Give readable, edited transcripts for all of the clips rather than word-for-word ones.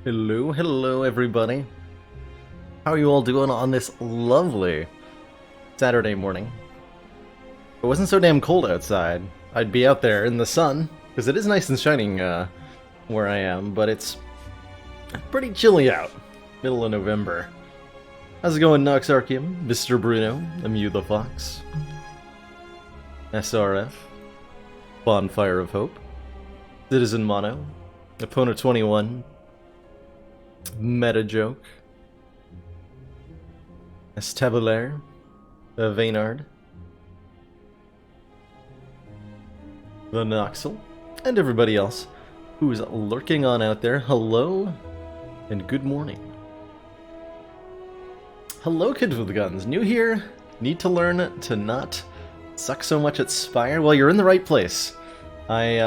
Hello, hello everybody. How are you all doing on this lovely Saturday morning? If it wasn't so damn cold outside, I'd be out there in the sun, because it is nice and shining where I am, but it's pretty chilly out, middle of November. How's it going, Nox Arceum, Mr. Bruno, Amew the Fox, SRF, Bonfire of Hope, Citizen Mono, Opponent 21, Meta Joke, Estabulaire, Vaynard, the Noxel, and everybody else who's lurking on out there. Hello, and good morning. Hello, kids with guns. New here, need to learn to not suck so much at Spire. Well, you're in the right place. I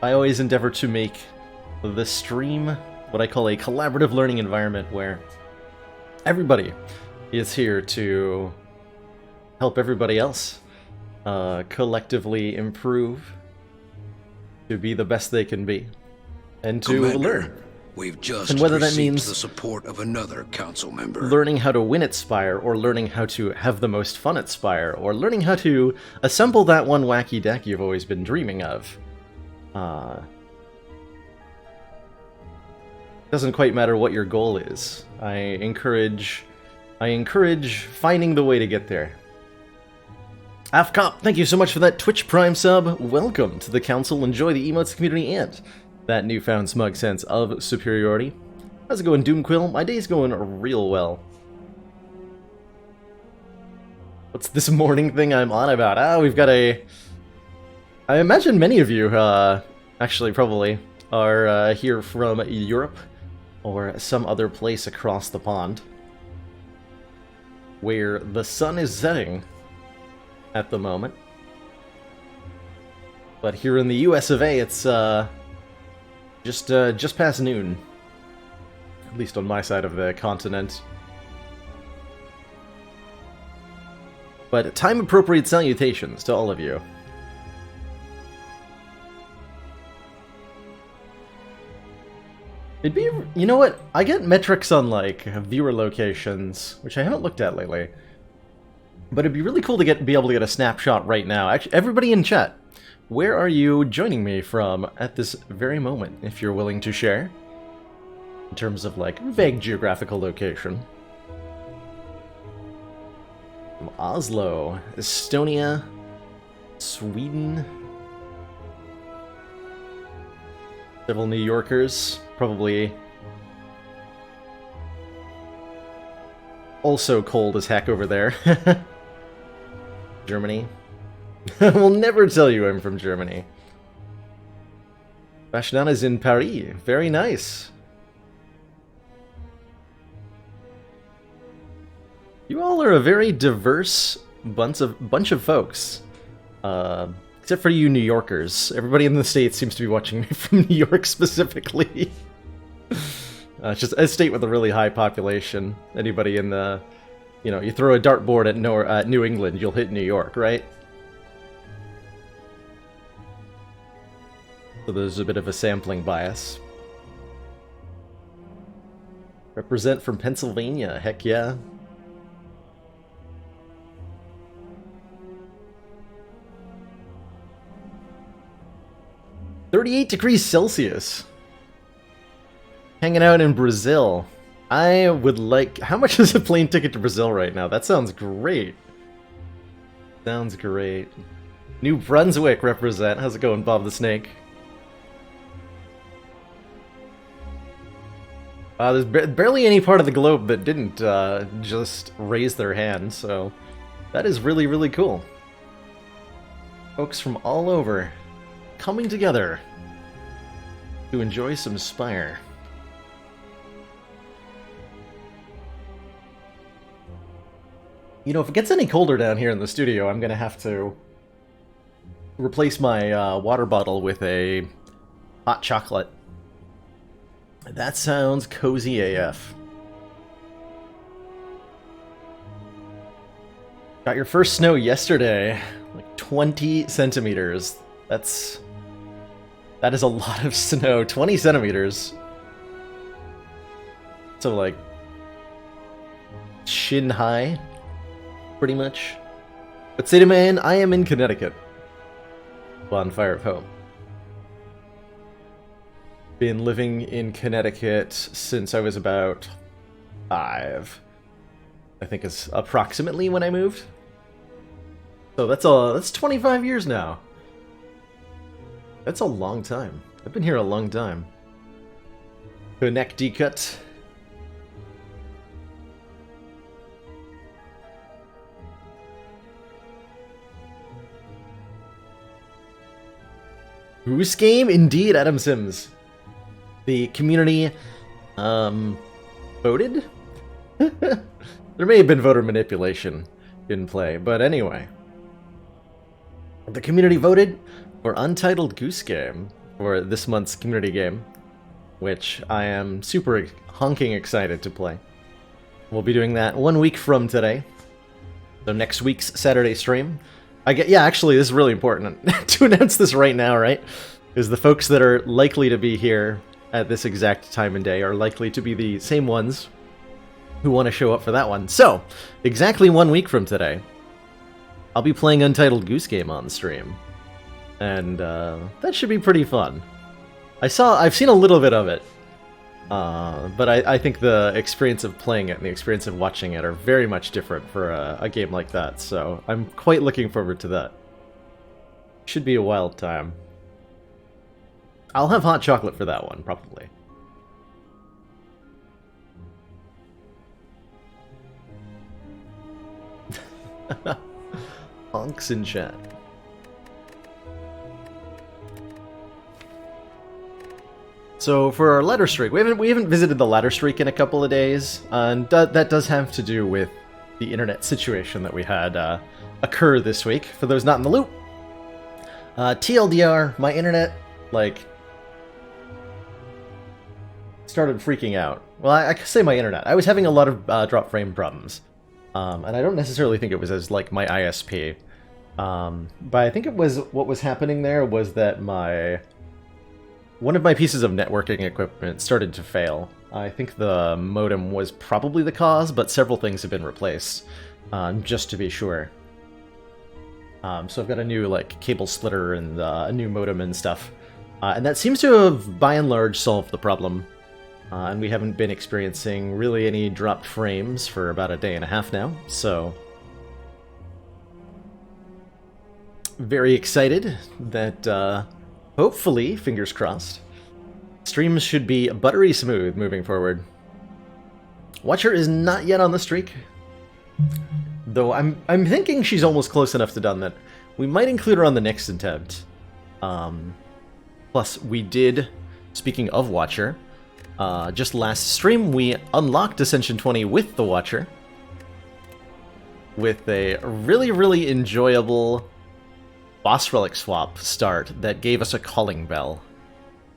always endeavor to make the stream what I call a collaborative learning environment where everybody is here to help everybody else collectively improve, to be the best they can be, and to Commander, learn. We've just And whether that received means the support of another council member. learning how to win at Spire, or learning how to have the most fun at Spire, or learning how to assemble that one wacky deck you've always been dreaming of. Doesn't quite matter what your goal is. I encourage finding the way to get there. AFCOP, thank you so much for that Twitch Prime sub. Welcome to the council. Enjoy the emotes community and that newfound smug sense of superiority. How's it going, Doomquill? My day's going real well. What's this morning thing I'm on about? We've got a... I imagine many of you, actually probably, are here from Europe or some other place across the pond where the sun is setting at the moment. But here in the US of A, it's just past noon, at least on my side of the continent. But time-appropriate salutations to all of you. It'd be, you know what? I get metrics on like viewer locations, which I haven't looked at lately. But it'd be really cool to be able to get a snapshot right now. Actually, everybody in chat, where are you joining me from at this very moment, if you're willing to share? In terms of like vague geographical location. From Oslo, Estonia, Sweden. Several New Yorkers, probably also cold as heck over there. Germany. We'll never tell you I'm from Germany. Bashnana's in Paris. Very nice. You all are a very diverse bunch of folks. Except for you New Yorkers. Everybody in the States seems to be watching me from New York specifically. It's just a state with a really high population. Anybody in the... You know, you throw a dartboard at New England, you'll hit New York, right? So there's a bit of a sampling bias. Represent from Pennsylvania, heck yeah. °38°C. Hanging out in Brazil. I would like... How much is a plane ticket to Brazil right now? That sounds great. Sounds great. New Brunswick represent. How's it going, Bob the Snake? There's barely any part of the globe that didn't just raise their hand, so that is really, really cool. Folks from all over coming together to enjoy some Spire. You know, if it gets any colder down here in the studio, I'm gonna have to replace my water bottle with a hot chocolate. That sounds cozy AF. Got your first snow yesterday, like 20 centimeters. That is a lot of snow. 20 centimeters. So, like, shin high, pretty much. But Sada Man, I am in Connecticut. Bonfire of Hope. Been living in Connecticut since I was about 5. I think is approximately when I moved. So that's 25 years now. That's a long time. I've been here a long time. Connecticut. Goose Game? Indeed, Adam Sims. The community, voted? There may have been voter manipulation in play, but anyway. The community voted for Untitled Goose Game for this month's community game, which I am super honking excited to play. We'll be doing that 1 week from today. So next week's Saturday stream. Yeah, actually, this is really important to announce this right now, right? Because the folks that are likely to be here at this exact time and day are likely to be the same ones who want to show up for that one. So, exactly 1 week from today, I'll be playing Untitled Goose Game on stream. And that should be pretty fun. I've seen a little bit of it, but I think the experience of playing it and the experience of watching it are very much different for a game like that, so I'm quite looking forward to that. Should be a wild time. I'll have hot chocolate for that one, probably. Honks in chat. So for our ladder streak, we haven't visited the ladder streak in a couple of days, and that does have to do with the internet situation that we had occur this week. For those not in the loop, TLDR, my internet started freaking out. Well, I could say my internet. I was having a lot of drop frame problems, and I don't necessarily think it was as my ISP, but I think it was what was happening there was that one of my pieces of networking equipment started to fail. I think the modem was probably the cause, but several things have been replaced, just to be sure. So I've got a new cable splitter and a new modem and stuff, and that seems to have by and large solved the problem. And we haven't been experiencing really any dropped frames for about a day and a half now, so very excited that hopefully, fingers crossed, streams should be buttery smooth moving forward. Watcher is not yet on the streak, though I'm thinking she's almost close enough to done that we might include her on the next attempt. Plus, we did, speaking of Watcher, just last stream we unlocked Ascension 20 with the Watcher, with a really, really enjoyable boss relic swap start that gave us a Calling Bell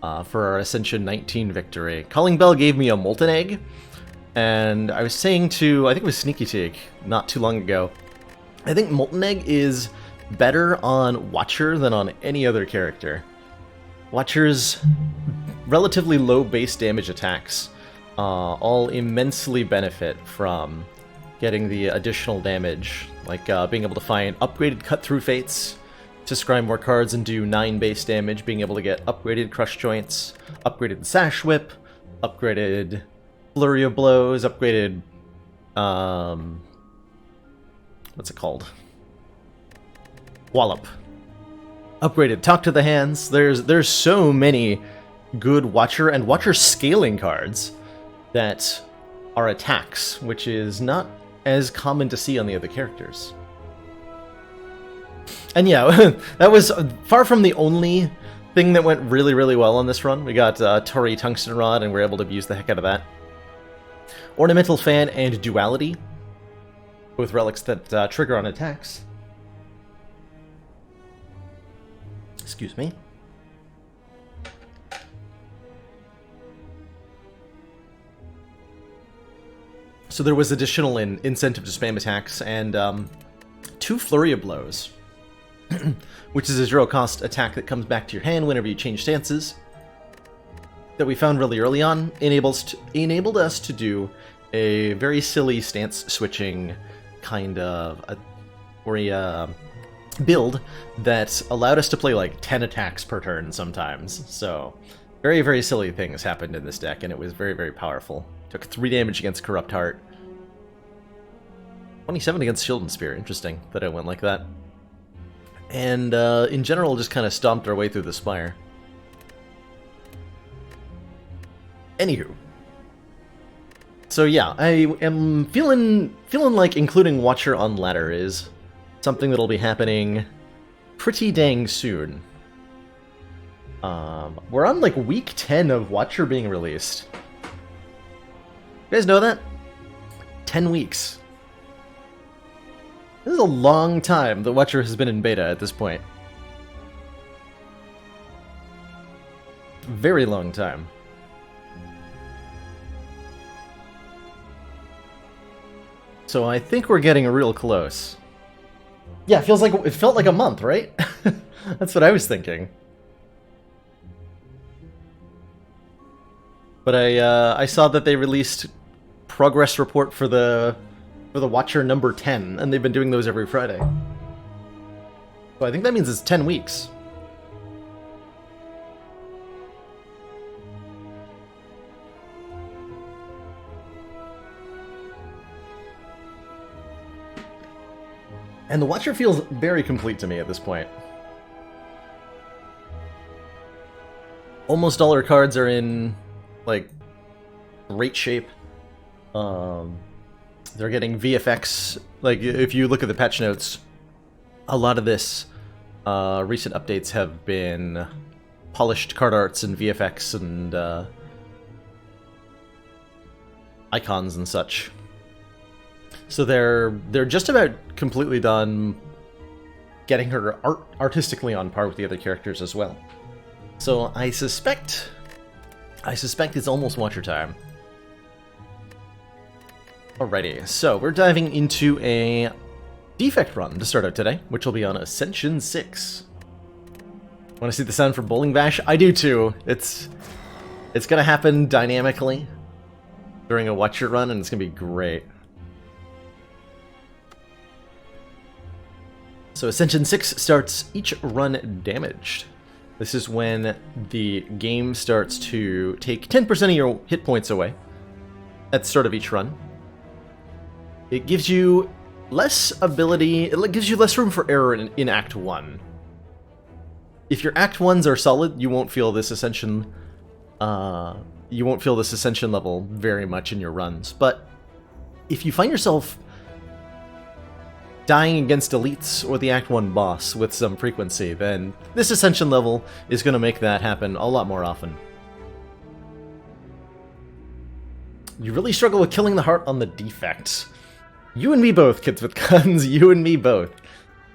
for our Ascension 19 victory. Calling Bell gave me a Molten Egg, and I was saying to, I think it was Sneaky Teak not too long ago, I think Molten Egg is better on Watcher than on any other character. Watcher's relatively low base damage attacks all immensely benefit from getting the additional damage, like being able to find upgraded cut-through fates to scry more cards and do 9 base damage, being able to get upgraded Crush Joints, upgraded Sash Whip, upgraded Flurry of Blows, upgraded, what's it called? Wallop. Upgraded Talk to the Hands. There's so many good Watcher and Watcher scaling cards that are attacks, which is not as common to see on the other characters. And yeah, that was far from the only thing that went really, really well on this run. We got Tori Tungsten Rod, and we're able to abuse the heck out of that. Ornamental Fan and Duality, both relics that trigger on attacks. Excuse me. So there was additional incentive to spam attacks, and 2 Flurry of Blows, which is a 0-cost attack that comes back to your hand whenever you change stances. that we found really early on enabled us to do a very silly stance switching kind of build that allowed us to play like 10 attacks per turn sometimes. So very, very silly things happened in this deck, and it was very, very powerful. Took 3 damage against Corrupt Heart. 27 against Shield and Spear. Interesting that it went like that. And in general, just kind of stomped our way through the Spire. Anywho. So yeah, I am feeling like including Watcher on ladder is something that'll be happening pretty dang soon. We're on like week 10 of Watcher being released. You guys know that? 10 weeks. This is a long time that Watcher has been in beta at this point. Very long time. So I think we're getting real close. Yeah, it felt like a month, right? That's what I was thinking. But I saw that they released progress report for the Watcher number 10, and they've been doing those every Friday. So I think that means it's 10 weeks. And the Watcher feels very complete to me at this point. Almost all our cards are in, like, great shape. They're getting VFX. Like, if you look at the patch notes, a lot of this recent updates have been polished card arts and VFX and icons and such. So they're just about completely done getting her artistically on par with the other characters as well. So I suspect it's almost Watcher time. Alrighty, so we're diving into a defect run to start out today, which will be on Ascension 6. Want to see the sound for Bowling Bash? I do too. It's gonna happen dynamically during a Watcher run, and it's gonna be great. So Ascension 6 starts each run damaged. This is when the game starts to take 10% of your hit points away at the start of each run. It gives you less ability, it gives you less room for error in Act 1. If your Act 1s are solid, you won't feel this Ascension level very much in your runs. But if you find yourself dying against elites or the Act 1 boss with some frequency, then this Ascension level is going to make that happen a lot more often. You really struggle with killing the heart on the defect. You and me both, kids with guns, you and me both.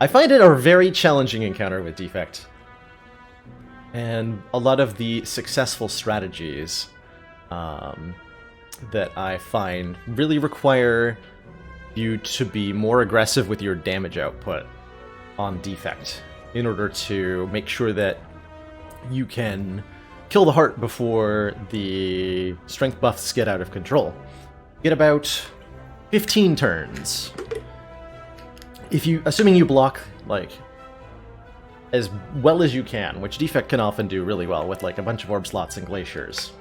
I find it a very challenging encounter with defect. And a lot of the successful strategies that I find really require you to be more aggressive with your damage output on defect in order to make sure that you can kill the heart before the strength buffs get out of control. Get about 15 turns. Assuming you block, like, as well as you can, which defect can often do really well with, like, a bunch of orb slots and glaciers.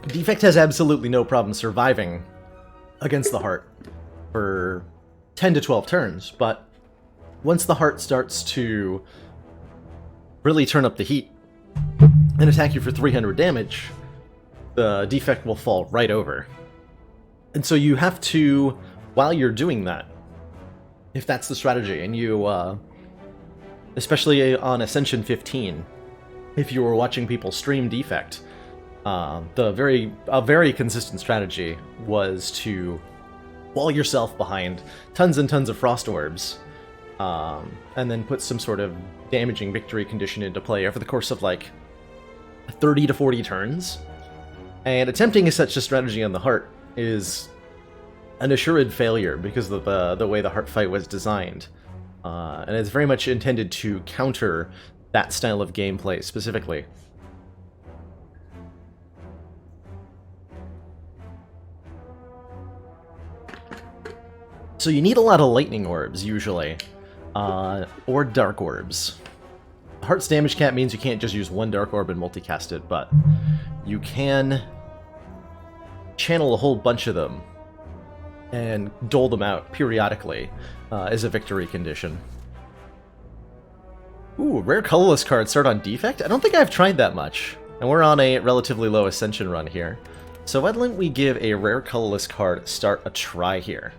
Defect has absolutely no problem surviving against the heart for 10 to 12 turns, but once the heart starts to really turn up the heat and attack you for 300 damage, the defect will fall right over. And so you have to, while you're doing that, if that's the strategy, and you, especially on Ascension 15, if you were watching people stream defect, a very consistent strategy was to wall yourself behind tons and tons of frost orbs, and then put some sort of damaging victory condition into play over the course of like 30 to 40 turns. And attempting such a strategy on the heart is an assured failure because of the way the heart fight was designed, and it's very much intended to counter that style of gameplay specifically. So you need a lot of lightning orbs, usually, or dark orbs. Heart's damage cap means you can't just use one dark orb and multicast it, but you can channel a whole bunch of them and dole them out periodically as a victory condition. Ooh, rare colorless cards start on defect? I don't think I've tried that much. And we're on a relatively low ascension run here. So why don't we give a rare colorless card start a try here?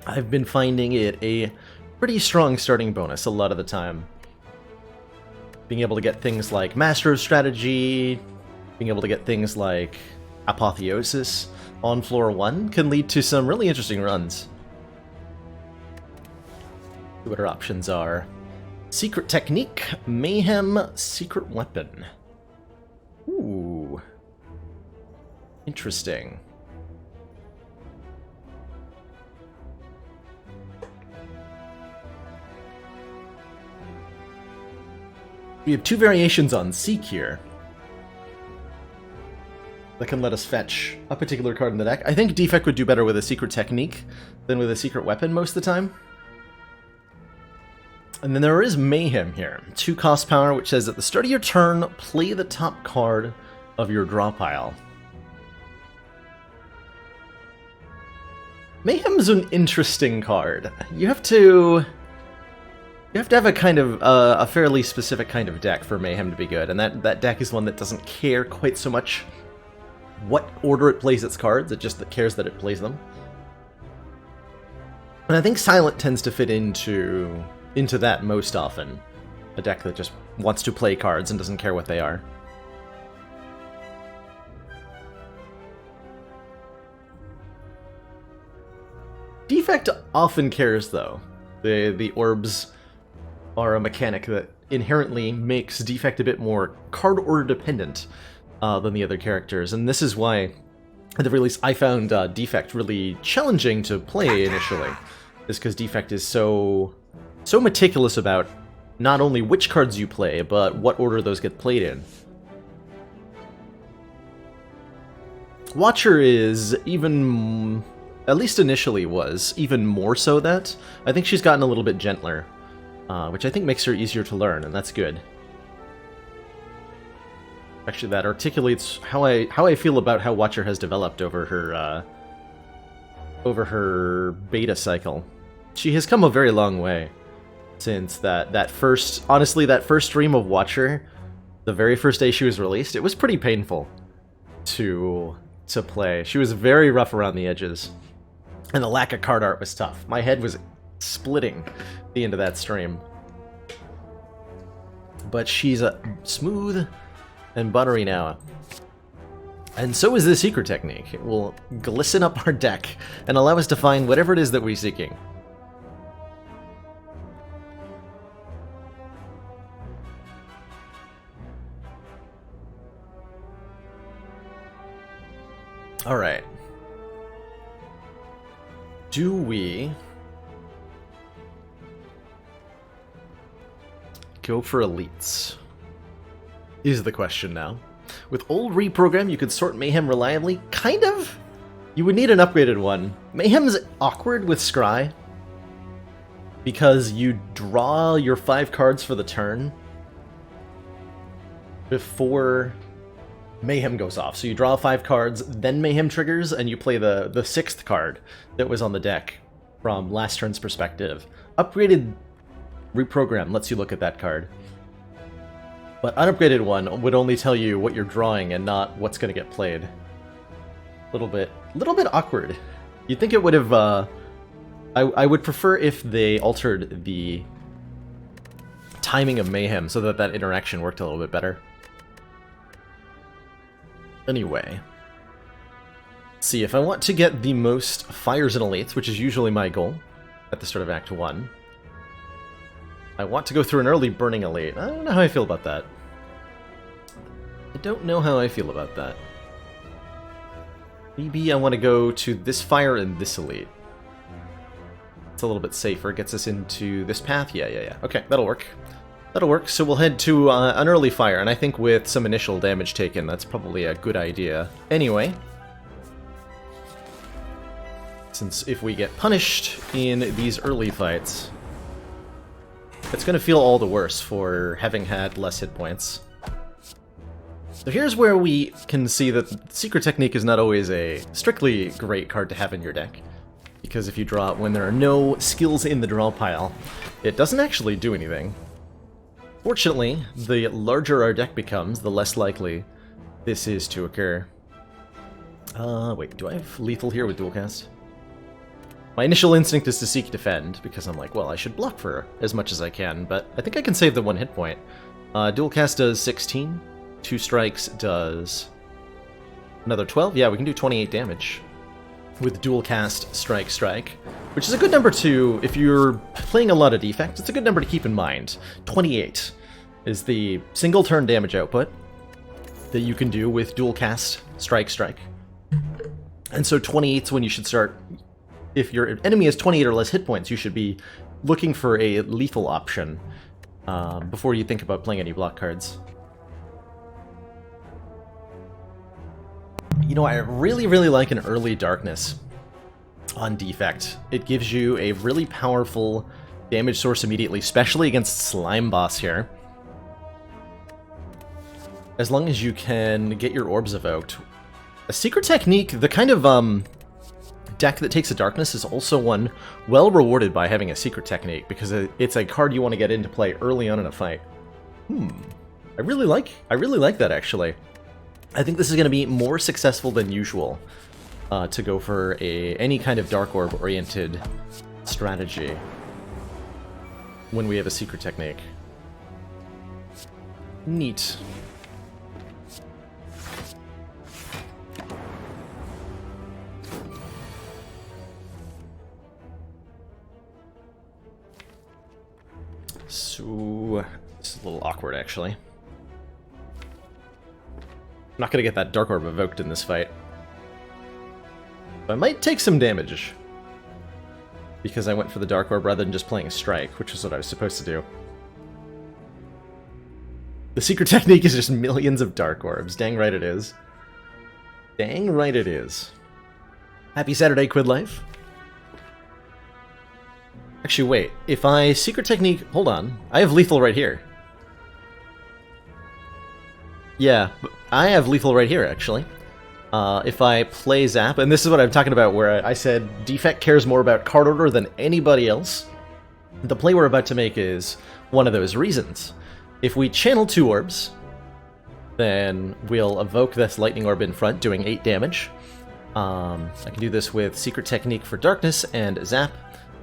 I've been finding it a pretty strong starting bonus a lot of the time. Being able to get things like Master of Strategy, being able to get things like Apotheosis on floor 1 can lead to some really interesting runs. See what our options are. Secret Technique, Mayhem, Secret Weapon. Ooh. Interesting. We have two variations on Seek here that can let us fetch a particular card in the deck. I think Defect would do better with a Secret Technique than with a Secret Weapon most of the time. And then there is Mayhem here. 2 cost power, which says at the start of your turn, play the top card of your draw pile. Mayhem's an interesting card. You have to have a kind of a fairly specific kind of deck for Mayhem to be good, and that deck is one that doesn't care quite so much what order it plays its cards, it just cares that it plays them. And I think Silent tends to fit into that most often. A deck that just wants to play cards and doesn't care what they are. Defect often cares, though. The orbs are a mechanic that inherently makes Defect a bit more card order dependent than the other characters, and this is why, at the very least, I found Defect really challenging to play initially, is because Defect is so meticulous about not only which cards you play, but what order those get played in. Watcher is even, at least initially was, even more so that. I think she's gotten a little bit gentler, which I think makes her easier to learn, and that's good. Actually, that articulates how I feel about how Watcher has developed over her beta cycle. She has come a very long way since that first stream of Watcher, the very first day she was released. It was pretty painful to play. She was very rough around the edges, and the lack of card art was tough. My head was splitting at the end of that stream. But she's smooth and buttery now. And so is the Secret Technique. It will glisten up our deck and allow us to find whatever it is that we're seeking. Alright. Do we go for elites? Is the question now. With old reprogram, you could sort Mayhem reliably. Kind of. You would need an upgraded one. Mayhem's awkward with Scry, because you draw your 5 cards for the turn before Mayhem goes off. So you draw 5 cards, then Mayhem triggers, and you play the 6th card that was on the deck from last turn's perspective. Upgraded reprogram lets you look at that card. But unupgraded one would only tell you what you're drawing and not what's going to get played. Little bit awkward. You'd think it would have, I would prefer if they altered the timing of Mayhem so that interaction worked a little bit better. Anyway. See, if I want to get the most fires and elites, which is usually my goal at the start of Act 1, I want to go through an early burning elite. I don't know how I feel about that. I don't know how I feel about that. Maybe I want to go to this fire and this elite. It's a little bit safer. It gets us into this path. Yeah. Okay, that'll work. That'll work, so we'll head to an early fire, and I think with some initial damage taken, that's probably a good idea. Anyway, since if we get punished in these early fights, it's going to feel all the worse for having had less hit points. So here's where we can see that Secret Technique is not always a strictly great card to have in your deck, because if you draw it when there are no skills in the draw pile, it doesn't actually do anything. Fortunately, the larger our deck becomes, the less likely this is to occur. Wait, do I have lethal here with dual cast? My initial instinct is to seek defend, because I'm like, well, I should block for as much as I can, but I think I can save the 1 hit point. Dual cast does 16, 2 strikes does another 12. Yeah, we can do 28 damage with dual cast strike, which is a good number to, if you're playing a lot of defect, it's a good number to keep in mind. 28 is the single turn damage output that you can do with dual cast strike. And so 28 is when you should start. If your enemy has 28 or less hit points, you should be looking for a lethal option before you think about playing any block cards. You know, I really, really like an early darkness on defect. It gives you a really powerful damage source immediately, especially against Slime Boss here. As long as you can get your orbs evoked. A Secret Technique, the kind of deck that takes a darkness, is also one well rewarded by having a Secret Technique, because it's a card you want to get into play early on in a fight. I really like that, actually. I think this is going to be more successful than usual to go for any kind of Dark Orb-oriented strategy when we have a Secret Technique. Neat. So, this is a little awkward, actually. I'm not going to get that Dark Orb evoked in this fight. But I might take some damage, because I went for the Dark Orb rather than just playing a strike, which is what I was supposed to do. The Secret Technique is just millions of Dark Orbs. Dang right it is. Dang right it is. Happy Saturday, Quid Life. Actually, wait. If I Secret Technique... Hold on. I have lethal right here. Yeah, I have lethal right here, actually. If I play Zap, and this is what I'm talking about, where I said Defect cares more about card order than anybody else. The play we're about to make is one of those reasons. If we channel 2 orbs, then we'll evoke this Lightning Orb in front, doing 8 damage. I can do this with Secret Technique for Darkness and Zap.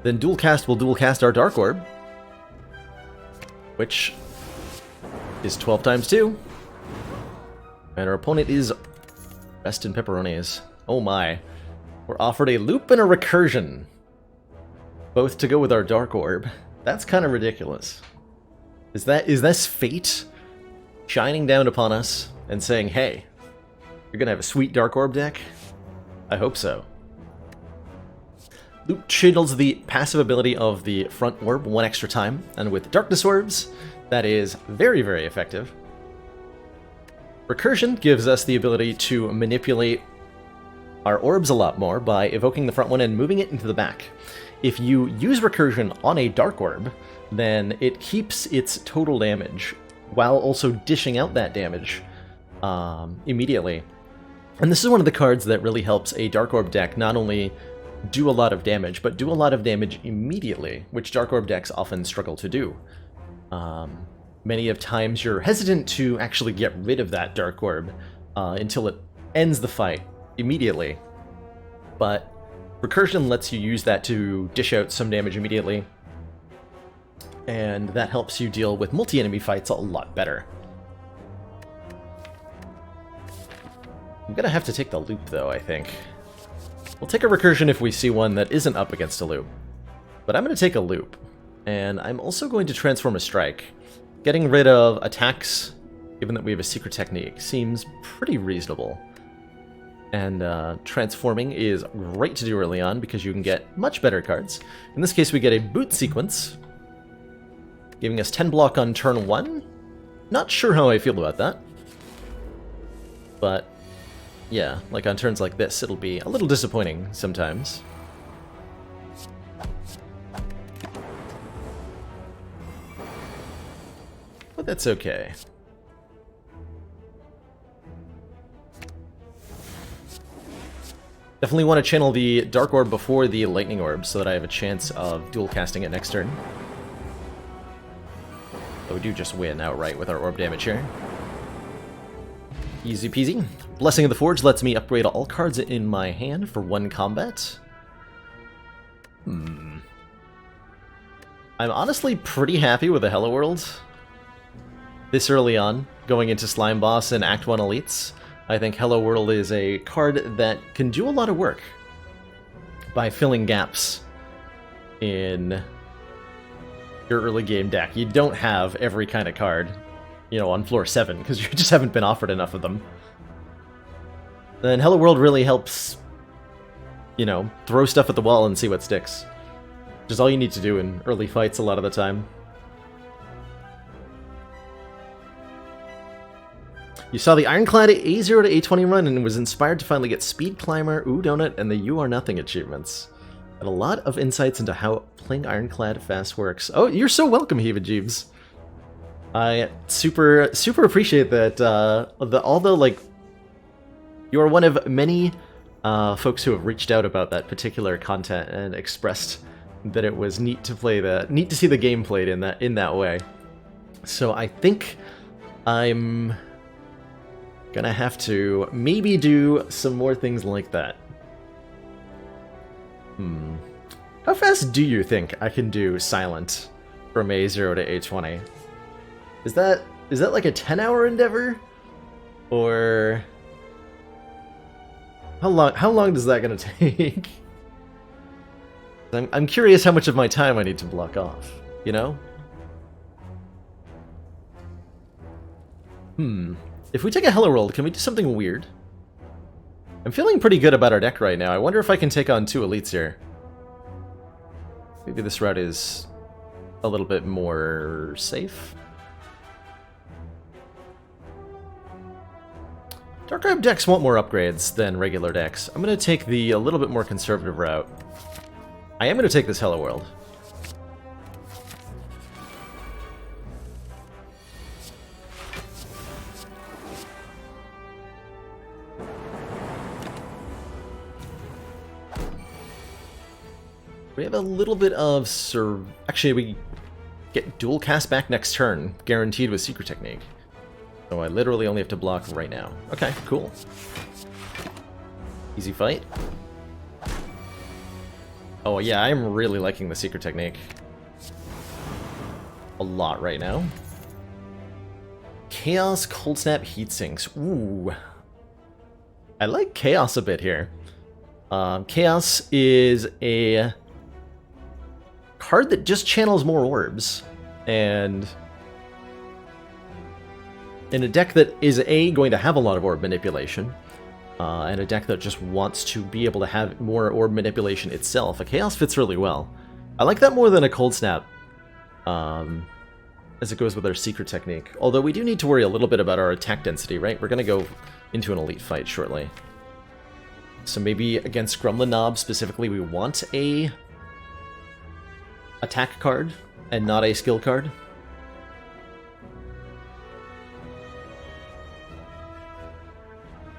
Then Dual Cast will dual cast our Dark Orb, which is 12 times 2. And our opponent is rest in pepperonis. Oh my. We're offered a loop and a recursion, both to go with our Dark Orb. That's kind of ridiculous. Is this fate shining down upon us and saying, hey, you're gonna have a sweet Dark Orb deck? I hope so. Loop channels the passive ability of the front orb 1 extra time, and with Darkness Orbs, that is very, very effective. Recursion gives us the ability to manipulate our orbs a lot more by evoking the front one and moving it into the back. If you use Recursion on a Dark Orb, then it keeps its total damage, while also dishing out that damage immediately. And this is one of the cards that really helps a Dark Orb deck not only do a lot of damage, but do a lot of damage immediately, which Dark Orb decks often struggle to do. Many of times you're hesitant to actually get rid of that Dark Orb until it ends the fight immediately. But Recursion lets you use that to dish out some damage immediately, and that helps you deal with multi-enemy fights a lot better. I'm gonna have to take the loop, though, I think. We'll take a Recursion if we see one that isn't up against a loop. But I'm gonna take a loop, and I'm also going to transform a strike. Getting rid of attacks, given that we have a Secret Technique, seems pretty reasonable. And transforming is great to do early on because you can get much better cards. In this case, we get a boot sequence giving us 10 block on turn 1. Not sure how I feel about that. But, yeah, like on turns like this, it'll be a little disappointing sometimes. But that's okay. Definitely want to channel the Dark Orb before the Lightning Orb so that I have a chance of dual casting it next turn. But we do just win outright with our orb damage here. Easy peasy. Blessing of the Forge lets me upgrade all cards in my hand for 1 combat. I'm honestly pretty happy with the Hello World. This early on, going into Slime Boss and Act 1 Elites. I think Hello World is a card that can do a lot of work by filling gaps in your early game deck. You don't have every kind of card, you know, on floor 7, because you just haven't been offered enough of them. Then Hello World really helps, you know, throw stuff at the wall and see what sticks. Which is all you need to do in early fights a lot of the time. You saw the Ironclad A0 to A20 run and was inspired to finally get Speed Climber, Ooh Donut, and the You Are Nothing achievements. And a lot of insights into how playing Ironclad fast works. Oh, you're so welcome, Heva Jeeves. I super appreciate that. Although, like, you are one of many folks who have reached out about that particular content and expressed that it was neat to play neat to see the game played in that way. So I think I'm gonna have to maybe do some more things like that. How fast do you think I can do Silent from A0 to A20? Is that like a 10-hour endeavor? Or how long is that gonna take? I'm curious how much of my time I need to block off, you know? If we take a Hello World, can we do something weird? I'm feeling pretty good about our deck right now. I wonder if I can take on 2 Elites here. Maybe this route is a little bit more safe. Dark Orb decks want more upgrades than regular decks. I'm going to take a little bit more conservative route. I am going to take this Hello World. We have a little bit of Actually, we get dual cast back next turn, guaranteed with Secret Technique. So I literally only have to block right now. Okay, cool. Easy fight. Oh yeah, I'm really liking the Secret Technique. A lot right now. Chaos, Cold Snap, Heat Sinks. Ooh. I like Chaos a bit here. Chaos is a card that just channels more orbs, and in a deck that is going to have a lot of orb manipulation, and a deck that just wants to be able to have more orb manipulation itself, a Chaos fits really well. I like that more than a Cold Snap, as it goes with our Secret Technique. Although we do need to worry a little bit about our attack density, right? We're going to go into an Elite fight shortly. So maybe against Gremlin Knob specifically, we want a attack card and not a skill card.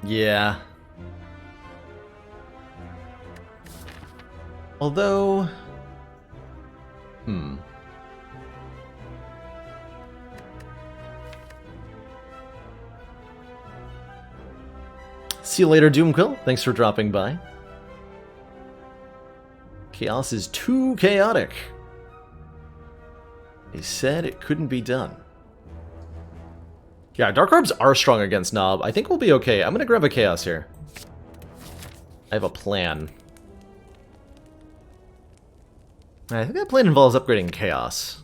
Yeah. Although... See you later, Doomquill. Thanks for dropping by. Chaos is too chaotic. He said it couldn't be done. Yeah, Dark Orbs are strong against Knob. I think we'll be okay. I'm gonna grab a Chaos here. I have a plan. I think that plan involves upgrading Chaos.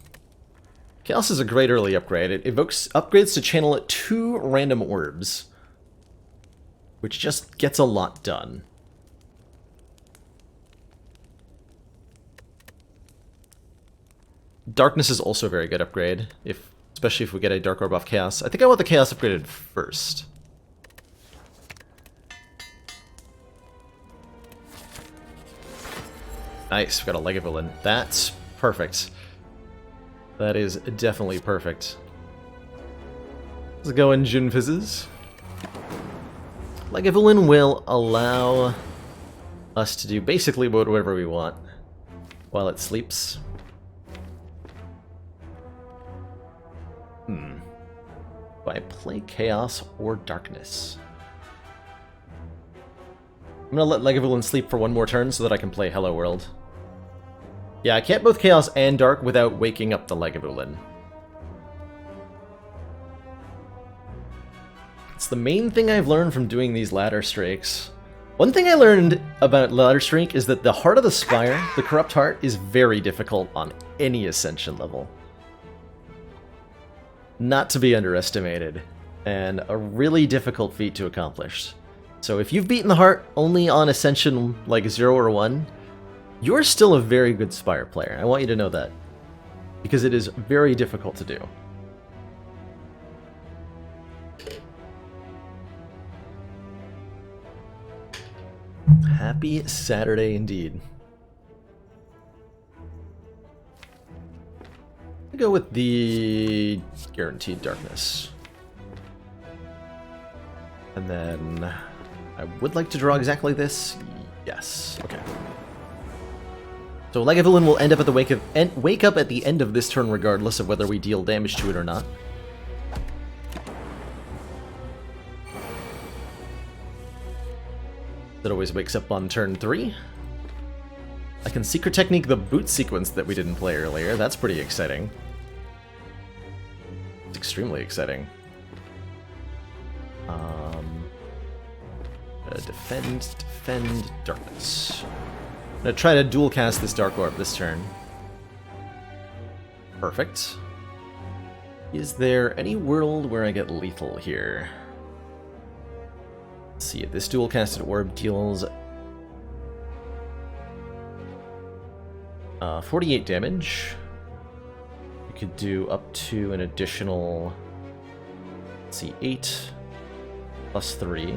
Chaos is a great early upgrade. It evokes upgrades to channel 2 random orbs, which just gets a lot done. Darkness is also a very good upgrade, especially if we get a Dark Orb off Chaos. I think I want the Chaos upgraded first. Nice, we got a Legavulin. That's perfect. That is definitely perfect. Let's go in Jun Fizzes. Legavulin will allow us to do basically whatever we want while it sleeps. Do I play Chaos or Darkness? I'm gonna let Legavulin sleep for one more turn so that I can play Hello World. Yeah, I can't both Chaos and Dark without waking up the Legavulin. It's the main thing I've learned from doing these ladder streaks. One thing I learned about ladder streak is that the Heart of the Spire, the Corrupt Heart, is very difficult on any Ascension level. Not to be underestimated, and a really difficult feat to accomplish. So if you've beaten the Heart only on Ascension like 0 or 1, you're still a very good Spire player. I want you to know that, because it is very difficult to do. Happy Saturday indeed. I'll go with the Guaranteed Darkness. And then I would like to draw exactly this. Yes. Okay. So Legavulin will end up at the wake up at the end of this turn regardless of whether we deal damage to it or not. It always wakes up on turn 3. I can Secret Technique the boot sequence that we didn't play earlier. That's pretty exciting. It's extremely exciting. Defend, Darkness. I'm gonna try to dual cast this Dark Orb this turn. Perfect. Is there any world where I get lethal here? Let's see, if this dual casted orb deals 48 damage. We could do up to an additional, let's see, 8 plus 3,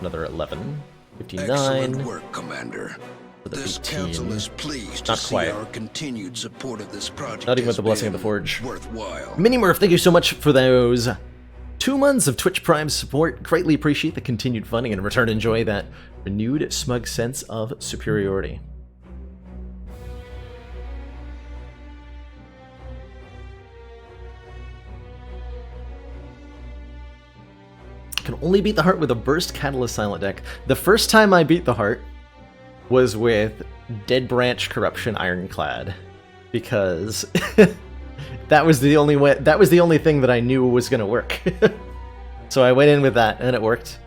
another 11, 59. Excellent work, Commander. This 18. council is pleased to Not see quite. our continued support of this project. Not even with has the Blessing of the been Forge. worthwhile. Minimurph, thank you so much for those 2 months of Twitch Prime support. Greatly appreciate the continued funding, and in return enjoy that renewed smug sense of superiority. Can only beat the Heart with a Burst Catalyst Silent deck. The first time I beat the Heart was with Dead Branch Corruption Ironclad, because that was the only way. That was the only thing that I knew was going to work. So I went in with that, and it worked.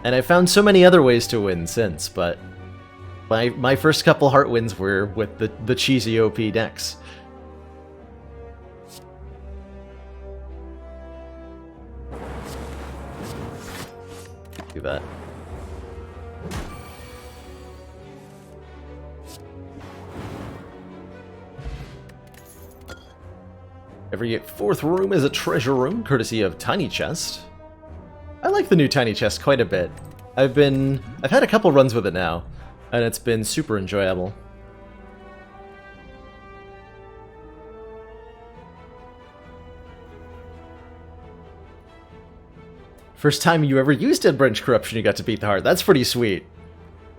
And I found so many other ways to win since, but my first couple Heart wins were with the cheesy OP decks. Do that. Every 4th room is a treasure room, courtesy of Tiny Chest. I like the new Tiny Chest quite a bit. I've had a couple runs with it now, and it's been super enjoyable. First time you ever used Dead Branch Corruption, you got to beat the Heart. That's pretty sweet.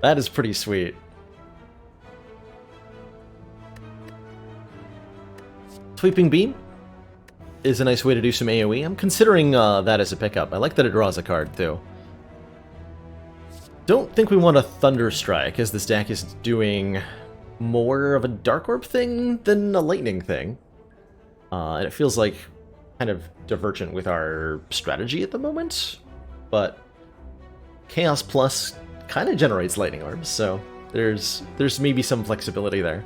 That is pretty sweet. Sweeping Beam is a nice way to do some AoE. I'm considering that as a pickup. I like that it draws a card, too. Don't think we want a Thunder Strike, as this deck is doing more of a Dark Orb thing than a Lightning thing. And it feels like kind of divergent with our strategy at the moment. But Chaos Plus kind of generates Lightning Orbs, so there's maybe some flexibility there.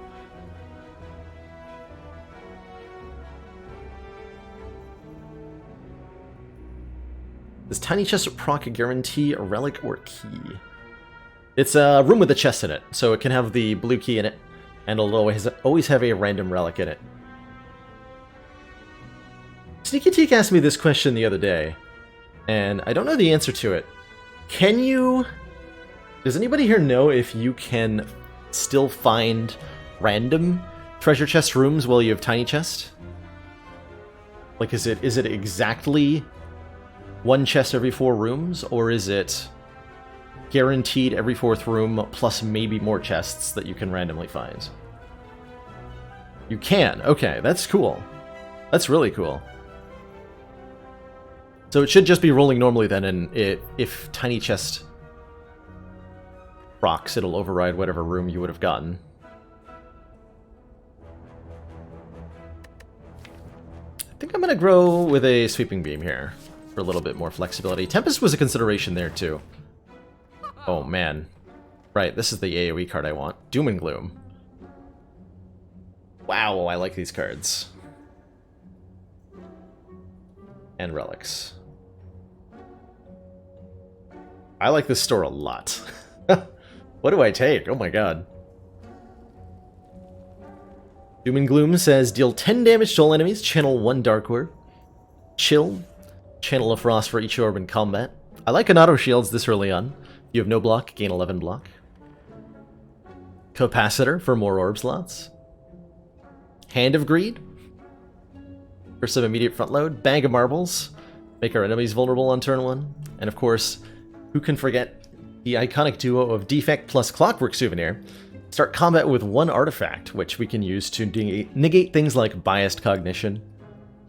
Does Tiny Chest proc guarantee a relic or key? It's a room with a chest in it, so it can have the blue key in it. And it'll always have a random relic in it. Sneaky Teak asked me this question the other day, and I don't know the answer to it. Can you... Does anybody here know if you can still find random treasure chest rooms while you have tiny chest? Like, is it exactly one chest every 4 rooms, or is it guaranteed every 4th room plus maybe more chests that you can randomly find? You can. Okay, that's cool. That's really cool. So it should just be rolling normally then, and if tiny chest rocks, it'll override whatever room you would have gotten. I think I'm going to grow with a sweeping beam here for a little bit more flexibility. Tempest was a consideration there too. Oh man. Right, this is the AoE card I want. Doom and Gloom. Wow, I like these cards. And relics. I like this store a lot. What do I take? Oh my god. Doom and Gloom says, deal 10 damage to all enemies, channel 1 Dark Orb. Chill, channel a Frost for each orb in combat. I like an auto shields this early on. You have no block, gain 11 block. Capacitor for more orb slots. Hand of Greed for some immediate front load. Bag of Marbles, make our enemies vulnerable on turn 1. And of course, who can forget the iconic duo of Defect plus Clockwork Souvenir. Start combat with 1 artifact, which we can use to negate things like Biased Cognition,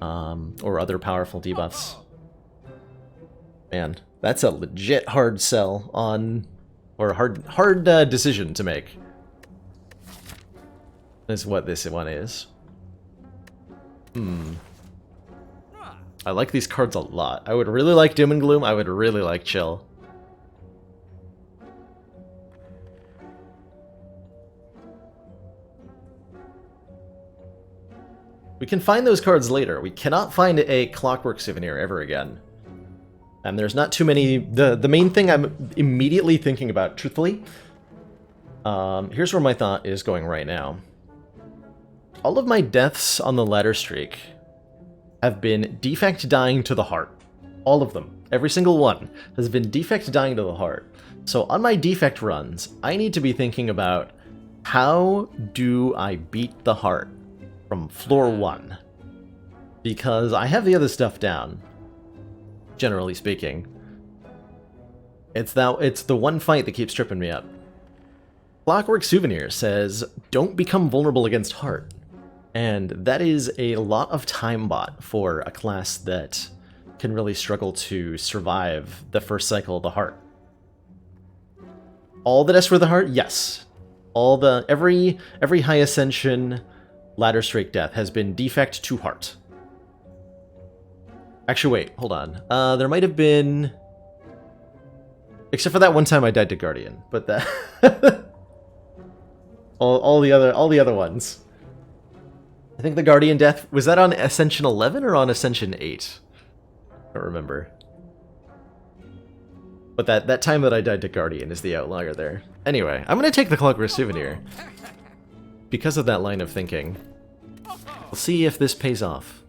or other powerful debuffs. Man, that's a legit hard sell on, or hard decision to make. Is what this one is. I like these cards a lot. I would really like Doom and Gloom. I would really like Chill. We can find those cards later. We cannot find a Clockwork Souvenir ever again. And there's not too many... The main thing I'm immediately thinking about, truthfully, here's where my thought is going right now. All of my deaths on the ladder streak have been Defect dying to the heart. All of them. Every single one has been Defect dying to the heart. So on my Defect runs, I need to be thinking about how do I beat the heart from floor 1, because I have the other stuff down, generally speaking. It's the one fight that keeps tripping me up. Clockwork Souvenir says, don't become vulnerable against heart, and that is a lot of time bot for a class that can really struggle to survive the first cycle of the heart. All the deaths for the heart? Yes. Every high ascension ladder streak death has been Defect to heart. Actually, wait, hold on. There might have been... Except for that one time I died to Guardian, but that... all the other ones. I think the Guardian death... Was that on Ascension 11 or on Ascension 8? I don't remember. But that time that I died to Guardian is the outlier there. Anyway, I'm going to take the Clockwork Souvenir. Because of that line of thinking. We'll see if this pays off.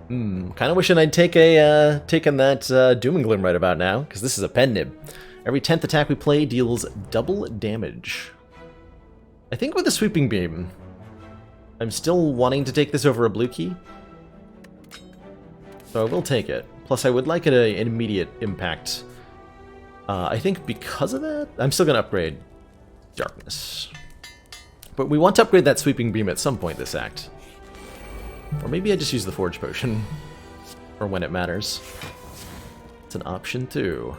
Kind of wishing I'd taken that Doom and Gloom right about now, because this is a pen nib. Every 10th attack we play deals double damage. I think with the Sweeping Beam, I'm still wanting to take this over a blue key. So I will take it. Plus I would like an immediate impact. I think because of that, I'm still going to upgrade Darkness. But we want to upgrade that Sweeping Beam at some point this act. Or maybe I just use the Forge Potion. Or when it matters. It's an option too.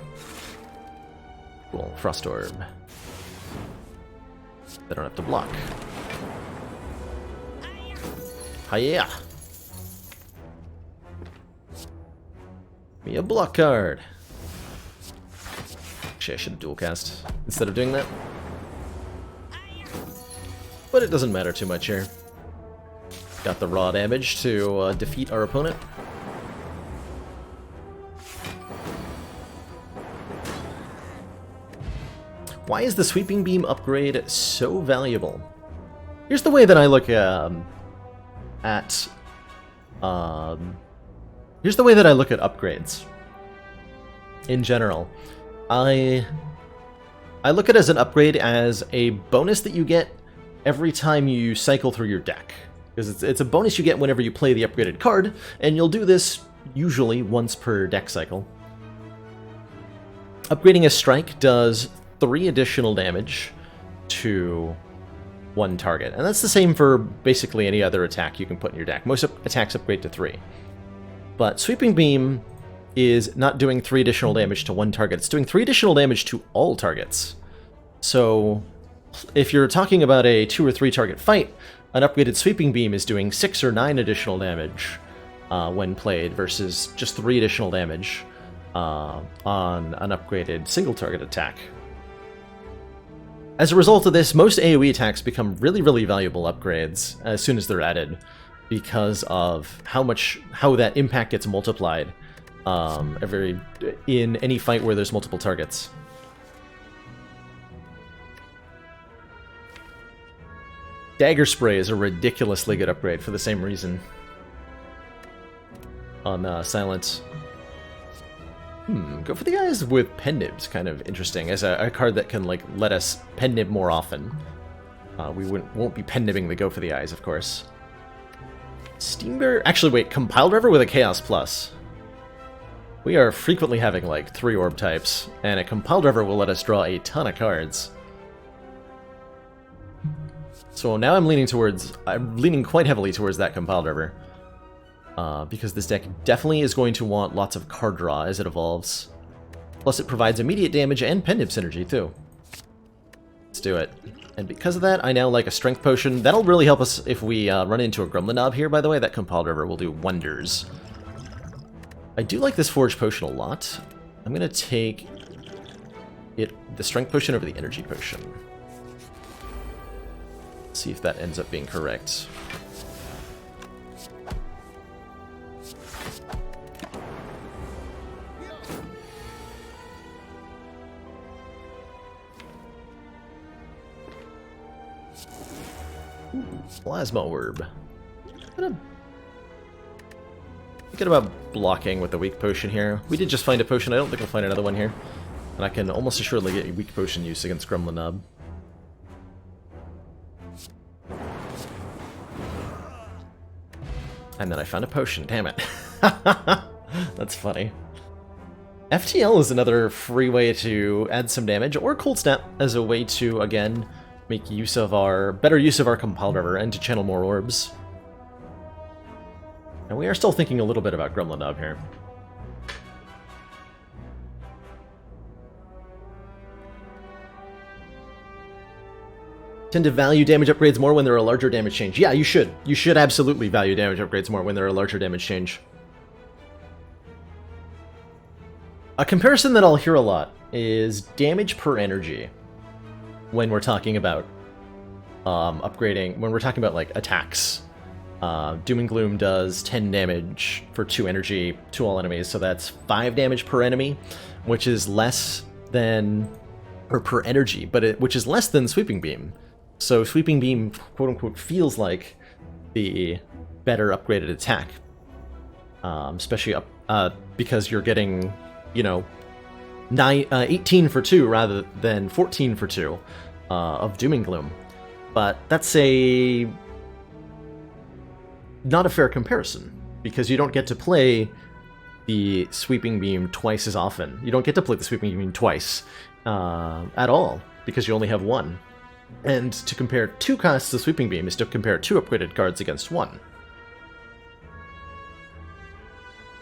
Cool. Frost Orb. They don't have to block. Hiya! Me a block card. Actually, I should have dual cast instead of doing that. But it doesn't matter too much here. Got the raw damage to defeat our opponent. Why is the Sweeping Beam upgrade so valuable? Here's the way that I look here's the way that I look at upgrades. In general, I look at it as an upgrade as a bonus that you get every time you cycle through your deck. Because it's a bonus you get whenever you play the upgraded card, and you'll do this usually once per deck cycle. Upgrading a strike does 3 additional damage to one target, and that's the same for basically any other attack you can put in your deck. Most attacks upgrade to 3. But Sweeping Beam is not doing 3 additional damage to one target, it's doing 3 additional damage to all targets. So if you're talking about a 2 or 3 target fight, an upgraded Sweeping Beam is doing 6 or 9 additional damage when played, versus just 3 additional damage on an upgraded single target attack. As a result of this, most AoE attacks become really, really valuable upgrades as soon as they're added, because of how that impact gets multiplied in any fight where there's multiple targets. Dagger Spray is a ridiculously good upgrade for the same reason on Silence. Go for the Eyes with Pen Nib's kind of interesting, as a card that can like let us Pen Nib more often. We won't be Pen Nibbing the Go for the Eyes, of course. Steambear... Actually, wait, Compiled River with a Chaos Plus. We are frequently having like 3 orb types, and a Compiled River will let us draw a ton of cards. So now I'm leaning quite heavily towards that Compiled River. Because this deck definitely is going to want lots of card draw as it evolves. Plus it provides immediate damage and Pen Nib synergy too. Let's do it. And because of that, I now like a Strength Potion. That'll really help us if we run into a Gremlin here, by the way. That Compiled River will do wonders. I do like this Forge Potion a lot. I'm going to take the Strength Potion over the Energy Potion. Let's see if that ends up being correct. Plasma Orb. I'm thinking about blocking with the Weak Potion here. We did just find a potion. I don't think we'll find another one here. And I can almost assuredly get a Weak Potion use against Gremlin. And then I found a potion. Damn it. That's funny. FTL is another free way to add some damage, or Cold Snap as a way to, again, make better use of our Compiled River and to channel more orbs. And we are still thinking a little bit about Gremlin here. Tend to value damage upgrades more when there are a larger damage change. Yeah, you should. You should absolutely value damage upgrades more when there are a larger damage change. A comparison that I'll hear a lot is damage per energy. When we're talking about upgrading, when we're talking about like attacks. Doom and Gloom does 10 damage for 2 energy to all enemies, so that's 5 damage per enemy, which is less than, or per energy, but which is less than Sweeping Beam. So Sweeping Beam, quote-unquote, feels like the better upgraded attack. Especially because you're getting, you know, 18 for 2 rather than 14 for 2 of Doom and Gloom. But that's not a fair comparison, because you don't get to play the Sweeping Beam twice as often. You don't get to play the Sweeping Beam twice at all, because you only have one. And to compare 2 costs of Sweeping Beam is to compare 2 upgraded cards against 1.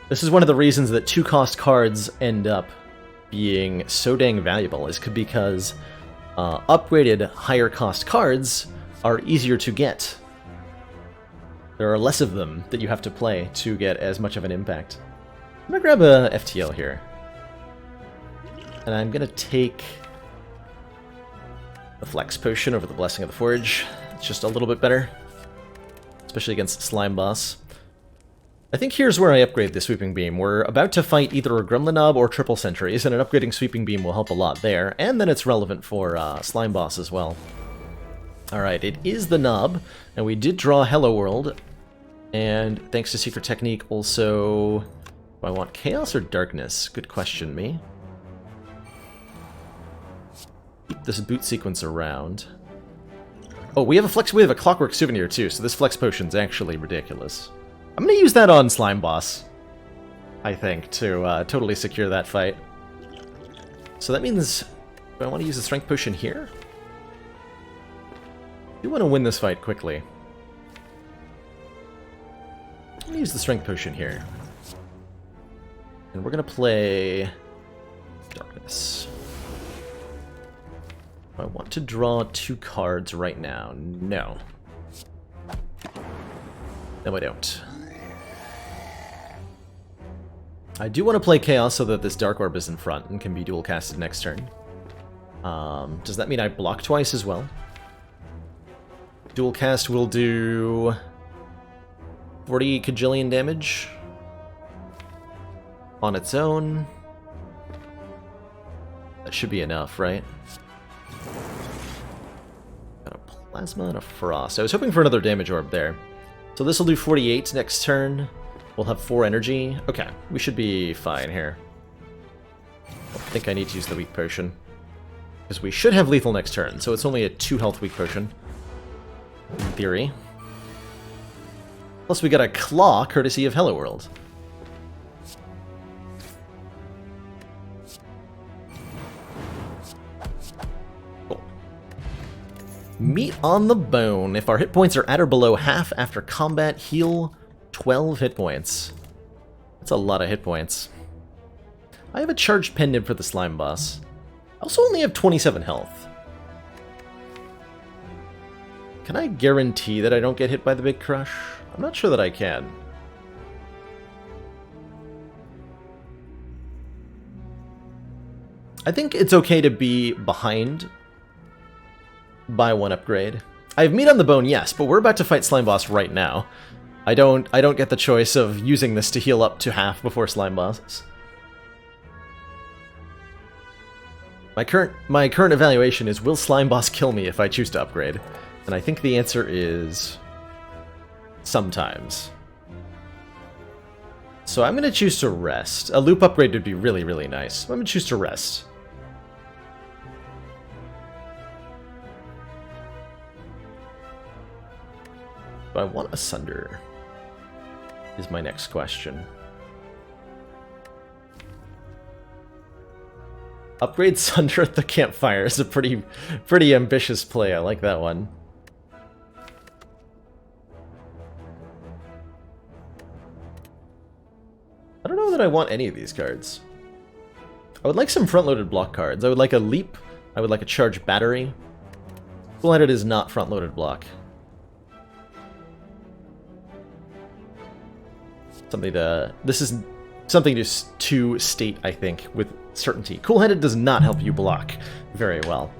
This is one of the reasons that 2-cost cards end up being so dang valuable, is because upgraded higher-cost cards are easier to get. There are less of them that you have to play to get as much of an impact. I'm gonna grab a FTL here. And I'm gonna take the Flex Potion over the Blessing of the Forge. It's just a little bit better, especially against Slime Boss. I think here's where I upgrade the Sweeping Beam. We're about to fight either a Gremlin Nob or triple sentries, and an upgrading Sweeping Beam will help a lot there, and then it's relevant for Slime Boss as well. Alright, it is the Nob, and we did draw Hello World, and thanks to Secret Technique also... Do I want Chaos or Darkness? Good question, me. Keep this boot sequence around. Oh, we have a Clockwork Souvenir too, so this Flex Potion's actually ridiculous. I'm gonna use that on Slime Boss, I think, to totally secure that fight. So that means, do I want to use the Strength Potion here? I do want to win this fight quickly. I'm gonna use the Strength Potion here. And we're gonna play Darkness. I want to draw 2 cards right now. No. No, I don't. I do want to play Chaos so that this Dark Orb is in front and can be dual casted next turn. Does that mean I block twice as well? Dual cast will do 40 kajillion damage on its own. That should be enough, right? Got a Plasma and a Frost. I was hoping for another damage orb there. So this will do 48 next turn. We'll have 4 energy. Okay, we should be fine here. I think I need to use the weak potion. Because we should have lethal next turn, so it's only a 2 health weak potion. In theory. Plus we got a Claw, courtesy of Hello World. Cool. Meat on the bone. If our hit points are at or below half after combat, heal 12 hit points. That's a lot of hit points. I have a charged pen nib for the slime boss. I also only have 27 health. Can I guarantee that I don't get hit by the big crush? I'm not sure that I can. I think it's okay to be behind by 1 upgrade. I have meat on the bone, yes, but we're about to fight slime boss right now. I don't get the choice of using this to heal up to half before slime boss. My current evaluation is, will slime boss kill me if I choose to upgrade? And I think the answer is sometimes. So I'm gonna choose to rest. A loop upgrade would be really, really nice. I'm gonna choose to rest. Do I want Asunder? Is my next question. Upgrade Sunder at the campfire is a pretty ambitious play. I like that one. I don't know that I want any of these cards. I would like some front-loaded block cards. I would like a Leap. I would like a Charge Battery. Full-headed is not front-loaded block. This is something to state, I think, with certainty. Cool-headed does not help you block very well.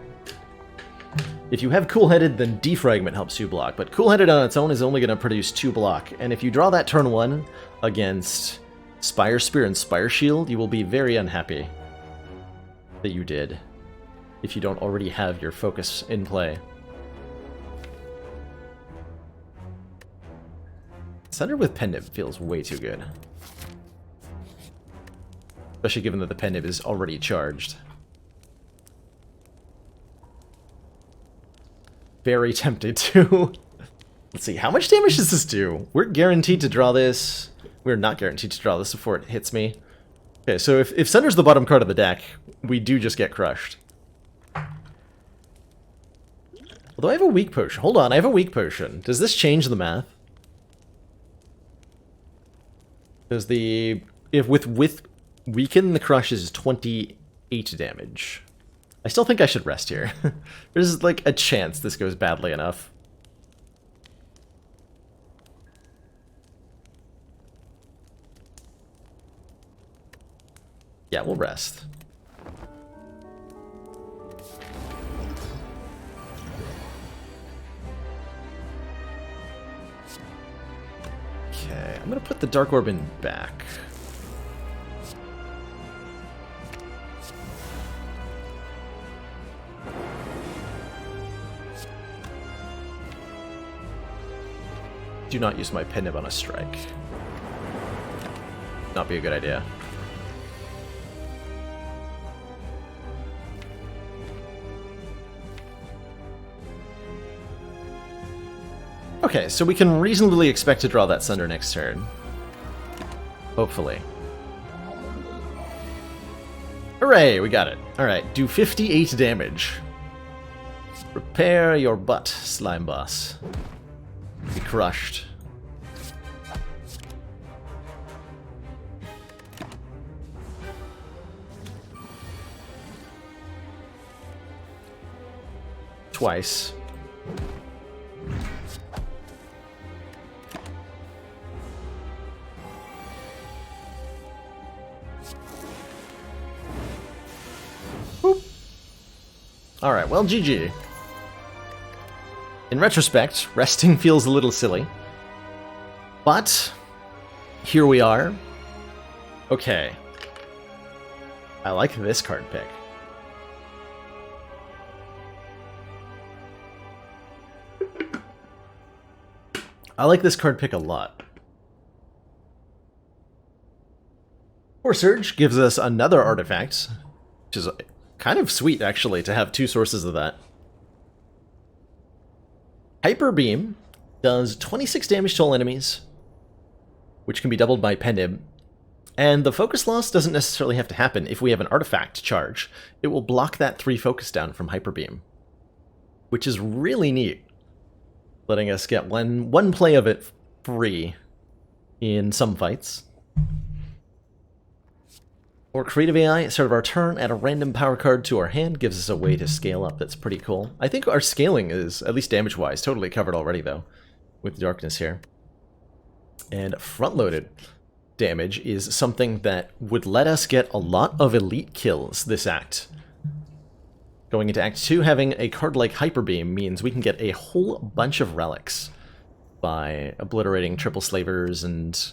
If you have cool-headed, then defragment helps you block, but cool-headed on its own is only going to produce 2 block, and if you draw that turn 1 against Spire Spear and Spire Shield, you will be very unhappy that you did, if you don't already have your focus in play. Sunder with pen nib feels way too good. Especially given that the pen nib is already charged. Very tempted to. Let's see, how much damage does this do? We're guaranteed to draw this. We're not guaranteed to draw this before it hits me. Okay, so if Sunder's the bottom card of the deck, we do just get crushed. Although I have a weak potion. Hold on, I have a weak potion. Does this change the math? Because with weaken, the crush is 28 damage. I still think I should rest here. There's like a chance this goes badly enough. Yeah, we'll rest. Okay, I'm gonna put the Dark Orb in back. Do not use my pen nib on a strike. Not be a good idea. Okay, so we can reasonably expect to draw that Sunder next turn. Hopefully. Hooray, we got it. Alright, do 58 damage. Prepare your butt, Slime Boss. Be crushed. Twice. Boop. Alright, well, GG. In retrospect, resting feels a little silly. But, here we are. Okay. I like this card pick. I like this card pick a lot. Core Surge gives us another artifact, which is kind of sweet, actually, to have two sources of that. Hyper Beam does 26 damage to all enemies, which can be doubled by pen nib. And the focus loss doesn't necessarily have to happen if we have an artifact charge. It will block that 3 focus down from Hyper Beam, which is really neat, letting us get one play of it free in some fights. Or Creative AI, at the start of our turn, add a random power card to our hand, gives us a way to scale up. That's pretty cool. I think our scaling is, at least damage-wise, totally covered already, though, with Darkness here. And front-loaded damage is something that would let us get a lot of elite kills this act. Going into Act 2, having a card like Hyper Beam means we can get a whole bunch of relics by obliterating triple slavers and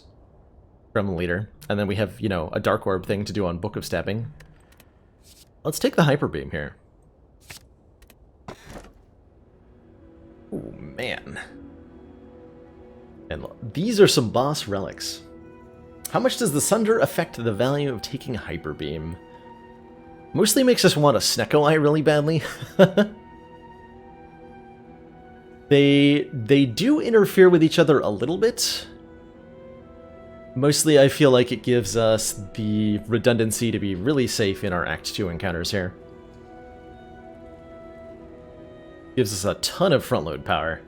Gremlin Leader. And then we have, you know, a Dark Orb thing to do on Book of Stabbing. Let's take the Hyper Beam here. Oh, man. And these are some boss relics. How much does the Sunder affect the value of taking Hyper Beam? Mostly makes us want a Snecko Eye really badly. They do interfere with each other a little bit. Mostly I feel like it gives us the redundancy to be really safe in our Act 2 encounters here. Gives us a ton of front load power.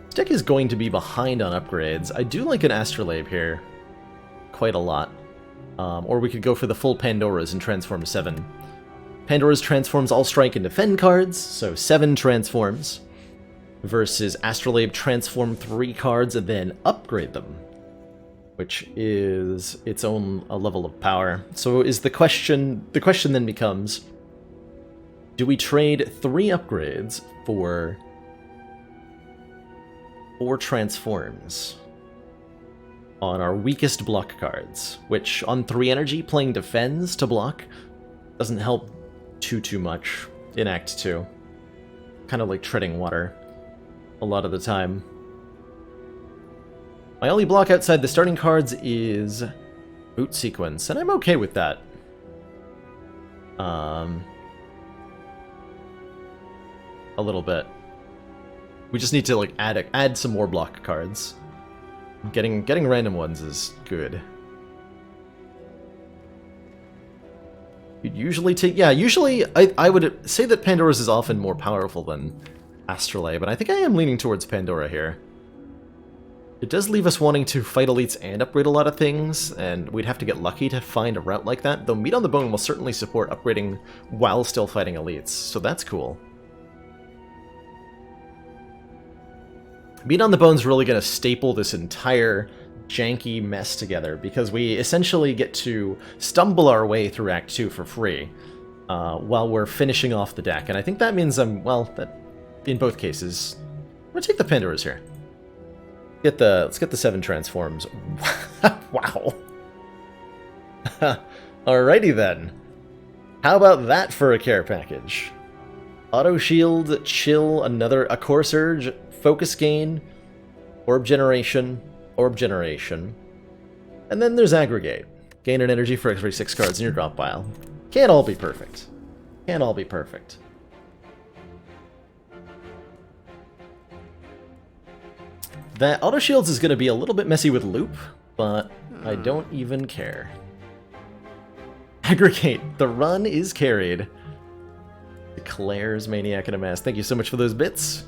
This deck is going to be behind on upgrades. I do like an Astrolabe here quite a lot. Or we could go for the full Pandoras and transform 7. Pandoras transforms all strike and defend cards, so 7 transforms. Versus Astrolabe transform 3 cards and then upgrade them, which is its own level of power. So is the question then becomes, do we trade 3 upgrades for 4 transforms on our weakest block cards, which on 3 energy playing defends to block doesn't help too much in Act 2. Kind of like treading water a lot of the time. My only block outside the starting cards is Boot Sequence, and I'm okay with that. A little bit. We just need to like add some more block cards. Getting random ones is good. You'd usually take... Yeah, usually I would say that Pandora's is often more powerful than Astrolabe, but I think I am leaning towards Pandora here. It does leave us wanting to fight elites and upgrade a lot of things, and we'd have to get lucky to find a route like that, though Meat on the Bone will certainly support upgrading while still fighting elites, so that's cool. Meat on the Bone's really going to staple this entire janky mess together, because we essentially get to stumble our way through Act 2 for free, while we're finishing off the deck, and I think that means well, that in both cases, I'm going to take the Pandoras here. Let's get the 7 transforms. Wow. Alrighty then. How about that for a care package? Auto shield, chill, a core surge, focus gain, orb generation, and then there's aggregate. Gain an energy for every 6 cards in your drop pile. Can't all be perfect. Can't all be perfect. That auto shields is going to be a little bit messy with loop, but I don't even care. Aggregate. The run is carried. Declares Maniac in a Mask. Thank you so much for those bits.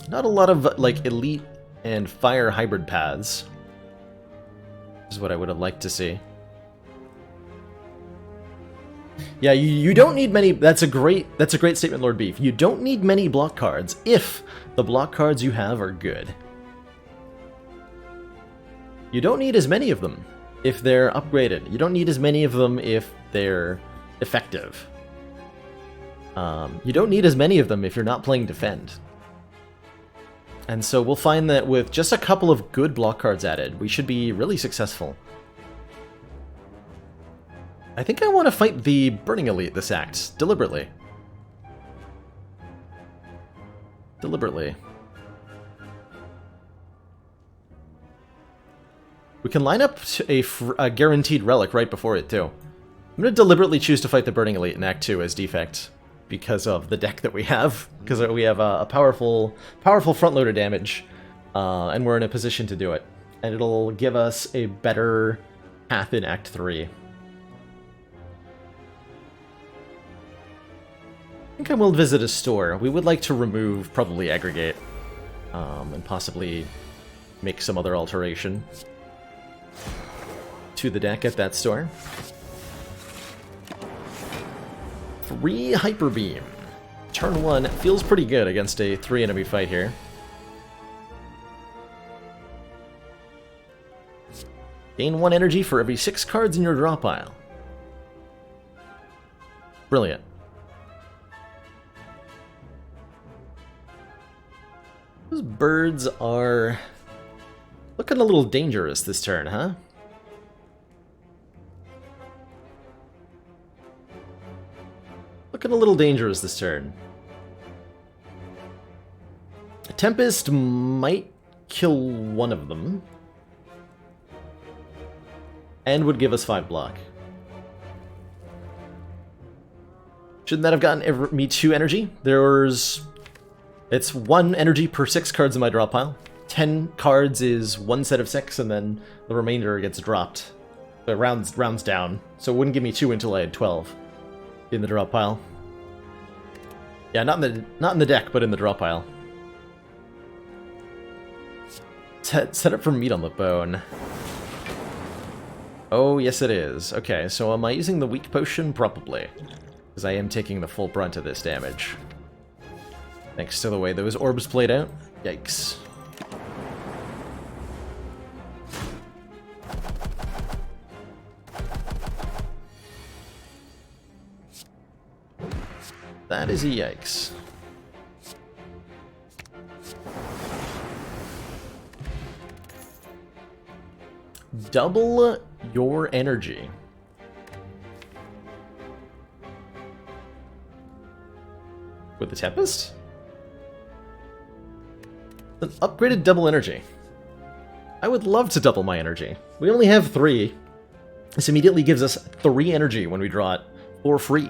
Not a lot of, like, elite and fire hybrid paths. Is what I would have liked to see. Yeah, you don't need many. That's a great statement, Lord Beef. You don't need many block cards if the block cards you have are good. You don't need as many of them if they're upgraded. You don't need as many of them if they're effective. You don't need as many of them if you're not playing defend. And so we'll find that with just a couple of good block cards added, we should be really successful. I think I want to fight the Burning Elite this act, deliberately. Deliberately. We can line up a guaranteed relic right before it, too. I'm going to deliberately choose to fight the Burning Elite in Act 2 as defect, because of the deck that we have. Because we have a powerful front-loader damage, and we're in a position to do it. And it'll give us a better path in Act 3. I think I will visit a store. We would like to remove, probably aggregate, and possibly make some other alteration to the deck at that store. 3 Hyper Beam. Turn 1 feels pretty good against a 3 enemy fight here. Gain 1 energy for every 6 cards in your draw pile. Brilliant. Those birds are looking a little dangerous this turn, huh? Looking a little dangerous this turn. A Tempest might kill one of them. And would give us 5 block. Shouldn't that have gotten me 2 energy? It's 1 energy per 6 cards in my draw pile. 10 cards is 1 set of 6, and then the remainder gets dropped. So it rounds down. So it wouldn't give me 2 until I had 12 in the draw pile. Yeah, not in the deck, but in the draw pile. Set up for meat on the bone. Oh, yes it is. Okay, so am I using the weak potion? Probably. Because I am taking the full brunt of this damage. Thanks to the way those orbs played out. Yikes. That is a yikes. Double your energy. With the Tempest? An upgraded double energy. I would love to double my energy. We only have 3. This immediately gives us 3 energy when we draw it for free.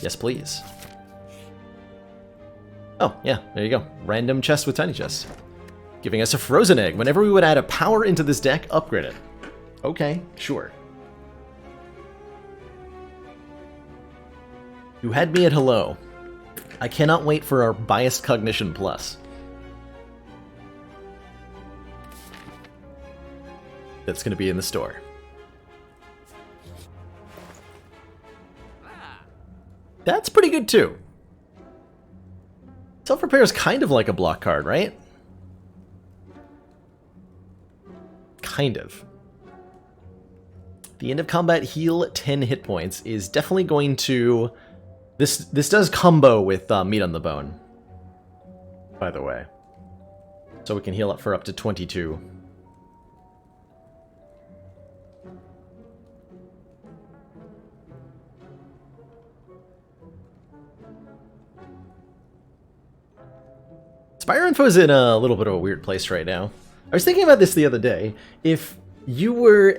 Yes, please. Oh, yeah, there you go. Random chest with tiny chest. Giving us a frozen egg. Whenever we would add a power into this deck, upgrade it. Okay, sure. You had me at hello. I cannot wait for our Biased Cognition Plus. That's going to be in the store. That's pretty good too. Self-repair is kind of like a block card, right? Kind of. The end of combat heal 10 hit points is definitely going to... This does combo with meat on the bone, by the way. So we can heal up for up to 22. Spire Info's in a little bit of a weird place right now. I was thinking about this the other day. If you were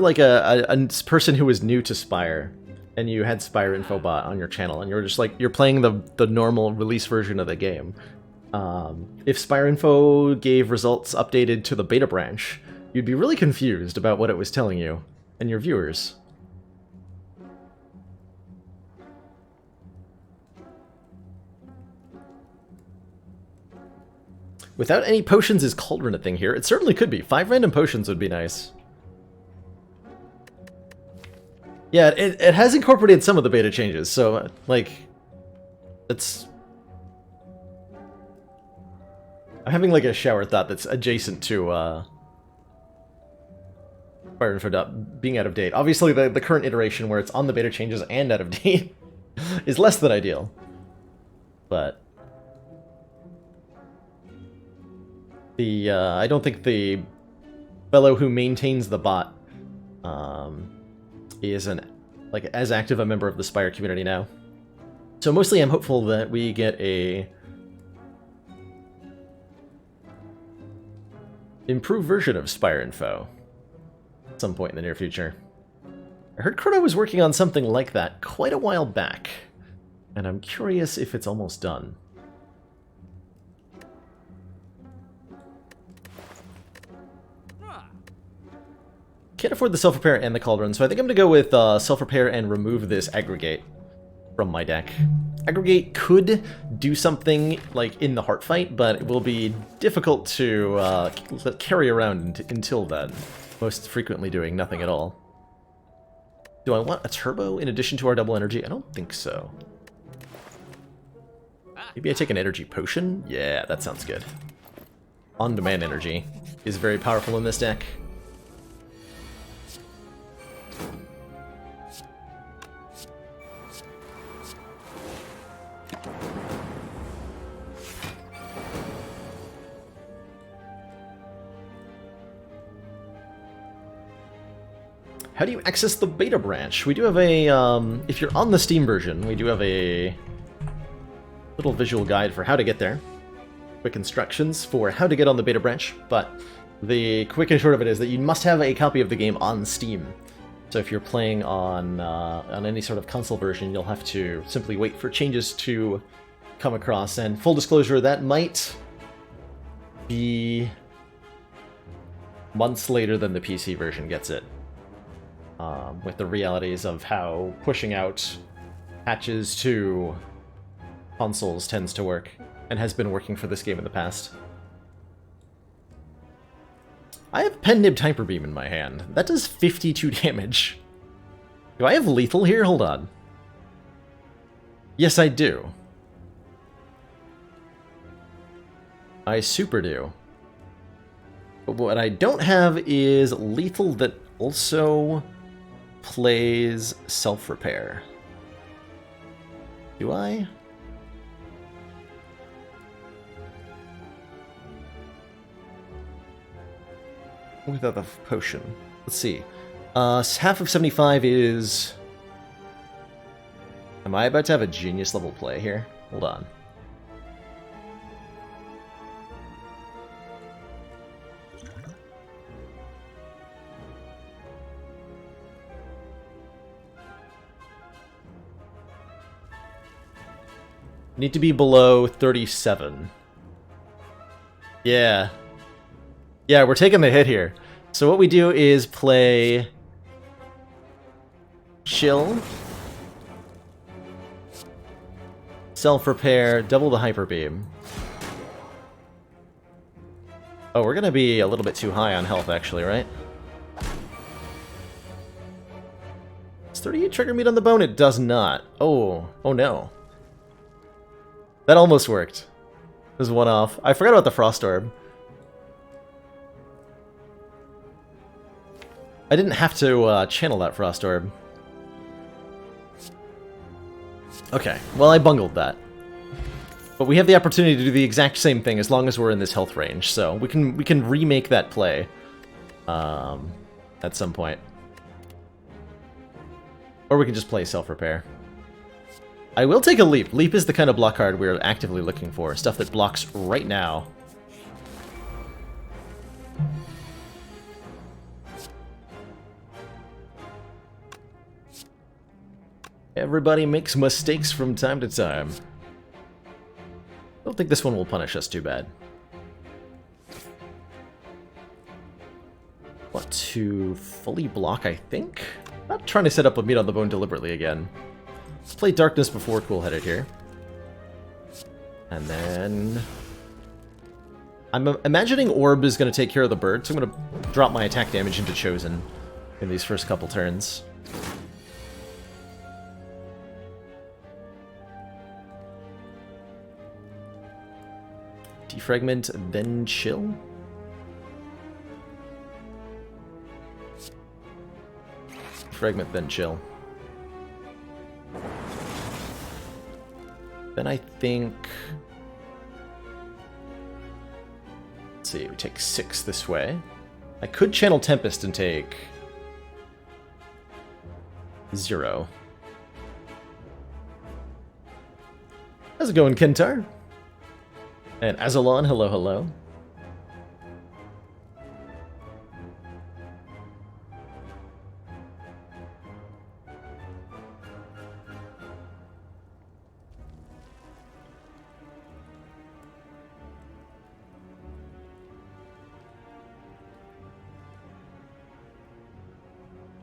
like a person who was new to Spire, and you had Spire Infobot on your channel, and you're just like, you're playing the normal release version of the game. If Spire Info gave results updated to the beta branch, you'd be really confused about what it was telling you and your viewers. Without any potions, is Cauldron a thing here? It certainly could be. 5 random potions would be nice. Yeah, it has incorporated some of the beta changes, so, like, it's... I'm having, like, a shower thought that's adjacent to, Fire Info being out of date. Obviously, the current iteration where it's on the beta changes and out of date is less than ideal. But... I don't think the fellow who maintains the bot is as active a member of the Spire community now. So mostly I'm hopeful that we get a improved version of Spire Info at some point in the near future. I heard Chrono was working on something like that quite a while back, and I'm curious if it's almost done. Can't afford the self-repair and the cauldron, so I think I'm going to go with self-repair and remove this aggregate from my deck. Aggregate could do something like in the heart fight, but it will be difficult to carry around until then, most frequently doing nothing at all. Do I want a turbo in addition to our double energy? I don't think so. Maybe I take an energy potion? Yeah, that sounds good. On-demand energy is very powerful in this deck. How do you access the beta branch? We do have a, if you're on the Steam version, we do have a little visual guide for how to get there. Quick instructions for how to get on the beta branch, but the quick and short of it is that you must have a copy of the game on Steam. So if you're playing on any sort of console version, you'll have to simply wait for changes to come across. And full disclosure, that might be months later than the PC version gets it. With the realities of how pushing out patches to consoles tends to work, and has been working for this game in the past. I have Pen-Nibbed Hyper Beam in my hand. That does 52 damage. Do I have lethal here? Hold on. Yes, I do. I super do. But what I don't have is lethal that also plays self-repair. Do I? Without the potion. Let's see. Half of 75 is... Am I about to have a genius level play here? Hold on. Need to be below 37. Yeah. Yeah, we're taking the hit here. So what we do is play... Chill. Self-repair, double the Hyper Beam. Oh, we're gonna be a little bit too high on health, actually, right? Does 38 trigger meat on the bone? It does not. Oh no. That almost worked. There's one off. I forgot about the Frost Orb. I didn't have to channel that Frost Orb. Okay, well I bungled that. But we have the opportunity to do the exact same thing as long as we're in this health range, so we can remake that play at some point. Or we can just play self-repair. I will take a leap. Leap is the kind of block card we're actively looking for. Stuff that blocks right now. Everybody makes mistakes from time to time. I don't think this one will punish us too bad. Want to fully block, I think? Not trying to set up a meat on the bone deliberately again. Let's play Darkness before Cool-Headed here. And then... I'm imagining Orb is going to take care of the bird, so I'm going to drop my attack damage into Chosen in these first couple turns. Defragment, then chill? Fragment, then chill. Then I think... Let's see, we take 6 this way. I could channel Tempest and take... 0. How's it going, Kentar? And Azalon, hello, hello.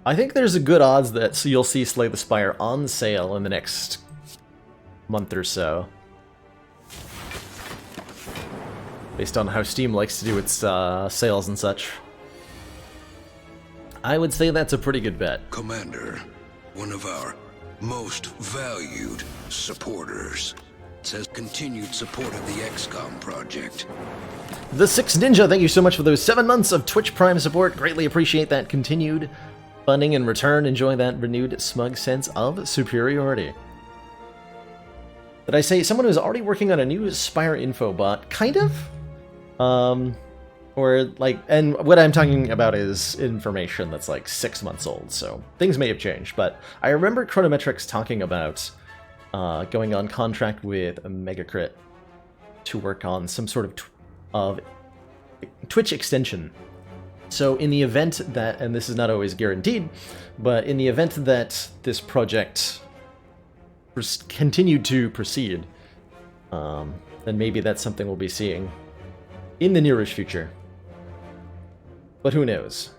I think there's a good odds that you'll see Slay the Spire on sale in the next month or so. Based on how Steam likes to do its sales and such. I would say that's a pretty good bet. Commander, one of our most valued supporters, says continued support of the XCOM project. The Six Ninja, thank you so much for those 7 months of Twitch Prime support. Greatly appreciate that continued funding in return. Enjoy that renewed smug sense of superiority. Did I say someone who's already working on a new Spire info bot? Kind of? Or like, and what I'm talking about is information that's like 6 months old, so things may have changed. But I remember Chronometrics talking about going on contract with a Megacrit to work on some sort of Twitch extension. So in the event that, and this is not always guaranteed, but in the event that this project continued to proceed, then maybe that's something we'll be seeing in the nearest future. But who knows?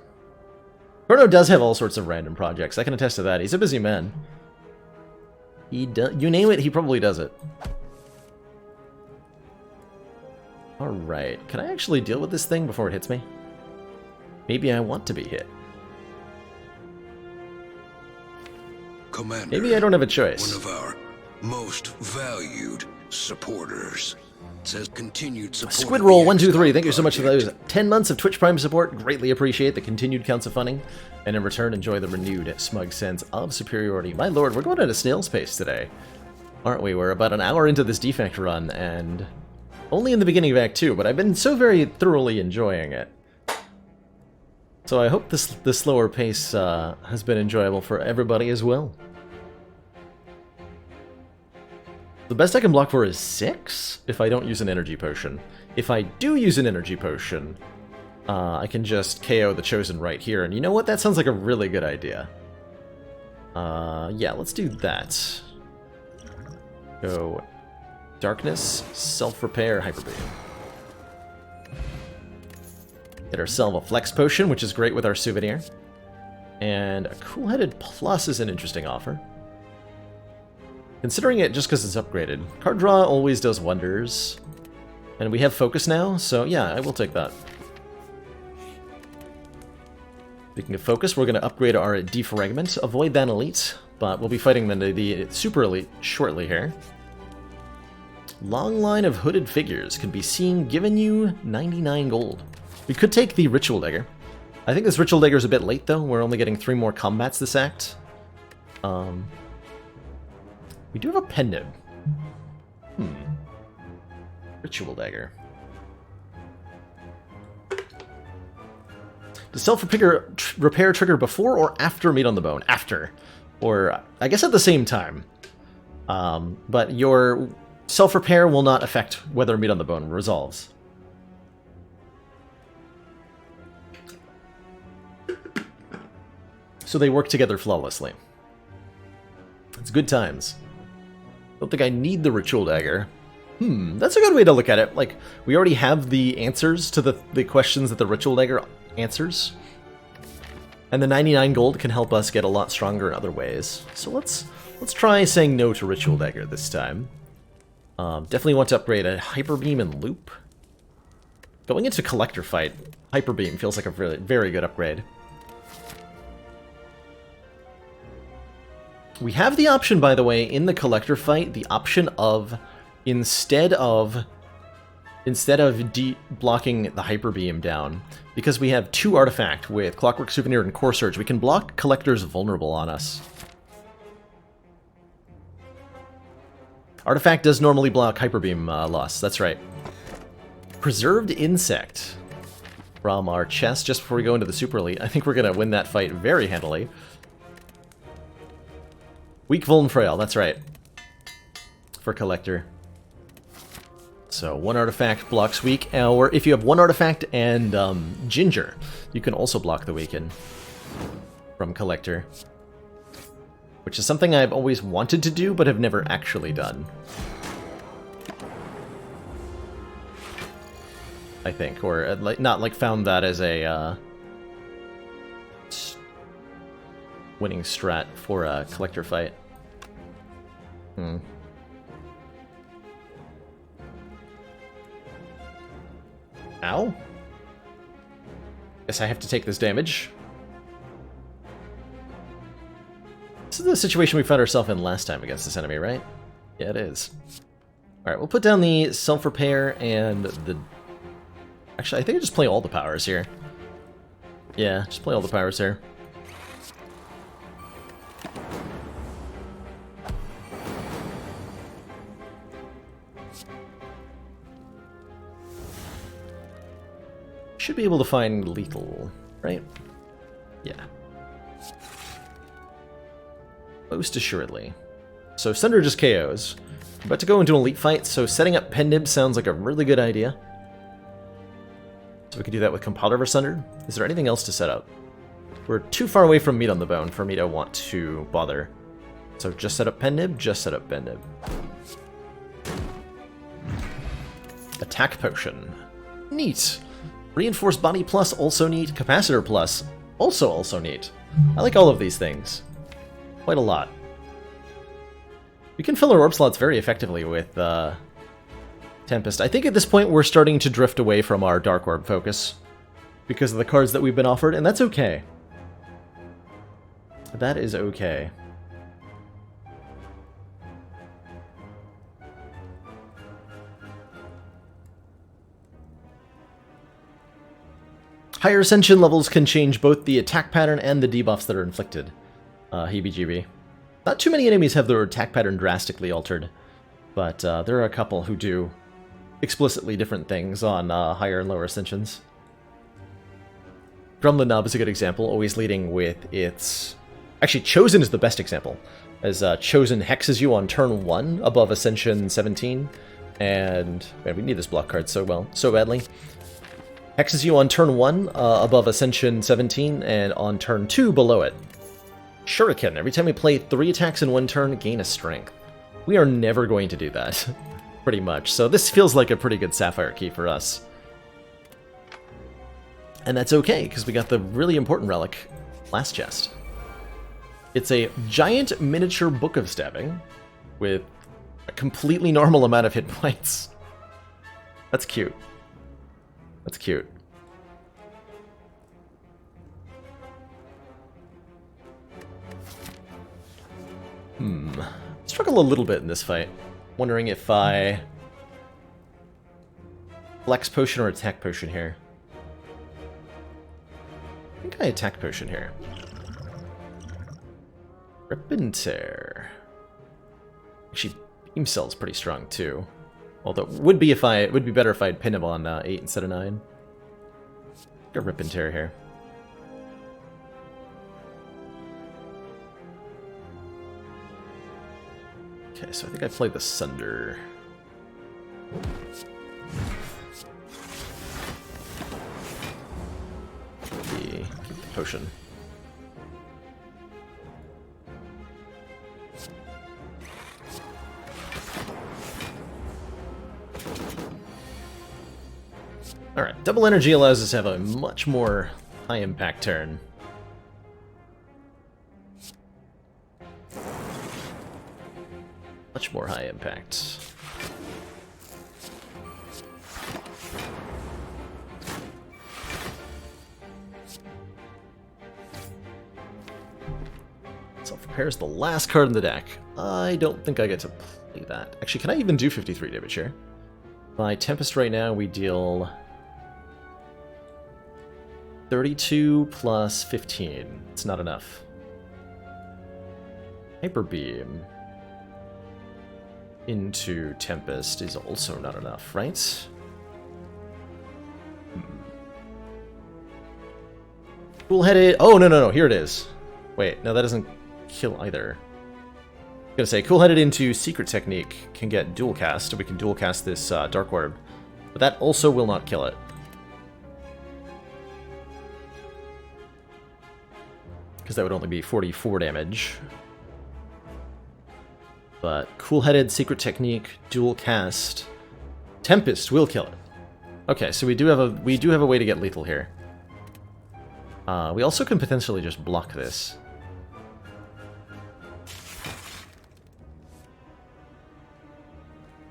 Chrono does have all sorts of random projects. I can attest to that. He's a busy man. You name it, he probably does it. Alright, can I actually deal with this thing before it hits me? Maybe I want to be hit. Commander, maybe I don't have a choice. One of our most valued supporters says continued support. Squidroll 123, thank you so much for those 10 months of Twitch Prime support. Greatly appreciate the continued counts of funding, and in return enjoy the renewed smug sense of superiority. My lord, we're going at a snail's pace today, aren't we? We're about an hour into this defect run, and only in the beginning of Act 2, but I've been so very thoroughly enjoying it. So I hope this slower pace has been enjoyable for everybody as well. The best I can block for is 6 if I don't use an energy potion. If I do use an energy potion, I can just KO the Chosen right here. And you know what? That sounds like a really good idea. Yeah, let's do that. Go Darkness, Self-Repair, Hyper Beam. Get ourselves a Flex Potion, which is great with our souvenir. And a Cool-Headed Plus is an interesting offer. Considering it just because it's upgraded. Card draw always does wonders. And we have focus now, so yeah, I will take that. Speaking of focus, we're going to upgrade our Defragment. Avoid that elite, but we'll be fighting the super elite shortly here. Long line of hooded figures can be seen, giving you 99 gold. We could take the Ritual Dagger. I think this Ritual Dagger's a bit late, though. We're only getting 3 more combats this act. We do have a pen nib. Ritual Dagger. Does self-repair trigger before or after Meat on the Bone? After. Or, I guess at the same time. But your self-repair will not affect whether Meat on the Bone resolves. So they work together flawlessly. It's good times. Don't think I need the Ritual Dagger. That's a good way to look at it. Like, we already have the answers to the questions that the Ritual Dagger answers. And the 99 gold can help us get a lot stronger in other ways. So let's try saying no to Ritual Dagger this time. Definitely want to upgrade a Hyper Beam and Loop. Going into Collector fight, Hyper Beam feels like a really, very good upgrade. We have the option, by the way, in the Collector fight, the option of instead of blocking the Hyper Beam down, because we have 2 Artifact with Clockwork Souvenir and Core Surge, we can block Collector's Vulnerable on us. Artifact does normally block Hyper Beam loss, that's right. Preserved Insect from our chest just before we go into the Super Elite. I think we're going to win that fight very handily. Weak, Vuln, Frail, that's right. For Collector. So 1 artifact blocks weak, or if you have 1 artifact and Ginger, you can also block the weaken from Collector. Which is something I've always wanted to do, but have never actually done. I think, or not like found that as a winning strat for a Collector fight. Ow. Guess I have to take this damage. This is the situation we found ourselves in last time against this enemy, right? Yeah, it is. Alright, we'll put down the self-repair and the... Actually, I think I just play all the powers here. Yeah, just play all the powers here. Should be able to find lethal, right? Yeah. Most assuredly. So Sunder just KOs. About to go into an elite fight, so setting up Pen Nib sounds like a really good idea. So we could do that with Compiler vs. Sunder. Is there anything else to set up? We're too far away from Meat on the Bone for me to want to bother. So just set up Pen Nib, just set up Pen Nib. Attack Potion. Neat! Reinforced Body Plus, also neat. Capacitor Plus, also neat. I like all of these things. Quite a lot. We can fill our orb slots very effectively with Tempest. I think at this point we're starting to drift away from our Dark Orb focus because of the cards that we've been offered, and that's okay. That is okay. Higher Ascension levels can change both the attack pattern and the debuffs that are inflicted. Heebie-jeebie. Not too many enemies have their attack pattern drastically altered, but there are a couple who do explicitly different things on higher and lower Ascensions. Gremlin Knob is a good example, always leading with its... Actually, Chosen is the best example, as Chosen hexes you on turn 1 above Ascension 17, and... Man, we need this block card so badly. Hexes you on turn 1 above Ascension 17, and on turn 2 below it. Shuriken. Every time we play 3 attacks in 1 turn, gain a strength. We are never going to do that, pretty much. So this feels like a pretty good Sapphire key for us. And that's okay, because we got the really important relic last chest. It's a giant miniature Book of Stabbing with a completely normal amount of hit points. That's cute. That's cute. Struggle a little bit in this fight. Wondering if I... Flex Potion or Attack Potion here. I think I attack potion here. Rip and tear. Actually, beam cell's pretty strong too. Although it would be better if I'd pin him on 8 instead of 9. Go rip and tear here. Okay, so I think I played the Sunder. Keep the potion. Alright, double energy allows us to have a much more high impact turn. Much more high impact. Self-repair is the last card in the deck. I don't think I get to play that. Actually, can I even do 53 damage here? By Tempest right now, we deal 32 plus 15. It's not enough. Hyper Beam into Tempest is also not enough, right? Cool-headed... Oh, no, here it is. Wait, no, that doesn't kill either. I'm gonna say, cool-headed into Secret Technique can get dual cast, so we can dual cast this Dark Orb. But that also will not kill it. Because that would only be 44 damage. But cool-headed, Secret Technique, dual cast, Tempest will kill it. Okay, so we do have a way to get lethal here. We also can potentially just block this.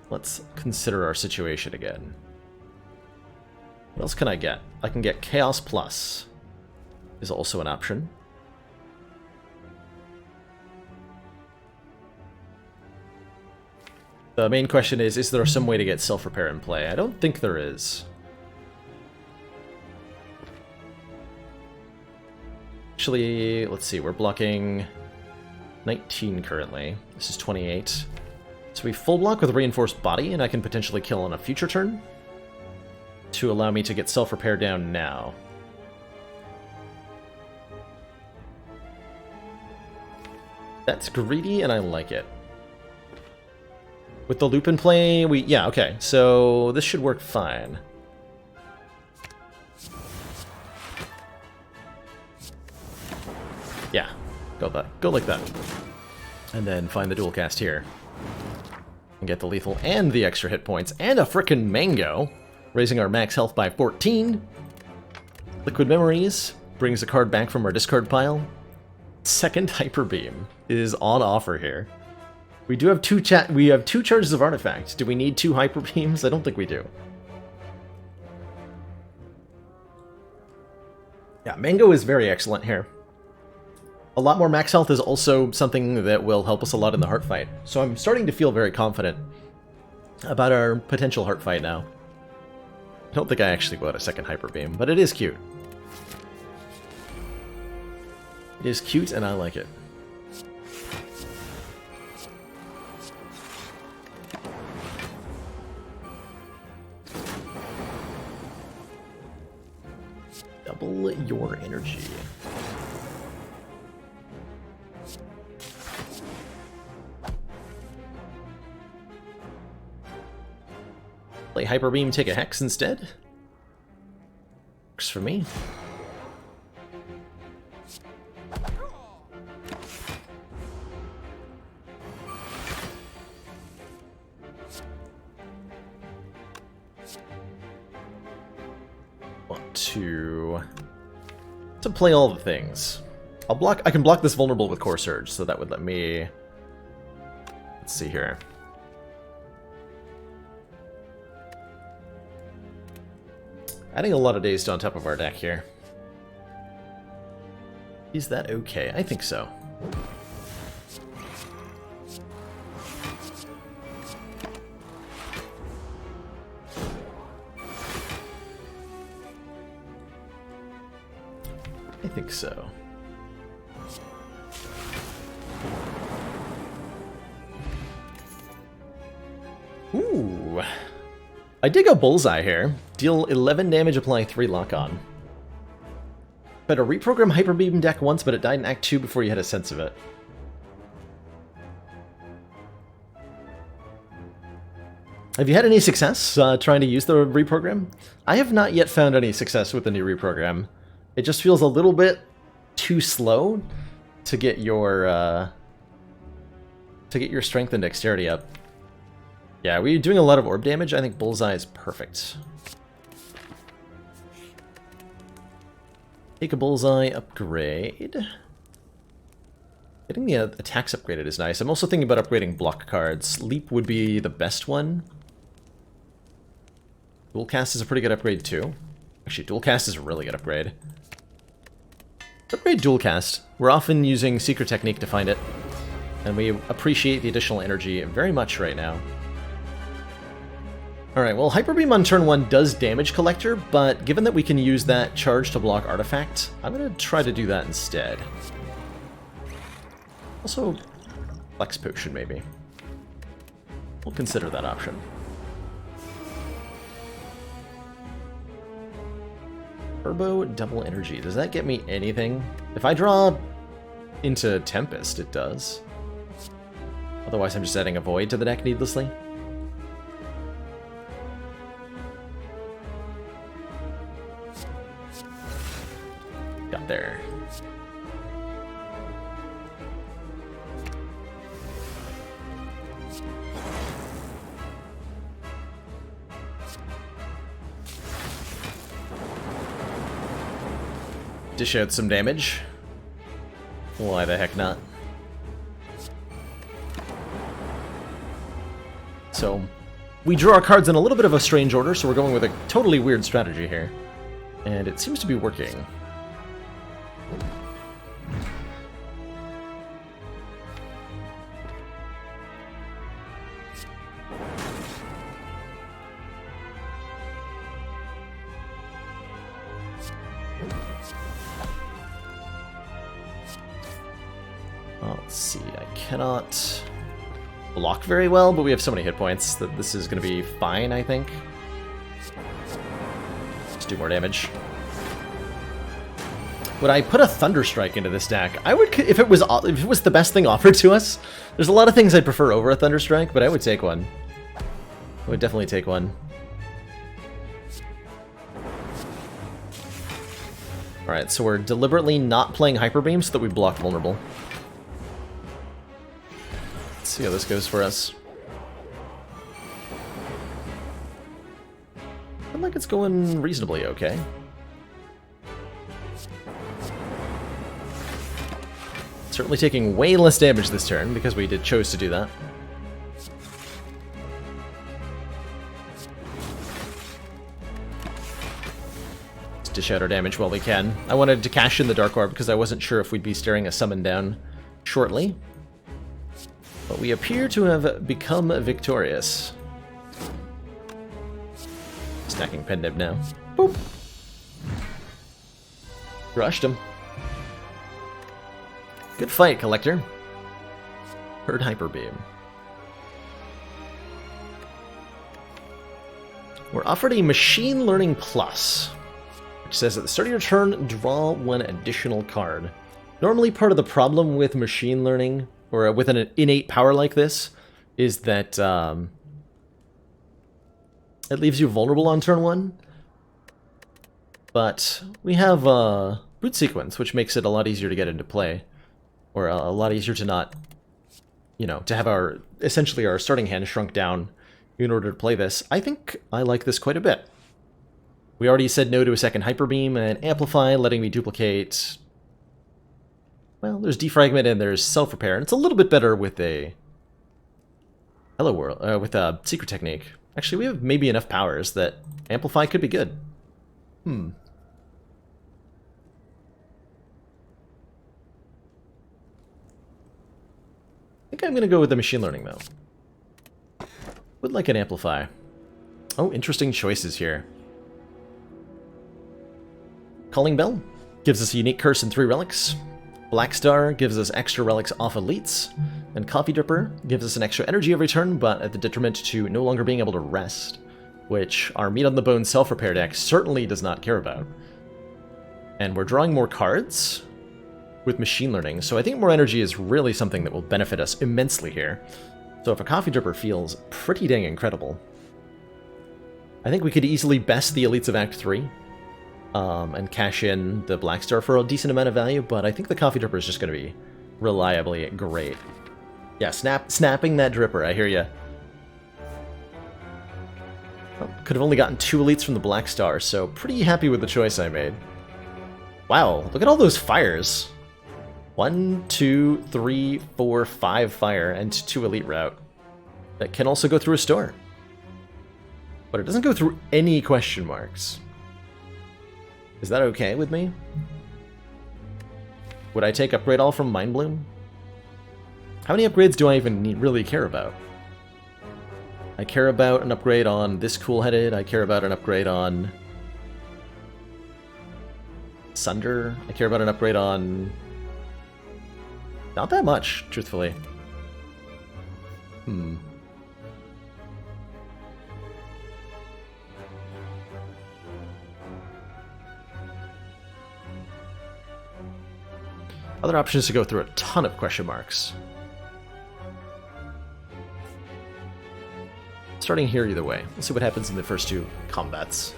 Let's consider our situation again. What else can I get? I can get Chaos Plus. Is also an option. The main question is there some way to get self-repair in play? I don't think there is. Actually, let's see, we're blocking 19 currently. This is 28. So we full block with Reinforced Body, and I can potentially kill on a future turn to allow me to get self-repair down now. That's greedy, and I like it. With the loop in play, yeah, okay, so this should work fine. Yeah, go like that. And then find the dual cast here. And get the lethal and the extra hit points, and a frickin' mango, raising our max health by 14. Liquid Memories brings a card back from our discard pile. Second Hyper Beam is on offer here. We do have two charges of artifact. Do we need 2 Hyper Beams? I don't think we do. Yeah, Mango is very excellent here. A lot more max health is also something that will help us a lot in the heart fight. So I'm starting to feel very confident about our potential heart fight now. I don't think I actually bought a second Hyper Beam, but it is cute. It is cute and I like it. Double your energy. Play Hyper Beam, take a Hex instead. Works for me. Want to play all the things. I can block this vulnerable with Core Surge, so that would let me... Let's see here. Adding a lot of days on top of our deck here. Is that okay? I think so. think so. Ooh. I dig a bullseye here. Deal 11 damage, apply 3 lock-on. Tried to reprogram Hyper Beam deck once, but it died in Act 2 before you had a sense of it. Have you had any success trying to use the reprogram? I have not yet found any success with the new reprogram. It just feels a little bit too slow to get your strength and dexterity up. Yeah, we're doing a lot of orb damage. I think bullseye is perfect. Take a bullseye upgrade. Getting the attacks upgraded is nice. I'm also thinking about upgrading block cards. Leap would be the best one. Dual cast is a pretty good upgrade too. Actually, dual cast is a really good upgrade. Upgrade dual cast. We're often using secret technique to find it, and we appreciate the additional energy very much right now. Alright, well, Hyper Beam on turn 1 does damage Collector, but given that we can use that charge to block Artifact, I'm going to try to do that instead. Also, Flex Potion, maybe. We'll consider that option. Turbo Double Energy. Does that get me anything? If I draw into Tempest, it does. Otherwise, I'm just adding a Void to the deck needlessly. Got there. Dish out some damage. Why the heck not? So, we drew our cards in a little bit of a strange order, so we're going with a totally weird strategy here. And it seems to be working. Let's see, I cannot block very well, but we have so many hit points that this is going to be fine, I think. Let's do more damage. Would I put a Thunderstrike into this deck? I would, if it was the best thing offered to us. There's a lot of things I'd prefer over a Thunderstrike, but I would take one. I would definitely take one. Alright, so we're deliberately not playing Hyper Beam so that we block vulnerable. Let's see how this goes for us. I feel like it's going reasonably okay. Certainly taking way less damage this turn because we chose to do that. Let's dish out our damage while we can. I wanted to cash in the Dark Orb because I wasn't sure if we'd be staring a summon down shortly. But we appear to have become victorious. Stacking Pendant now. Boop! Crushed him. Good fight, Collector. Heard Hyper Beam. We're offered a Machine Learning Plus, which says at the start of your turn, draw one additional card. Normally part of the problem with Machine Learning, or with an innate power like this, is that it leaves you vulnerable on turn 1. But we have Boot Sequence, which makes it a lot easier to get into play. Or a lot easier to not, you know, to have our, essentially our starting hand shrunk down in order to play this. I think I like this quite a bit. We already said no to a second Hyper Beam and Amplify, letting me duplicate. Well, there's Defragment and there's Self-Repair, and it's a little bit better with a Hello World, with a Secret Technique. Actually, we have maybe enough powers that Amplify could be good. I think I'm going to go with the Machine Learning, though. Would like an Amplify. Oh, interesting choices here. Calling Bell. gives us a unique curse and 3 relics. Black Star gives us extra relics off elites. And Coffee Dripper gives us an extra energy every turn, but at the detriment to no longer being able to rest, which our Meat on the Bone self-repair deck certainly does not care about. And we're drawing more cards with Machine Learning, so I think more energy is really something that will benefit us immensely here. So if a Coffee Dripper feels pretty dang incredible, I think we could easily best the elites of Act 3 and cash in the Black Star for a decent amount of value, but I think the Coffee Dripper is just going to be reliably great. Yeah, snapping that Dripper, I hear ya. Oh, could have only gotten 2 elites from the Black Star, so pretty happy with the choice I made. Wow, look at all those fires. 1, 2, 3, 4, 5 fire, and 2 elite route. That can also go through a store. But it doesn't go through any question marks. Is that okay with me? Would I take Upgrade All from Mind Bloom? How many upgrades do I even really care about? I care about an upgrade on this Cool-Headed, I care about an upgrade on Sunder, I care about an upgrade on... Not that much, truthfully. Other option is to go through a ton of question marks. Starting here either way. Let's see what happens in the first 2 combats.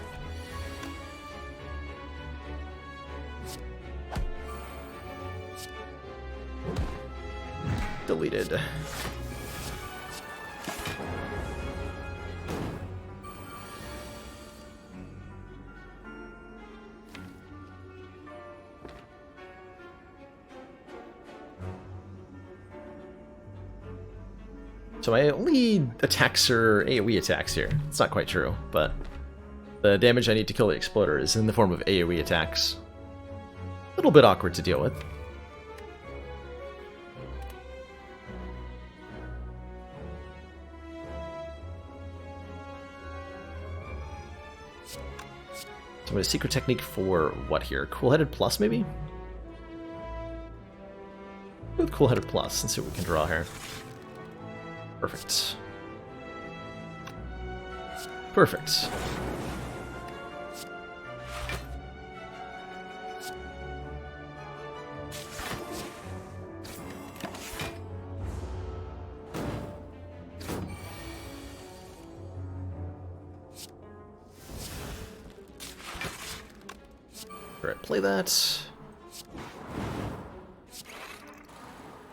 Deleted. So my only attacks are AoE attacks here. It's not quite true, but the damage I need to kill the Exploder is in the form of AoE attacks. A little bit awkward to deal with. So my secret technique for what here? Cool-Headed Plus, maybe? With Cool-Headed Plus, let's see what we can draw here. Perfect. Perfect. Alright, play that.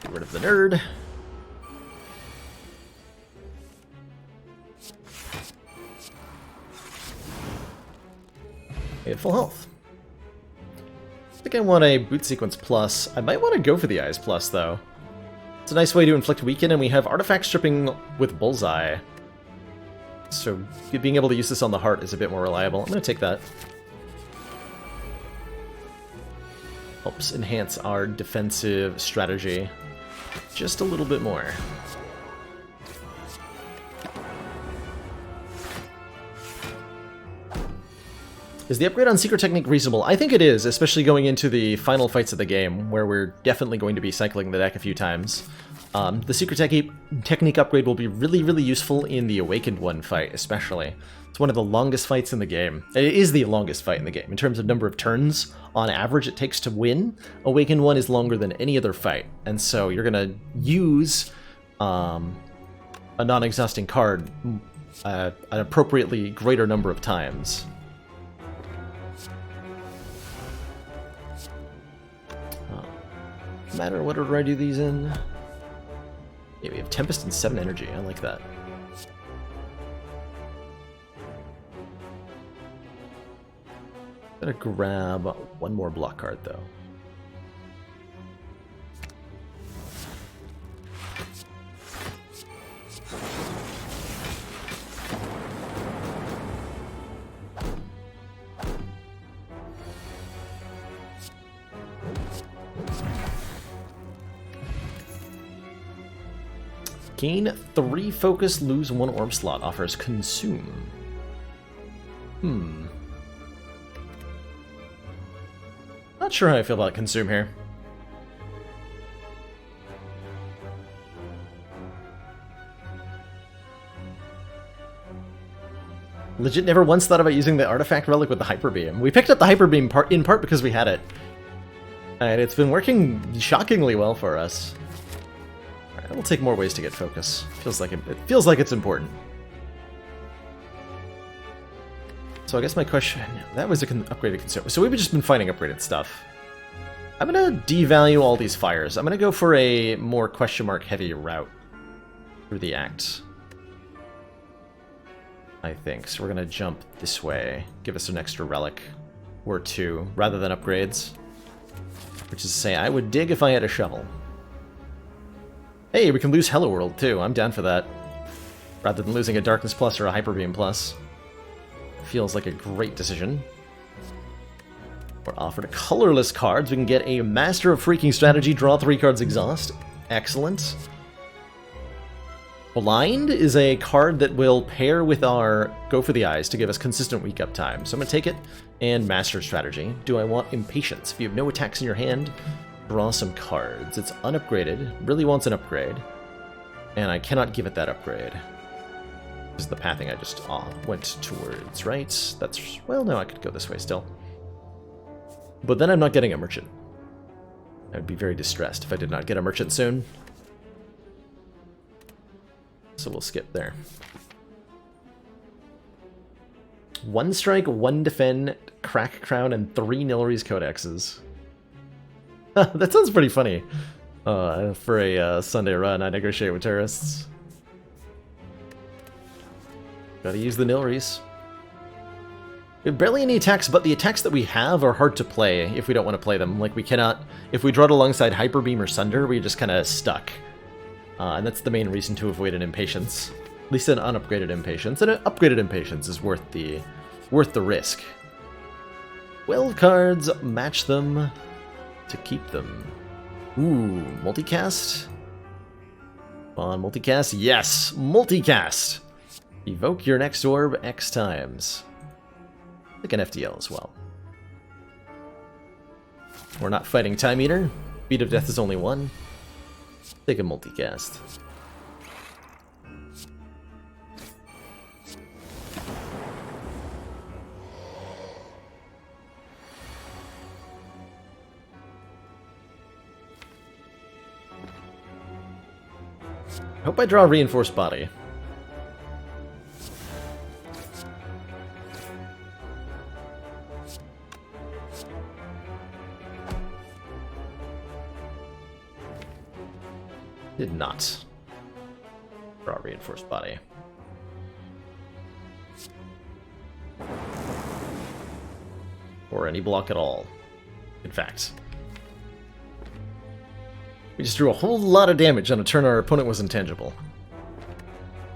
Get rid of the nerd. I have full health. I think I want a Boot Sequence Plus. I might want to go for the Eyes Plus, though. It's a nice way to inflict weaken, and we have Artifact Stripping with Bullseye. So being able to use this on the heart is a bit more reliable. I'm going to take that. Helps enhance our defensive strategy just a little bit more. Is the upgrade on Secret Technique reasonable? I think it is, especially going into the final fights of the game, where we're definitely going to be cycling the deck a few times. The Secret Technique upgrade will be really, really useful in the Awakened One fight, especially. It's one of the longest fights in the game. It is the longest fight in the game. In terms of number of turns, on average, it takes to win. Awakened One is longer than any other fight, and so you're going to use a non-exhausting card an appropriately greater number of times. Matter what order I do these in. Yeah, we have Tempest and 7 energy. I like that. Gotta grab one more block card though. Gain 3 focus, lose 1 orb slot. Offers consume. Not sure how I feel about consume here. Legit never once thought about using the artifact relic with the hyper beam. We picked up the hyper beam in part because we had it. And it's been working shockingly well for us. Alright, we'll take more ways to get focus. It feels like it's important. So I guess my question... That was an upgraded consumer. So we've just been fighting upgraded stuff. I'm gonna devalue all these fires. I'm gonna go for a more question mark heavy route through the act. I think. So we're gonna jump this way. Give us an extra relic or two, rather than upgrades. Which is to say, I would dig if I had a shovel. Hey, we can lose Hello World too. I'm down for that. Rather than losing a Darkness Plus or a Hyper Beam Plus. Feels like a great decision. We're offered a colorless cards. We can get a Master of Freaking Strategy, draw 3 cards, exhaust. Excellent. Blind is a card that will pair with our Go for the Eyes to give us consistent weak up time. So I'm going to take it and Master Strategy. Do I want Impatience? If you have no attacks in your hand, draw some cards. It's unupgraded. Really wants an upgrade. And I cannot give it that upgrade. This is the pathing I just went towards, right? That's... well, no, I could go this way still. But then I'm not getting a Merchant. I would be very distressed if I did not get a Merchant soon. So we'll skip there. 1 strike, 1 defend, crack crown, and 3 Nilry's Codexes. That sounds pretty funny. For a Sunday run, I negotiate with tourists. Gotta use the Nilrys. We have barely any attacks, but the attacks that we have are hard to play if we don't want to play them. Like, we cannot... if we draw it alongside Hyper Beam or Sunder, we're just kind of stuck. And that's the main reason to avoid an Impatience. At least an unupgraded Impatience. And an upgraded Impatience is worth the risk. 12 cards, match them to keep them. Ooh, multicast? Come on, multicast. Yes, multicast! Evoke your next orb X times. Like an FDL as well. We're not fighting Time Eater. Beat of Death is only 1. Take a multicast. Hope I draw a Reinforced Body. Did not draw a Reinforced Body. Or any block at all, in fact. We just drew a whole lot of damage on a turn our opponent was intangible.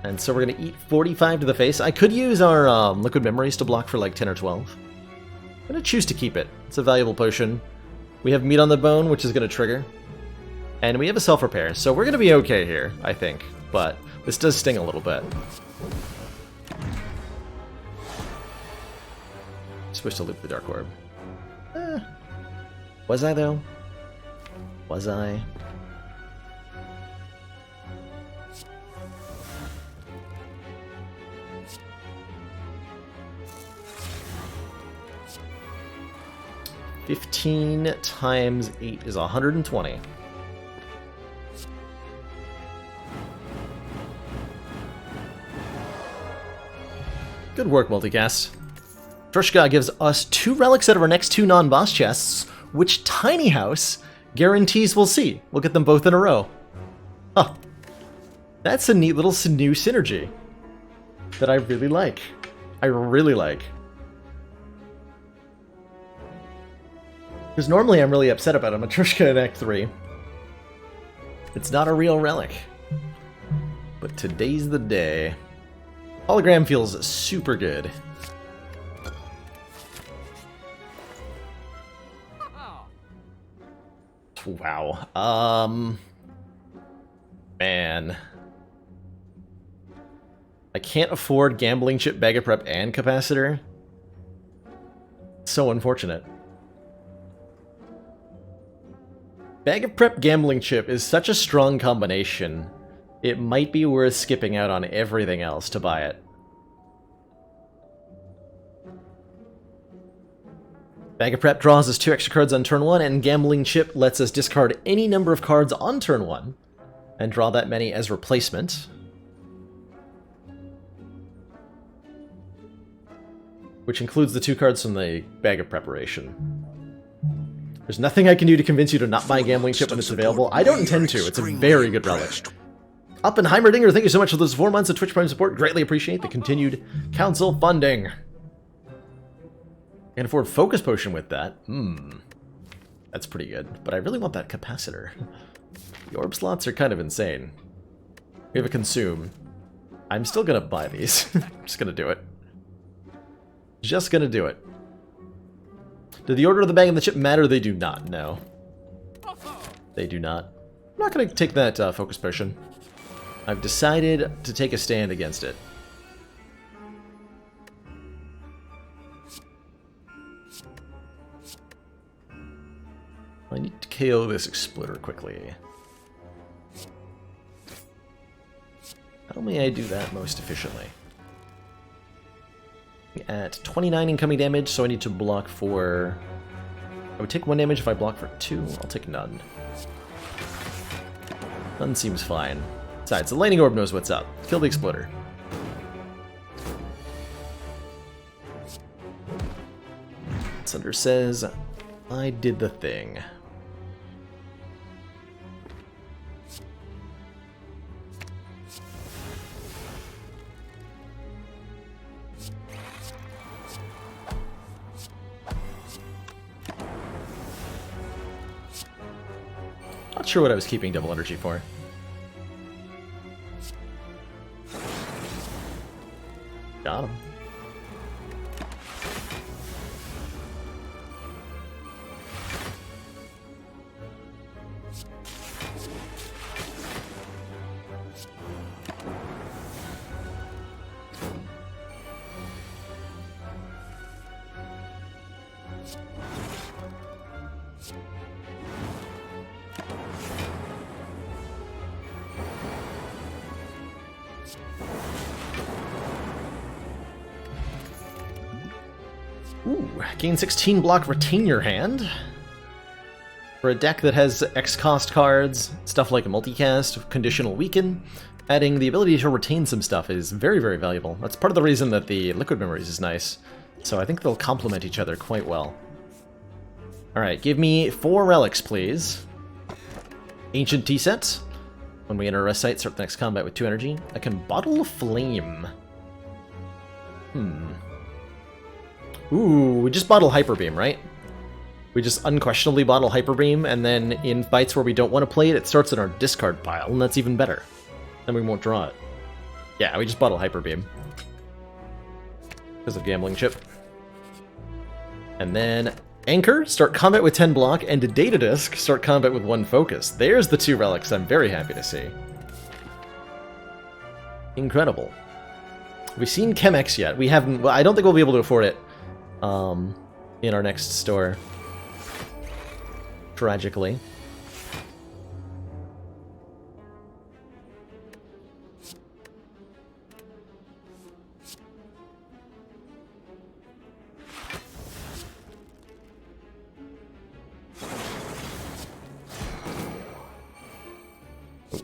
And so we're going to eat 45 to the face. I could use our Liquid Memories to block for like 10 or 12. I'm going to choose to keep it. It's a valuable potion. We have Meat on the Bone, which is going to trigger. And we have a self-repair, so we're going to be okay here, I think. But this does sting a little bit. Supposed to loop the Dark Orb. Was I, though? Was I? $15 times 8 is 120. Good work, multicast. Trushka gives us 2 relics out of our next 2 non-boss chests, which Tiny House guarantees we'll see. We'll get them both in a row. Huh. That's a neat little new synergy that I really like. I really like. Because normally I'm really upset about a Matryoshka in Act 3. It's not a real relic. But today's the day. Hologram feels super good. Wow. Man. I can't afford Gambling Chip, Bag of Prep, and Capacitor. So unfortunate. Bag of Prep Gambling Chip is such a strong combination. It might be worth skipping out on everything else to buy it. Bag of Prep draws us 2 extra cards on turn 1, and Gambling Chip lets us discard any number of cards on turn 1 and draw that many as replacement. Which includes the 2 cards from the Bag of Preparation. There's nothing I can do to convince you to not buy Gambling Chip when it's available. I don't intend to. It's a very good relic. Oppenheimerdinger, thank you so much for those 4 months of Twitch Prime support. Greatly appreciate the continued council funding. Can afford Focus Potion with that. That's pretty good. But I really want that capacitor. The orb slots are kind of insane. We have a consume. I'm still gonna buy these. I'm just gonna do it. Just gonna do it. Do the order of the bag and the chip matter? They do not, no. They do not. I'm not gonna take that Focus Potion. I've decided to take a stand against it. I need to KO this Exploder quickly. How may I do that most efficiently? At 29 incoming damage, so I need to block for... I would take 1 damage if I block for 2. I'll take none. None seems fine. Besides, the Lightning Orb knows what's up. Kill the Exploder. Sunder says, I did the thing. Not sure what I was keeping double energy for. Got him. Ooh, gain 16 block, retain your hand. For a deck that has X-cost cards, stuff like a multicast, conditional weaken, adding the ability to retain some stuff is very, very valuable. That's part of the reason that the Liquid Memories is nice. So I think they'll complement each other quite well. Alright, give me 4 relics, please. Ancient Tea Set. When we enter a rest site, start the next combat with 2 energy. I can Bottle of Flame. Ooh, we just bottle Hyper Beam, right? We just unquestionably bottle Hyper Beam, and then in fights where we don't want to play it, it starts in our discard pile, and that's even better. Then we won't draw it. Yeah, we just bottle Hyper Beam. Because of Gambling Chip. And then Anchor, start combat with 10 block, and Data Disk, start combat with 1 focus. There's the 2 relics I'm very happy to see. Incredible. Have we seen Chemex yet? We haven't. Well, I don't think we'll be able to afford it in our next store. Tragically.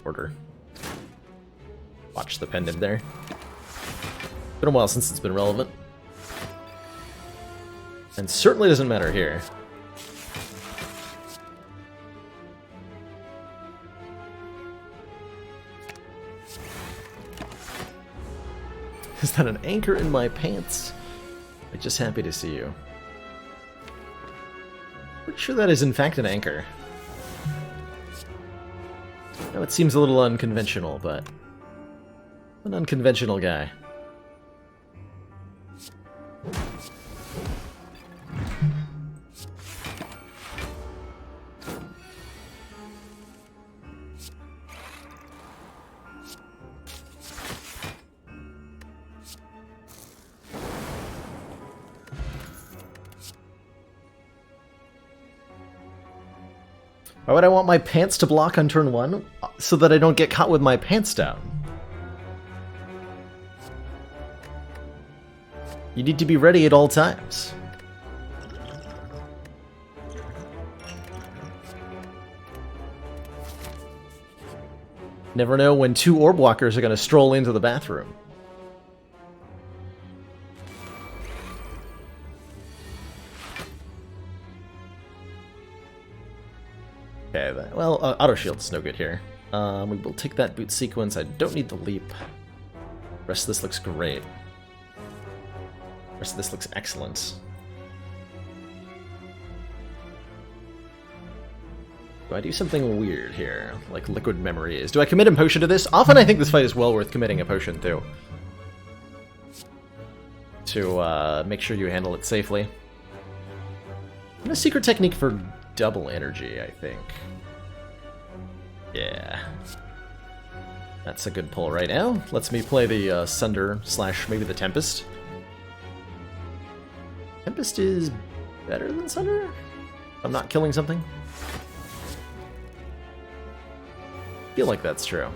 Order. Watch the pendant there. Been a while since it's been relevant. And certainly doesn't matter here. Is that an anchor in my pants? I'm just happy to see you. Pretty sure that is in fact an anchor. Now it seems a little unconventional, but an unconventional guy. Why would I want my pants to block on turn 1? So that I don't get caught with my pants down. You need to be ready at all times. Never know when 2 orb walkers are going to stroll into the bathroom. Okay, well, auto shield's no good here. We will take that boot sequence. I don't need the leap. Rest of this looks great. Rest of this looks excellent. Do I do something weird here, like liquid memories? Do I commit a potion to this? Often I think this fight is well worth committing a potion to. To make sure you handle it safely. And a secret technique for double energy, I think. Yeah. That's a good pull right now. Lets me play the Sunder / maybe the Tempest. Tempest is better than Sunder? I'm not killing something? I feel like that's true.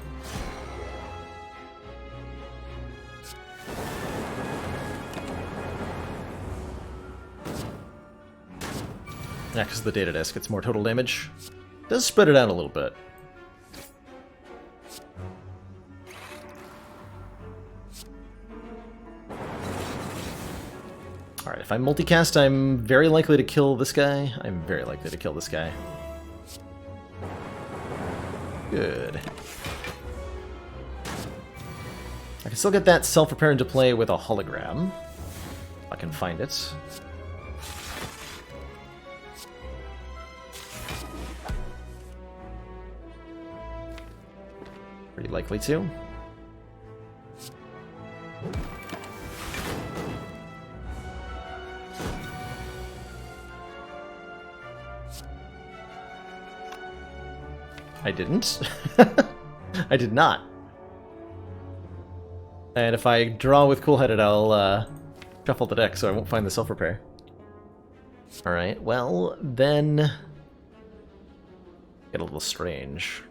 Yeah, because the data disk gets more total damage. Does spread it out a little bit. Alright, if I multicast, I'm very likely to kill this guy. I'm very likely to kill this guy. Good. I can still get that self-repair into play with a hologram. If I can find it. Pretty likely to. I didn't. I did not. And if I draw with Cool-Headed, I'll shuffle the deck so I won't find the self-repair. Alright, well, then... get a little strange.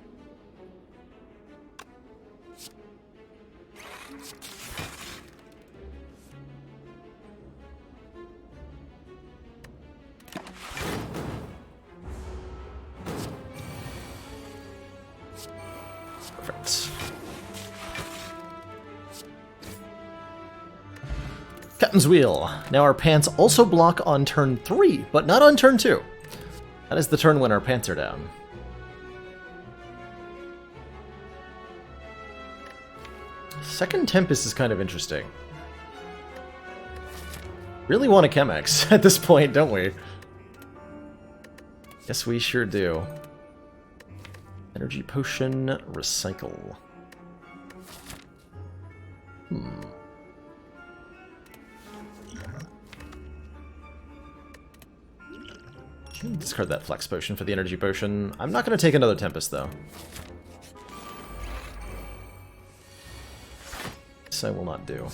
Perfect. Captain's Wheel. Now our pants also block on turn 3, but not on turn 2. That is the turn when our pants are down. Second Tempest is kind of interesting. Really want a Chemex at this point, don't we? Yes, we sure do. Energy Potion, Recycle. Discard that Flex Potion for the Energy Potion. I'm not going to take another Tempest, though. This I will not do.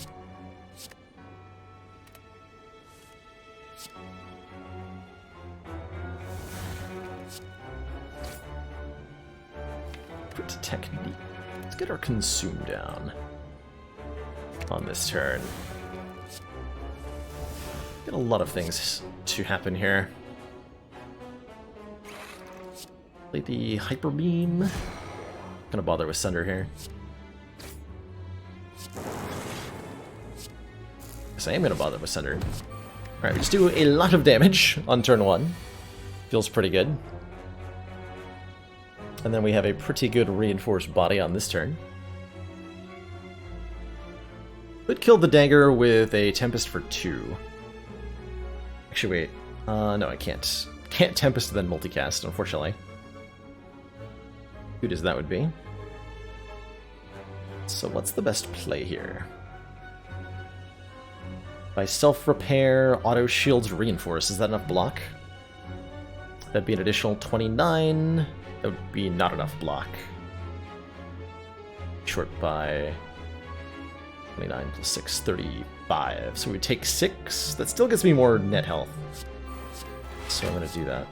Put Technique. Let's get our Consume down on this turn. Get a lot of things to happen here. Play the Hyper Beam. Not gonna bother with Sunder here. Guess I am gonna bother with Sunder. Alright, we just do a lot of damage on turn 1. Feels pretty good. And then we have a pretty good reinforced body on this turn. Could kill the dagger with a Tempest for 2. Actually, wait. No, I can't. Can't Tempest and then multicast, unfortunately. Good as that would be. So what's the best play here? By self-repair, auto shields reinforce. Is that enough block? That'd be an additional 29. That would be not enough block. Short by 29 plus 6, 35. So we take 6. That still gets me more net health. So I'm going to do that.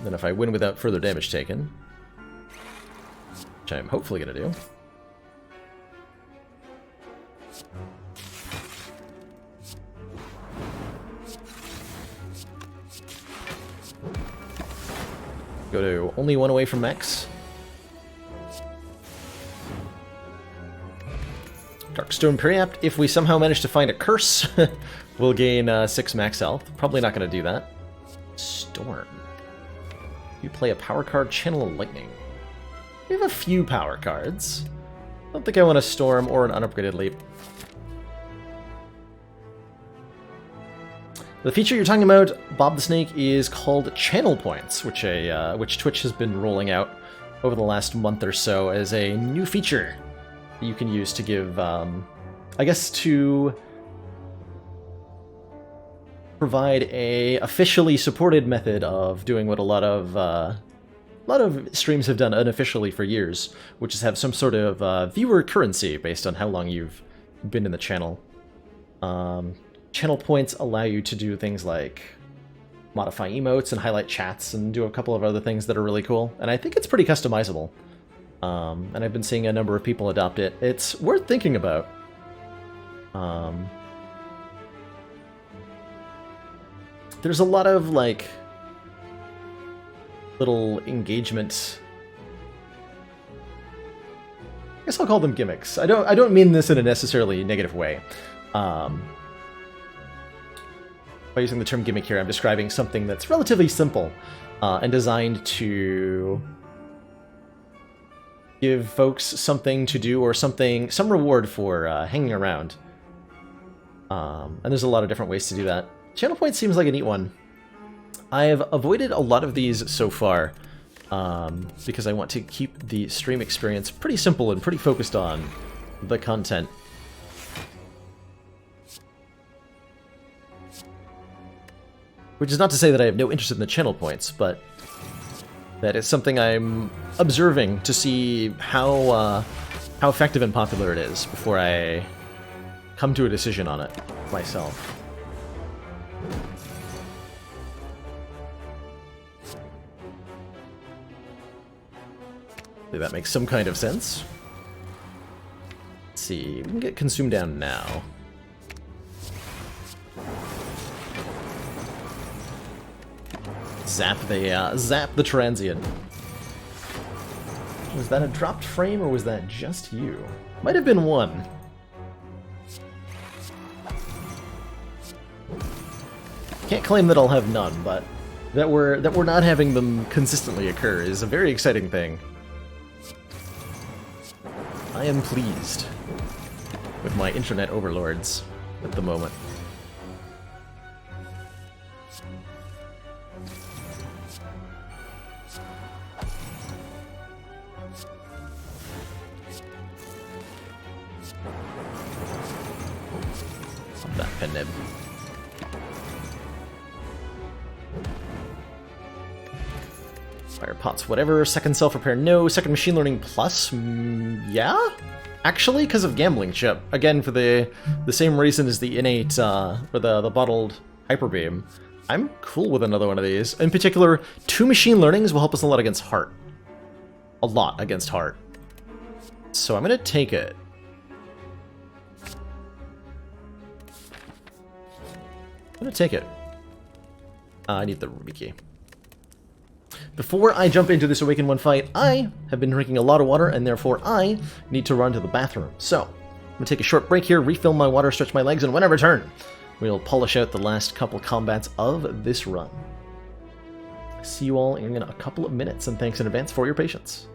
Then if I win without further damage taken, which I'm hopefully going to do, go to only one away from max. Darkstone Periapt, if we somehow manage to find a curse, we'll gain 6 max health. Probably not going to do that. Storm. You play a power card, Channel of Lightning. We have a few power cards. I don't think I want a Storm or an unupgraded Leap. The feature you're talking about, Bob the Snake, is called Channel Points, which Twitch has been rolling out over the last month or so as a new feature that you can use to give, I guess, to provide a officially supported method of doing what a lot of streams have done unofficially for years, which is have some sort of viewer currency based on how long you've been in the channel. Channel points allow you to do things like modify emotes and highlight chats and do a couple of other things that are really cool, and I think it's pretty customizable. And I've been seeing a number of people adopt it. It's worth thinking about. There's a lot of, like, little engagement. I guess I'll call them gimmicks. I don't mean this in a necessarily negative way. By using the term gimmick here, I'm describing something that's relatively simple and designed to give folks something to do or some reward for hanging around. And there's a lot of different ways to do that. Channel Point seems like a neat one. I've avoided a lot of these so far because I want to keep the stream experience pretty simple and pretty focused on the content. Which is not to say that I have no interest in the channel points, but that is something I'm observing to see how effective and popular it is before I come to a decision on it myself. That makes some kind of sense. Let's see, we can get consumed down now. Zap the transient. Was that a dropped frame or was that just you? Might have been one. Can't claim that I'll have none, but that we're not having them consistently occur is a very exciting thing. I am pleased with my internet overlords at the moment. That pen nib. Fire pots, whatever. Second self-repair, no. Second machine learning plus, yeah? Actually, because of gambling chip. Again, for the same reason as the innate, or the bottled hyper beam. I'm cool with another one of these. In particular, 2 machine learnings will help us a lot against heart. A lot against heart. So I'm gonna take it. I'm gonna take it. I need the ruby key. Before I jump into this Awaken 1 fight, I have been drinking a lot of water, and therefore I need to run to the bathroom. So, I'm going to take a short break here, refill my water, stretch my legs, and when I return, we'll polish out the last couple combats of this run. See you all in a couple of minutes, and thanks in advance for your patience.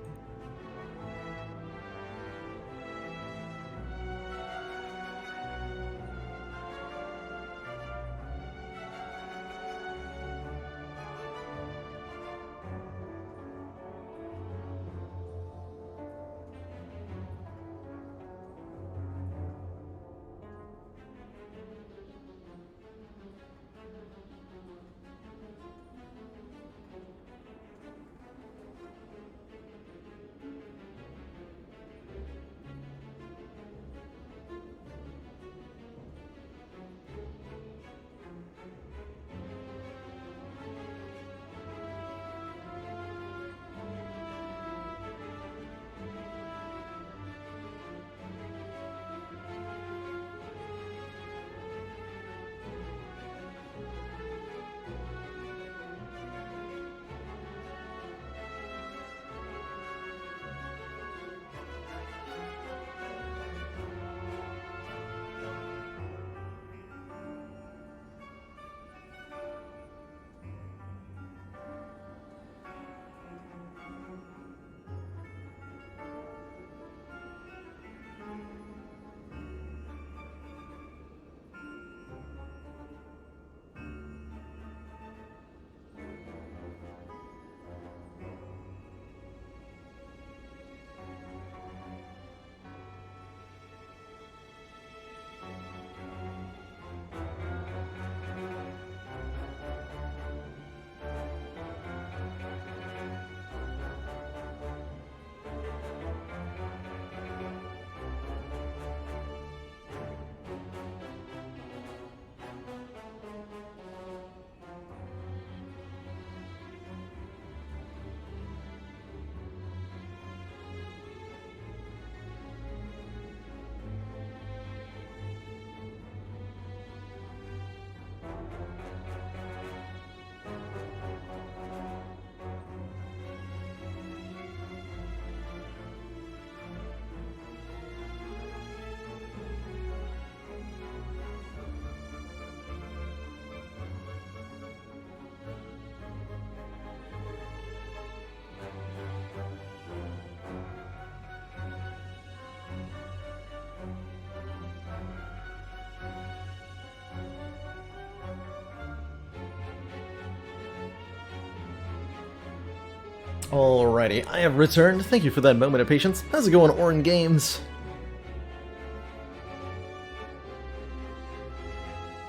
Alrighty, I have returned. Thank you for that moment of patience. How's it going, Orin Games?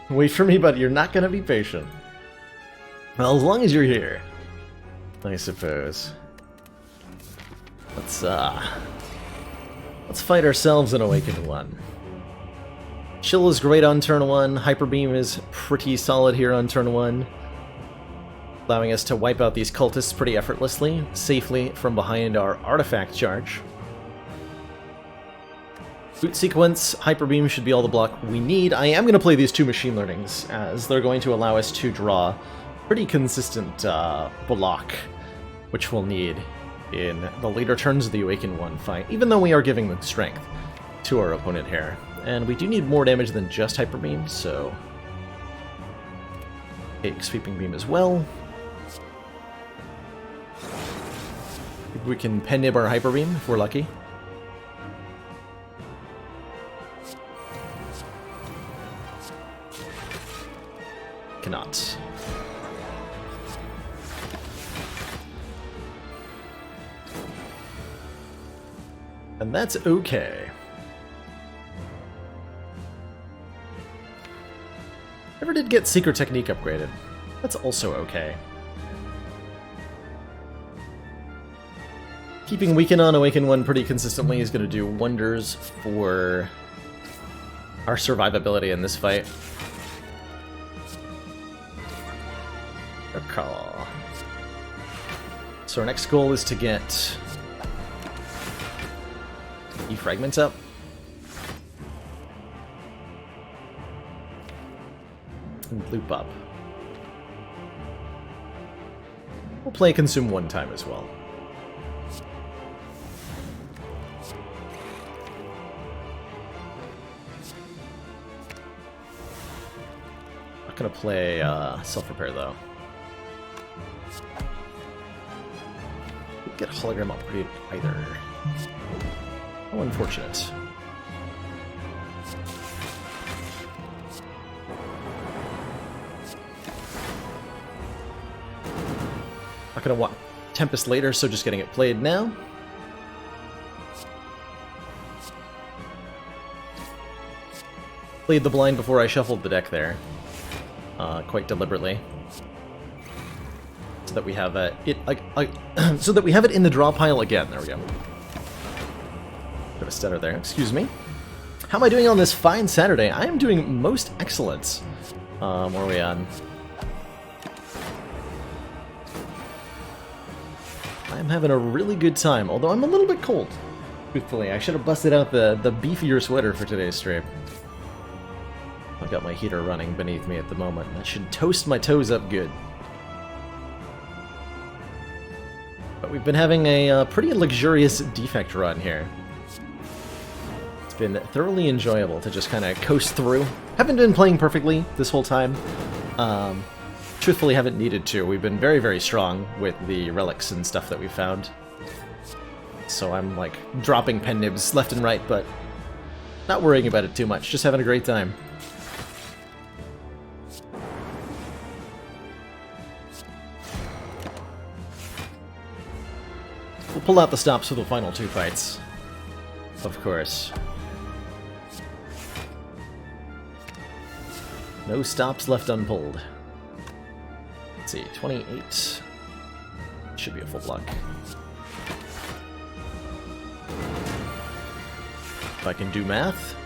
Wait for me, but you're not gonna be patient. Well, as long as you're here, I suppose. Let's fight ourselves an Awakened One. Chill is great on turn 1, Hyper Beam is pretty solid here on turn 1, allowing us to wipe out these cultists pretty effortlessly, safely from behind our artifact charge. Boot Sequence, Hyper Beam should be all the block we need. I am going to play these 2 Machine Learnings, as they're going to allow us to draw pretty consistent block, which we'll need in the later turns of the Awakened One fight, even though we are giving them strength to our opponent here. And we do need more damage than just Hyper Beam, so take Sweeping Beam as well. Maybe we can pen nib our Hyper Beam if we're lucky. Cannot. And that's okay. Never did get Secret Technique upgraded. That's also okay. Keeping Weaken on Awaken 1 pretty consistently is going to do wonders for our survivability in this fight. Recall. So our next goal is to get E-Fragments up. And loop up. We'll play Consume 1 time as well. Not gonna play Self-Repair though. Get Hologram upgraded either. How unfortunate. Not gonna want Tempest later, so just getting it played now. Played the blind before I shuffled the deck there, quite deliberately, so that we have so that we have it in the draw pile again. There we go. Bit of a stutter there. Excuse me. How am I doing on this fine Saturday? I am doing most excellent. Where are we on? I'm having a really good time, although I'm a little bit cold. Truthfully, I should have busted out the beefier sweater for today's stream. I've got my heater running beneath me at the moment. That should toast my toes up good. But we've been having a pretty luxurious defect run here. It's been thoroughly enjoyable to just kind of coast through. Haven't been playing perfectly this whole time. Truthfully, haven't needed to. We've been very, very strong with the relics and stuff that we've found. So I'm, like, dropping pen nibs left and right, but not worrying about it too much. Just having a great time. We'll pull out the stops for the final 2 fights. Of course. No stops left unpulled. Let's see, 28. Should be a full block. If I can do math.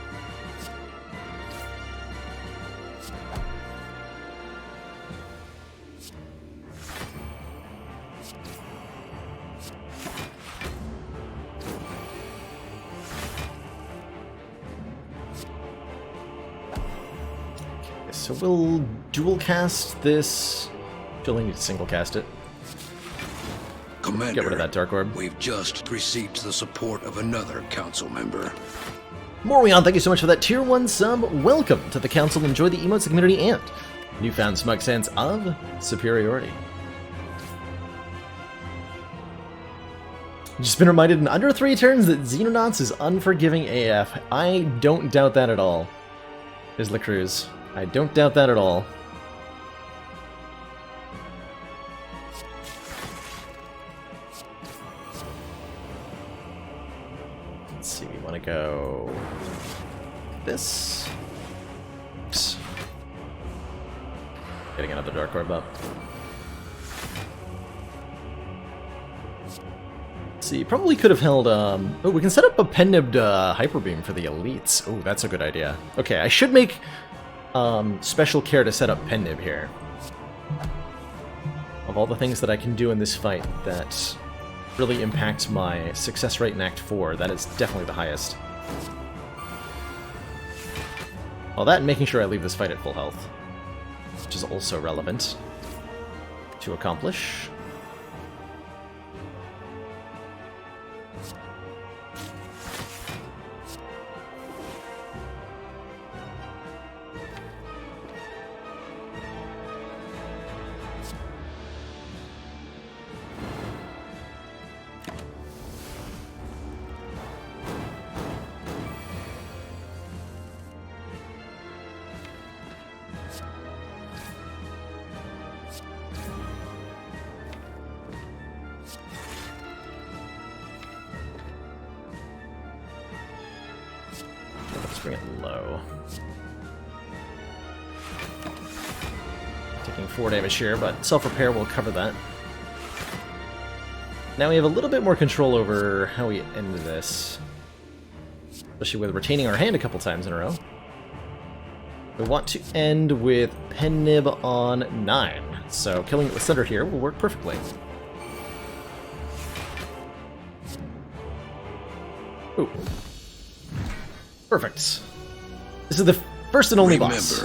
So we'll dual cast this. Only need to single cast it. Commander, get rid of that Dark Orb. We've just received the support of another council member. Morion, thank you so much for that tier 1 sub. Welcome to the council. Enjoy the emotes, the community, and newfound smug sense of superiority. Just been reminded in under 3 turns that Xenonauts is unforgiving AF. I don't doubt that at all. There's La Cruz. I don't doubt that at all. Let's see, we want to go this. Oops. Getting another Dark Orb up. See, probably could have held, oh, we can set up a pen-nibbed Hyper Beam for the elites. Oh, that's a good idea. Okay, I should make special care to set up pen nib here. Of all the things that I can do in this fight that really impact my success rate in Act 4, that is definitely the highest. Well, that and making sure I leave this fight at full health, which is also relevant to accomplish. Bring it low. Taking 4 damage here, but self-repair will cover that. Now we have a little bit more control over how we end this. Especially with retaining our hand a couple times in a row. We want to end with Pen Nib on 9, so killing it with Thunder here will work perfectly. Ooh. Perfect. This is the first and only boss.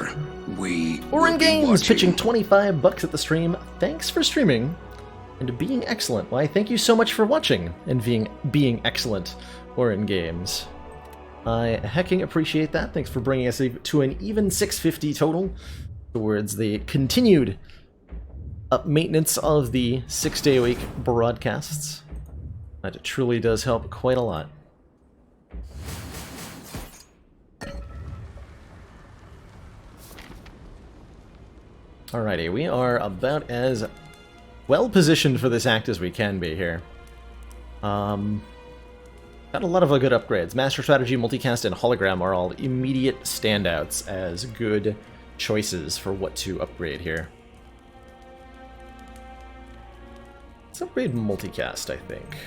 Orin Games pitching $25 at the stream. Thanks for streaming and being excellent. Why, thank you so much for watching and being excellent, Orin Games. I hecking appreciate that. Thanks for bringing us to an even 650 total towards the continued maintenance of the 6-day-a-week broadcasts. That truly does help quite a lot. Alrighty, we are about as well positioned for this act as we can be here. Got a lot of good upgrades. Master Strategy, Multicast, and Hologram are all immediate standouts as good choices for what to upgrade here. Let's upgrade Multicast, I think.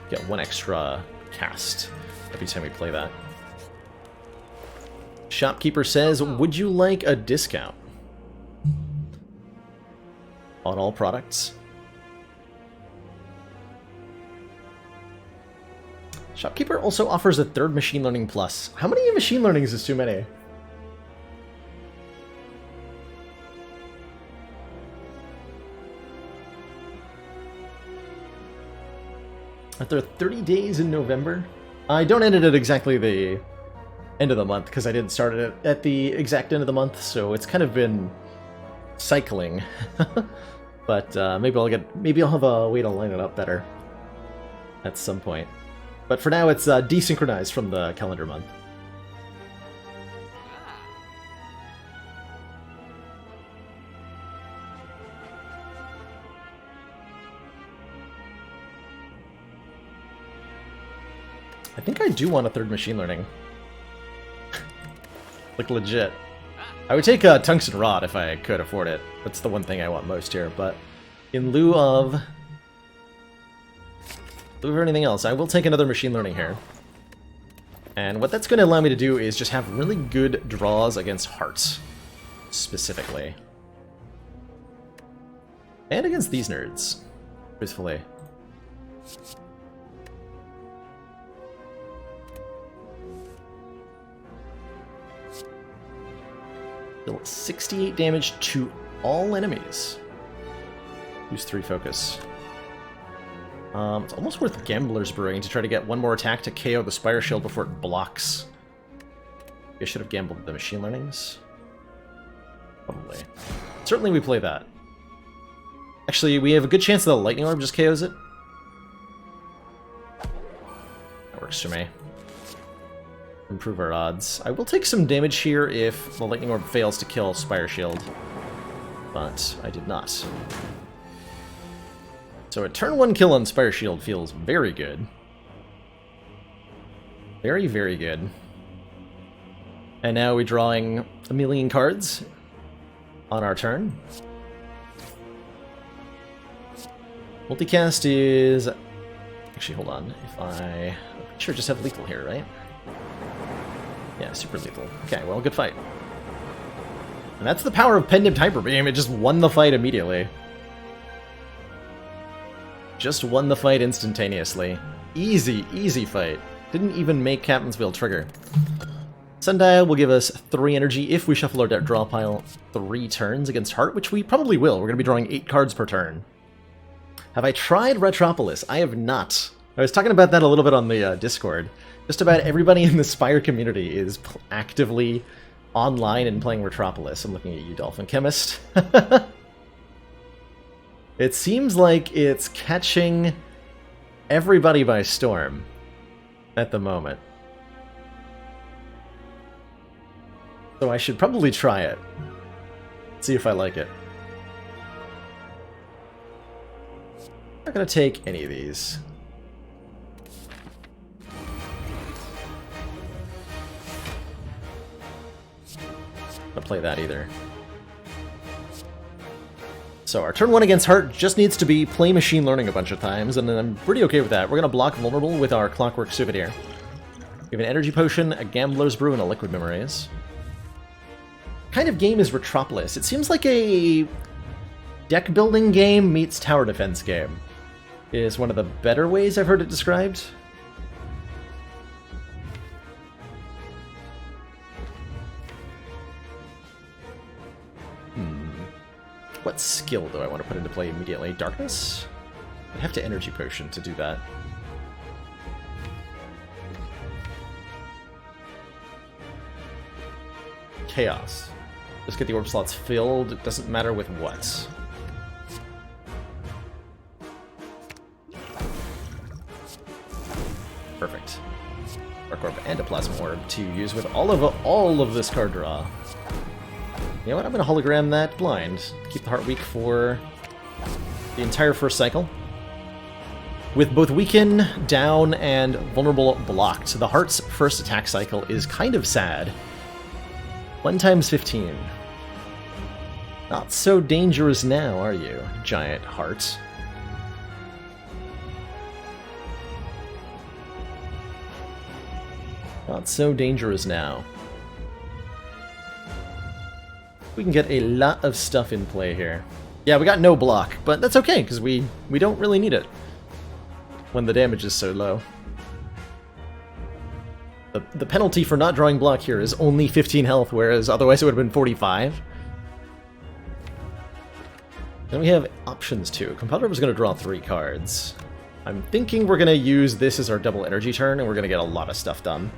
Get 1 extra cast every time we play that. Shopkeeper says, would you like a discount on all products? Shopkeeper also offers a 3rd Machine Learning Plus. How many Machine Learnings is too many? Are there 30 days in November? I don't end it at exactly the end of the month, because I didn't start it at the exact end of the month, so it's kind of been cycling. But maybe I'll have a way to line it up better at some point. But for now, it's desynchronized from the calendar month. I think I do want a 3rd Machine Learning. Like, legit. I would take a Tungsten Rod if I could afford it. That's the one thing I want most here, but in lieu of anything else, I will take another Machine Learning here. And what that's going to allow me to do is just have really good draws against hearts, specifically. And against these nerds, truthfully. Deal 68 damage to all enemies. Use 3 focus. It's almost worth Gambler's Brewing to try to get 1 more attack to KO the Spire Shield before it blocks. I should have gambled the Machine Learnings. Probably. Certainly we play that. Actually, we have a good chance that the Lightning Orb just KOs it. That works for me. Improve our odds. I will take some damage here if the Lightning Orb fails to kill Spire Shield. But I did not. So a turn 1 kill on Spire Shield feels very good. Very, very good. And now we're drawing a million cards on our turn. Multicast is... Actually, hold on. If I... I'm sure just have lethal here, right? Yeah, super lethal. Okay, well, good fight. And that's the power of Pendant Hyper Beam. It just won the fight immediately. Just won the fight instantaneously. Easy, easy fight. Didn't even make Captain's Wheel trigger. Sundial will give us 3 energy if we shuffle our draw pile 3 turns against Heart, which we probably will. We're going to be drawing 8 cards per turn. Have I tried Retropolis? I have not. I was talking about that a little bit on the Discord. Just about everybody in the Spire community is actively online and playing Retropolis. I'm looking at you, Dolphin Chemist. It seems like it's catching everybody by storm at the moment. So I should probably try it. See if I like it. I'm not going to take any of these. Not play that either. So our turn 1 against Heart just needs to be play machine learning a bunch of times, and then I'm pretty okay with that. We're going to block Vulnerable with our Clockwork Souvenir. We have an Energy Potion, a Gambler's Brew, and a Liquid Memories. What kind of game is Retropolis? It seems like a deck building game meets tower defense game. Is one of the better ways I've heard it described. What skill do I want to put into play immediately? Darkness? I have to Energy Potion to do that. Chaos. Just get the orb slots filled. It doesn't matter with what. Perfect. Dark Orb and a Plasma Orb to use with all of this card draw. You know what? I'm going to hologram that blind. Keep the Heart weak for the entire first cycle. With both Weaken, Down, and Vulnerable blocked, the Heart's first attack cycle is kind of sad. 1 times 15. Not so dangerous now, are you, Giant Heart? Not so dangerous now. We can get a lot of stuff in play here. Yeah, we got no block, but that's okay, because we don't really need it when the damage is so low. The penalty for not drawing block here is only 15 health, whereas otherwise it would have been 45. Then we have options too. Compiler was going to draw 3 cards. I'm thinking we're going to use this as our double energy turn, and we're going to get a lot of stuff done.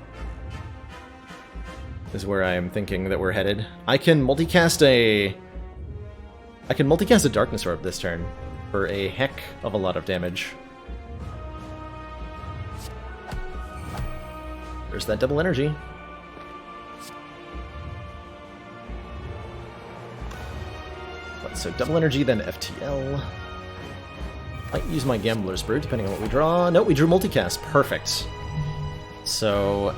Is where I'm thinking that we're headed. I can multicast a Darkness Orb this turn for a heck of a lot of damage. There's that double energy. So double energy, then FTL. Might use my Gambler's Brew, depending on what we draw. No, we drew multicast. Perfect. So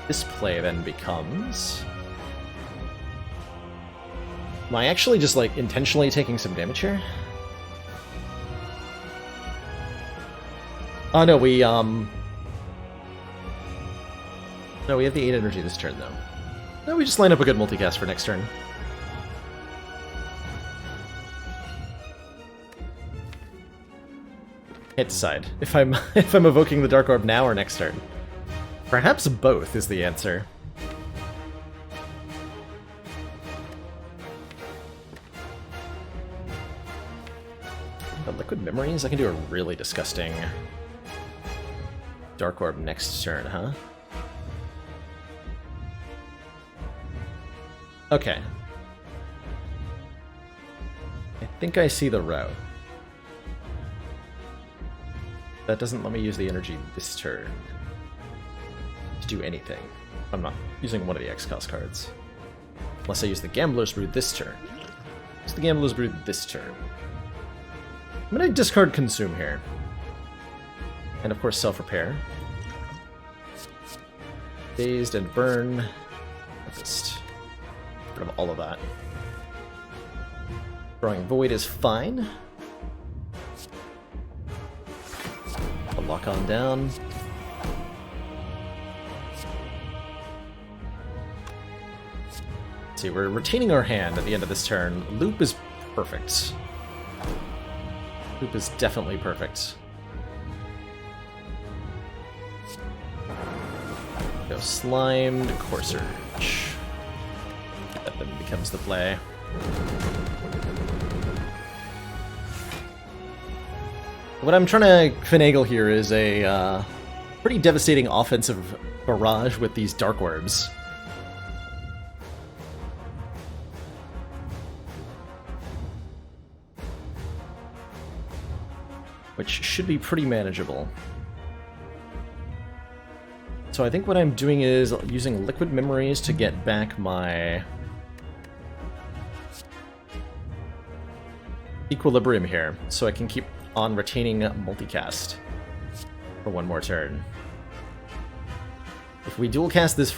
this play then becomes... Am I actually just, like, intentionally taking some damage here? Oh, no, we, No, we have the 8 energy this turn, though. No, we just line up a good multicast for next turn. Can't decide if I'm evoking the Dark Orb now or next turn. Perhaps both is the answer. The Liquid Memories? I can do a really disgusting Dark Orb next turn, huh? Okay. I think I see the route. That doesn't let me use the energy this turn to do anything. I'm not using one of the X-Cost cards. Unless I use the Gambler's Brew this turn. Use the Gambler's Brew this turn. I'm gonna discard Consume here. And of course Self-Repair. Dazed and Burn. Just get rid of all of that. Drawing Void is fine. I'll lock on down. Let's see, we're retaining our hand at the end of this turn. Loop is perfect. Loop is definitely perfect. Go Slimed, Core Surge. That then becomes the play. What I'm trying to finagle here is a pretty devastating offensive barrage with these Dark Orbs. Which should be pretty manageable. So I think what I'm doing is using Liquid Memories to get back my Equilibrium here, so I can keep on retaining Multicast for one more turn. If we dual cast this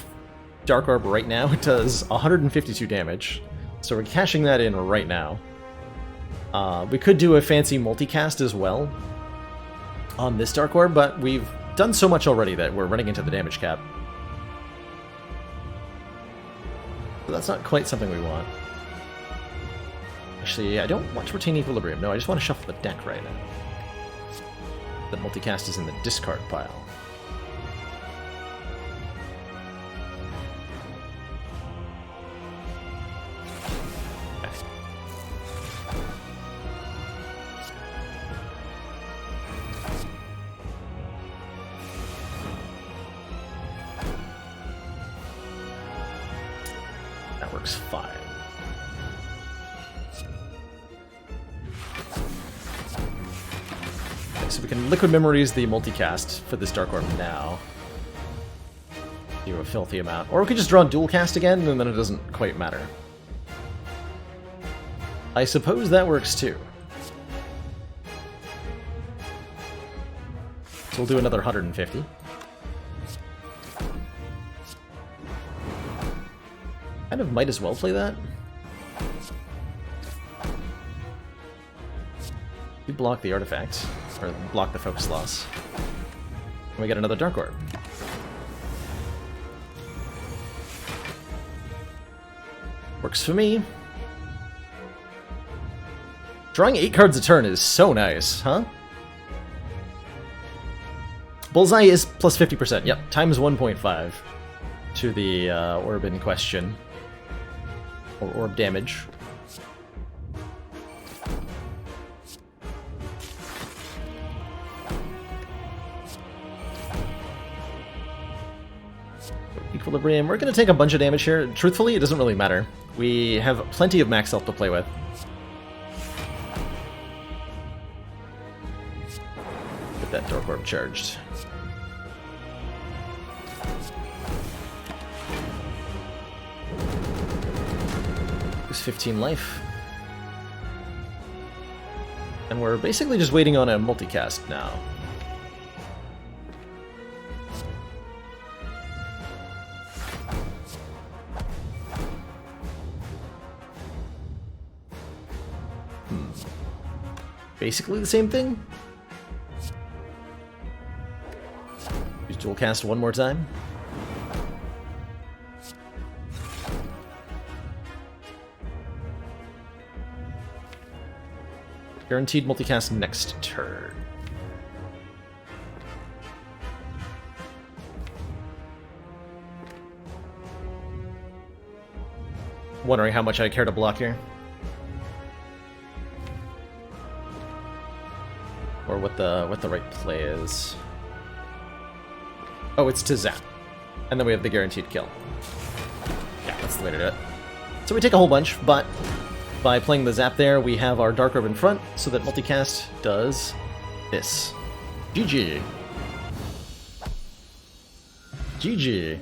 Dark Orb right now, it does 152 damage, so we're cashing that in right now. We could do a fancy multicast as well on this Dark Orb, but we've done so much already that we're running into the damage cap. So that's not quite something we want. Actually, I don't want to retain Equilibrium. No, I just want to shuffle the deck right now. The multicast is in the discard pile. That works fine. Okay, so we can Liquid Memories the multicast for this Dark Orb now. Do a filthy amount. Or we could just draw dual cast again, and then it doesn't quite matter. I suppose that works too. So we'll do another 150. Kind of might as well play that. We block the artifact, or block the focus loss. And we get another Dark Orb. Works for me. Drawing 8 cards a turn is so nice, huh? Bullseye is plus 50%, yep, times 1.5 to the orb in question. Or orb damage. Equilibrium. We're going to take a bunch of damage here. Truthfully, it doesn't really matter. We have plenty of max health to play with. Get that Dark Orb charged. Lose 15 life. And we're basically just waiting on a multicast now. Basically the same thing. Use dual cast one more time. Guaranteed multicast next turn. Wondering how much I care to block here. Or what the right play is. Oh, it's to zap. And then we have the guaranteed kill. Yeah, that's the way to do it. So we take a whole bunch, but by playing the zap there, we have our Dark Orb in front, so that multicast does this. GG. GG.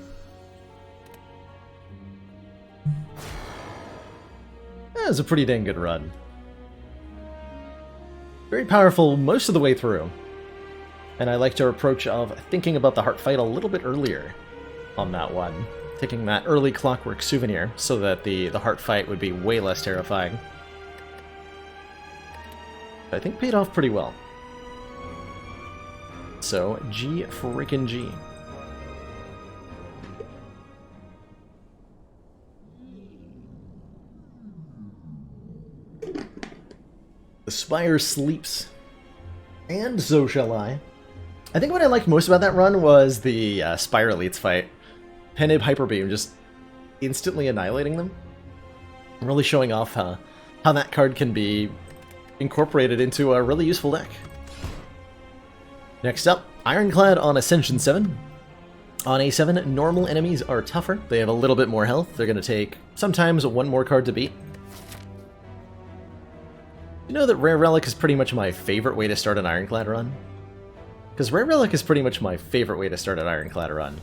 That was a pretty dang good run. Very powerful most of the way through. And I liked our approach of thinking about the heart fight a little bit earlier on that one. Taking that early Clockwork souvenir so that the heart fight would be way less terrifying. I think paid off pretty well. So, G freaking G. The Spire sleeps. And so shall I. I think what I liked most about that run was the Spire Elites fight. Penib Hyper Beam just instantly annihilating them. Really showing off how that card can be incorporated into a really useful deck. Next up, Ironclad on Ascension 7. On A7, normal enemies are tougher. They have a little bit more health. They're going to take sometimes one more card to beat. You know that Rare Relic is pretty much my favorite way to start an Ironclad run? Because Rare Relic is pretty much my favorite way to start an Ironclad run.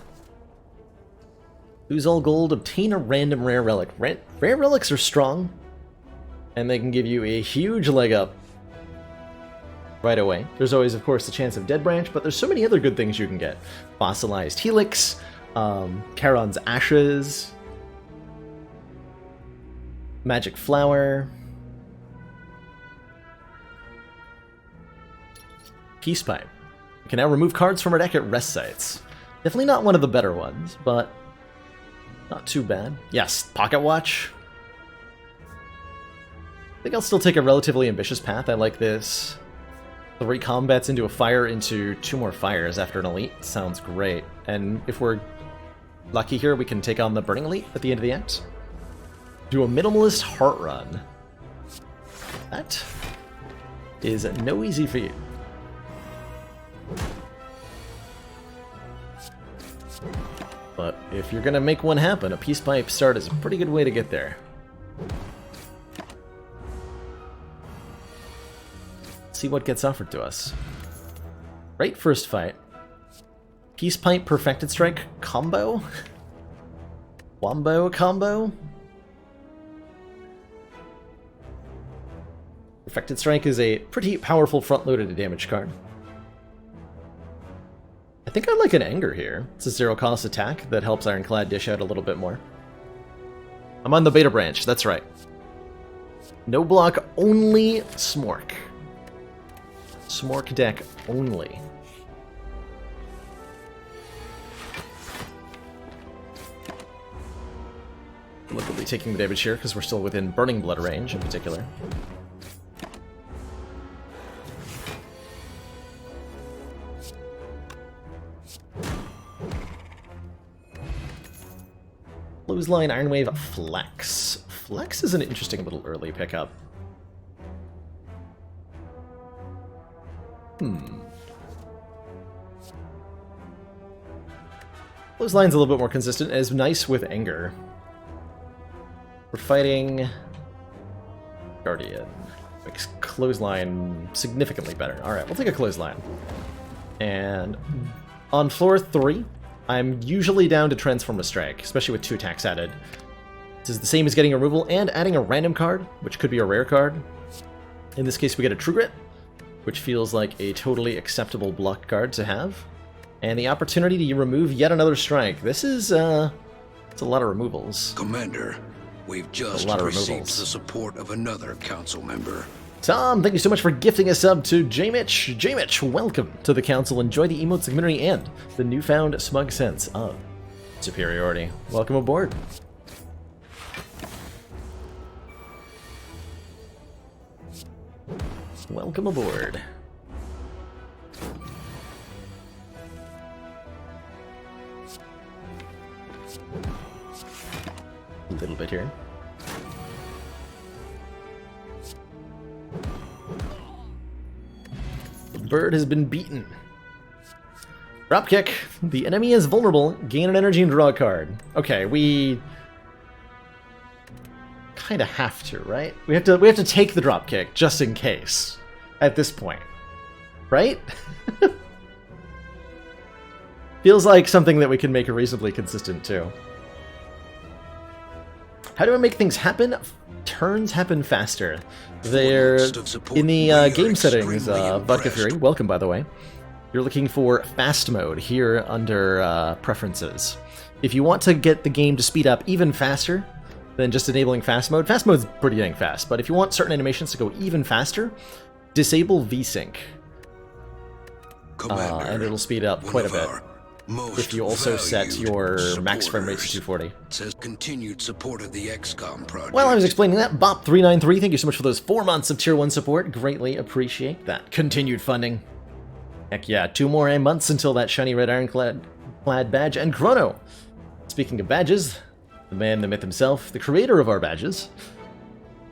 Lose all gold, obtain a random Rare Relic. Rare Relics are strong, and they can give you a huge leg up right away. There's always, of course, the chance of Dead Branch, but there's so many other good things you can get. Fossilized Helix, Charon's Ashes, Magic Flower, Peace Pipe. You can now remove cards from our deck at rest sites. Definitely not one of the better ones, but not too bad. Yes, Pocket Watch. I think I'll still take a relatively ambitious path. I like this. 3 combats into a fire into 2 more fires after an elite. Sounds great. And if we're lucky here, we can take on the Burning Elite at the end of the act. Do a minimalist heart run. That is no easy feat. But if you're gonna make one happen, a Peace Pipe start is a pretty good way to get there. See what gets offered to us. Right, first fight. Peace Pipe Perfected Strike combo? Wombo combo? Perfected Strike is a pretty powerful front-loaded damage card. I think I like an Anger here. It's a 0-cost attack that helps Ironclad dish out a little bit more. I'm on the beta branch, that's right. No block, only Smork. Smork deck only. Look, we'll be taking the damage here because we're still within Burning Blood range in particular. Clothesline, Iron Wave, Flex. Flex is an interesting little early pickup. Clothesline's a little bit more consistent, and is nice with Anger. We're fighting Guardian. Makes Clothesline significantly better. Alright, we'll take a Clothesline. And on floor 3, I'm usually down to Transform a Strike, especially with 2 attacks added. This is the same as getting a removal and adding a random card, which could be a rare card. In this case, we get a True Grit, which feels like a totally acceptable block card to have. And the opportunity to remove yet another strike. This is, it's a lot of removals. Commander, we've just received the support of another council member. Tom, thank you so much for gifting a sub to J-Mitch. J-Mitch, welcome to the council. Enjoy the emotes community and the newfound smug sense of superiority. Welcome aboard. Welcome aboard. A little bit here. The bird has been beaten. Dropkick. The enemy is vulnerable. Gain an energy and draw a card. Okay, we kind of have to, right? We have to take the dropkick just in case. At this point, right? Feels like something that we can make reasonably consistent too. How do I make things happen? turns happen faster. They're in the game settings, Vodka Fury, welcome by the way. You're looking for fast mode here under preferences. If you want to get the game to speed up even faster than just enabling fast mode's pretty dang fast, but if you want certain animations to go even faster, disable VSync. And it'll speed up quite a bit. If you also set your max frame rate to 240. Says continued support of the XCOM project. While I was explaining that, Bop393, thank you so much for those 4 months of Tier 1 support. Greatly appreciate that. Continued funding. Heck yeah, 2 more months until that shiny red ironclad badge. And Chrono! Speaking of badges, the man, the myth himself, the creator of our badges.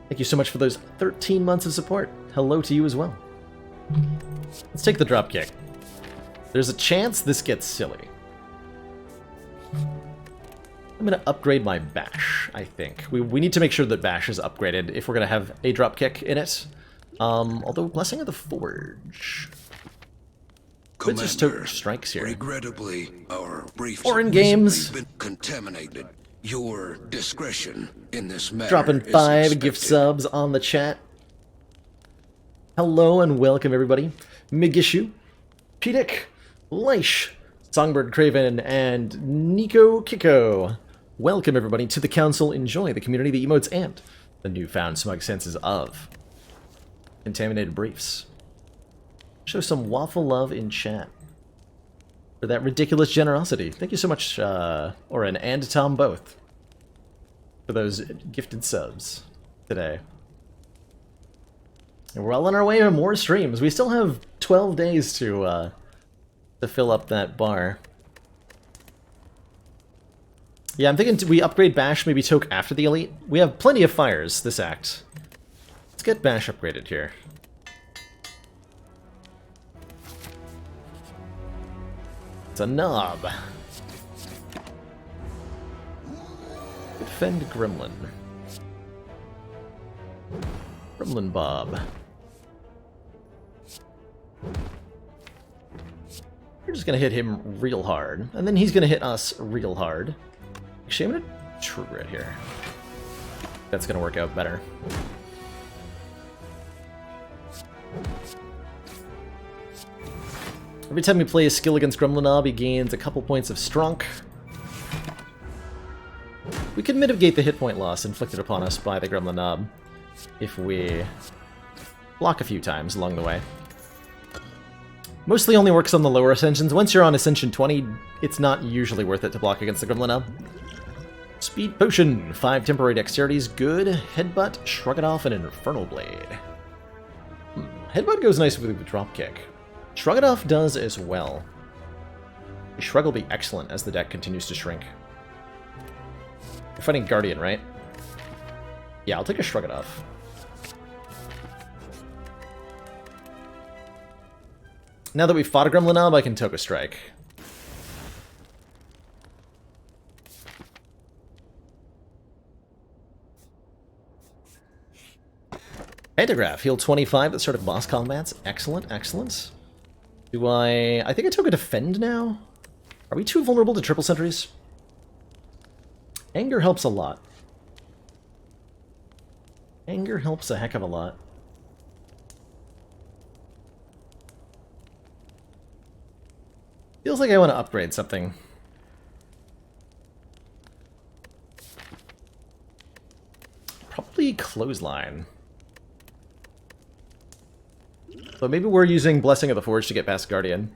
Thank you so much for those 13 months of support. Hello to you as well. Let's take the dropkick. There's a chance this gets silly. I'm going to upgrade my bash, I think. We need to make sure that bash is upgraded if we're going to have a dropkick in it. Although, Blessing of the Forge... Could just tote strikes here. Regrettably, our briefs or in games. Been contaminated. Your discretion in this matter dropping 5 gift subs on the chat. Hello and welcome everybody. Migishu, Pidik, Leish, Songbird Craven, and Nico Kiko. Welcome everybody to the council. Enjoy the community, the emotes, and the newfound smug senses of contaminated briefs. Show some waffle love in chat for that ridiculous generosity. Thank you so much, Oren and Tom both, for those gifted subs today. And we're well on our way to more streams. We still have 12 days to fill up that bar. Yeah, I'm thinking we upgrade Bash, maybe Toke after the Elite. We have plenty of fires this act. Let's get Bash upgraded here. It's a knob. Defend Gremlin. Gremlin Bob. We're just gonna hit him real hard, and then he's gonna hit us real hard. Actually, I'm gonna trigger it here. That's gonna work out better. Every time we play a skill against Gremlin, he gains a couple points of Strunk. We can mitigate the hit point loss inflicted upon us by the Gremlin Knob if we block a few times along the way. Mostly only works on the lower ascensions. Once you're on Ascension 20, it's not usually worth it to block against the Gremlin Knob. Speed Potion, 5 temporary dexterities, good. Headbutt, Shrug It Off, and Infernal Blade. Headbutt goes nice with the Dropkick. Shrug It Off does as well. Shrug will be excellent as the deck continues to shrink. You're fighting Guardian, right? Yeah, I'll take a Shrug It Off. Now that we've fought a Gremlin Knob, I can Toka Strike. Pantograph, heal 25 at the start of boss combats. Excellent, excellent. Do I think I took a defend now? Are we too vulnerable to triple sentries? Anger helps a lot. Anger helps a heck of a lot. Feels like I want to upgrade something. Probably Clothesline. But maybe we're using Blessing of the Forge to get past Guardian.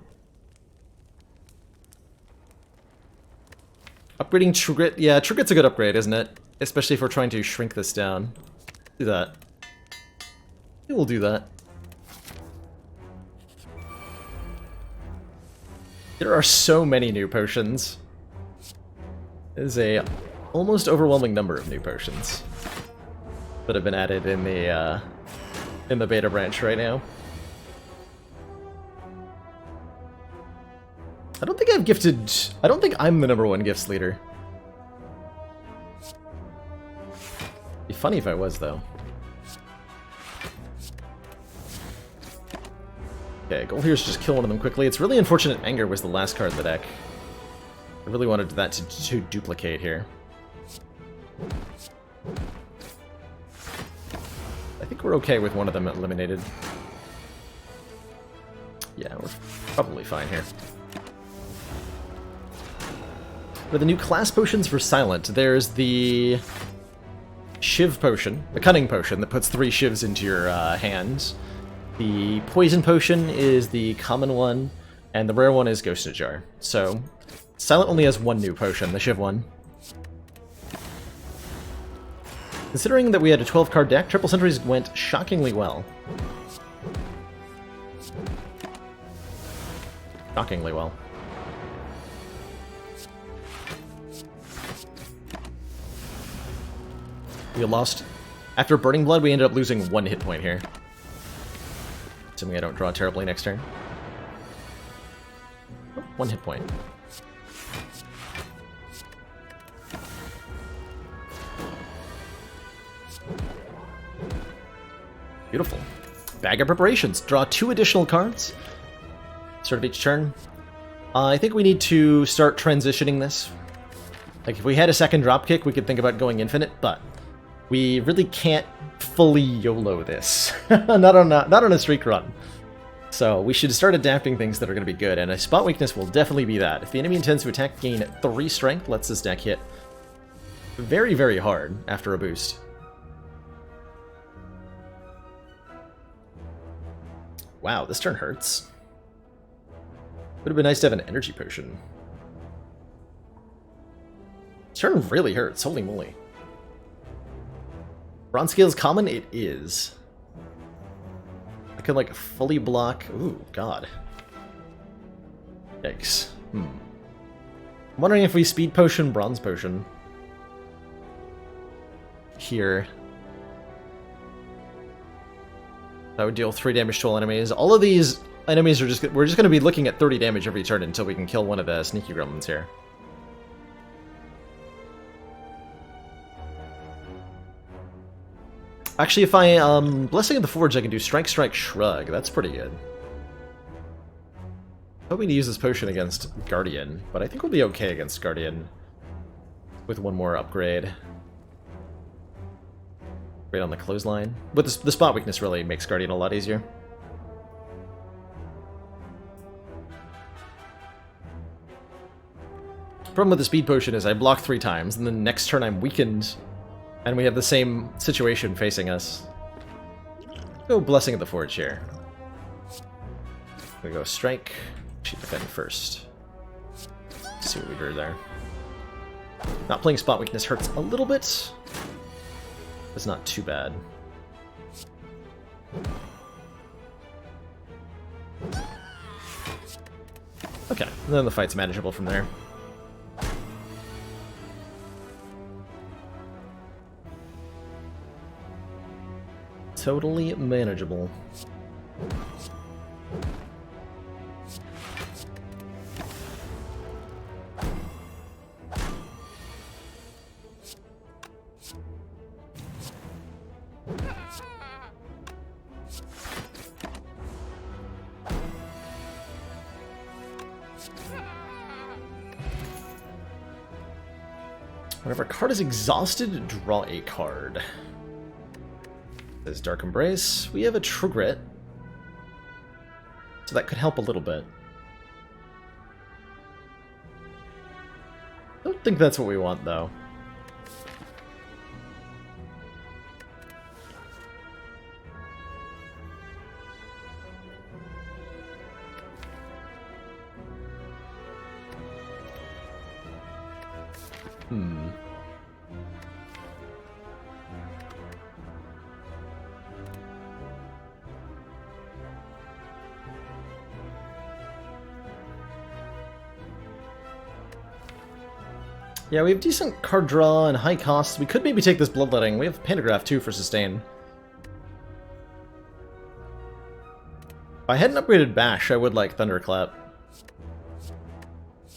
Upgrading Trigget. Yeah, Trigget's a good upgrade, isn't it? Especially if we're trying to shrink this down. Do that. We'll do that. There are so many new potions. It is a almost overwhelming number of new potions that have been added in the beta branch right now. I don't think I've gifted... I don't think I'm the #1 gifts leader. Be funny if I was, though. Okay, goal here is just kill one of them quickly. It's really unfortunate Anger was the last card in the deck. I really wanted that to duplicate here. think we're okay with one of them eliminated. Yeah, we're probably fine here. For the new class potions for Silent, there's the Shiv potion, the Cunning potion that puts 3 shivs into your hands. The Poison potion is the common one, and the rare one is Ghost in a Jar. So, Silent only has 1 new potion, the Shiv one. Considering that we had a 12-card deck, Triple Sentries went shockingly well. Shockingly well. We lost... After Burning Blood, we ended up losing 1 hit point here. Assuming I don't draw terribly next turn. Oh, 1 hit point. Beautiful. Bag of Preparations. Draw 2 additional cards. Start of each turn. I think we need to start transitioning this. Like, if we had a second dropkick, we could think about going infinite, but we really can't fully YOLO this. not on a streak run. So we should start adapting things that are going to be good, and a spot weakness will definitely be that. If the enemy intends to attack, gain 3 strength, lets this deck hit very, very hard after a boost. Wow, this turn hurts. Would have been nice to have an energy potion. This turn really hurts, holy moly. Bronze Scale's common? It is. I could, like, fully block... Ooh, god. Yikes. I'm wondering if we Speed Potion, Bronze Potion. Here. That would deal 3 damage to all enemies. All of these enemies are just... We're just going to be looking at 30 damage every turn until we can kill one of the sneaky gremlins here. Actually, if I, Blessing of the Forge, I can do Strike, Strike, Shrug. That's pretty good. Hoping to use this potion against Guardian, but I think we'll be okay against Guardian with 1 more upgrade. Right on the clothesline. But the spot weakness really makes Guardian a lot easier. Problem with the speed potion is I block 3 times, and then next turn I'm weakened, and we have the same situation facing us. Go Blessing of the Forge here. We go Strike. She defend first. Let's see what we drew there. Not playing spot weakness hurts a little bit. It's not too bad. Okay, and then the fight's manageable from there. Totally manageable. Whenever a card is exhausted, draw a card. There's Dark Embrace. We have a True Grit, so that could help a little bit. I don't think that's what we want, though. Yeah, we have decent card draw and high costs. We could maybe take this Bloodletting. We have Pantograph too for sustain. If I hadn't upgraded Bash, I would like Thunderclap.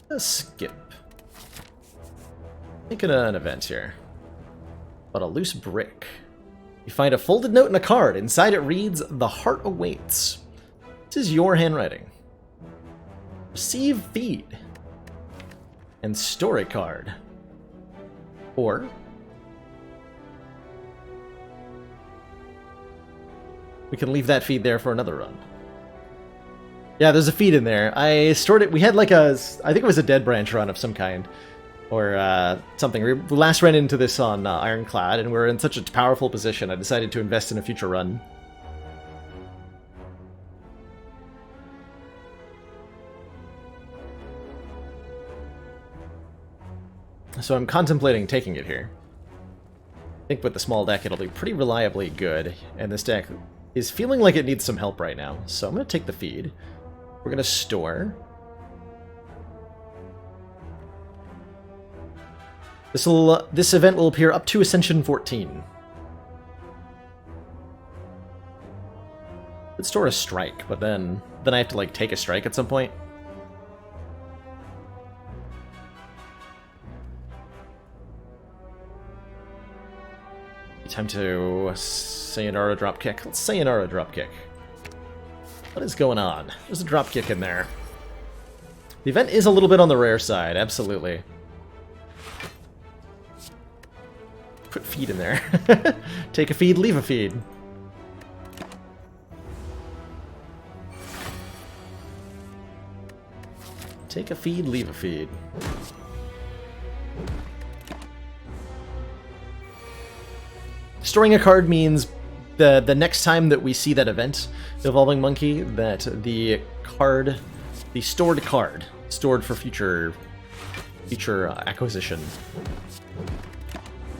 Let's skip. Making an event here. But a loose brick. You find a folded note in a card. Inside it reads, "The heart awaits." This is your handwriting. Receive feed. And store a card. Or We can leave that feed there for another run. Yeah, there's a feed in there. I stored it. We had like I think it was a dead branch run of some kind. Or something. We last ran into this on Ironclad, and we were in such a powerful position, I decided to invest in a future run. So I'm contemplating taking it here. I think with the small deck it'll be pretty reliably good, and this deck is feeling like it needs some help right now. So I'm going to take the feed. We're going to store. This event will appear up to Ascension 14. Let's store a strike, but then I have to like take a strike at some point. Time to Sayonara dropkick. Let's Sayonara dropkick. What is going on? There's a dropkick in there. The event is a little bit on the rare side, absolutely. Put feed in there. Take a feed, leave a feed. Take a feed, leave a feed. Storing a card means the next time that we see that event, Evolving Monkey, that the stored card, stored for future acquisition.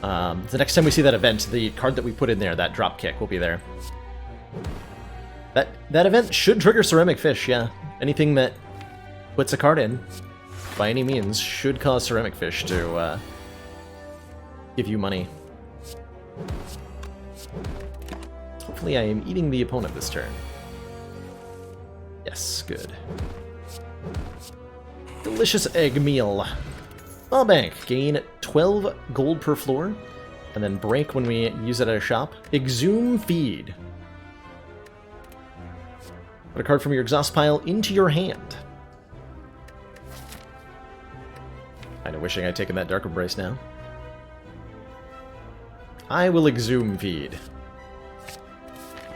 The next time we see that event, the card that we put in there, that dropkick, will be there. That event should trigger Ceramic Fish, yeah. Anything that puts a card in, by any means, should cause Ceramic Fish to give you money. Hopefully I am eating the opponent this turn. Yes, good. Delicious egg meal. Ball bank. Gain 12 gold per floor, and then break when we use it at a shop. Exhume feed. Put a card from your exhaust pile into your hand. Kinda wishing I'd taken that Dark Embrace now. I will exhume feed.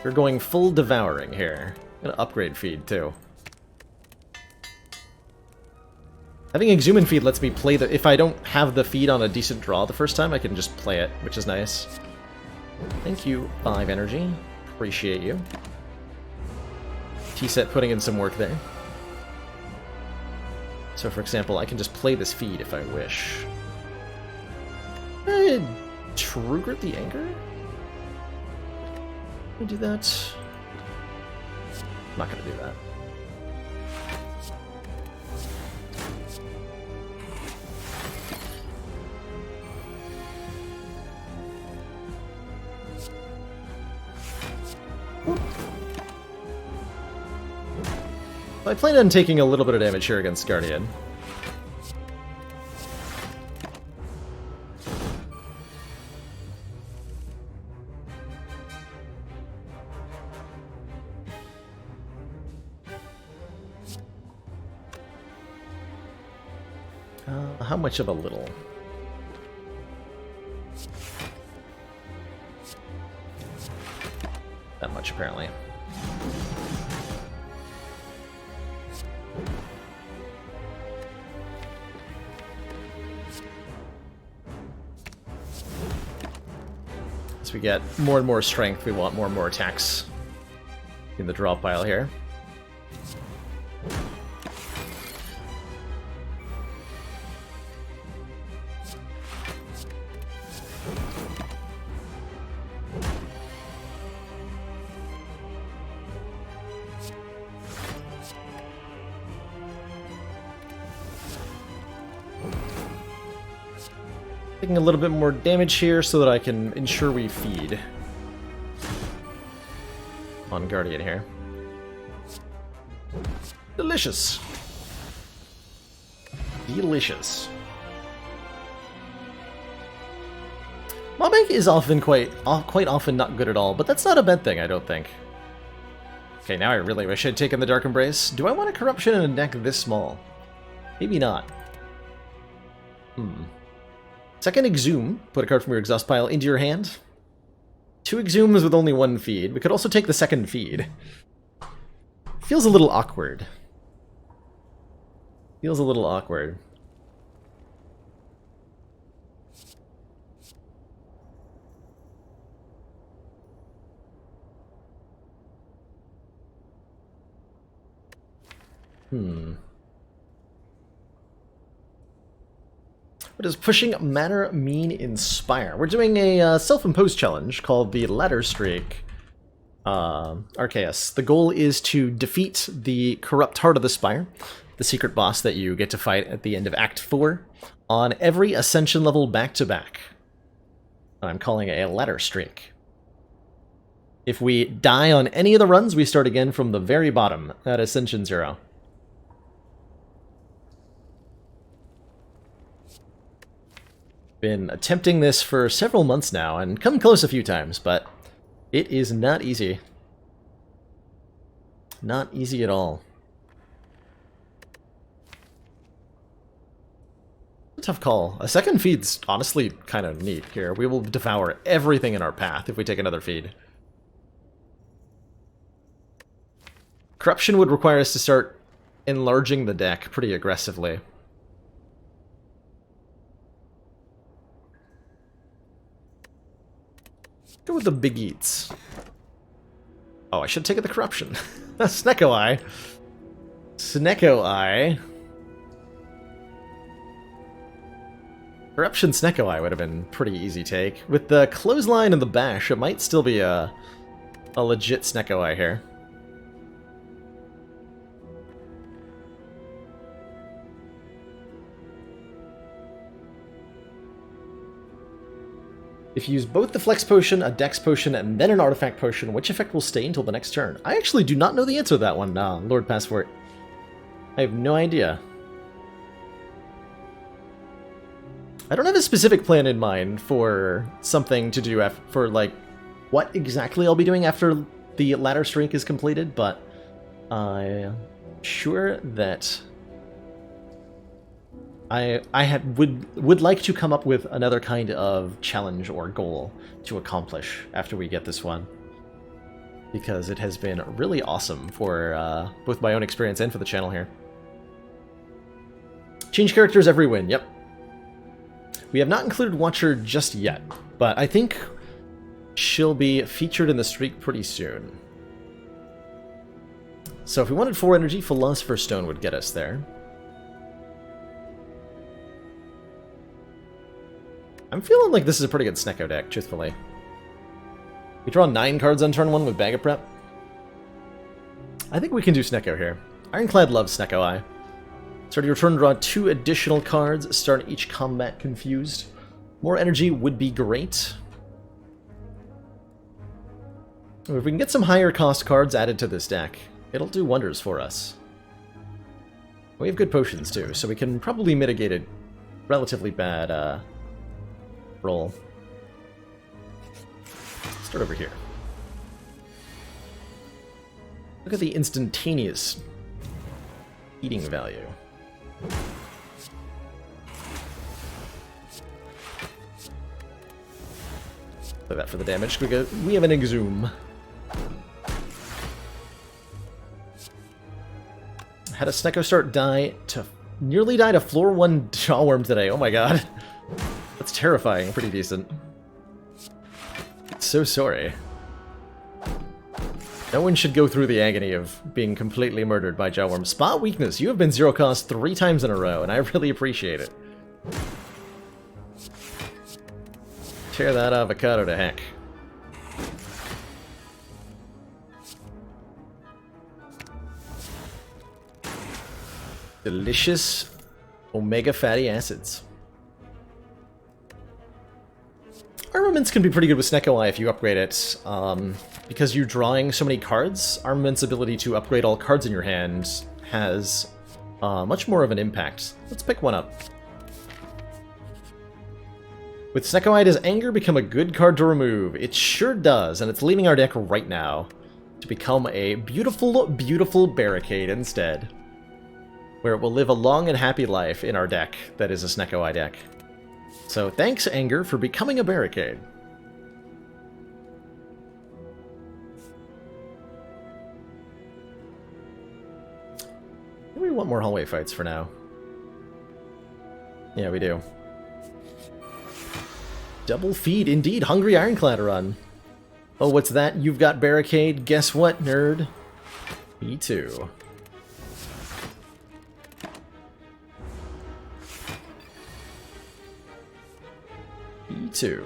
We're going full devouring here. I'm gonna upgrade feed too. Having exhume feed lets me play the. If I don't have the feed on a decent draw the first time, I can just play it, which is nice. Thank you, 5 energy. Appreciate you. T-set putting in some work there. So, for example, I can just play this feed if I wish. Trigger the Anger? Can I do that? I'm not gonna do that. I plan on taking a little bit of damage here against Guardian. How much of a little? That much, apparently. As we get more and more strength, we want more and more attacks in the draw pile here. Taking a little bit more damage here so that I can ensure we feed on Guardian here. Delicious. Delicious. Mobbank is often quite often not good at all, but that's not a bad thing, I don't think. Okay, now I really wish I'd taken the Dark Embrace. Do I want a Corruption in a deck this small? Maybe not. Second Exhume. Put a card from your exhaust pile into your hand. 2 exhumes with only 1 feed. We could also take the second feed. Feels a little awkward. Feels a little awkward. What does pushing matter mean in Spire? We're doing a self-imposed challenge called the Ladder Streak. Arceus. The goal is to defeat the corrupt heart of the Spire, the secret boss that you get to fight at the end of Act 4, on every Ascension level back-to-back. I'm calling it a Ladder Streak. If we die on any of the runs, we start again from the very bottom at Ascension 0. Been attempting this for several months now, and come close a few times, but it is not easy. Not easy at all. Tough call. A second feed's honestly kind of neat here. We will devour everything in our path if we take another feed. Corruption would require us to start enlarging the deck pretty aggressively. Go with the big eats. Oh, I should take the corruption. Snecko Eye. Snecko Eye. Corruption Snecko Eye would have been pretty easy take. With the clothesline and the bash, it might still be a legit Snecko Eye here. If you use both the Flex Potion, a Dex Potion, and then an Artifact Potion, which effect will stay until the next turn? I actually do not know the answer to that one, Lord Passport. I have no idea. I don't have a specific plan in mind for something to do for, like, what exactly I'll be doing after the Ladder Streak is completed, but I'm sure that I would like to come up with another kind of challenge or goal to accomplish after we get this one, because it has been really awesome for both my own experience and for the channel here. Change characters every win, yep. We have not included Watcher just yet, but I think she'll be featured in the streak pretty soon. So if we wanted 4 energy, Philosopher's Stone would get us there. I'm feeling like this is a pretty good Snecko deck, truthfully. We draw 9 cards on turn 1 with Bag of Prep. I think we can do Snecko here. Ironclad loves Snecko Eye. Start your turn, draw 2 additional cards, start each combat confused. More energy would be great. If we can get some higher cost cards added to this deck, it'll do wonders for us. We have good potions too, so we can probably mitigate a relatively bad roll. Start over here. Look at the instantaneous eating value. Play that for the damage. We have an Exhume. Had a Snecko start nearly die to floor 1 Jawworm today. Oh my god. That's terrifying. Pretty decent. So sorry. No one should go through the agony of being completely murdered by Jawworm. Spot weakness. You have been 0 cost 3 times in a row, and I really appreciate it. Tear that avocado to heck. Delicious omega fatty acids. Armaments can be pretty good with Snecko Eye if you upgrade it. Because you're drawing so many cards, Armament's ability to upgrade all cards in your hand has much more of an impact. Let's pick one up. With Snecko Eye, does Anger become a good card to remove? It sure does, and it's leaving our deck right now to become a beautiful, beautiful Barricade instead, where it will live a long and happy life in our deck that is a Snecko Eye deck. So thanks, Anger, for becoming a Barricade. more hallway fights for now. Yeah, we do. Double feed, indeed. Hungry Ironclad run. Oh, what's that? You've got barricade. Guess what, nerd? Me too. Me too.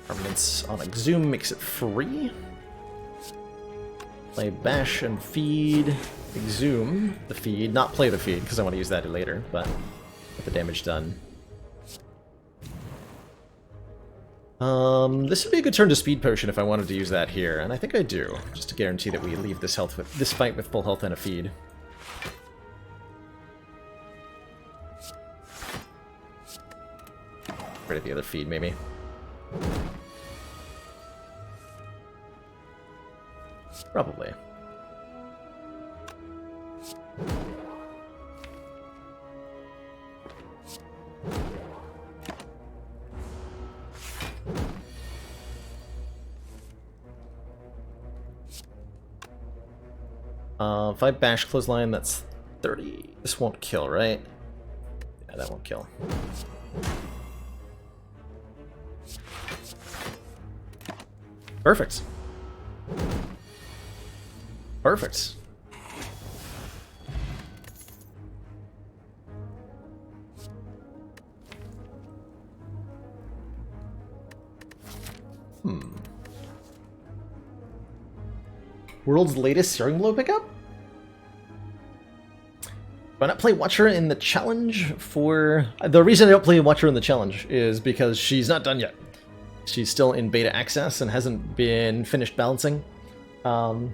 Armaments on Exhume makes it free. Play Bash and Feed. Exhume the feed. Not play the feed, because I want to use that later, but get the damage done. This would be a good turn to Speed Potion if I wanted to use that here, and I think I do, just to guarantee that we leave this fight with full health and a feed. Rid of the other feed, maybe. Probably. If I bash clothesline, that's 30. This won't kill, right? Yeah, that won't kill. Perfect. Perfect. World's latest Searing Blow pickup? Why not play Watcher in the challenge for... The reason I don't play Watcher in the challenge is because she's not done yet. She's still in beta access and hasn't been finished balancing. And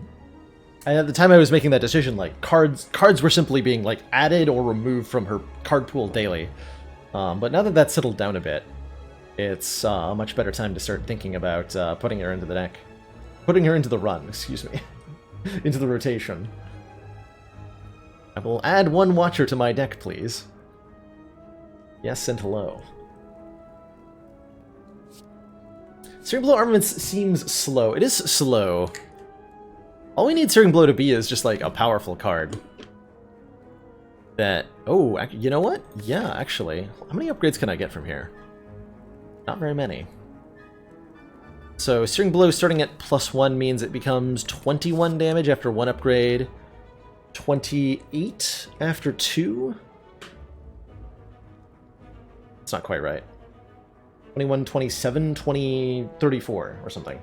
at the time I was making that decision, like, cards were simply being, like, added or removed from her card pool daily. But now that that's settled down a bit, it's a much better time to start thinking about putting her into the deck. Putting her into the run, excuse me. Into the rotation. I will add one Watcher to my deck, please. Yes, and hello. Searing Blow Armaments seems slow. It is slow. All we need Searing Blow to be is just like a powerful card. That... Oh, you know what? Yeah, actually. How many upgrades can I get from here? Not very many. So Searing Blow starting at +1 means it becomes 21 damage after 1 upgrade, 28 after 2? It's not quite right. 21, 27, 20, 34 or something.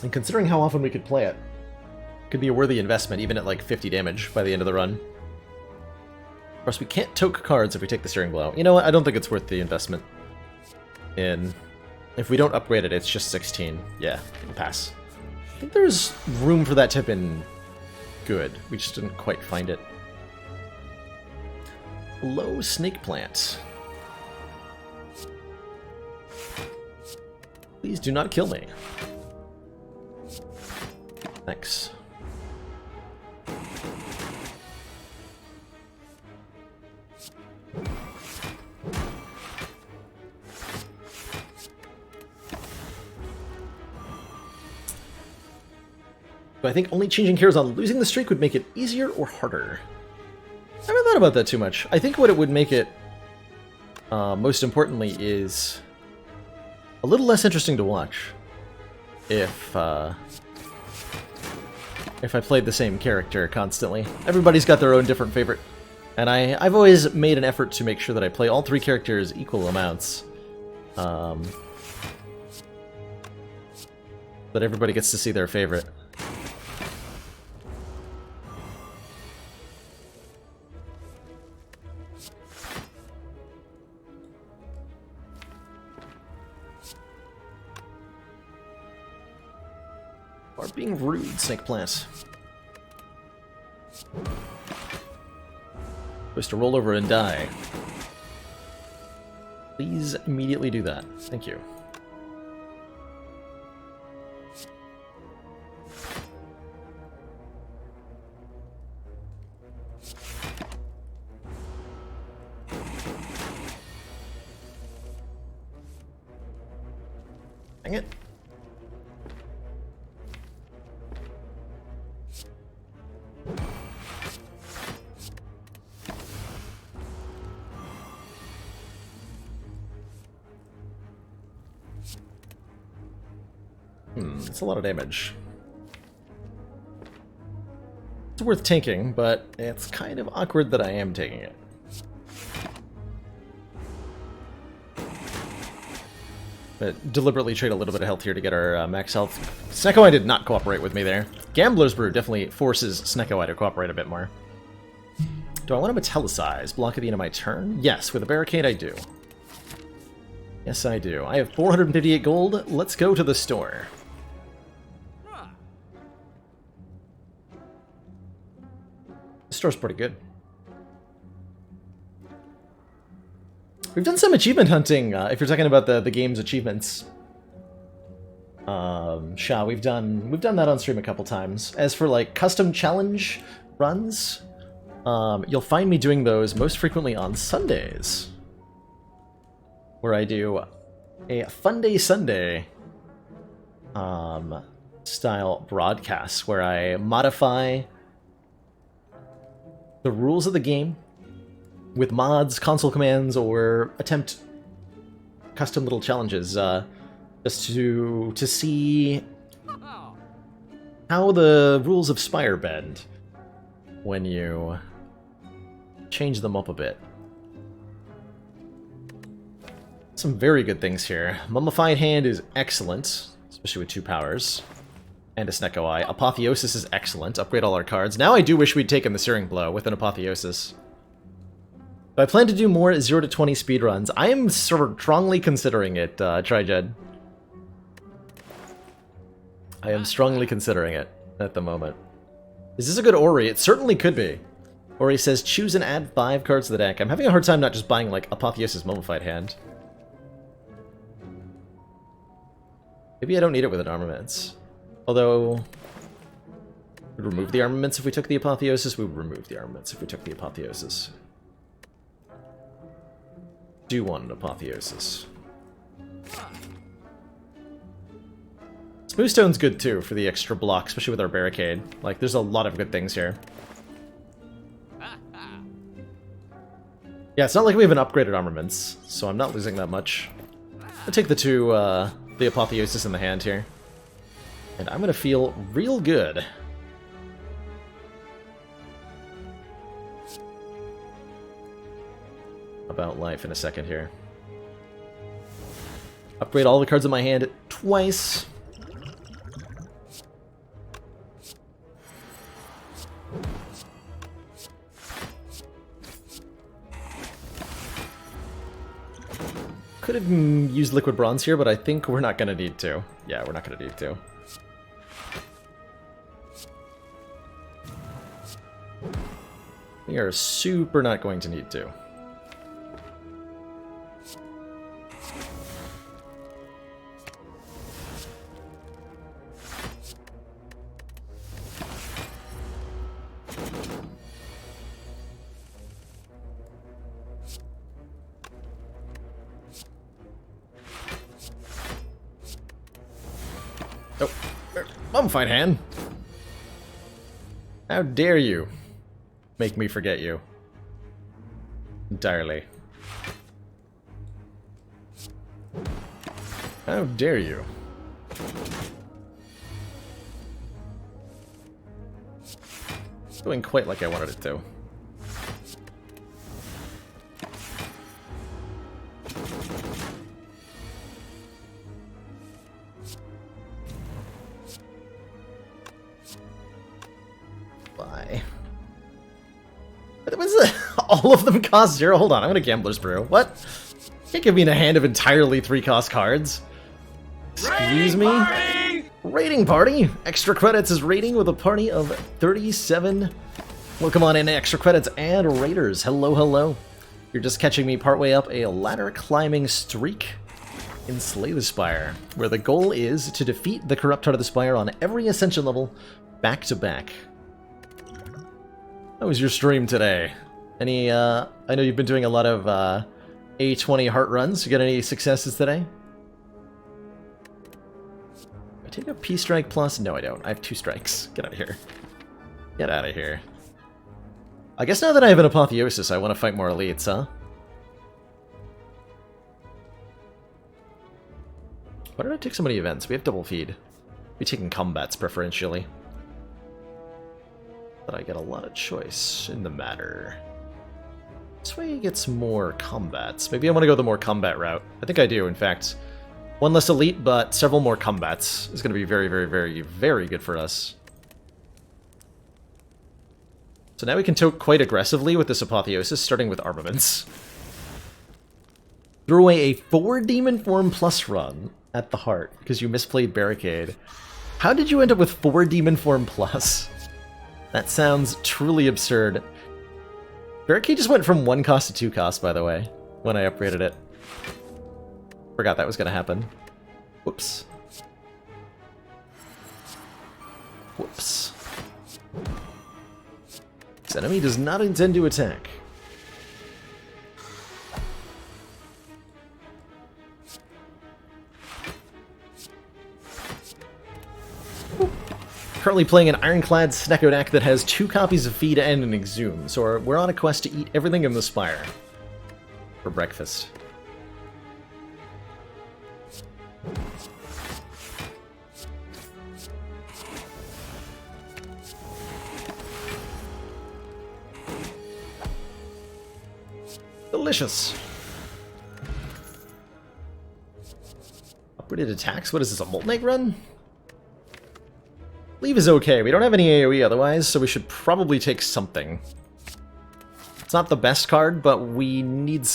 And considering how often we could play it, could be a worthy investment even at like 50 damage by the end of the run. Of course, we can't toke cards if we take the Searing Blow. You know what? I don't think it's worth the investment. If we don't upgrade it, it's just 16. Yeah, we'll pass. I think there's room for that to have been good. We just didn't quite find it. Low Snake Plant. Please do not kill me. Thanks. Do I think only changing heroes on losing the streak would make it easier or harder? I haven't thought about that too much. I think what it would make it, most importantly, is a little less interesting to watch if I played the same character constantly. Everybody's got their own different favorite, and I've always made an effort to make sure that I play all 3 characters equal amounts. That everybody gets to see their favorite. Are being rude, Snake Plant. Supposed to roll over and die. Please immediately do that. Thank you. Dang it. It's a lot of damage. It's worth taking, but it's kind of awkward that I am taking it. But deliberately trade a little bit of health here to get our max health. Snecko did not cooperate with me there. Gambler's Brew definitely forces Snecko to cooperate a bit more. Do I want to metallicize? Block at the end of my turn? Yes, with a barricade I do. Yes, I do. I have 458 gold. Let's go to the store. The store's pretty good. We've done some achievement hunting, if you're talking about the game's achievements. Sha, we've done that on stream a couple times. As for like custom challenge runs, you'll find me doing those most frequently on Sundays, where I do a Fun Day Sunday style broadcast where I modify the rules of the game with mods, console commands, or attempt custom little challenges, just to see how the rules of Spire bend when you change them up a bit. Some very good things here. Mummified Hand is excellent, especially with 2 powers. And a Snecko Eye. Apotheosis is excellent. Upgrade all our cards. Now I do wish we'd taken the Searing Blow with an Apotheosis. I plan to do more 0 to 20 speedruns. I am strongly considering it, Trijed. I am strongly considering it at the moment. Is this a good Ori? It certainly could be. Ori says, choose and add 5 cards to the deck. I'm having a hard time not just buying, like, Apotheosis Mummified Hand. Maybe I don't need it with an Armaments. Although, we'd remove the Armaments if we took the Apotheosis. We would remove the Armaments if we took the Apotheosis. Do want an Apotheosis. Smooth Stone's good too for the extra block, especially with our barricade. Like, there's a lot of good things here. Yeah, it's not like we have an upgraded Armaments, so I'm not losing that much. I'll take the Apotheosis in the hand here. And I'm gonna feel real good. About life in a second here. Upgrade all the cards in my hand twice. Could have used Liquid Bronze here, but I think we're not gonna need to. Yeah, we're not gonna need to. We are super not going to need to. Oh, Mummified Hand. How dare you make me forget you entirely. How dare you? It's going quite like I wanted it to. Bye. All of them cost 0? Hold on, I'm gonna Gambler's Brew. What? Can't give me a hand of entirely 3-cost cards. Excuse me? Rating party! Extra credits is rating with a party of 37. Welcome on in, extra credits and raiders. Hello, hello. You're just catching me partway up a ladder climbing streak in Slay the Spire, where the goal is to defeat the corrupt heart of the Spire on every ascension level, back to back. How was your stream today? Any, I know you've been doing a lot of A20 heart runs. You got any successes today? take a P-Strike plus? No, I don't. I have 2 strikes. Get out of here. Get out of here. I guess now that I have an Apotheosis, I want to fight more elites, huh? Why did I take so many events? We have double feed. We're taking combats preferentially. But I get a lot of choice in the matter. This way gets more combats. Maybe I want to go the more combat route. I think I do, in fact. 1 less elite, but several more combats is going to be very, very, very, very good for us. So now we can tote quite aggressively with this Apotheosis, starting with armaments. Threw away a 4 Demon Form plus run at the heart because you misplayed Barricade. How did you end up with 4 Demon Form plus? That sounds truly absurd. Barricade just went from 1 cost to 2 cost, by the way, when I upgraded it. Forgot that was going to happen. Whoops. Whoops. This enemy does not intend to attack. Currently playing an Ironclad Snecko that has 2 copies of Feed and an Exhume, so we're on a quest to eat everything in the Spire. For breakfast. Delicious! Upgraded attacks? What is this, a Molten Egg run? Leave is okay. We don't have any AoE otherwise, so we should probably take something. It's not the best card, but we need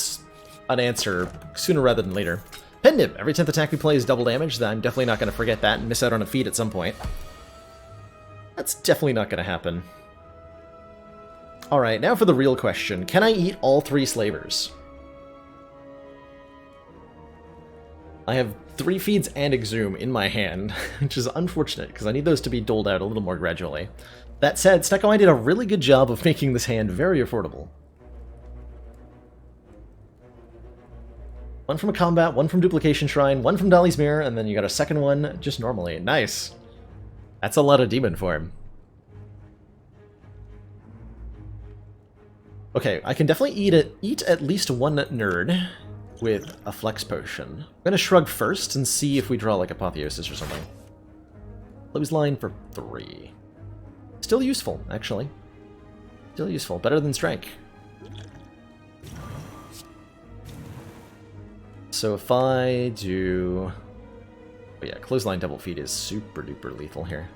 an answer sooner rather than later. Pendant! Every 10th attack we play is double damage. I'm definitely not going to forget that and miss out on a feat at some point. That's definitely not going to happen. Alright, now for the real question. Can I eat all 3 slavers? I have 3 feeds and Exhume in my hand, which is unfortunate, because I need those to be doled out a little more gradually. That said, Snecko did a really good job of making this hand very affordable. 1 from a combat, 1 from Duplication Shrine, 1 from Dolly's Mirror, and then you got a second one just normally. Nice. That's a lot of demon form. Okay, I can definitely eat at least 1 nerd with a flex potion. I'm gonna shrug first and see if we draw like Apotheosis or something. Close line for 3. Still useful, actually. Still useful. Better than Strike. So if I do... Oh yeah, clothesline double feed is super duper lethal here.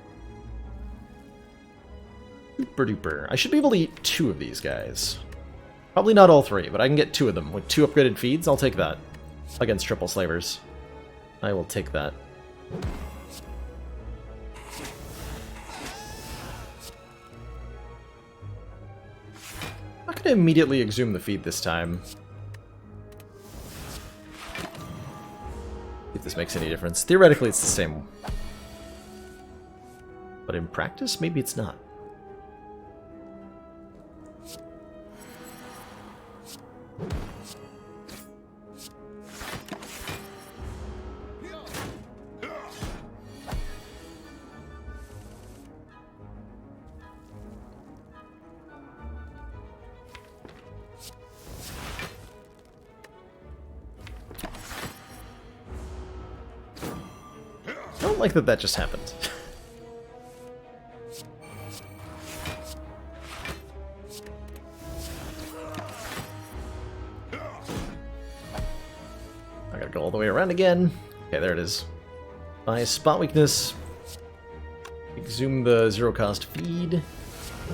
Super duper. I should be able to eat 2 of these guys. Probably not all 3, but I can get 2 of them. With 2 upgraded feeds, I'll take that. Against triple slavers. I will take that. I'm not going to immediately exhume the feed this time. If this makes any difference. Theoretically, it's the same. But in practice, maybe it's not. I don't like that that just happened. I gotta go all the way around again. Okay, there it is. My spot weakness. Exhume the 0 cost feed.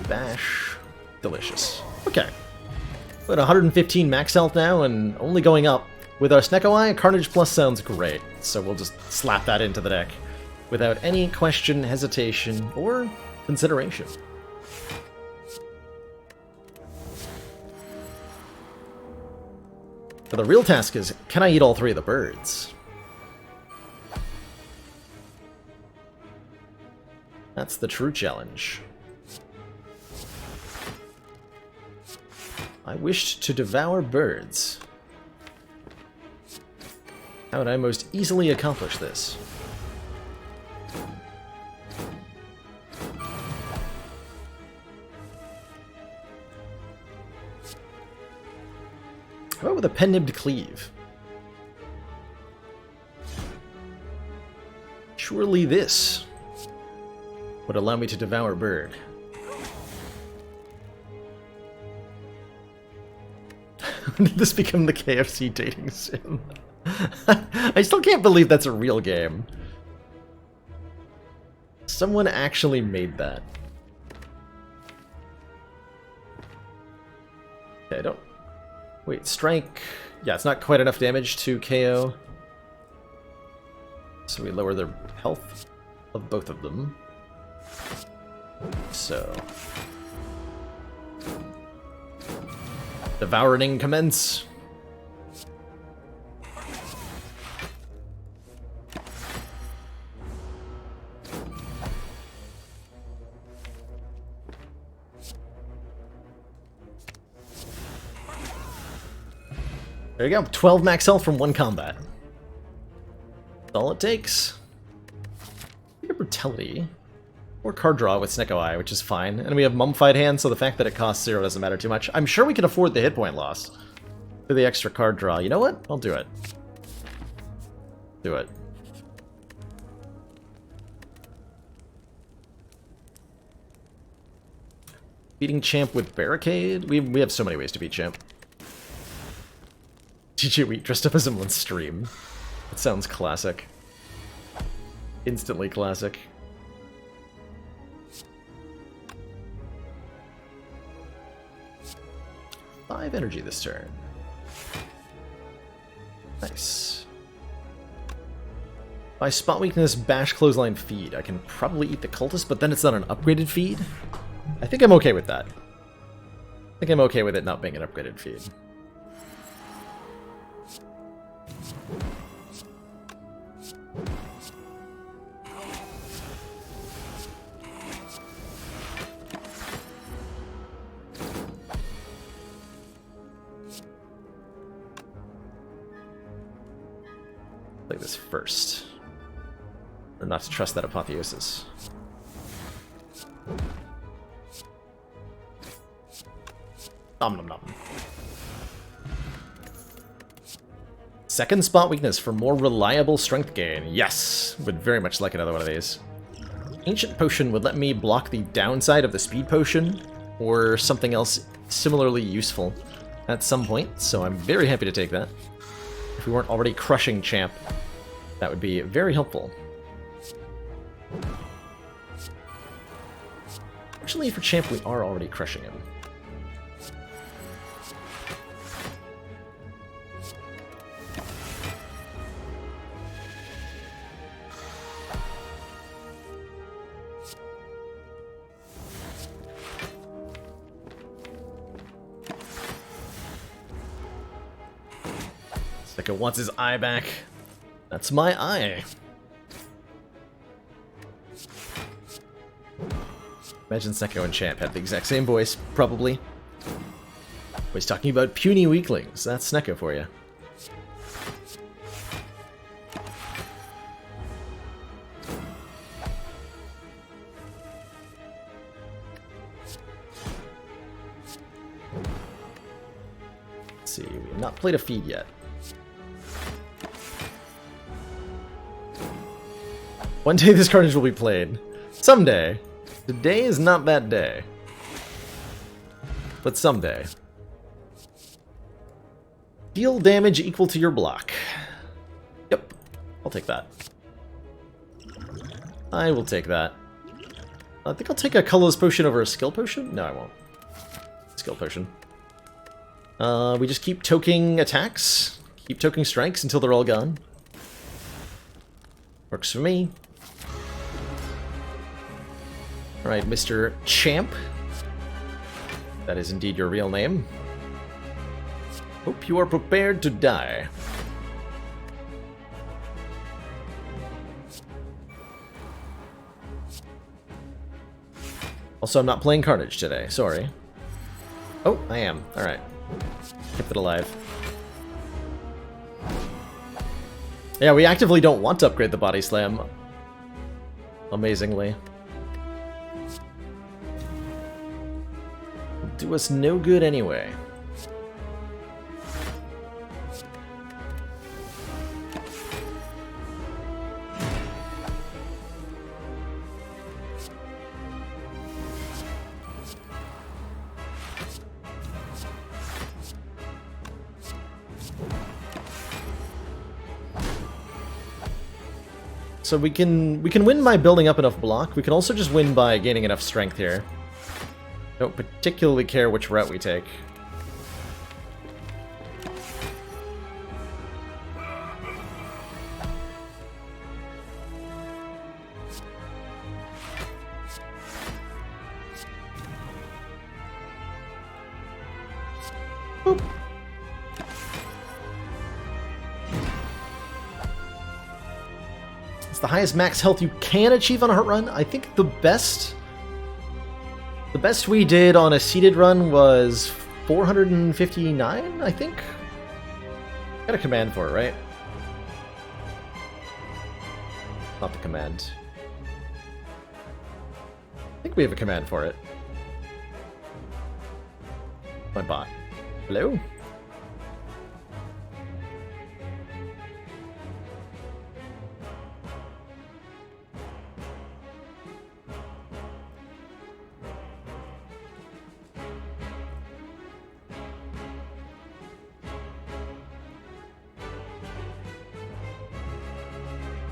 Bash. Delicious. Okay. We're at 115 max health now and only going up. With our Snecko, Carnage Plus sounds great, so we'll just slap that into the deck without any question, hesitation, or consideration. But the real task is, can I eat all 3 of the birds? That's the true challenge. I wished to devour birds. How would I most easily accomplish this? How about with a pen-nibbed cleave? Surely this would allow me to devour bird. When did this become the KFC dating sim? I still can't believe that's a real game. Someone actually made that. Okay, I don't... Wait, strike... Yeah, it's not quite enough damage to KO. So we lower their health of both of them. So... Devouring commence! There you go, 12 max health from one combat. That's all it takes. Brutality. Or card draw with Snecko Eye, which is fine. And we have Mummified Hand, so the fact that it costs 0 doesn't matter too much. I'm sure we can afford the hit point loss for the extra card draw. You know what? I'll do it. Do it. Beating Champ with Barricade? We have so many ways to beat Champ. DJ Wheat dressed up as him on stream. That sounds classic. Instantly classic. Five energy this turn. Nice. By spot weakness, bash, clothesline, feed. I can probably eat the cultist, but then it's not an upgraded feed. I think I'm okay with that. I think I'm okay with it not being an upgraded feed. Play this first. Or not to trust that apotheosis. Nom nom nom. Second spot weakness for more reliable strength gain. Yes! Would very much like another one of these. Ancient Potion would let me block the downside of the Speed Potion, or something else similarly useful at some point, so I'm very happy to take that. If we weren't already crushing Champ, that would be very helpful. Actually, for Champ, we are already crushing him. Seka wants his eye back. That's my eye. Imagine Seko and Champ had the exact same voice, probably. Always talking about puny weaklings. That's Snecko for you. Let's see, we have not played a feed yet. One day this carnage will be played. Someday. Today is not that day. But someday. Deal damage equal to your block. Yep. I'll take that. I will take that. I think I'll take a colorless potion over a skill potion? No, I won't. Skill potion. We just keep toking attacks. Keep toking strikes until they're all gone. Works for me. Alright, Mr. Champ. That is indeed your real name. Hope you are prepared to die. Also, I'm not playing Carnage today, sorry. Oh, I am. Alright. Kept it alive. Yeah, we actively don't want to upgrade the Body Slam. Amazingly. Do us no good anyway. So we can win by building up enough block. We can also just win by gaining enough strength here. Don't particularly care which route we take. Boop. It's the highest max health you can achieve on a heart run. I think the best we did on a seated run was 459, I think? Got a command for it, right? Not the command. I think we have a command for it. My bot. Hello?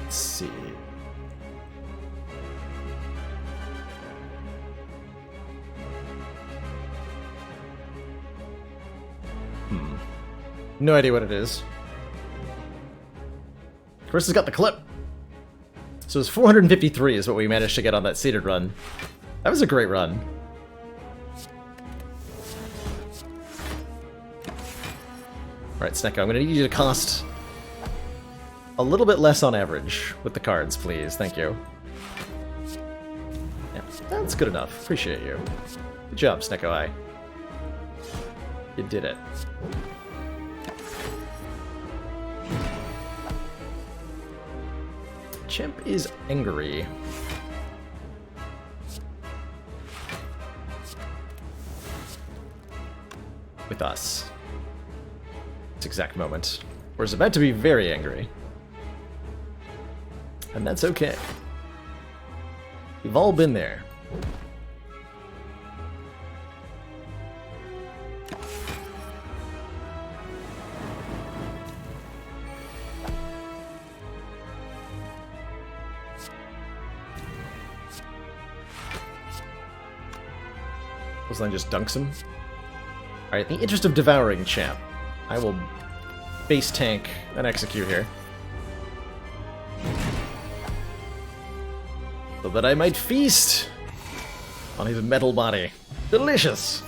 Let's see. No idea what it is. Chris has got the clip. So it's 453 is what we managed to get on that seated run. That was a great run. Alright, Snecko, I'm going to need you to cost a little bit less on average with the cards, please. Thank you. Yeah, that's good enough. Appreciate you. Good job, Snecko Eye. You did it. Chimp is angry. With us. This exact moment. We're about to be very angry. And that's okay. We've all been there. Then just dunks him. Alright, in the interest of devouring champ, I will base tank and execute here. So that I might feast on his metal body. Delicious!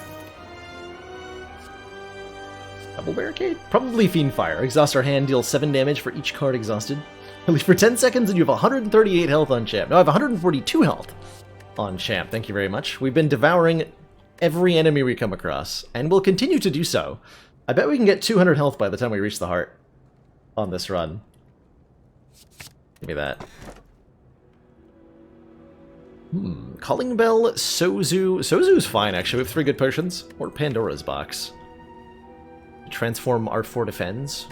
Double barricade? Probably Fiend Fire. Exhaust our hand, deal 7 damage for each card exhausted. At least for 10 seconds and you have 138 health on champ. No, I have 142 health on champ. Thank you very much. We've been devouring every enemy we come across, and we'll continue to do so. I bet we can get 200 health by the time we reach the heart on this run. Give me that. Calling Bell, Sozu. Sozu's fine, actually. We have 3 good potions. Or Pandora's Box. Transform R4 Defends.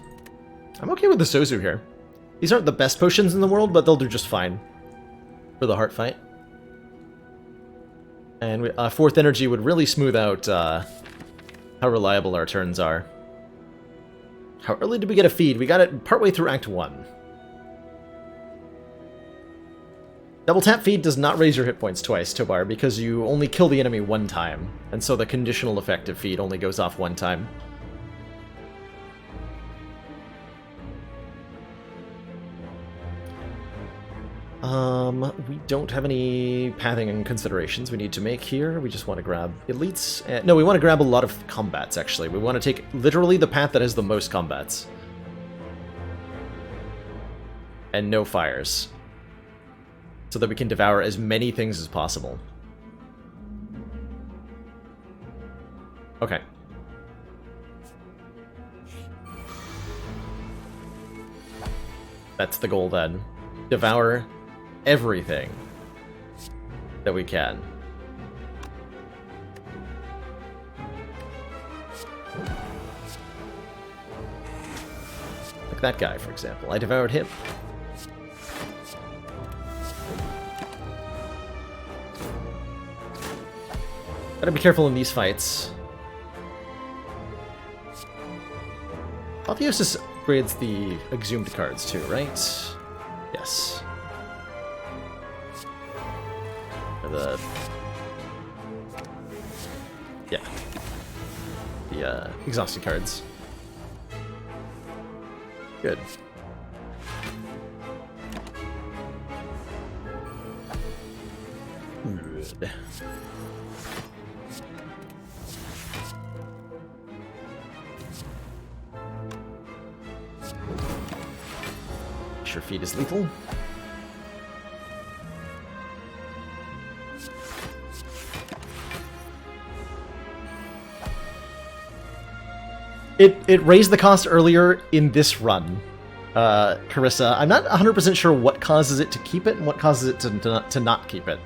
I'm okay with the Sozu here. These aren't the best potions in the world, but they'll do just fine for the heart fight. And 4th Energy would really smooth out how reliable our turns are. How early did we get a feed? We got it partway through Act 1. Double tap feed does not raise your hit points twice, Tobar, because you only kill the enemy 1 time. And so the conditional effect of feed only goes off 1 time. We don't have any pathing and considerations we need to make here. We just want to grab elites. No, we want to grab a lot of combats, actually. We want to take literally the path that has the most combats. And no fires. So that we can devour as many things as possible. Okay. That's the goal then. Devour everything that we can. Like that guy, for example. I devoured him. Gotta be careful in these fights. Apotheosis upgrades the exhumed cards too, right? Yes. the... Yeah. The, exhausted cards. Good. Good. Sure, feed is lethal. It raised the cost earlier in this run, Carissa. I'm not 100% sure what causes it to keep it and what causes it to not keep it.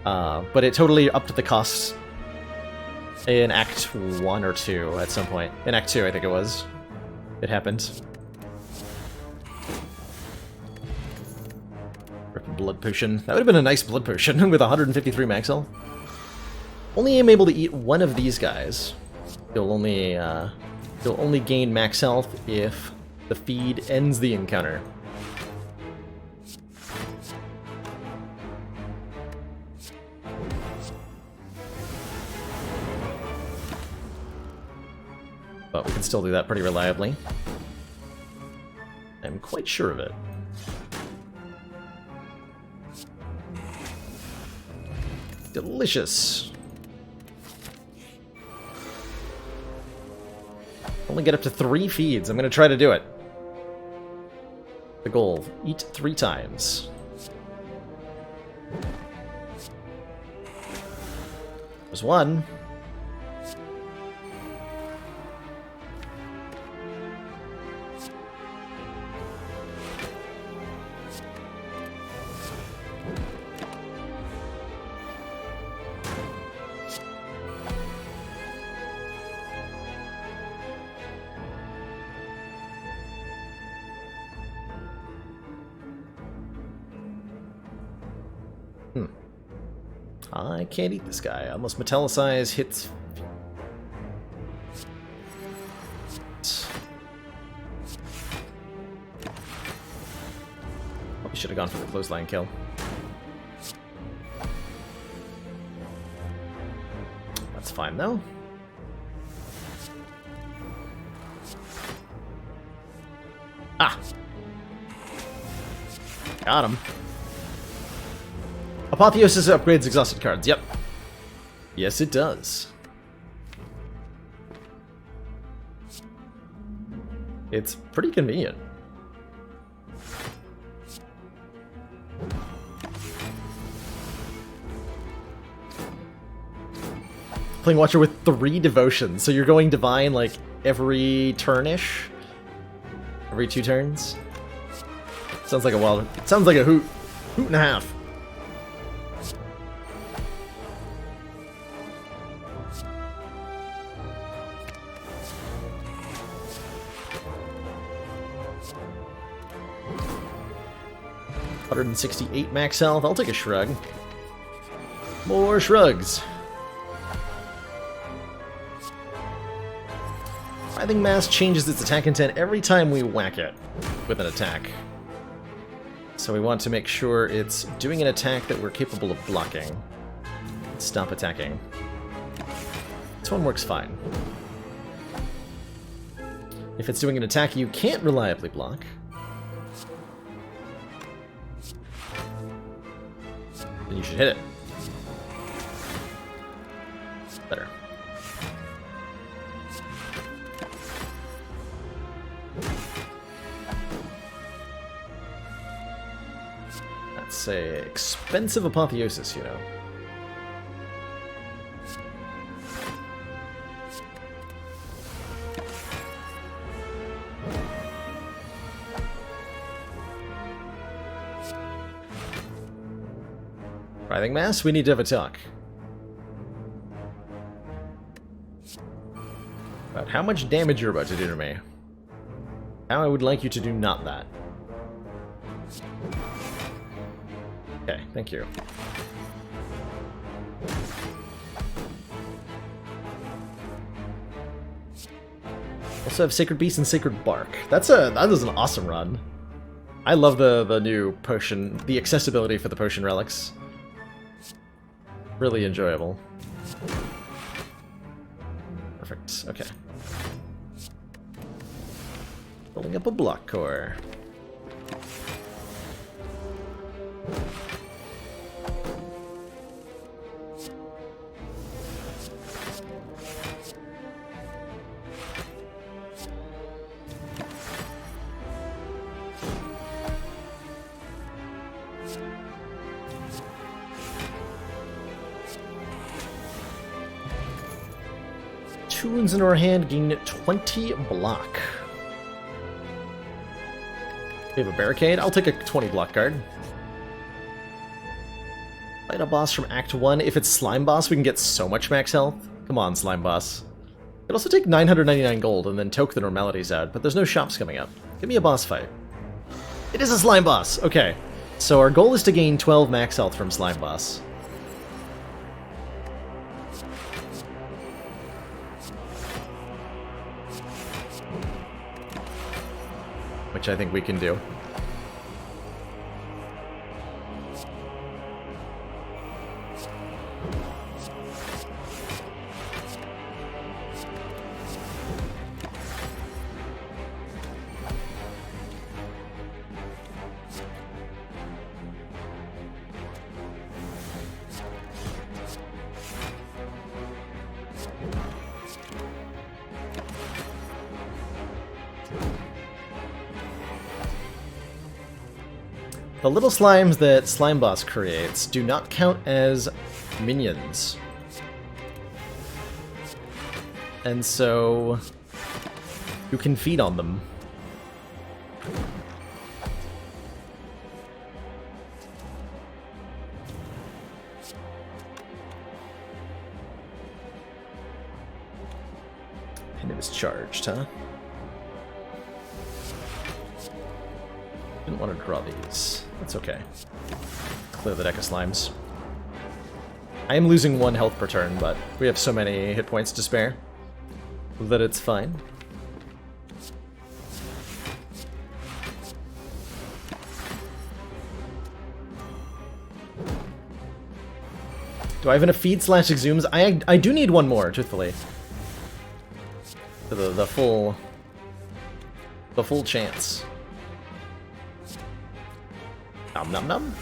But it totally upped the cost in Act 1 or 2 at some point. In Act 2, I think it was. It happened. Rip blood potion. That would have been a nice blood potion with 153 max health. Only am able to eat one of these guys. You'll only gain max health if the feed ends the encounter. But we can still do that pretty reliably. I'm quite sure of it. Delicious. Only get up to 3 feeds. I'm going to try to do it. The goal, eat 3 times. There's 1. I can't eat this guy. I must metallicize hits. Probably should have gone for the clothesline kill. That's fine though. Ah! Got him. Apotheosis upgrades exhausted cards, yep. Yes, it does. It's pretty convenient. Playing Watcher with 3 devotions, so you're going Divine like every turn-ish? Every 2 turns? Sounds like a wild... Sounds like a hoot and a half. $168 max health. I'll take a shrug. More shrugs. Writhing Mass changes its attack intent every time we whack it with an attack. So we want to make sure it's doing an attack that we're capable of blocking. Stop attacking. This one works fine. If it's doing an attack you can't reliably block, then you should hit it. Better. That's a expensive apotheosis, you know. Writhing Mass, we need to have a talk. About how much damage you're about to do to me. How I would like you to do not that. Okay, thank you. Also have Sacred Beast and Sacred Bark. That is an awesome run. I love the new potion, the accessibility for the potion relics. Really enjoyable. Perfect. Okay. Building up a block core. Tunes in our hand gain 20 block. We have a barricade. I'll take a 20 block guard. Fight a boss from Act 1. If it's Slime Boss, we can get so much max health. Come on, Slime Boss. Could also take 999 gold and then toke the normalities out, but there's no shops coming up. Give me a boss fight. It is a Slime Boss! Okay. So our goal is to gain 12 max health from Slime Boss. Which I think we can do. The little slimes that Slime Boss creates do not count as minions. And so you can feed on them. And it was charged, huh? Didn't want to draw these. That's okay. Clear the deck of slimes. I am losing 1 health per turn, but we have so many hit points to spare that it's fine. Do I have enough feed / exhumes? I do need 1 more, truthfully. For the full chance. Nom nom nom.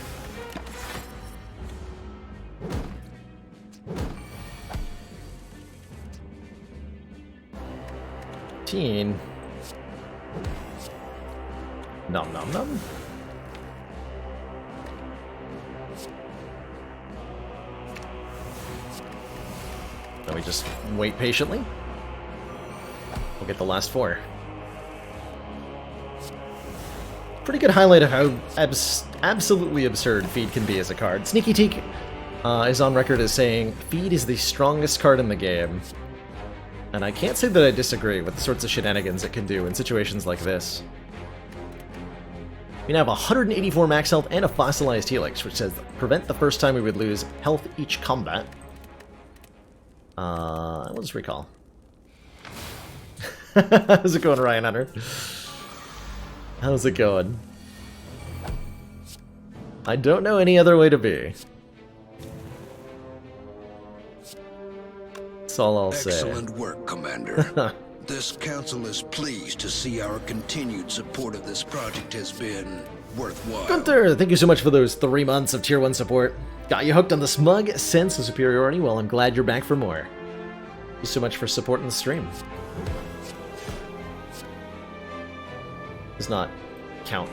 Teen. Nom nom nom. Then we just wait patiently. We'll get the last 4. Pretty good highlight of how absolutely absurd Feed can be as a card. Sneaky Teak is on record as saying, Feed is the strongest card in the game. And I can't say that I disagree with the sorts of shenanigans it can do in situations like this. We now have 184 max health and a fossilized helix, which says prevent the first time we would lose health each combat. We'll just recall. How's it going, Ryan Hunter? How's it going? I don't know any other way to be. That's all I'll say. Excellent work, Commander. This council is pleased to see our continued support of this project has been worthwhile. Gunther, thank you so much for those 3 months of Tier 1 support. Got you hooked on the smug sense of superiority. Well, I'm glad you're back for more. Thank you so much for supporting the stream. Does not count,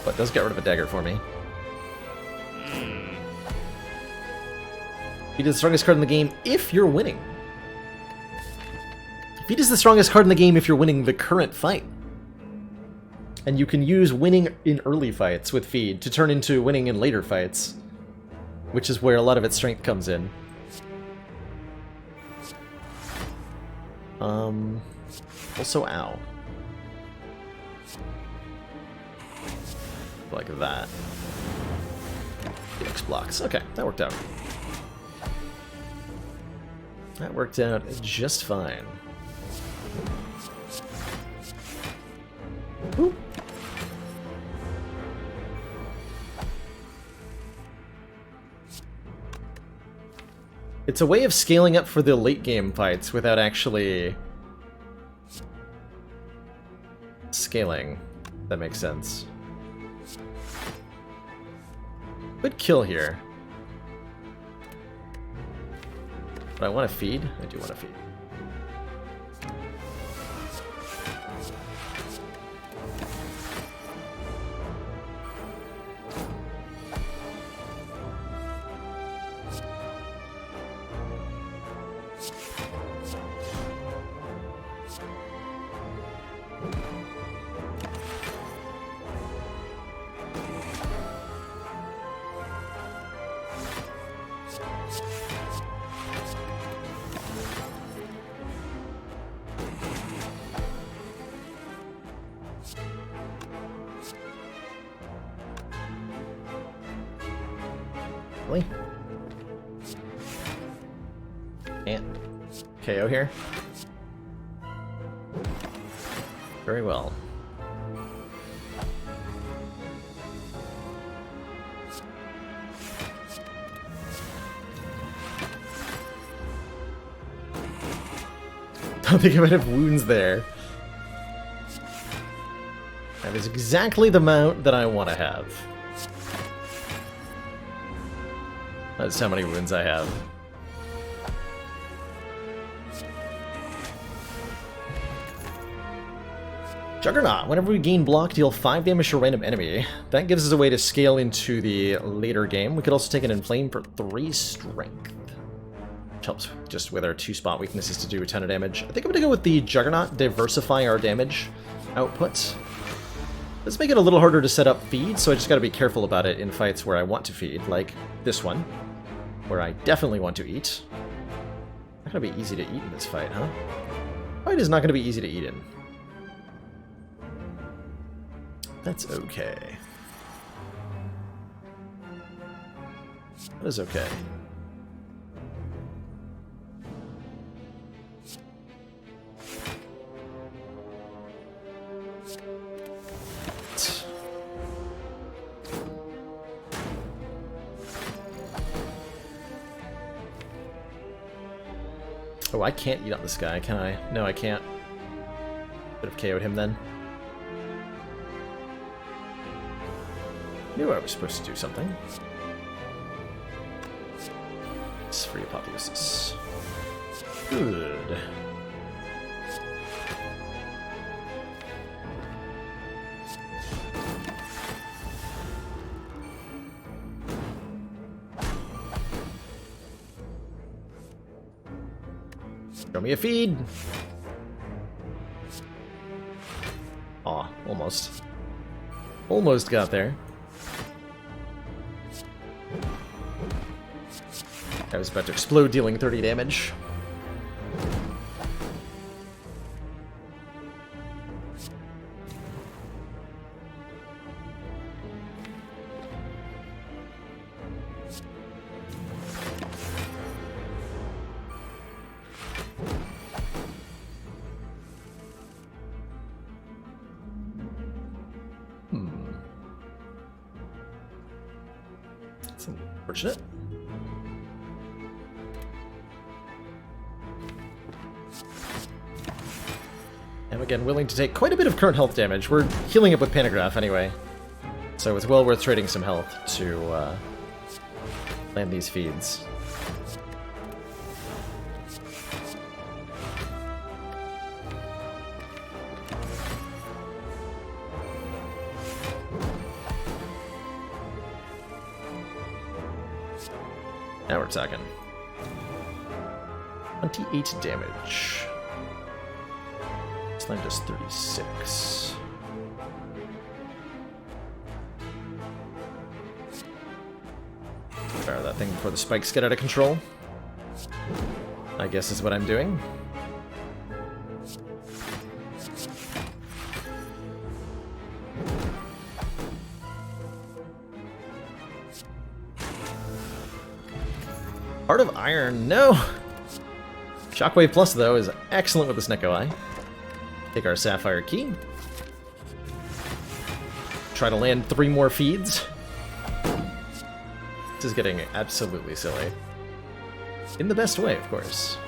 but does get rid of a dagger for me. Feed is the strongest card in the game if you're winning. Feed is the strongest card in the game if you're winning the current fight. And you can use winning in early fights with Feed to turn into winning in later fights, which is where a lot of its strength comes in. Also, ow. Like that. Helix blocks. Okay, that worked out. That worked out just fine. Ooh. It's a way of scaling up for the late game fights without actually scaling. That makes sense. Good kill here. But I want to feed? I do want to feed. Really? Can't KO here? Very well. Don't think I might have wounds there. That is exactly the amount that I want to have. That's how many wounds I have. Juggernaut. Whenever we gain block, deal 5 damage to a random enemy. That gives us a way to scale into the later game. We could also take an Inflame for 3 strength. Which helps just with our 2-spot weaknesses to do a ton of damage. I think I'm going to go with the Juggernaut, diversify our damage output. Let's make it a little harder to set up feed, so I just got to be careful about it in fights where I want to feed, like this one, where I definitely want to eat. Not going to be easy to eat in this fight, huh? Fight is not going to be easy to eat in. That's okay. That is okay. Oh, I can't eat on this guy, can I? No, I can't. Could have KO'd him then. Knew I was supposed to do something. It's free apotheosis. Good. Show me a feed. Aw, almost. Almost got there. I was about to explode, dealing 30 damage. That's unfortunate. I'm again willing to take quite a bit of current health damage. We're healing up with Pantograph anyway, so it's well worth trading some health to land these feeds. Now we're talking. 28 damage. Slime does 36. Fire that thing before the spikes get out of control. I guess is what I'm doing. Heart of Iron, no! Shockwave Plus, though, is excellent with this Neko Eye. Take our Sapphire Key. Try to land 3 more feeds. This is getting absolutely silly. In the best way, of course.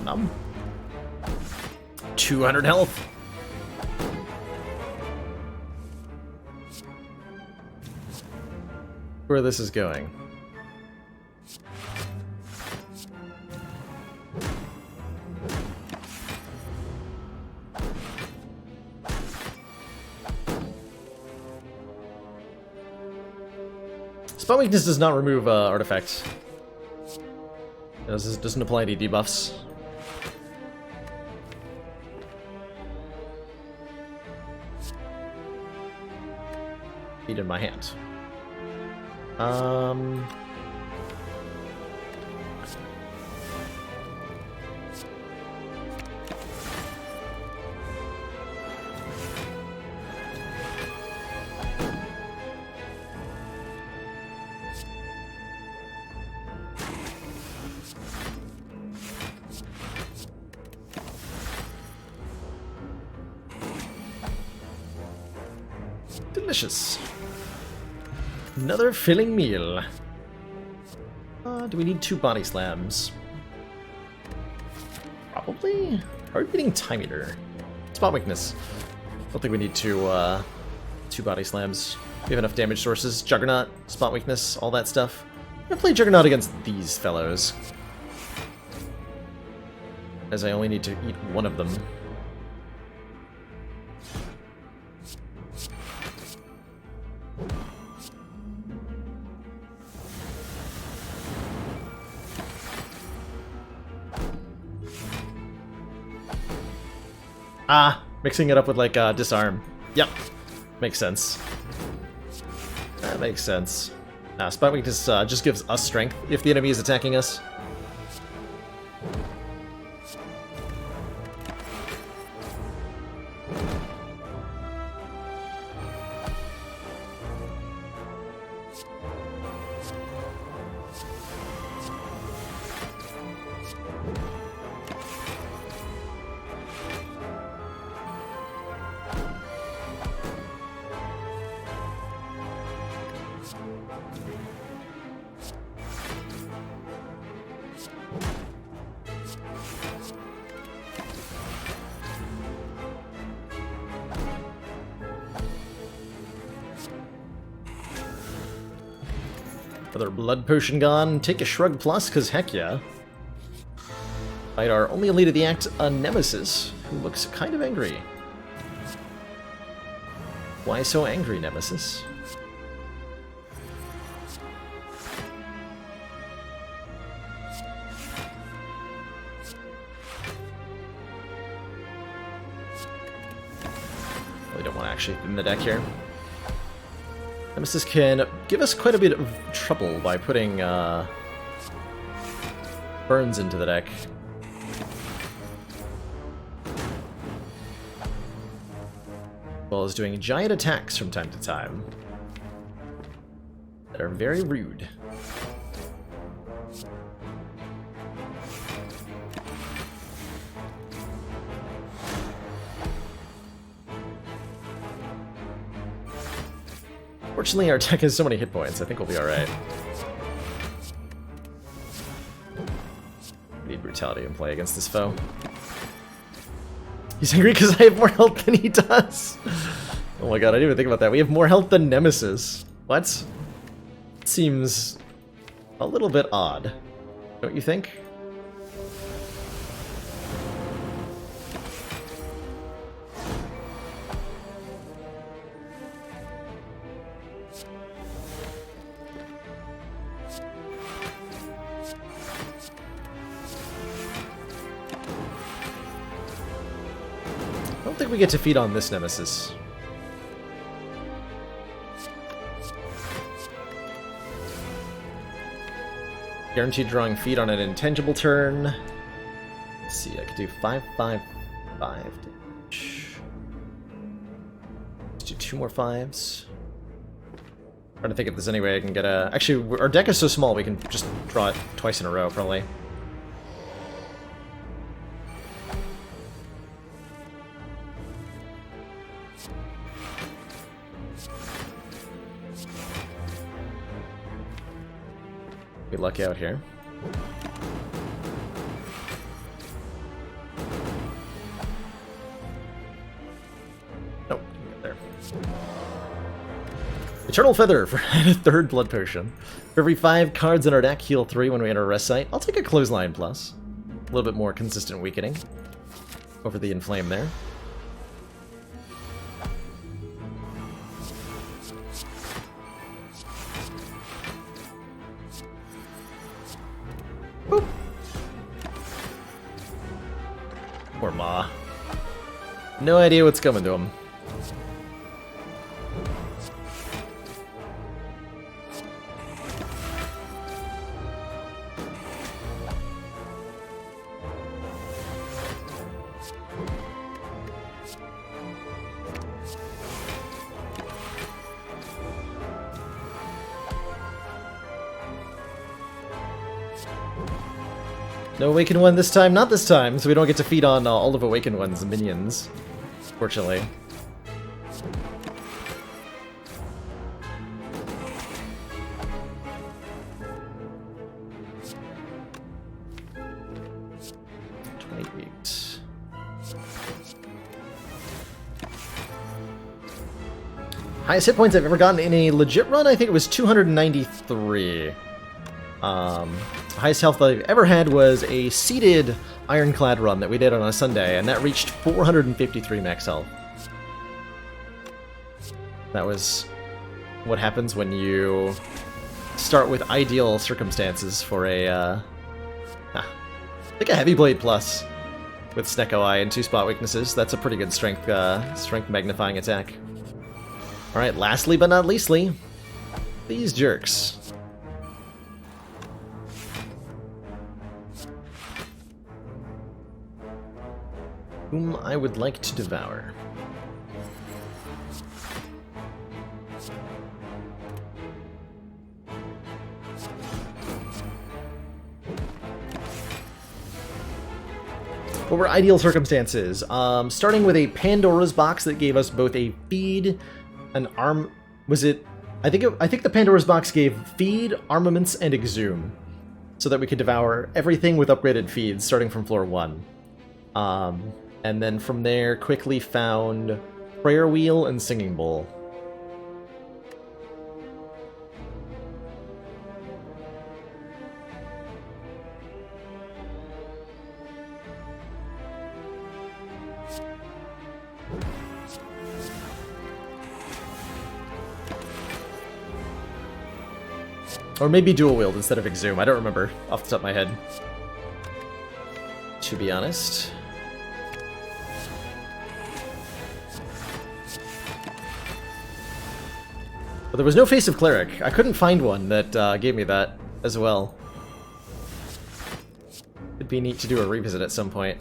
Numb. 200 health. Where this is going. Spell weakness does not remove artifacts. It doesn't apply any debuffs. Feed in my hand. Delicious. Another filling meal. Do we need 2 body slams? Probably? How are we beating Time Eater? Spot weakness. I don't think we need 2 body slams. We have enough damage sources. Juggernaut, spot weakness, all that stuff. I'm gonna play Juggernaut against these fellows, as I only need to eat one of them. Ah, mixing it up with, like, disarm. Yep. Makes sense. That makes sense. Spot weakness just gives us strength if the enemy is attacking us. Another blood potion gone. Take a shrug plus, cause heck yeah. Fight our only elite of the act, a Nemesis, who looks kind of angry. Why so angry, Nemesis? We don't want to actually thin the deck here. Nemesis can give us quite a bit of trouble by putting burns into the deck. As well as doing giant attacks from time to time that are very rude. Fortunately, our deck has so many hit points, I think we'll be alright. Need brutality in play against this foe. He's angry because I have more health than he does! Oh my god, I didn't even think about that. We have more health than Nemesis. What? Seems a little bit odd, don't you think? I don't think we get to feed on this Nemesis. Guaranteed drawing feed on an intangible turn. Let's see, I could do 5/5/5 damage. Let's do 2 more 5s. Trying to think if there's any way I can get a... Actually, our deck is so small we can just draw it twice in a row, probably. We luck out here. Nope, didn't get there. Eternal Feather for a 3rd blood potion. For every 5 cards in our deck, heal 3 when we enter a rest site. I'll take a Clothesline Plus. A little bit more consistent weakening over the Inflame there. Boop. Poor Ma. No idea what's coming to him. No Awakened One this time, not this time, so we don't get to feed on all of Awakened One's minions, fortunately. Highest hit points I've ever gotten in a legit run, I think it was 293. Highest health I've ever had was a seeded Ironclad run that we did on a Sunday, and that reached 453 max health. That was what happens when you start with ideal circumstances for a, I think a Heavy Blade Plus with Snecko Eye and 2 spot weaknesses. That's a pretty good strength magnifying attack. Alright, lastly but not leastly, these jerks. Whom I would like to devour. What were ideal circumstances? Starting with a Pandora's box that gave us both a feed, an arm... Was it... I think the Pandora's box gave feed, armaments, and exhume, so that we could devour everything with upgraded feeds, starting from floor 1. And then from there, quickly found Prayer Wheel and Singing Bowl. Or maybe dual wield instead of exhume. I don't remember off the top of my head, to be honest. But there was no Face of Cleric. I couldn't find one that gave me that as well. It'd be neat to do a revisit at some point.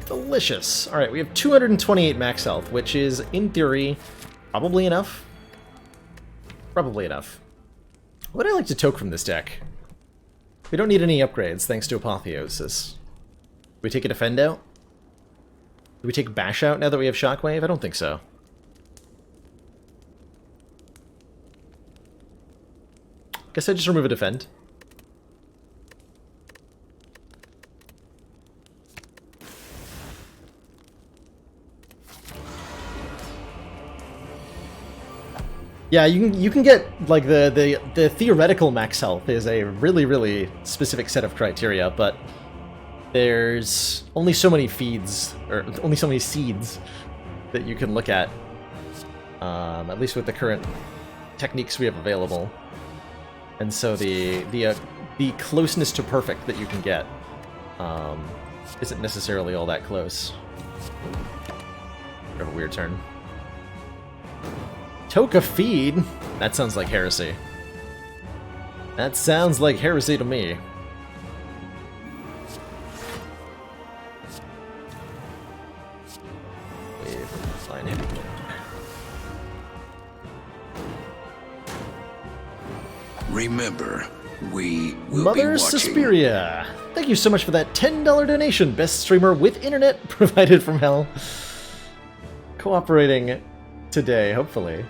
Delicious. Alright, we have 228 max health, which is, in theory, probably enough. Probably enough. What do I like to toke from this deck? We don't need any upgrades, thanks to Apotheosis. Do we take a Defend out? Do we take Bash out now that we have Shockwave? I don't think so. Guess I just remove a Defend. Yeah, you can get, like, the theoretical max health is a really, really specific set of criteria, but there's only so many feeds, or only so many seeds that you can look at least with the current techniques we have available. And so the closeness to perfect that you can get isn't necessarily all that close. We have a weird turn. Toka feed? That sounds like heresy. That sounds like heresy to me. Fine, heavy blade. Remember, we will Mother be watching. Suspiria! Thank you so much for that $10 donation. Best streamer with internet provided from hell. Cooperating today, hopefully.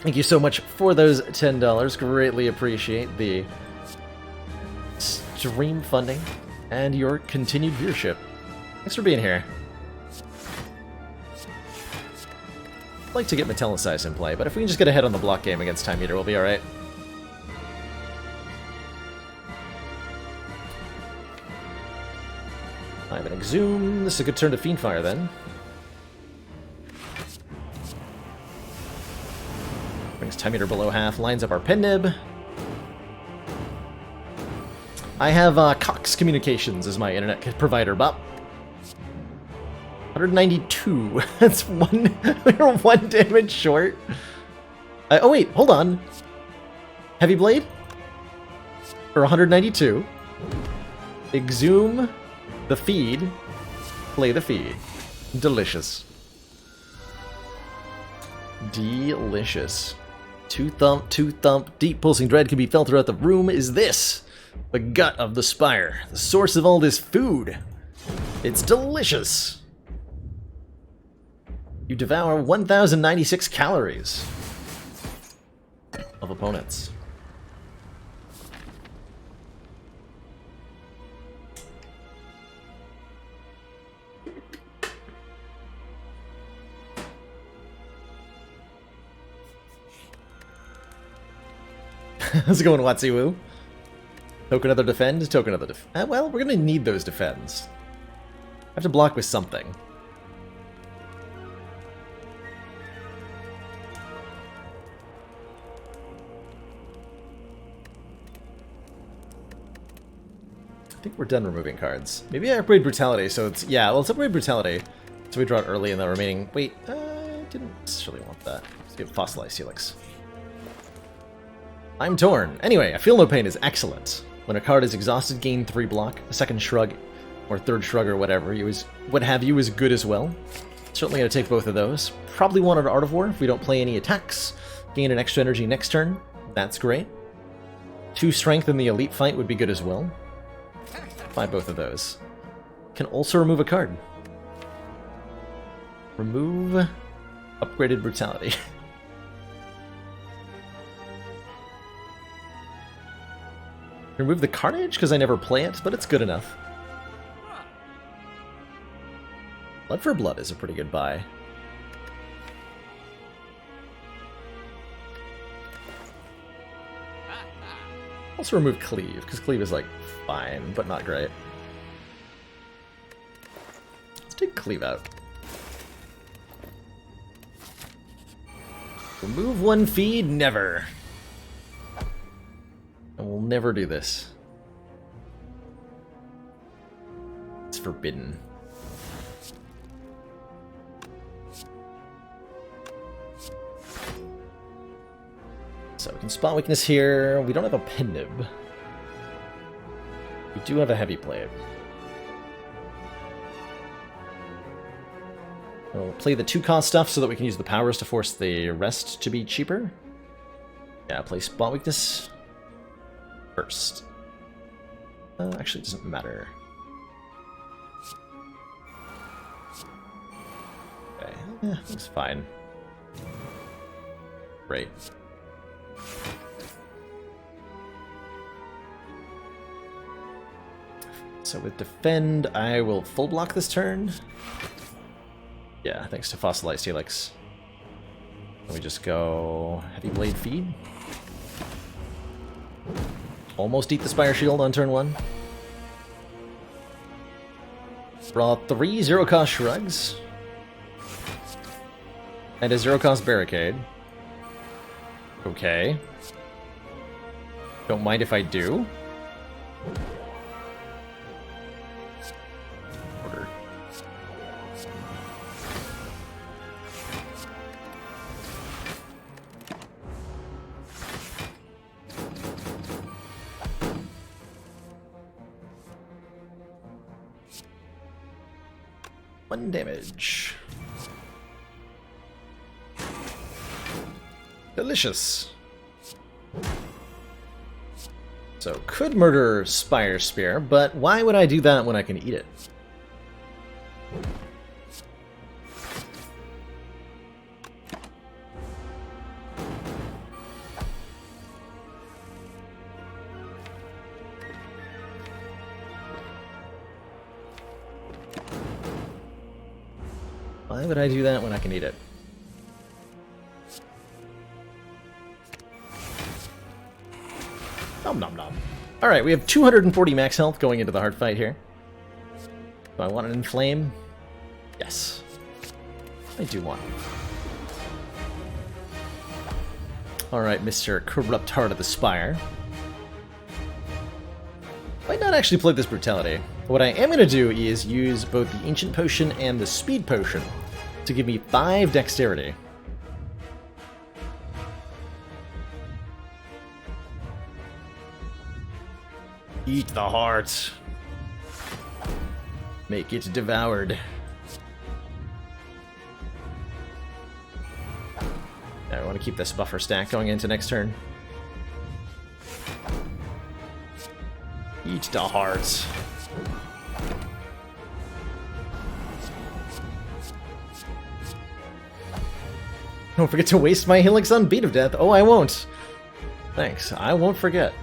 Thank you so much for those $10. Greatly appreciate the stream funding and your continued viewership. Thanks for being here. I'd like to get Metallicize in play, but if we can just get ahead on the block game against Time Eater, we'll be alright. I'm gonna exhume. This is a good turn to Fiendfire then. Brings Time Eater below half, lines up our Pendib. I have Cox Communications as my internet provider, Bob. 192. That's one. We're one damage short. Oh wait, hold on. Heavy Blade for 192. Exhume the feed. Play the feed. Delicious. Delicious. Two thump, deep pulsing dread can be felt throughout the room. Is this the gut of the Spire? The source of all this food. It's delicious. You devour 1,096 calories of opponents. How's it going, Watsiwu? Token other defend, token other defend. Well, we're gonna need those defends. I have to block with something. I think we're done removing cards. Maybe I upgrade Brutality, so it's... Yeah, well, let's upgrade Brutality. So we draw it early in the remaining... Wait, I didn't necessarily want that. Let's get Fossilized Helix. I'm torn. Anyway, I Feel No Pain is excellent. When a card is exhausted, gain 3 block. A second shrug, or third shrug, or whatever, what have you, is good as well. Certainly going to take both of those. Probably want an Art of War if we don't play any attacks. Gain an extra energy next turn. That's great. 2 strength in the elite fight would be good as well. Buy both of those. Can also remove a card. Remove upgraded Brutality. Remove the Carnage because I never play it, but it's good enough. Blood for Blood is a pretty good buy. Also remove Cleave, because Cleave is like fine, but not great. Let's take Cleave out. Remove 1 feed? Never. I will never do this. It's forbidden. So we can spot weakness here. We don't have a Pendib. We do have a Heavy Blade. We'll play the 2-cost stuff so that we can use the powers to force the rest to be cheaper. Yeah, play spot weakness first. Actually, it doesn't matter. Okay, yeah, it's fine. Great. So with defend, I will full block this turn. Yeah, thanks to Fossilized Helix. And we just go Heavy Blade feed. Almost eat the Spire Shield on turn 1. Draw 3 zero-cost shrugs. And a zero-cost barricade. Okay. Don't mind if I do. Order. One damage. Delicious. So, could murder Spire Spear, but why would I do that when I can eat it? Why would I do that when I can eat it? Nom nom nom. Alright, we have 240 max health going into the hard fight here. Do I want an inflame? Yes. I do want it. Alright, Mr. Corrupt Heart of the Spire. Might not actually play this brutality. What I am going to do is use both the Ancient Potion and the Speed Potion to give me 5 dexterity. Eat the heart. Make it devoured. I want to keep this buffer stack going into next turn. Eat the heart. Don't forget to waste my Helix on Beat of Death. Oh, I won't. Thanks. I won't forget.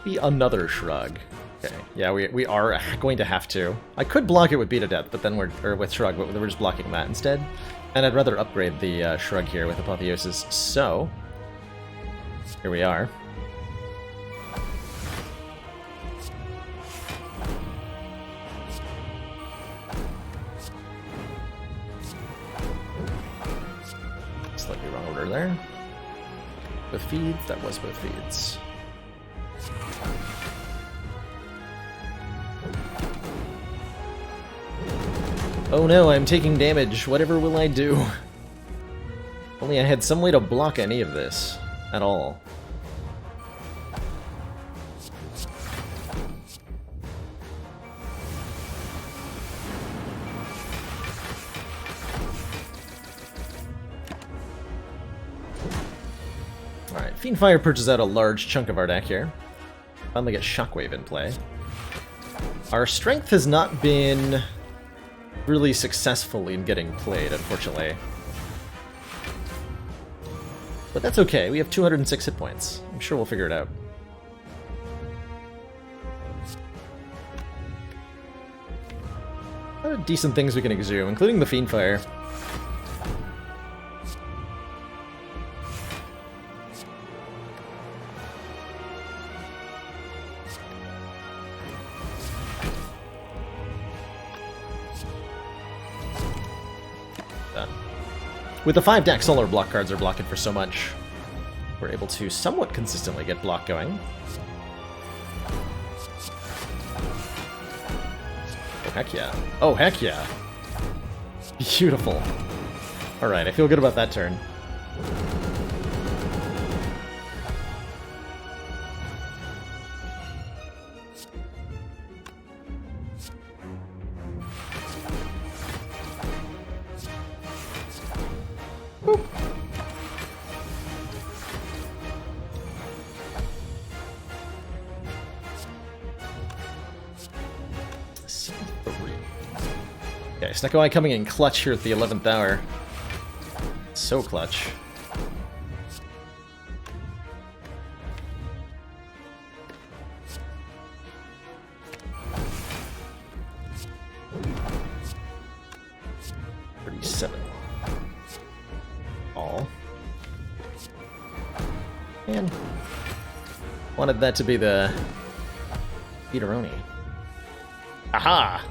Be another shrug. Okay. Yeah, we are going to have to. I could block it with Beat of Death, but then with shrug, but we're just blocking that instead. And I'd rather upgrade the shrug here with Apotheosis. So here we are. Slightly wrong order there. Both feeds. That was both feeds. Oh no, I'm taking damage. Whatever will I do? If only I had some way to block any of this. At all. Alright, Fiendfire purges out a large chunk of our deck here. Finally get Shockwave in play. Our strength has not been really successfully in getting played, unfortunately. But that's okay, we have 206 hit points. I'm sure we'll figure it out. A lot of decent things we can exhume, including the Fiendfire. With the 5 decks, all our block cards are blocking for so much. We're able to somewhat consistently get block going. Oh, heck yeah. Oh, heck yeah. Beautiful. Alright, I feel good about that turn. Okay, Snecko Eye coming in clutch here at the 11th hour. So clutch. All. And wanted that to be the Peteroni. Aha!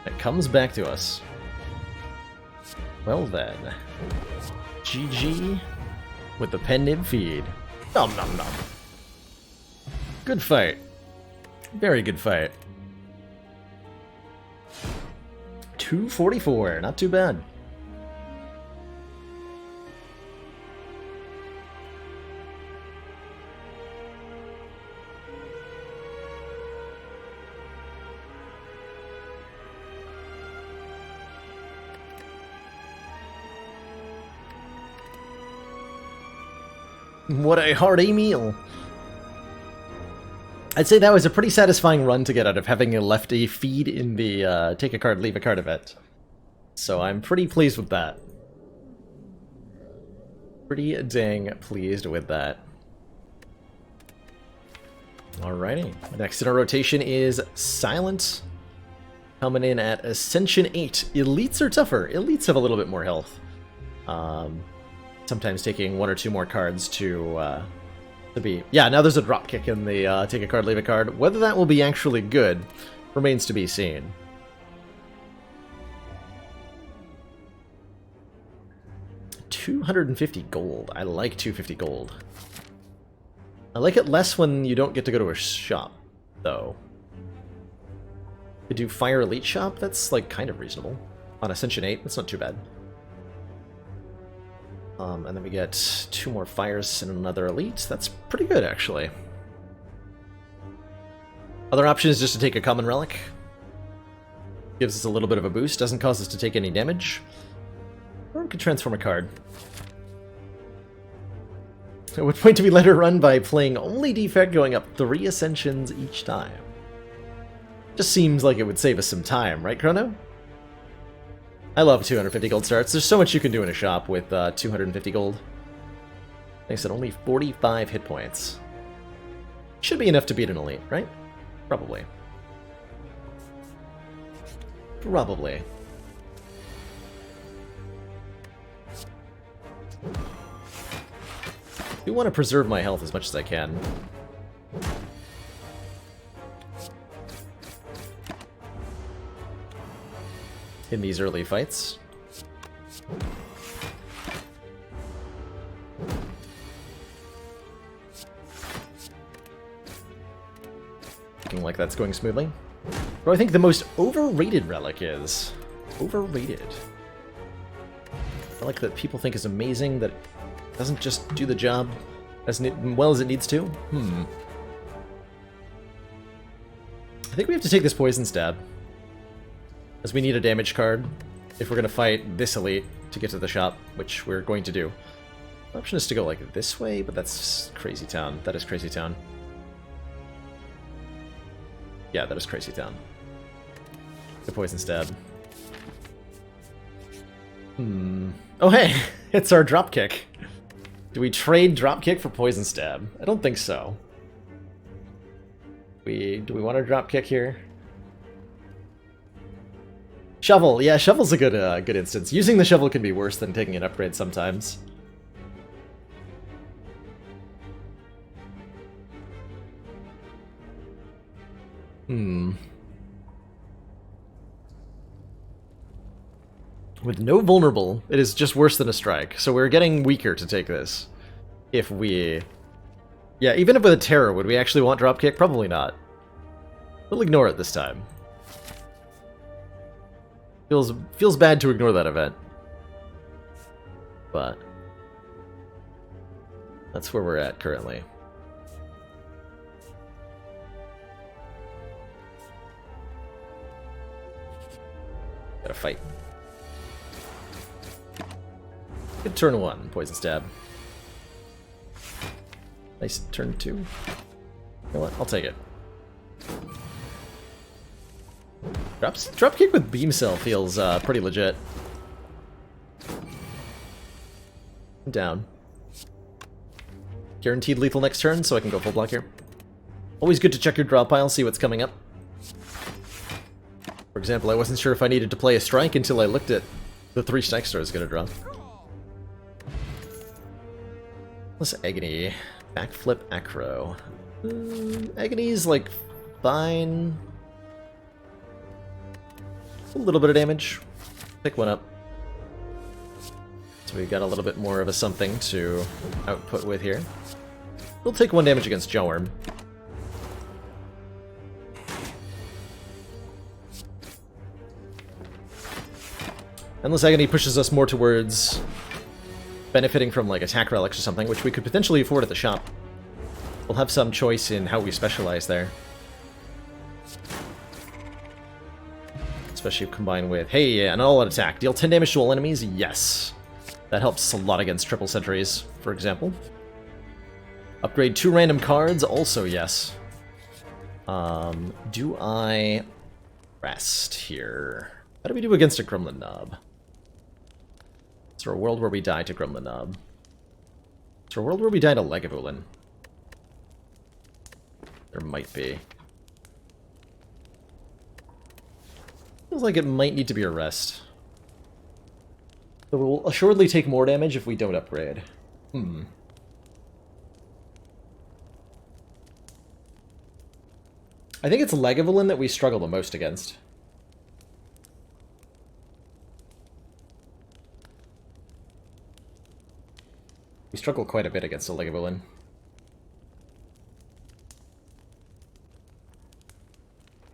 It comes back to us. Well then. GG with the pen nib feed. Nom nom nom. Good fight. Very good fight. 244, not too bad. What a hearty meal. I'd say that was a pretty satisfying run to get out of having a lefty feed in the take a card, leave a card event. So I'm pretty pleased with that. Pretty dang pleased with that. Alrighty. Next in our rotation is Silent. Coming in at Ascension 8. Elites are tougher. Elites have a little bit more health. Sometimes taking one or two more cards to be... Yeah, now there's a dropkick in the take a card, leave a card. Whether that will be actually good remains to be seen. $250 gold. I like 250 gold. I like it less when you don't get to go to a shop, though. To do Fire Elite Shop, that's like kind of reasonable. On Ascension 8, that's not too bad. And then we get 2 more fires and another elite. That's pretty good, actually. Other option is just to take a common relic. Gives us a little bit of a boost, doesn't cause us to take any damage. Or we could transform a card. At what point do we let her run by playing only defect, going up 3 ascensions each time? Just seems like it would save us some time, right, Chrono? I love 250 gold starts. There's so much you can do in a shop with 250 gold. Like I said, only 45 hit points. Should be enough to beat an elite, right? Probably. Probably. I do want to preserve my health as much as I can. In these early fights. Looking like that's going smoothly. What do I think the most overrated relic is? Overrated. I like that people think is amazing, that it doesn't just do the job as well as it needs to. I think we have to take this Poison Stab. As we need a damage card if we're going to fight this elite to get to the shop, which we're going to do. The option is to go like this way, but that's Crazy Town. That is Crazy Town. Yeah, that is Crazy Town. The Poison Stab. Oh hey, it's our Dropkick. Do we trade Dropkick for Poison Stab? I don't think so. Do we want a Dropkick here? Shovel, yeah, Shovel's a good instance. Using the Shovel can be worse than taking an upgrade sometimes. With no vulnerable, it is just worse than a strike. So we're getting weaker to take this. If we... Yeah, even if with a Terror, would we actually want Dropkick? Probably not. We'll ignore it this time. Feels bad to ignore that event. But that's where we're at currently. Gotta fight. Good turn 1, Poison Stab. Nice turn 2. You know what? I'll take it. Dropkick with Beam Cell feels pretty legit. I'm down. Guaranteed lethal next turn, so I can go full block here. Always good to check your draw pile, see what's coming up. For example, I wasn't sure if I needed to play a strike until I looked at the 3 strike stars gonna draw. Let's Agony. Backflip Acro. Agony's like fine. A little bit of damage. Pick one up. So we've got a little bit more of a something to output with here. We'll take 1 damage against Jawworm. Endless Agony pushes us more towards benefiting from like attack relics or something, which we could potentially afford at the shop. We'll have some choice in how we specialize there. Especially combined with, hey, an all-out attack. Deal 10 damage to all enemies? Yes. That helps a lot against triple sentries, for example. Upgrade 2 random cards? Also yes. Do I rest here? How do we do against a Gremlin Knob? Is there a world where we die to Gremlin Knob? Is there a world where we die to Lagavulin? There might be. Feels like it might need to be a rest. So we'll assuredly take more damage if we don't upgrade. I think it's Lagavulin that we struggle the most against. We struggle quite a bit against a Lagavulin.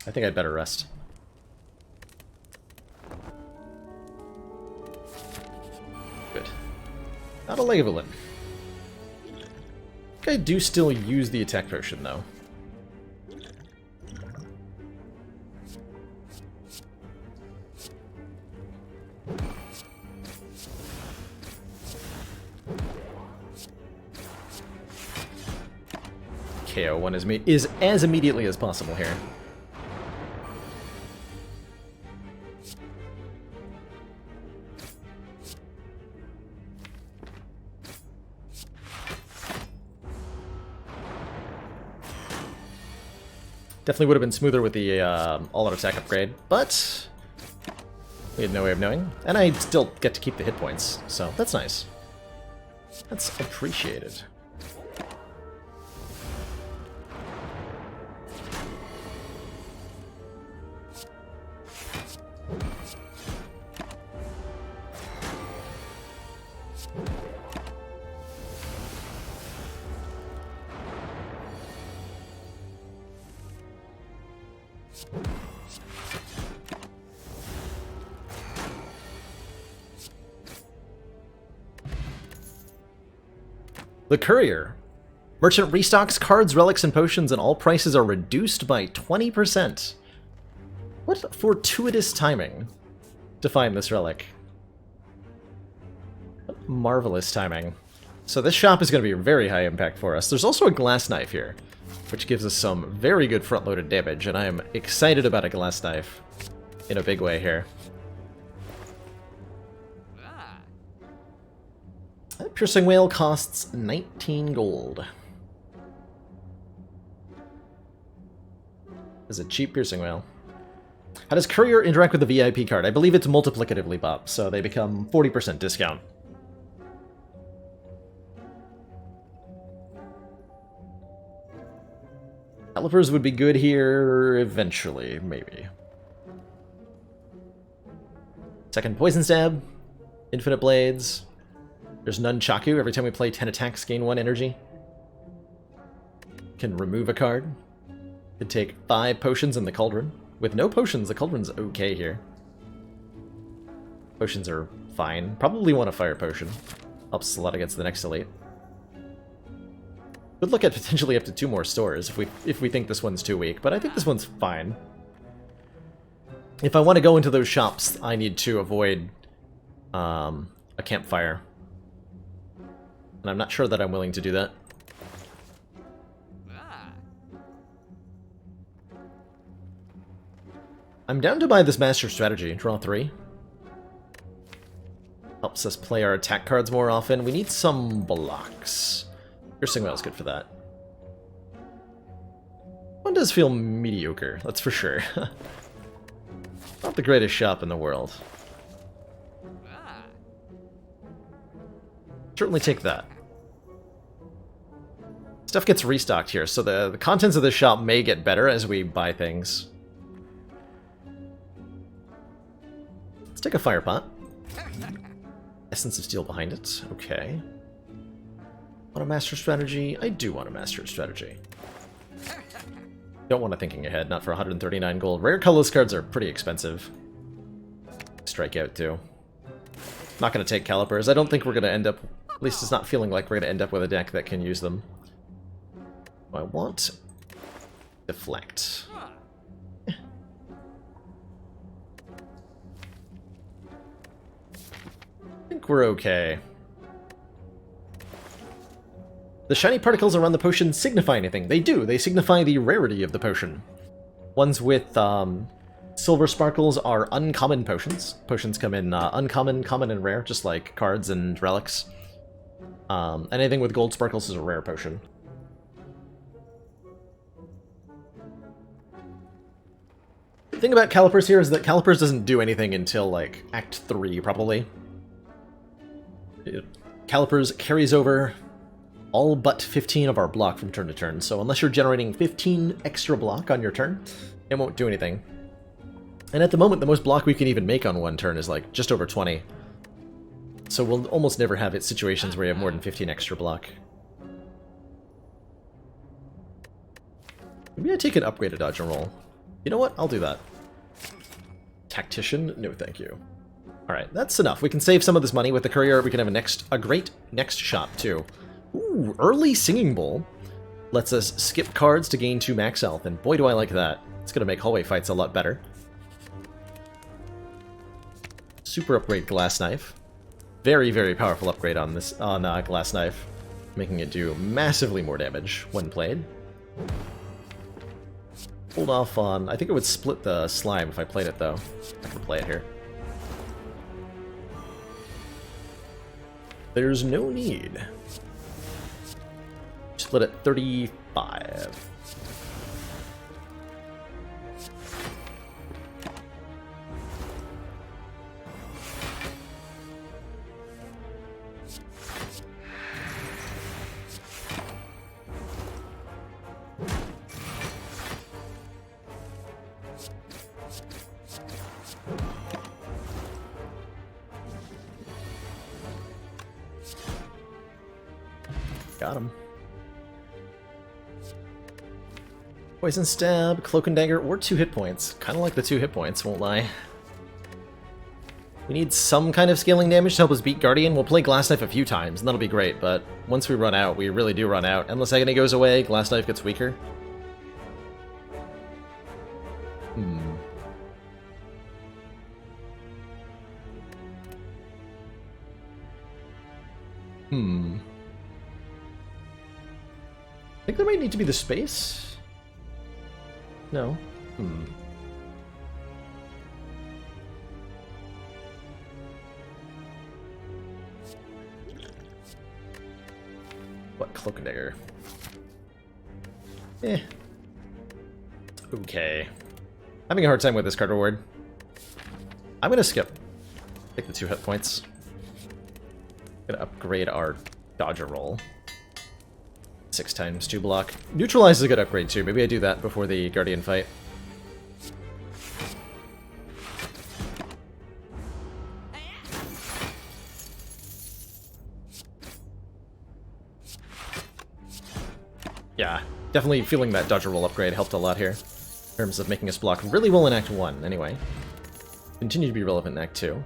I think I'd better rest. Good. Not a Lagavulin. I think I do still use the attack potion, though. KO one is as immediately as possible here. Definitely would have been smoother with the all-out attack upgrade, but we had no way of knowing. And I still get to keep the hit points, so that's nice. That's appreciated. The Courier. Merchant restocks cards, relics, and potions, and all prices are reduced by 20%. What fortuitous timing to find this relic. What marvelous timing. So this shop is going to be very high impact for us. There's also a glass knife here, which gives us some very good front-loaded damage, and I am excited about a glass knife in a big way here. That Piercing Whale costs 19 gold. Is a cheap Piercing Whale. How does Courier interact with the VIP card? I believe it's multiplicatively bop, so they become 40% discount. Calipers would be good here eventually, maybe. Second Poison Stab. Infinite Blades. There's Nunchaku. Every time we play 10 attacks, gain 1 energy. Can remove a card. Can take 5 potions in the Cauldron. With no potions, the Cauldron's okay here. Potions are fine. Probably want a Fire Potion. Helps a lot against the next elite. Could look at potentially up to 2 more stores if we think this one's too weak, but I think this one's fine. If I want to go into those shops, I need to avoid a campfire. And I'm not sure that I'm willing to do that. I'm down to buy this Master Strategy. Draw 3. Helps us play our attack cards more often. We need some blocks. Piercing Whale's good for that. One does feel mediocre, that's for sure. Not the greatest shop in the world. Certainly take that. Stuff gets restocked here, so the contents of this shop may get better as we buy things. Let's take a fire pot. Essence of Steel behind it. Okay. Want a master strategy? I do want a master strategy. Don't want a thinking ahead, not for 139 gold. Rare colorless cards are pretty expensive. Strike out too. Not going to take calipers. I don't think we're going to end up, at least it's not feeling like we're going to end up with a deck that can use them. I want deflect. I think we're okay. The shiny particles around the potion signify anything. They do. They signify the rarity of the potion. Ones with silver sparkles are uncommon potions. Potions come in uncommon, common, and rare, just like cards and relics. Anything with gold sparkles is a rare potion. The thing about calipers here is that calipers doesn't do anything until, like, Act 3, probably. Calipers carries over all but 15 of our block from turn to turn, so unless you're generating 15 extra block on your turn, it won't do anything. And at the moment, the most block we can even make on one turn is like just over 20. So we'll almost never have situations where you have more than 15 extra block. Maybe I take an upgraded dodge and roll. You know what? I'll do that. Tactician? No, thank you. Alright, that's enough. We can save some of this money with the courier. We can have a great next shop, too. Ooh, early Singing Bowl. Lets us skip cards to gain 2 max health, and boy do I like that. It's going to make hallway fights a lot better. Super upgrade Glass Knife. Very, very powerful upgrade on this Glass Knife, making it do massively more damage when played. Hold off on... I think it would split the slime if I played it, though. I can play it here. There's no need. Split at 35. Got him. Poison Stab, Cloak and Dagger, or 2 hit points. Kind of like the 2 hit points, won't lie. We need some kind of scaling damage to help us beat Guardian. We'll play Glass Knife a few times, and that'll be great, but once we run out, we really do run out. Endless Agony goes away, Glass Knife gets weaker. I think there might need to be the space? No. What? Cloak and Dagger. Okay. Having a hard time with this card reward. I'm gonna skip. Take the 2 hit points. Gonna upgrade our dodger roll. 6 times 2 block. Neutralize is a good upgrade too. Maybe I do that before the Guardian fight. Yeah, definitely feeling that dodger roll upgrade helped a lot here. In terms of making us block really well in Act 1, anyway. Continue to be relevant in Act 2.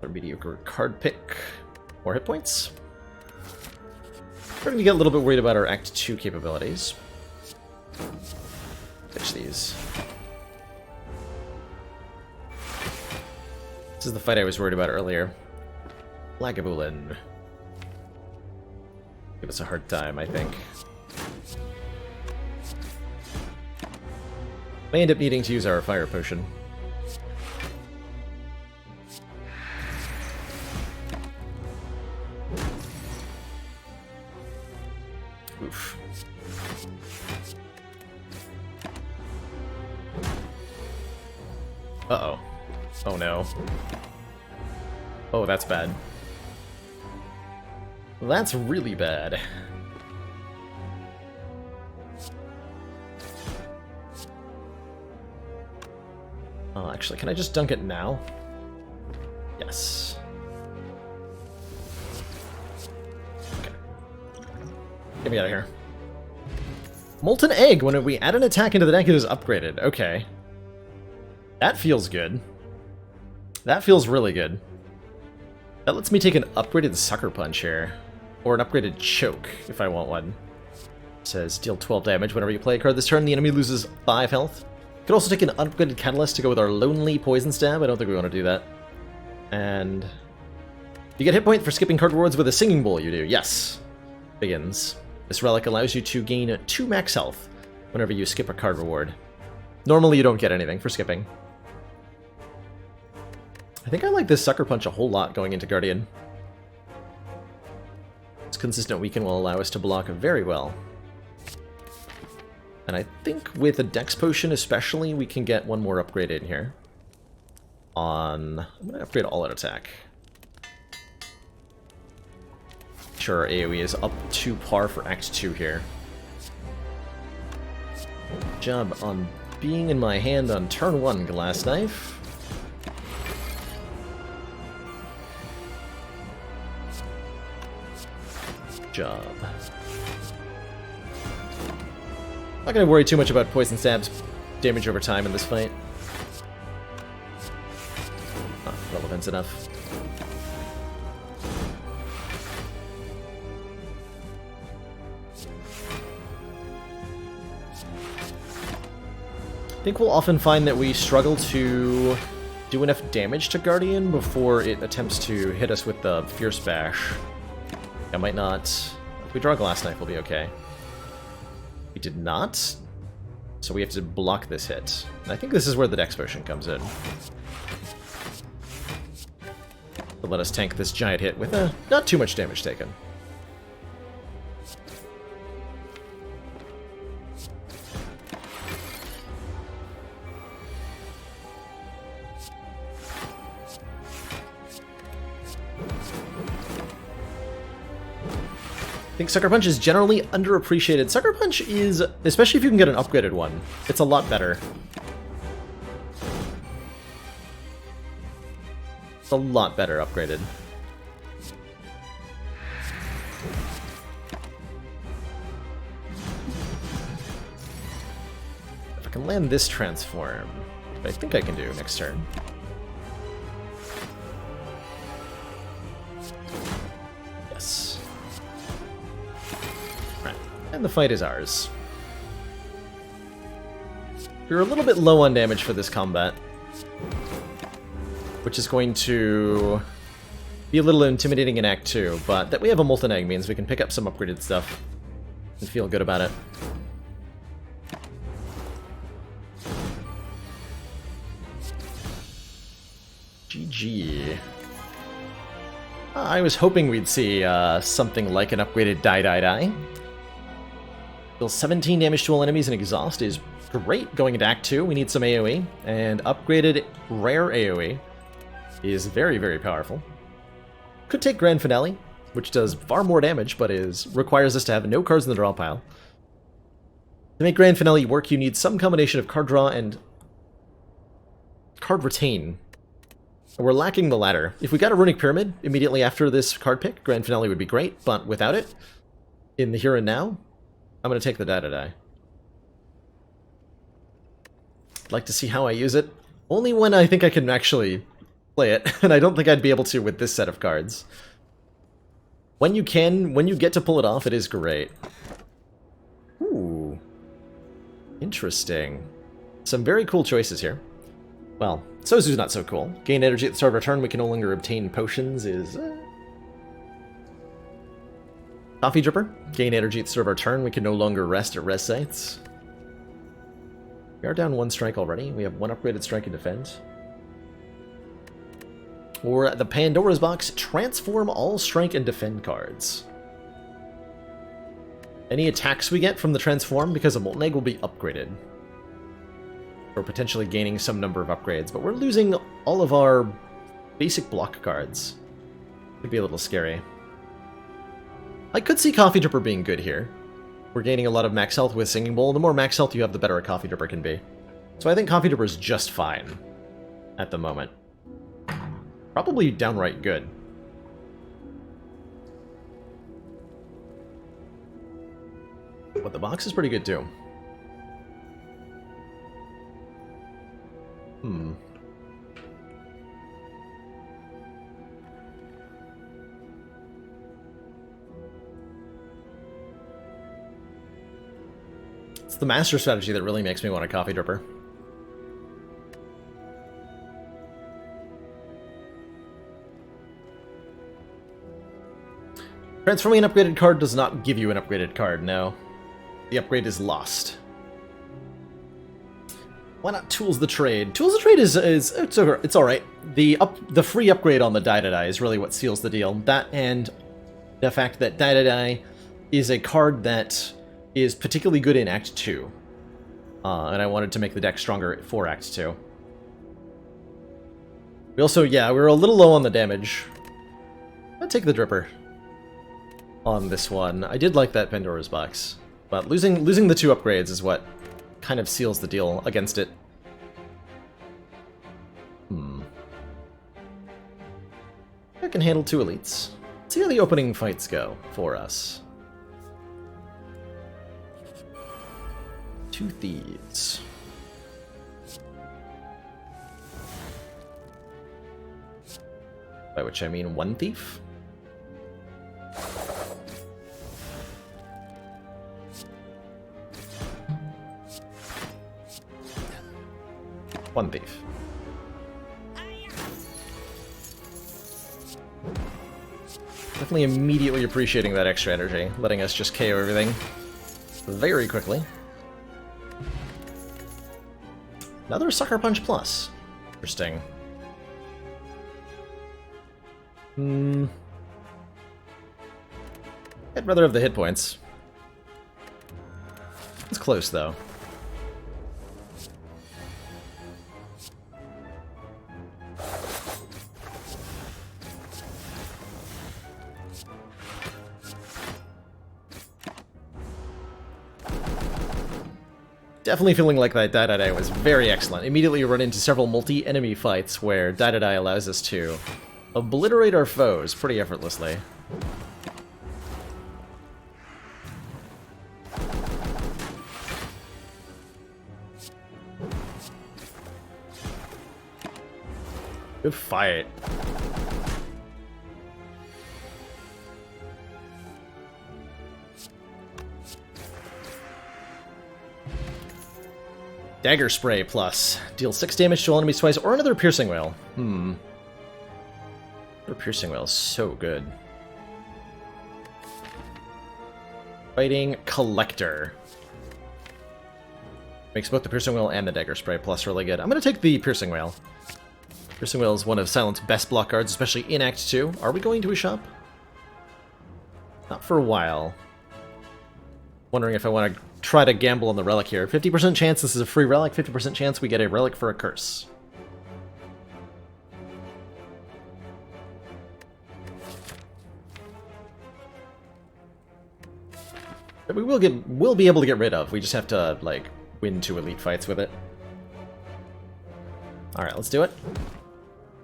Or mediocre card pick. More hit points. Starting to get a little bit worried about our Act 2 capabilities. Pitch these. This is the fight I was worried about earlier. Lagavulin. Give us a hard time, I think. May end up needing to use our fire potion. Oof. Uh-oh. Oh no. Oh, that's bad. That's really bad. I Actually, can I just dunk it now? Yes. Okay. Get me out of here. Molten Egg. When we add an attack into the deck, it is upgraded. Okay. That feels good. That feels really good. That lets me take an upgraded Sucker Punch here. Or an upgraded Choke, if I want one. It says, deal 12 damage whenever you play a card this turn. The enemy loses 5 health. Could also take an upgraded Catalyst to go with our Lonely Poison Stab. I don't think we want to do that. And you get hit point for skipping card rewards with a Singing Bowl, you do. Yes. Begins. This relic allows you to gain 2 max health whenever you skip a card reward. Normally you don't get anything for skipping. I think I like this Sucker Punch a whole lot going into Guardian. Its consistent weaken will allow us to block very well. And I think with a Dex Potion especially, we can get one more upgrade in here. I'm going to upgrade all out attack. Sure, our AoE is up to par for Act 2 here. Good job on being in my hand on turn 1, Glass Knife. Good job. Not going to worry too much about Poison Stab's damage over time in this fight. Not relevant enough. I think we'll often find that we struggle to do enough damage to Guardian before it attempts to hit us with the Fierce Bash. I might not... If we draw Glass Knife, we'll be okay. We did not, so we have to block this hit. And I think this is where the Dex Potion comes in. To let us tank this giant hit with not too much damage taken. I think Sucker Punch is generally underappreciated. Sucker Punch is, especially if you can get an upgraded one, it's a lot better. It's a lot better upgraded. If I can land this transform, which I think I can do next turn. Yes. And the fight is ours. We're a little bit low on damage for this combat, which is going to be a little intimidating in Act 2, but that we have a Molten Egg means we can pick up some upgraded stuff and feel good about it. GG. I was hoping we'd see something like an upgraded Die. Deals 17 damage to all enemies, and Exhaust is great going into Act 2. We need some AoE, and upgraded rare AoE is very, very powerful. Could take Grand Finale, which does far more damage, but requires us to have no cards in the draw pile. To make Grand Finale work, you need some combination of card draw and card retain. We're lacking the latter. If we got a Runic Pyramid immediately after this card pick, Grand Finale would be great, but without it, in the here and now, I'm going to take the Die. I'd like to see how I use it. Only when I think I can actually play it, and I don't think I'd be able to with this set of cards. When you get to pull it off, it is great. Ooh. Interesting. Some very cool choices here. Well, Sozu's not so cool. Gain energy at the start of our turn, we can no longer obtain potions is... Coffee Dripper. Gain energy at the start of our turn, we can no longer rest at rest sites. We are down 1 strike already. We have 1 upgraded strike and defend. Or the Pandora's Box, transform all strike and defend cards. Any attacks we get from the transform because of Molten Egg will be upgraded. Or potentially gaining some number of upgrades, but we're losing all of our basic block cards. Could be a little scary. I could see Coffee Dripper being good here. We're gaining a lot of max health with Singing Bowl. The more max health you have, the better a Coffee Dripper can be. So I think Coffee Dripper is just fine. at the moment. Probably downright good. But the box is pretty good too. It's the master strategy that really makes me want a coffee dripper. Transforming an upgraded card does not give you an upgraded card, no. The upgrade is lost. Why not Tools the Trade? Tools the Trade is it's alright. The free upgrade on the Die is really what seals the deal. That and the fact that Die is a card that is particularly good in Act 2. And I wanted to make the deck stronger for Act 2. We also, yeah, we were a little low on the damage. I'll take the Dripper on this one. I did like that Pandora's Box, but losing the 2 upgrades is what kind of seals the deal against it. I can handle 2 elites. Let's see how the opening fights go for us. 2 thieves. By which I mean 1 thief. One thief. Definitely immediately appreciating that extra energy, letting us just KO everything very quickly. Another Sucker Punch Plus. Interesting. I'd rather have the hit points. It's close, though. Definitely feeling like that Die was very excellent. Immediately run into several multi-enemy fights where Die allows us to obliterate our foes pretty effortlessly. Good fight. Dagger Spray Plus. Deal 6 damage to all enemies twice, or another Piercing Wail. Another Piercing Wail is so good. Fighting Collector. Makes both the Piercing Wail and the Dagger Spray Plus really good. I'm going to take the Piercing Wail. Piercing Wail is one of Silent's best block cards, especially in Act 2. Are we going to a shop? Not for a while. Wondering if I want to try to gamble on the relic here. 50% chance this is a free relic, 50% chance we get a relic for a curse. That we will be able to get rid of. We just have to, like, win 2 elite fights with it. Alright, let's do it.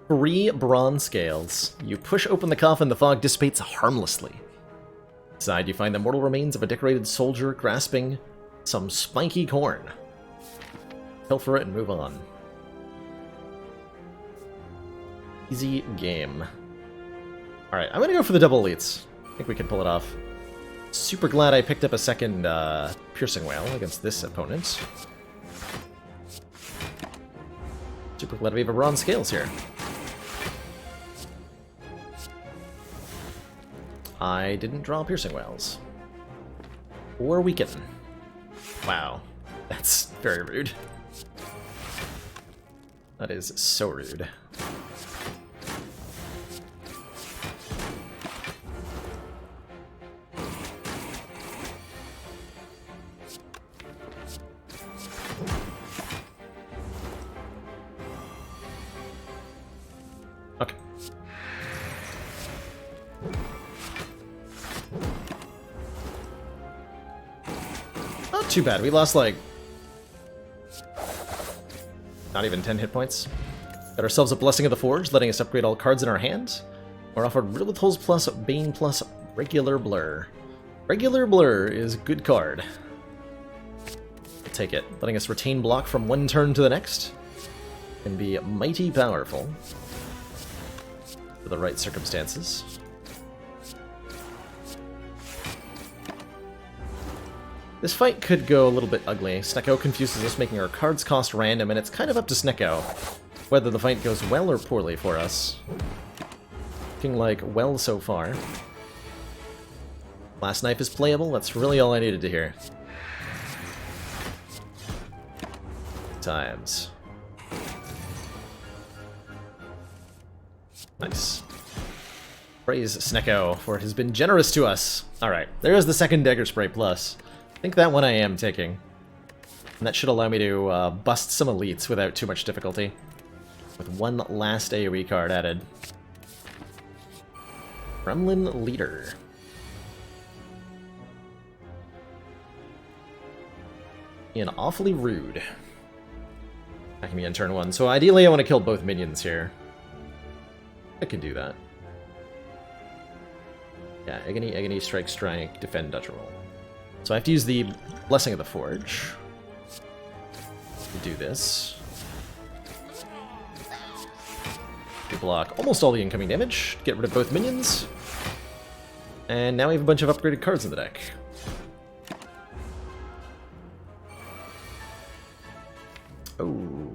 3 bronze scales. You push open the coffin, the fog dissipates harmlessly. Inside, you find the mortal remains of a decorated soldier grasping some spiky corn. Pilfer it and move on. Easy game. Alright, I'm gonna go for the double elites. I think we can pull it off. Super glad I picked up a second Piercing Wail against this opponent. Super glad we have a bronze scales here. I didn't draw Piercing Wails. Or weaken. Wow. That's very rude. That is so rude. Okay. Not too bad. We lost, like, not even 10 hit points. Got ourselves a Blessing of the Forge, letting us upgrade all cards in our hand. We're offered Riddle with Holes plus Bane plus Regular Blur. Regular Blur is a good card. We'll take it, letting us retain block from one turn to the next. Can be mighty powerful for the right circumstances. This fight could go a little bit ugly. Snecko confuses us, making our cards cost random, and it's kind of up to Snecko whether the fight goes well or poorly for us. Looking like well so far. Last Knife is playable, that's really all I needed to hear. Times. Nice. Praise Snecko, for it has been generous to us. Alright, there's the second Dagger Spray Plus. I think that one I am taking. And that should allow me to bust some elites without too much difficulty. With one last AoE card added. Gremlin Leader. Being awfully rude. Attacking me on turn 1. So ideally I want to kill both minions here. I can do that. Yeah, Agony, Strike, Defend, Dodge, Roll. So I have to use the Blessing of the Forge to do this. We block almost all the incoming damage, get rid of both minions, and now we have a bunch of upgraded cards in the deck. Oh.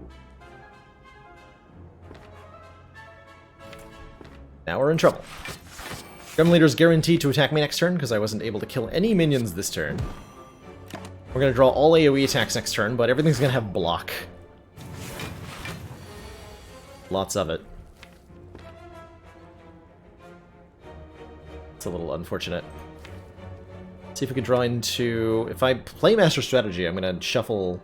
Now we're in trouble. Gremlin Leader is guaranteed to attack me next turn because I wasn't able to kill any minions this turn. We're going to draw all AoE attacks next turn, but everything's going to have block. Lots of it. It's a little unfortunate. See if we can draw into... If I play Master Strategy, I'm going to shuffle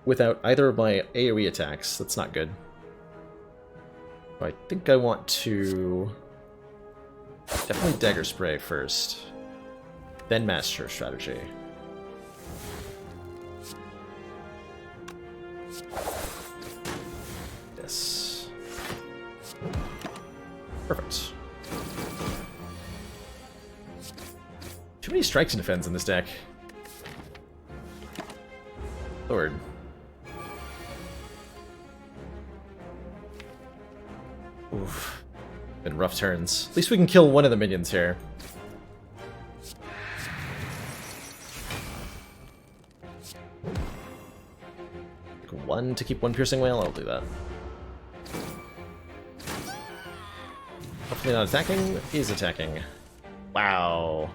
without either of my AoE attacks. That's not good. I think I want to... Definitely Dagger Spray first. Then Master Strategy. This. Perfect. Too many strikes and defense in this deck. Lord. Oof. Been rough turns. At least we can kill one of the minions here. Pick one to keep one Piercing Wail, I'll do that. Hopefully not attacking, is attacking. Wow.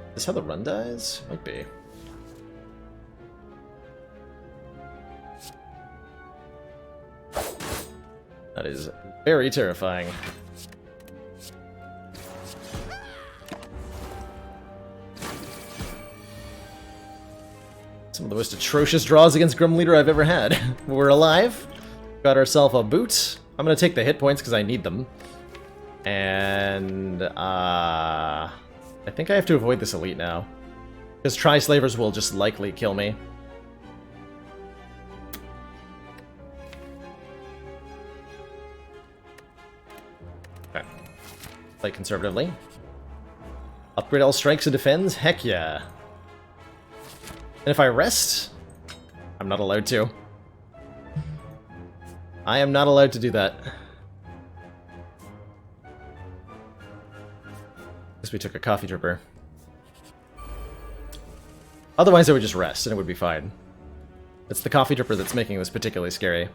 Is this how the run dies? Might be. That is very terrifying. Some of the most atrocious draws against Gremlin Leader I've ever had. We're alive. Got ourselves a boot. I'm going to take the hit points because I need them. And I think I have to avoid this elite now. Because Tri-Slavers will just likely kill me. Play conservatively. Upgrade all strikes and defends? Heck yeah. And if I rest, I'm not allowed to. I am not allowed to do that. Guess we took a coffee dripper. Otherwise I would just rest and it would be fine. It's the coffee dripper that's making this particularly scary.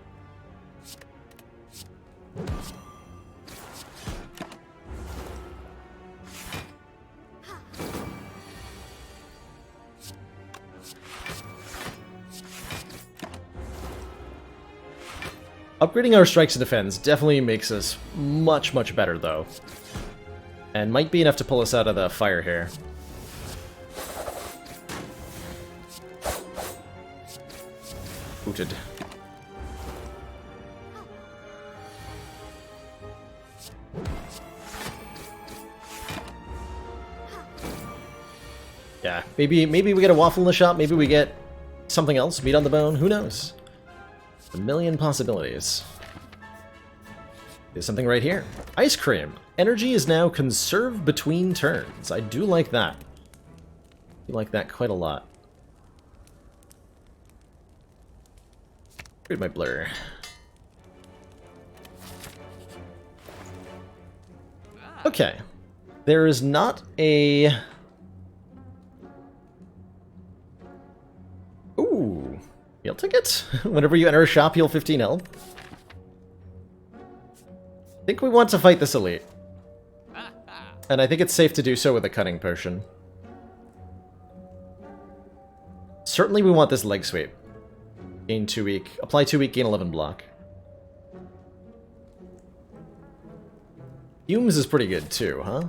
Upgrading our strikes and defense definitely makes us much, much better, though. And might be enough to pull us out of the fire here. Booted. Yeah, Maybe we get a waffle in the shop, maybe we get something else, meat on the bone, who knows? A million possibilities. There's something right here. Ice cream. Energy is now conserved between turns. I do like that. I like that quite a lot. Read my blur. Okay. There is not a... Ooh. Meal ticket? Whenever you enter a shop, heal 15 health. I think we want to fight this elite. And I think it's safe to do so with a cutting potion. Certainly we want this leg sweep. Gain 2 weak. Apply 2 weak, gain 11 block. Fumes is pretty good too, huh?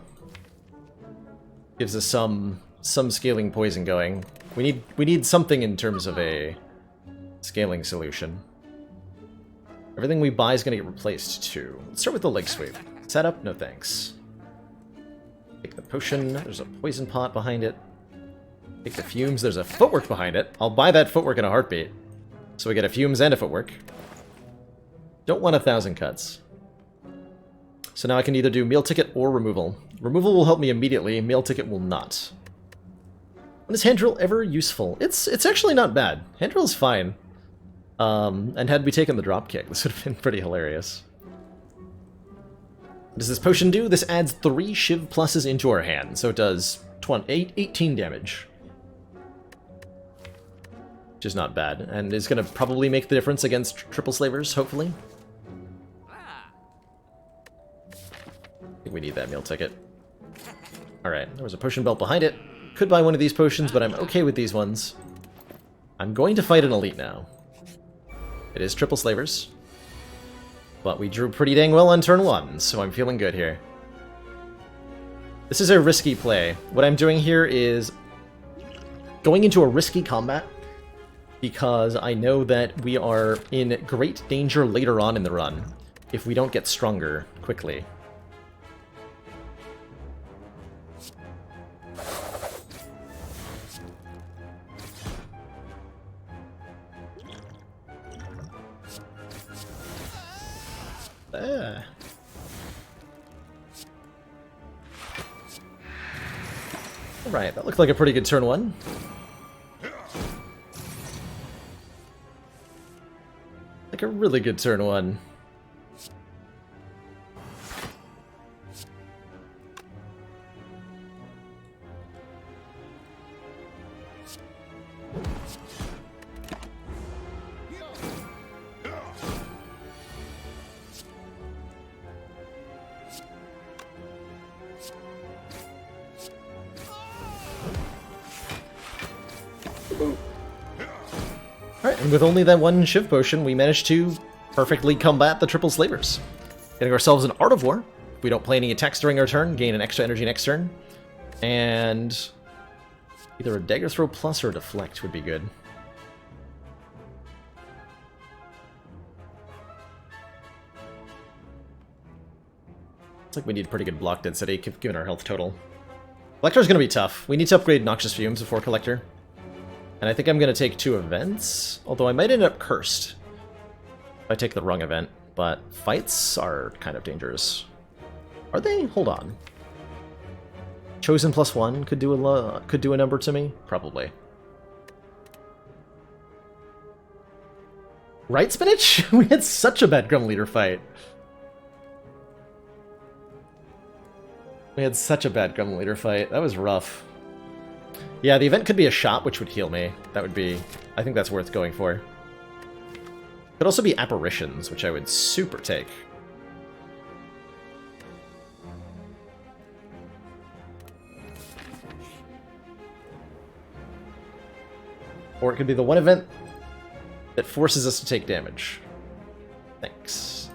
Gives us some scaling poison going. We need something in terms of a scaling solution. Everything we buy is gonna get replaced too. Let's start with the leg sweep. Setup? No thanks. Take the potion. There's a poison pot behind it. Take the fumes. There's a footwork behind it. I'll buy that footwork in a heartbeat. So we get a fumes and a footwork. Don't want 1,000 cuts. So now I can either do meal ticket or removal. Removal will help me immediately, meal ticket will not. When is hand drill ever useful? It's actually not bad. Hand drill is fine. And had we taken the drop kick, this would have been pretty hilarious. What does this potion do? This adds 3 Shiv pluses into our hand, so it does 18 damage. Which is not bad, and is going to probably make the difference against triple slavers, hopefully. I think we need that meal ticket. Alright, there was a potion belt behind it. Could buy one of these potions, but I'm okay with these ones. I'm going to fight an elite now. It is triple slavers. But we drew pretty dang well on turn 1, so I'm feeling good here. This is a risky play. What I'm doing here is going into a risky combat because I know that we are in great danger later on in the run if we don't get stronger quickly. Alright, that looked like a pretty good turn 1. Like a really good turn 1. Alright, and with only that one Shiv potion, we managed to perfectly combat the triple slavers. Getting ourselves an Art of War. If we don't play any attacks during our turn, gain an extra energy next turn. And either a Dagger Throw Plus or a Deflect would be good. Looks like we need pretty good block density, given our health total. Collector's gonna be tough. We need to upgrade Noxious Fumes before Collector. And I think I'm going to take 2 events, although I might end up cursed if I take the wrong event, but fights are kind of dangerous. Are they? Hold on. Chosen +1 could do a number to me? Probably. Right, Spinach? We had such a bad Grum Leader fight. We had such a bad Grum Leader fight. That was rough. Yeah, the event could be a shot, which would heal me. That would be... I think that's worth going for. Could also be apparitions, which I would super take. Or it could be the one event that forces us to take damage. Thanks.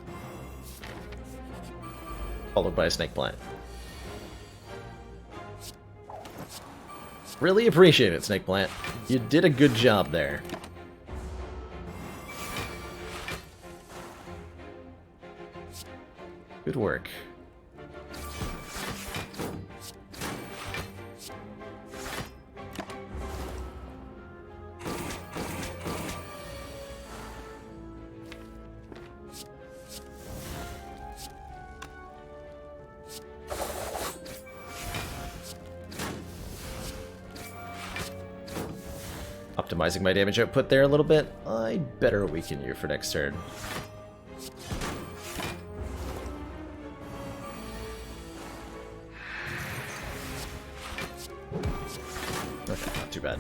Followed by a snake plant. Really appreciate it, Snake Plant. You did a good job there. Good work. optimizing my damage output there a little bit. I better weaken you for next turn. Okay, not too bad.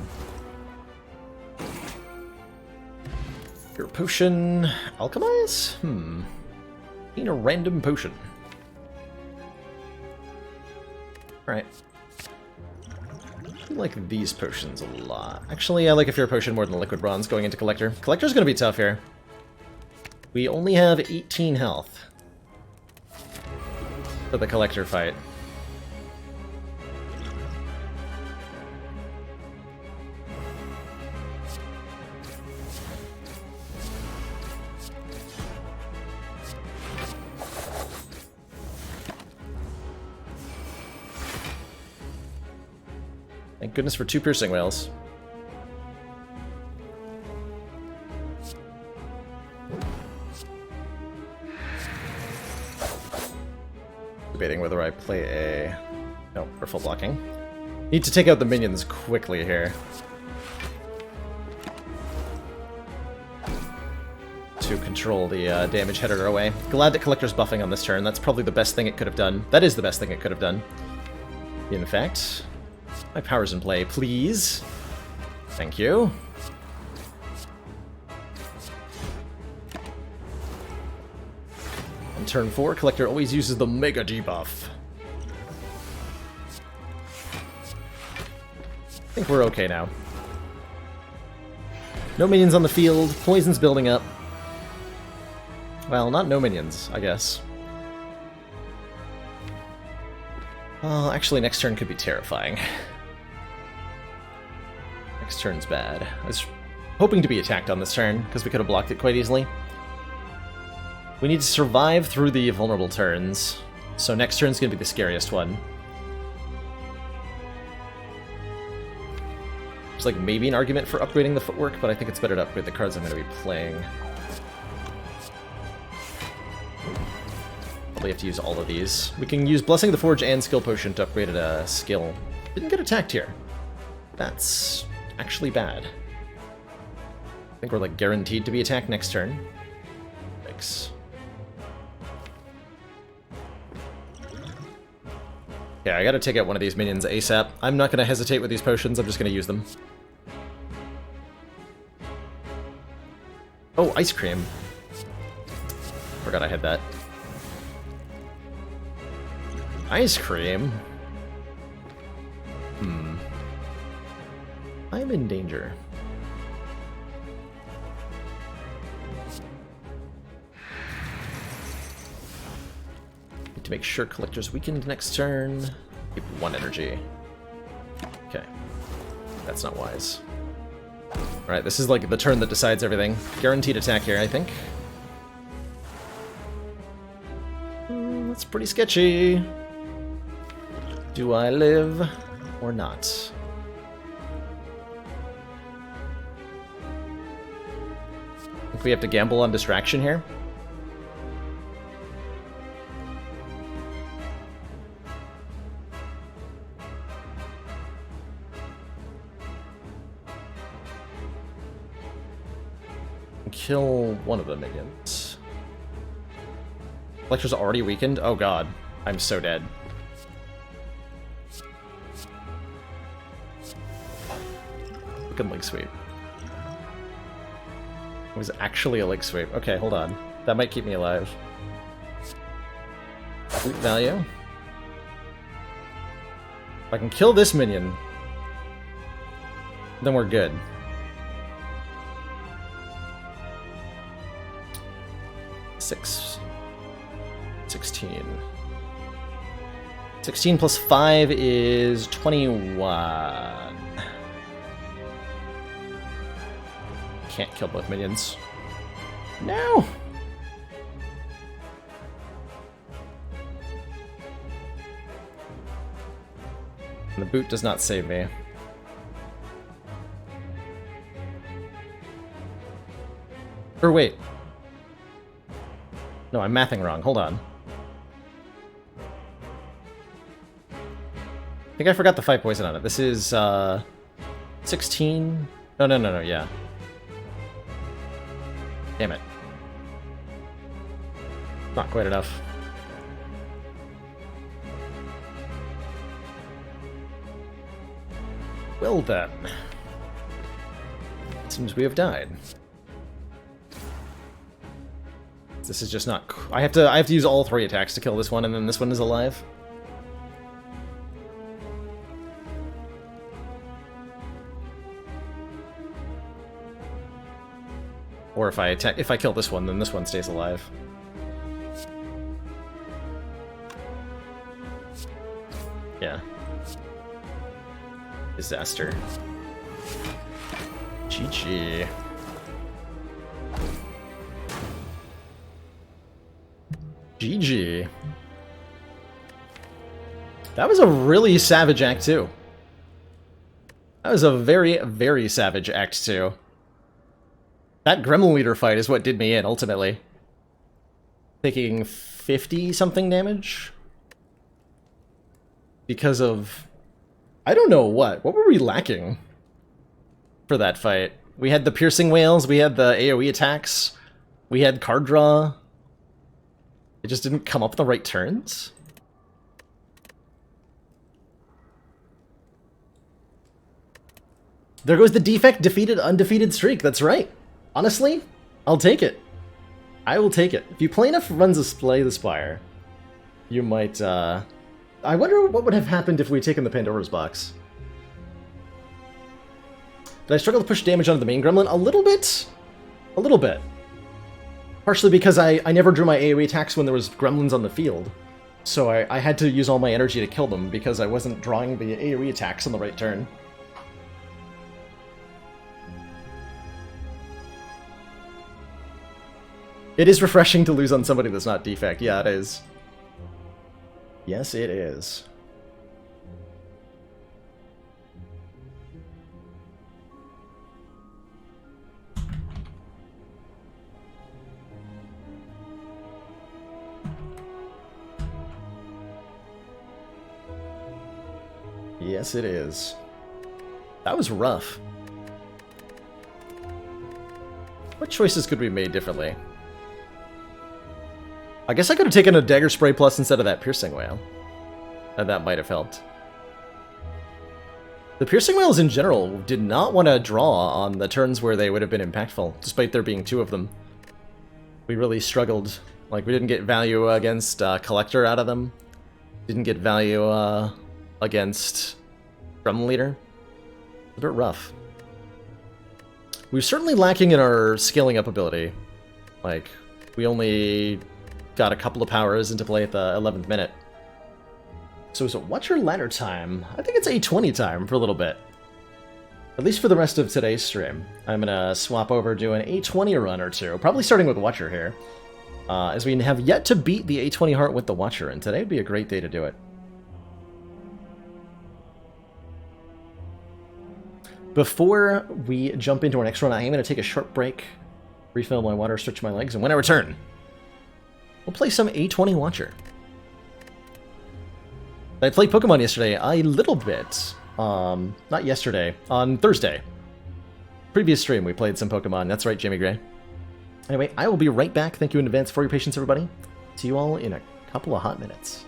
Your potion... Alchemize? Need a random potion. Alright. I like these potions a lot. Actually, I like a Fear Potion more than Liquid Bronze going into Collector. Collector's gonna be tough here. We only have 18 health for the Collector fight. Thank goodness for 2 Piercing Whales. Debating whether I play a... No, we're full blocking. Need to take out the minions quickly here. To control the damage headed our way. Glad that Collector's buffing on this turn. That's probably the best thing it could have done. That is the best thing it could have done. In fact... My power's in play, please. Thank you. On turn 4, Collector always uses the Mega debuff. I think we're okay now. No minions on the field, poison's building up. Well, not no minions, I guess. Well, actually, next turn could be terrifying. Next turn's bad. I was hoping to be attacked on this turn, because we could have blocked it quite easily. We need to survive through the vulnerable turns, so next turn's going to be the scariest one. There's like maybe an argument for upgrading the footwork, but I think it's better to upgrade the cards I'm going to be playing. Probably have to use all of these. We can use Blessing of the Forge and Skill Potion to upgrade a skill. Didn't get attacked here. That's actually bad. I think we're like guaranteed to be attacked next turn. Thanks. Yeah, I gotta take out one of these minions ASAP. I'm not gonna hesitate with these potions, I'm just gonna use them. Oh, ice cream. Forgot I had that. Ice cream? I'm in danger. Need to make sure Collector's weakened next turn. Keep 1 energy. Okay. That's not wise. Alright, this is like the turn that decides everything. Guaranteed attack here, I think. That's pretty sketchy. Do I live or not? I think we have to gamble on distraction here. Kill one of the minions. Collector's already weakened? Oh god. I'm so dead. Fucking leg sweep. It was actually a leg sweep. Okay, hold on. That might keep me alive. Loot value. If I can kill this minion, then we're good. Six. 16. 16 plus 5 is 21. Can't kill both minions. No! And the boot does not save me. Or wait. No, I'm mathing wrong. Hold on. I think I forgot the 5 poison on it. This is 16 No, no, no, no, yeah. Damn it. Not quite enough. Well then. It seems we have died. This is just not... I have to use all 3 attacks to kill this one, and then this one is alive. Or if I kill this one, then this one stays alive. Yeah. Disaster. GG. GG. That was a really savage Act 2. That was a very, very savage Act 2. That Gremlin Leader fight is what did me in, ultimately. Taking 50-something damage? Because of... I don't know what. What were we lacking for that fight? We had the Piercing Whales, we had the AoE attacks, we had card draw. It just didn't come up with the right turns? There goes the defect defeated undefeated streak, that's right. Honestly, I'll take it. I will take it. If you play enough runs of Play the Spire, you might, I wonder what would have happened if we'd taken the Pandora's Box. Did I struggle to push damage onto the main gremlin? A little bit. A little bit. Partially because I never drew my AoE attacks when there was gremlins on the field. So I had to use all my energy to kill them because I wasn't drawing the AoE attacks on the right turn. It is refreshing to lose on somebody that's not defect. Yeah, it is. Yes, it is. Yes, it is. That was rough. What choices could we have made differently? I guess I could have taken a Dagger Spray Plus instead of that Piercing Whale. And that might have helped. The Piercing Whales in general did not want to draw on the turns where they would have been impactful, despite there being 2 of them. We really struggled. Like, we didn't get value against Collector out of them. Didn't get value against Gremlin Leader. A bit rough. We're certainly lacking in our scaling up ability. Like, we only got a couple of powers into play at the 11th minute. So is it what's your ladder time? I think it's A20 time for a little bit. At least for the rest of today's stream. I'm gonna swap over to an A20 run or two, probably starting with Watcher here. As we have yet to beat the A20 heart with the Watcher, and today would be a great day to do it. Before we jump into our next run, I am going to take a short break, refill my water, stretch my legs, and when I return, we'll play some A20 Watcher. I played Pokemon yesterday a little bit. Not yesterday, on Thursday. Previous stream, we played some Pokemon. That's right, Jamie Gray. Anyway, I will be right back. Thank you in advance for your patience, everybody. See you all in a couple of hot minutes.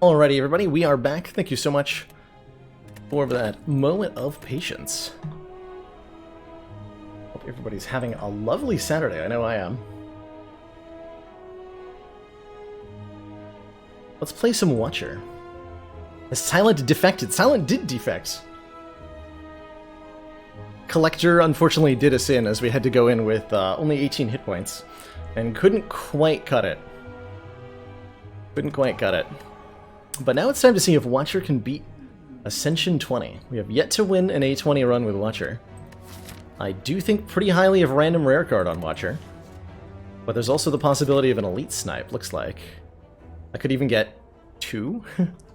Alrighty, everybody, we are back. Thank you so much for that moment of patience. Hope everybody's having a lovely Saturday. I know I am. Let's play some Watcher. Silent defected. Silent did defect. Collector unfortunately did us in as we had to go in with only 18 hit points and couldn't quite cut it. Couldn't quite cut it. But now it's time to see if Watcher can beat Ascension 20. We have yet to win an A20 run with Watcher. I do think pretty highly of random rare card on Watcher. But there's also the possibility of an elite snipe, looks like. I could even get 2?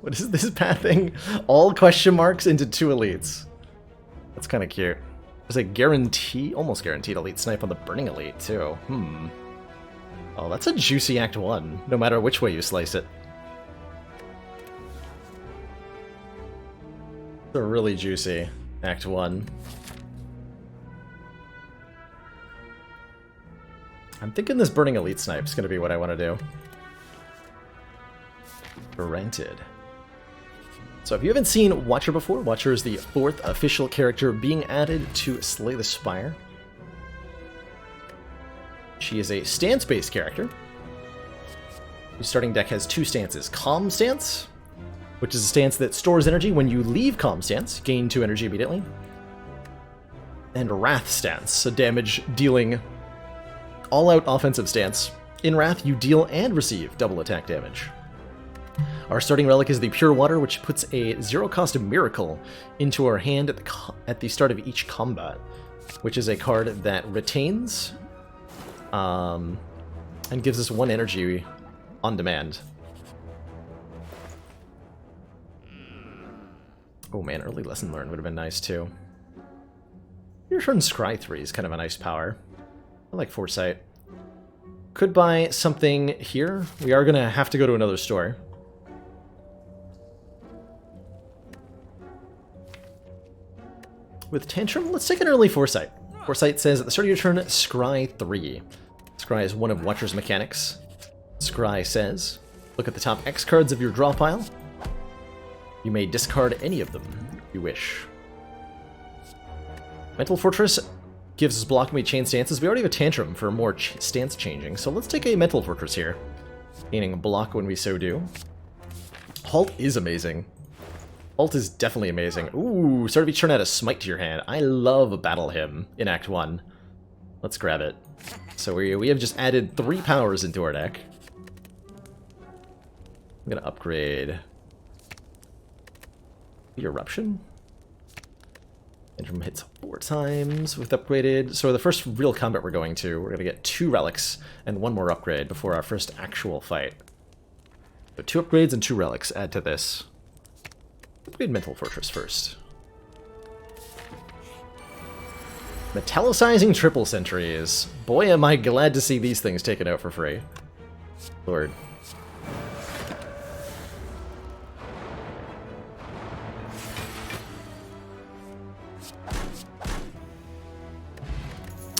What is this pathing? All question marks into 2 elites. That's kind of cute. There's a guarantee, almost guaranteed elite snipe on the Burning Elite, too. Oh, that's a juicy Act 1, no matter which way you slice it. It's a really juicy Act 1. I'm thinking this Burning Elite snipe is going to be what I want to do. Granted. So if you haven't seen Watcher before, Watcher is the 4th official character being added to Slay the Spire. She is a stance-based character. Your starting deck has 2 stances. Calm Stance, which is a stance that stores energy when you leave Calm Stance, gain 2 energy immediately. And Wrath Stance, a damage-dealing, all-out offensive stance. In Wrath, you deal and receive double attack damage. Our starting relic is the Pure Water, which puts a 0-cost Miracle into our hand at the start of each combat, which is a card that retains and gives us 1 energy on demand. Oh man, early lesson learned would have been nice too. Your turn Scry 3 is kind of a nice power. I like Foresight. Could buy something here. We are going to have to go to another store. With Tantrum, let's take an early Foresight. Foresight says at the start of your turn, Scry 3. Scry is one of Watcher's mechanics. Scry says, look at the top X cards of your draw pile. You may discard any of them if you wish. Mental Fortress gives us block when we chain stances. We already have a Tantrum for more stance changing, so let's take a Mental Fortress here. Gaining a block when we so do. Halt is amazing. Halt is definitely amazing. Ooh, start of each turn add a Smite to your hand. I love Battle Hymn in Act 1. Let's grab it. So we have just added 3 powers into our deck. I'm gonna upgrade the Eruption. Tantrum hits 4 times with upgraded. So the first real combat we're going to, we're gonna get 2 relics and 1 more upgrade before our first actual fight. So 2 upgrades and 2 relics add to this. Upgrade Mental Fortress first. Metallicizing Triple Sentries. Boy, am I glad to see these things taken out for free. Lord.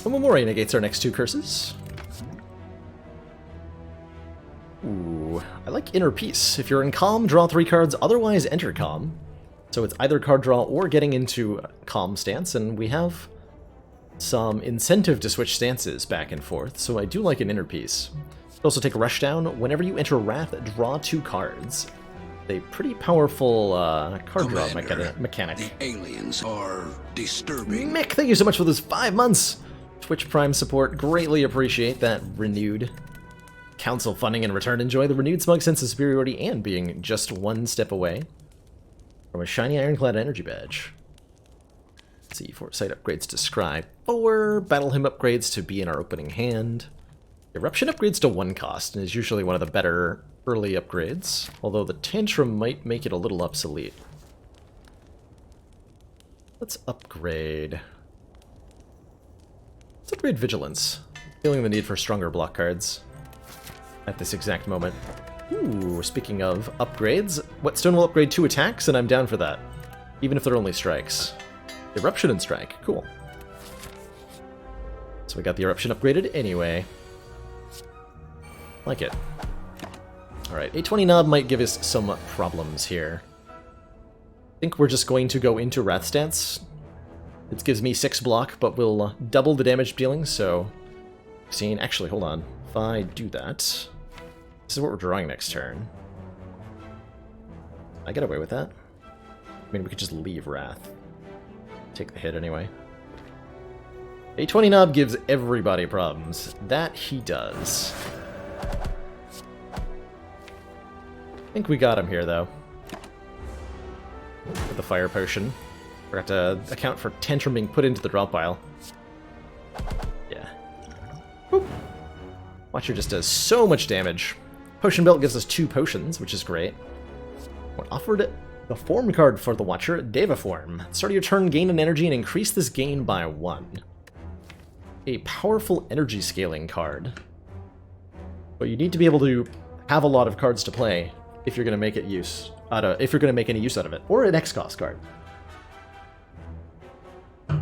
Memoria negates our next 2 curses. Ooh, I like Inner Peace. If you're in Calm, draw 3 cards, otherwise enter Calm. So it's either card draw or getting into Calm stance, and we have some incentive to switch stances back and forth, so I do like an Inner Peace. Also take Rushdown. Whenever you enter Wrath, draw 2 cards. A pretty powerful card draw mechanic. The aliens are disturbing. Mick, thank you so much for those 5 months! Twitch Prime support, greatly appreciate that renewed council funding in return. Enjoy the renewed smug sense of superiority and being just 1 step away from a shiny ironclad energy badge. Let's see, Foresight upgrades to Scry 4, Battle Hymn upgrades to be in our opening hand. Eruption upgrades to 1 cost and is usually one of the better early upgrades, although the Tantrum might make it a little obsolete. Let's upgrade. Let's upgrade Vigilance. Feeling the need for stronger block cards at this exact moment. Ooh, speaking of upgrades, Whetstone will upgrade 2 attacks, and I'm down for that. Even if they're only strikes. Eruption and Strike, cool. So we got the Eruption upgraded anyway. Like it. Alright, 820 Nob might give us some problems here. I think we're just going to go into Wrath Stance. It gives me 6 block, but will double the damage dealing, so... Actually, hold on. If I do that... This is what we're drawing next turn. I get away with that? I mean, we could just leave Wrath. Take the hit anyway. 820 Nob gives everybody problems. That he does. I think we got him here, though. With the Fire Potion. Forgot to account for Tantrum being put into the drop pile. Yeah. Boop. Watcher just does so much damage. Potion Belt gives us 2 potions, which is great. We're offered the form card for the Watcher, Deva Form. Start of your turn, gain an energy and increase this gain by 1. A powerful energy scaling card. But you need to be able to have a lot of cards to play if you're going to make it if you're going to make any use out of it, or an X-Cost card. I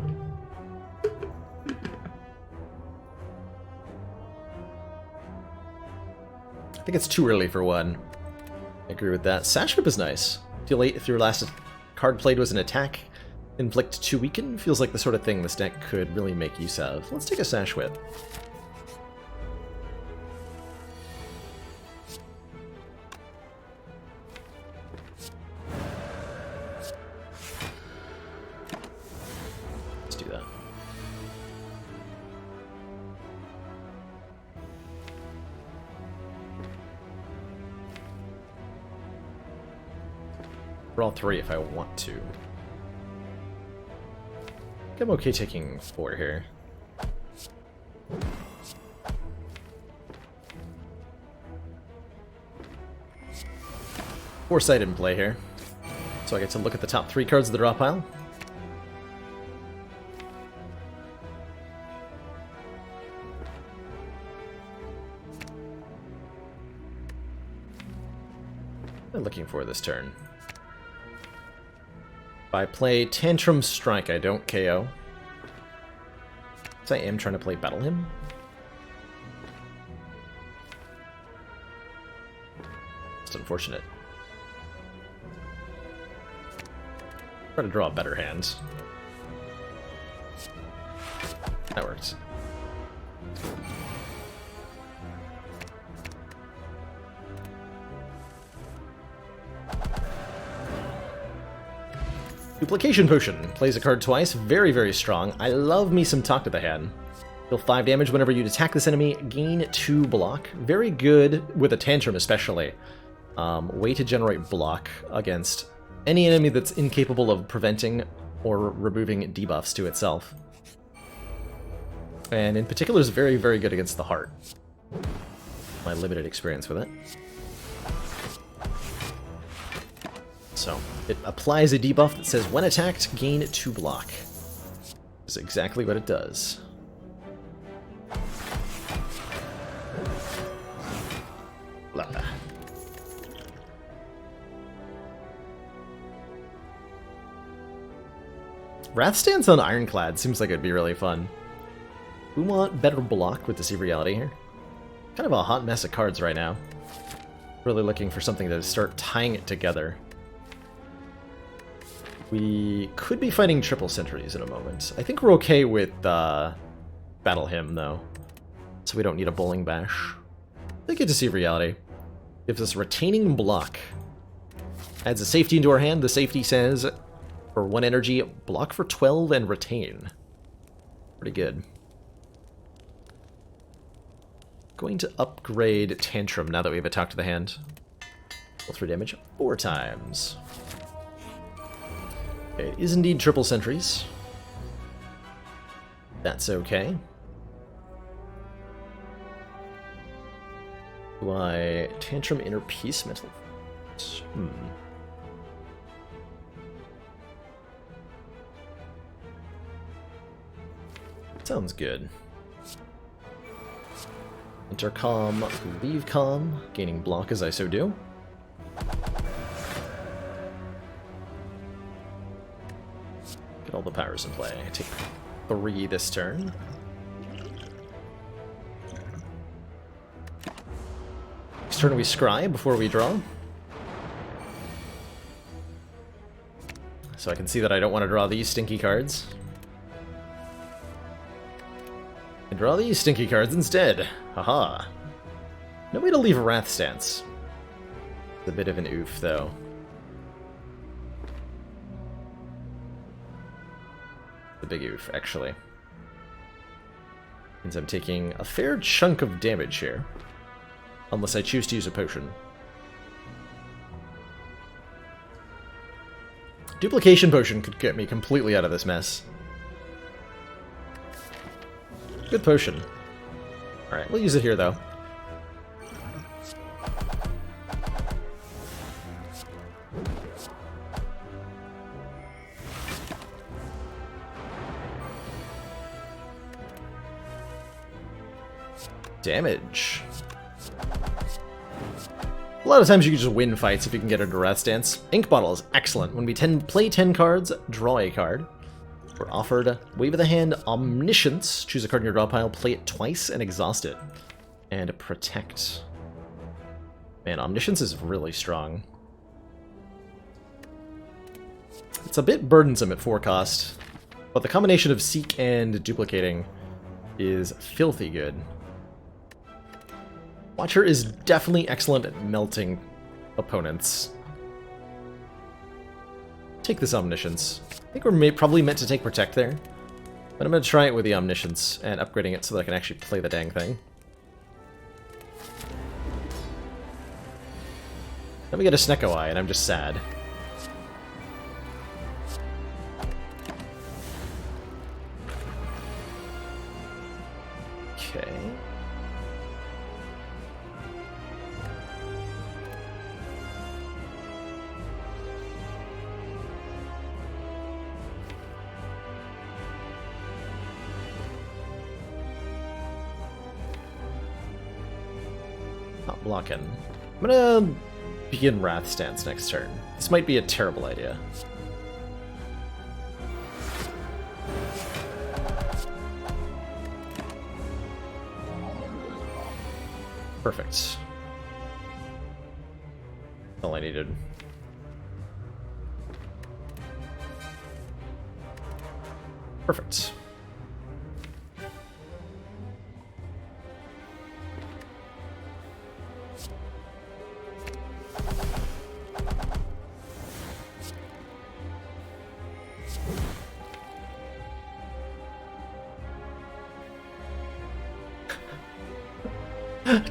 think it's too early for 1. I agree with that. Sash Whip is nice. Deal 8 if your last card played was an attack. Inflict 2 weaken. Feels like the sort of thing this deck could really make use of. Let's take a Sash Whip. Let's do that. Draw 3 if I want to. I'm okay taking 4 here. Foresight in play here. So I get to look at the top 3 cards of the draw pile. What am I looking for this turn? If I play Tantrum Strike, I don't KO. So I am trying to play Battle Hymn. It's unfortunate. Try to draw a better hand. That works. Duplication Potion. Plays a card twice. Very, very strong. I love me some Talk to the Hand. Deal 5 damage whenever you attack this enemy. Gain 2 block. Very good with a Tantrum especially. Way to generate block against any enemy that's incapable of preventing or removing debuffs to itself. And in particular is very, very good against the heart. My limited experience with it. So, it applies a debuff that says, when attacked, gain 2 block. That's exactly what it does. Blah. Wrath Stance on Ironclad seems like it'd be really fun. We want better block with Deceive Reality here. Kind of a hot mess of cards right now. Really looking for something to start tying it together. We could be fighting triple sentries in a moment. I think we're okay with Battle Hymn, though. So we don't need a Bowling Bash. They get Deceive Reality. Gives us retaining block. Adds a safety into our hand. The safety says, for 1 energy, block for 12 and retain. Pretty good. Going to upgrade Tantrum now that we have a Talk to the Hand. Roll 3 damage 4 times. Okay, it is indeed triple sentries. That's okay. Do I Tantrum Inner Peace Mental? Sounds good. Enter calm, leave calm, gaining block as I so do. Get all the powers in play. Take 3 this turn. Next turn we scry before we draw. So I can see that I don't want to draw these stinky cards. And draw these stinky cards instead. Haha. No way to leave a Wrath Stance. It's a bit of an oof, though. The big oof, actually. Means I'm taking a fair chunk of damage here. Unless I choose to use a potion. Duplication potion could get me completely out of this mess. Good potion. Alright, we'll use it here, though. Damage. A lot of times you can just win fights if you can get into Wrath Stance. Ink Bottle is excellent. When we play 10 cards, draw a card. We're offered Wave of the Hand Omniscience. Choose a card in your draw pile, play it twice, and exhaust it. And Protect. Man, Omniscience is really strong. It's a bit burdensome at 4 cost, but the combination of Seek and Duplicating is filthy good. Watcher is definitely excellent at melting opponents. Take this Omniscience. I think we're probably meant to take Protect there, but I'm going to try it with the Omniscience and upgrading it so that I can actually play the dang thing. Then we get a Snecko Eye, and I'm just sad. Okay. Not blocking. I'm gonna begin Wrath Stance next turn. This might be a terrible idea. Perfect. All I needed. Perfect.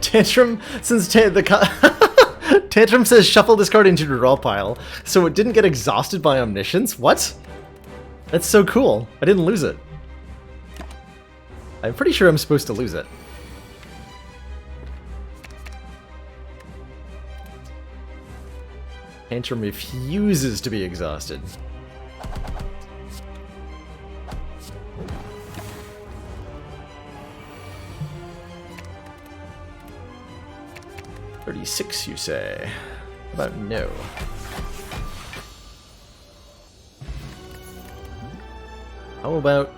Tantrum, since Tantrum says shuffle this card into your draw pile, so it didn't get exhausted by Omniscience? What? That's so cool. I didn't lose it. I'm pretty sure I'm supposed to lose it. Tantrum refuses to be exhausted. $36, you say? How about no? How about...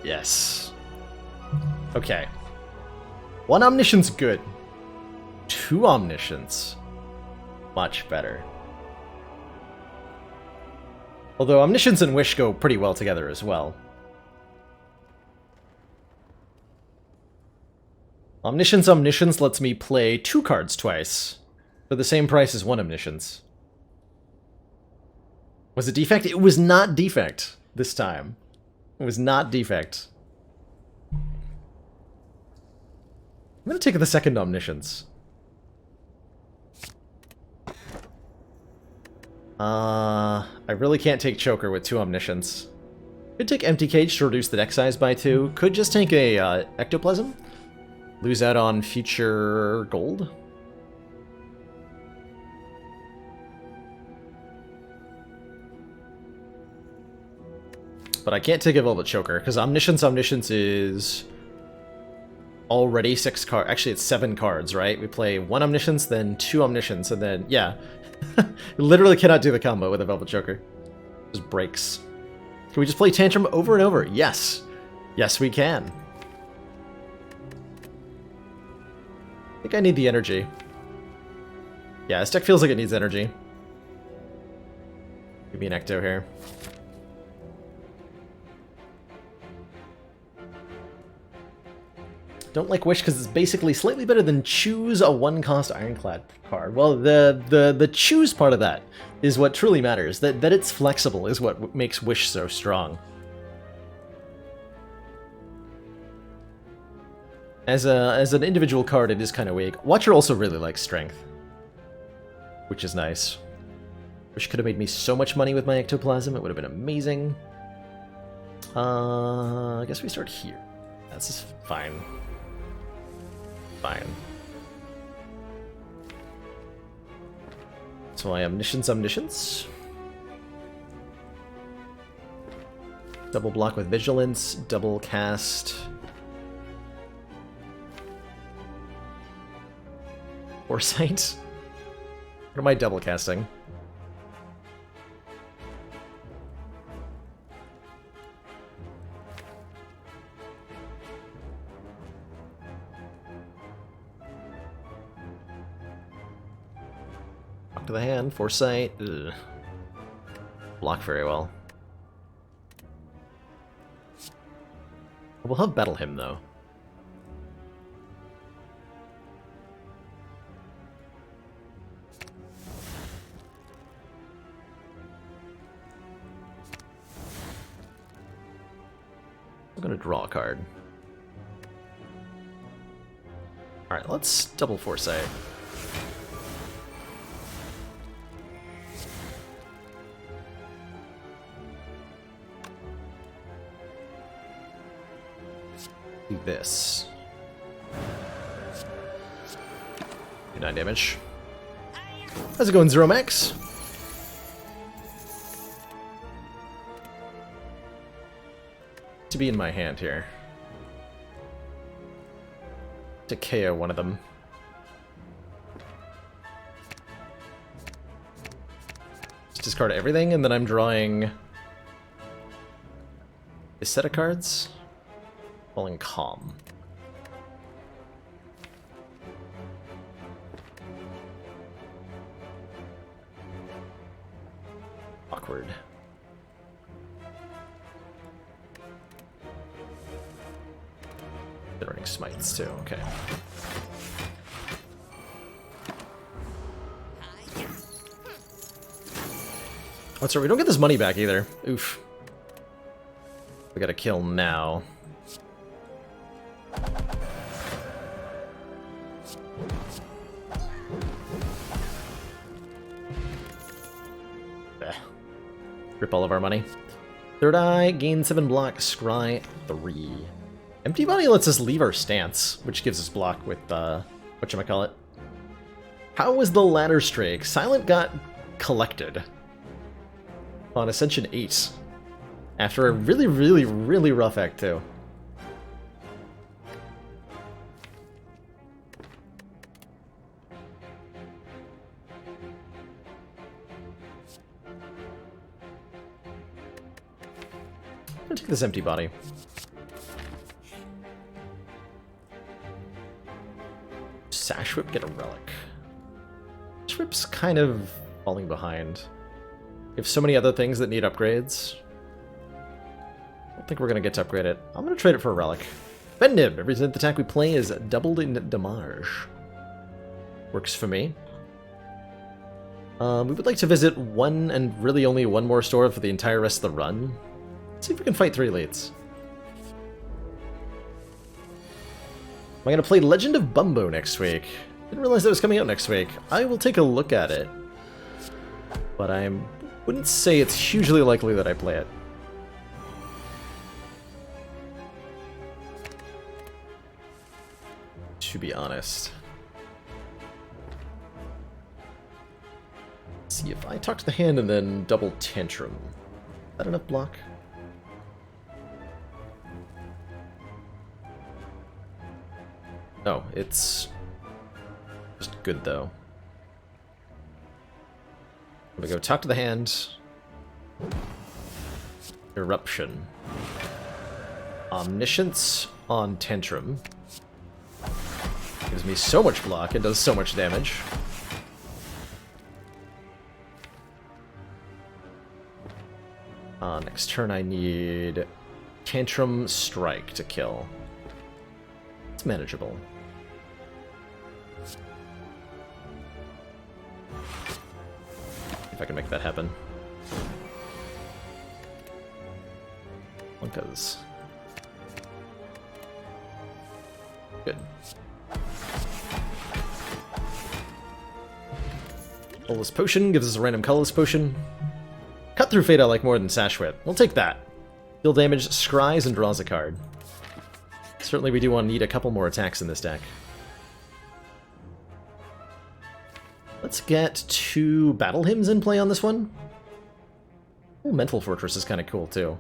Yes. Okay. 1 Omniscience, good. 2 Omniscience, much better. Although Omniscience and Wish go pretty well together as well. Omniscience lets me play 2 cards twice, for the same price as 1 Omniscience. Was it Defect? It was not Defect this time. It was not Defect. I'm gonna take the second Omniscience. I really can't take Choker with 2 Omniscience. Could take Empty Cage to reduce the deck size by 2. Could just take a Ectoplasm. Lose out on future gold. But I can't take a Velvet Choker, because Omniscience is already 6 cards. Actually, it's 7 cards, right? We play 1 Omniscience, then 2 Omniscience, and then, yeah. You literally cannot do the combo with a Velvet Choker. It just breaks. Can we just play Tantrum over and over? Yes. Yes, we can. think I need the energy. Yeah, this deck feels like it needs energy. Give me an Ecto here. Don't like Wish because it's basically slightly better than choose a one-cost Ironclad card. Well, the choose part of that is what truly matters. That it's flexible is what makes Wish so strong. As an individual card, it is kind of weak. Watcher also really likes Strength, which is nice. Wish could have made me so much money with my Ectoplasm. It would have been amazing. I guess we start here. That's just fine. Fine. So I Omniscience. Double block with Vigilance, double cast. Foresight? What am I double casting? To the hand, Foresight. Ugh. Block very well. We'll have Battle Hymn though. I'm gonna draw a card. Alright, let's double Foresight. Do this. Do 9 damage. How's it going, Zero Max? To be in my hand here. To KO one of them. Just discard everything, and then I'm drawing a set of cards. Falling Calm. Awkward. Generating smites too, okay. Oh, sorry, we don't get this money back either. Oof. We gotta kill now. Rip all of our money. Third Eye, gain 7 block, scry 3. Empty Body lets us leave our stance, which gives us block with, whatchamacallit. How was the ladder streak? Silent got collected on Ascension 8 after a really, really, really rough Act 2. I'm gonna take this Empty Body. Sash Whip, get a relic. Sash Whip's kind of falling behind. We have so many other things that need upgrades. I don't think we're gonna get to upgrade it. I'm gonna trade it for a relic. Bend Nib, every synth attack we play is doubled in damage. Works for me. We would like to visit one and really only one more store for the entire rest of the run. Let's see if we can fight 3 elites. Am I going to play Legend of Bumbo next week? Didn't realize that was coming out next week. I will take a look at it. But I wouldn't say it's hugely likely that I play it. To be honest. Let's see if I talk to the hand and then double Tantrum. Is that enough block? Oh, it's just good though. I'm gonna go talk to the hand. Eruption. Omniscience on Tantrum. Gives me so much block, it does so much damage. Next turn I need Tantrum Strike to kill. It's manageable. If I can make that happen. Because good. Colorless Potion gives us a random colorless potion. Cut Through Fate I like more than Sash Whip. We'll take that. Deal damage, scries, and draws a card. Certainly we do want to need a couple more attacks in this deck. Let's get 2 Battle Hymns in play on this one. Oh, Mental Fortress is kind of cool too.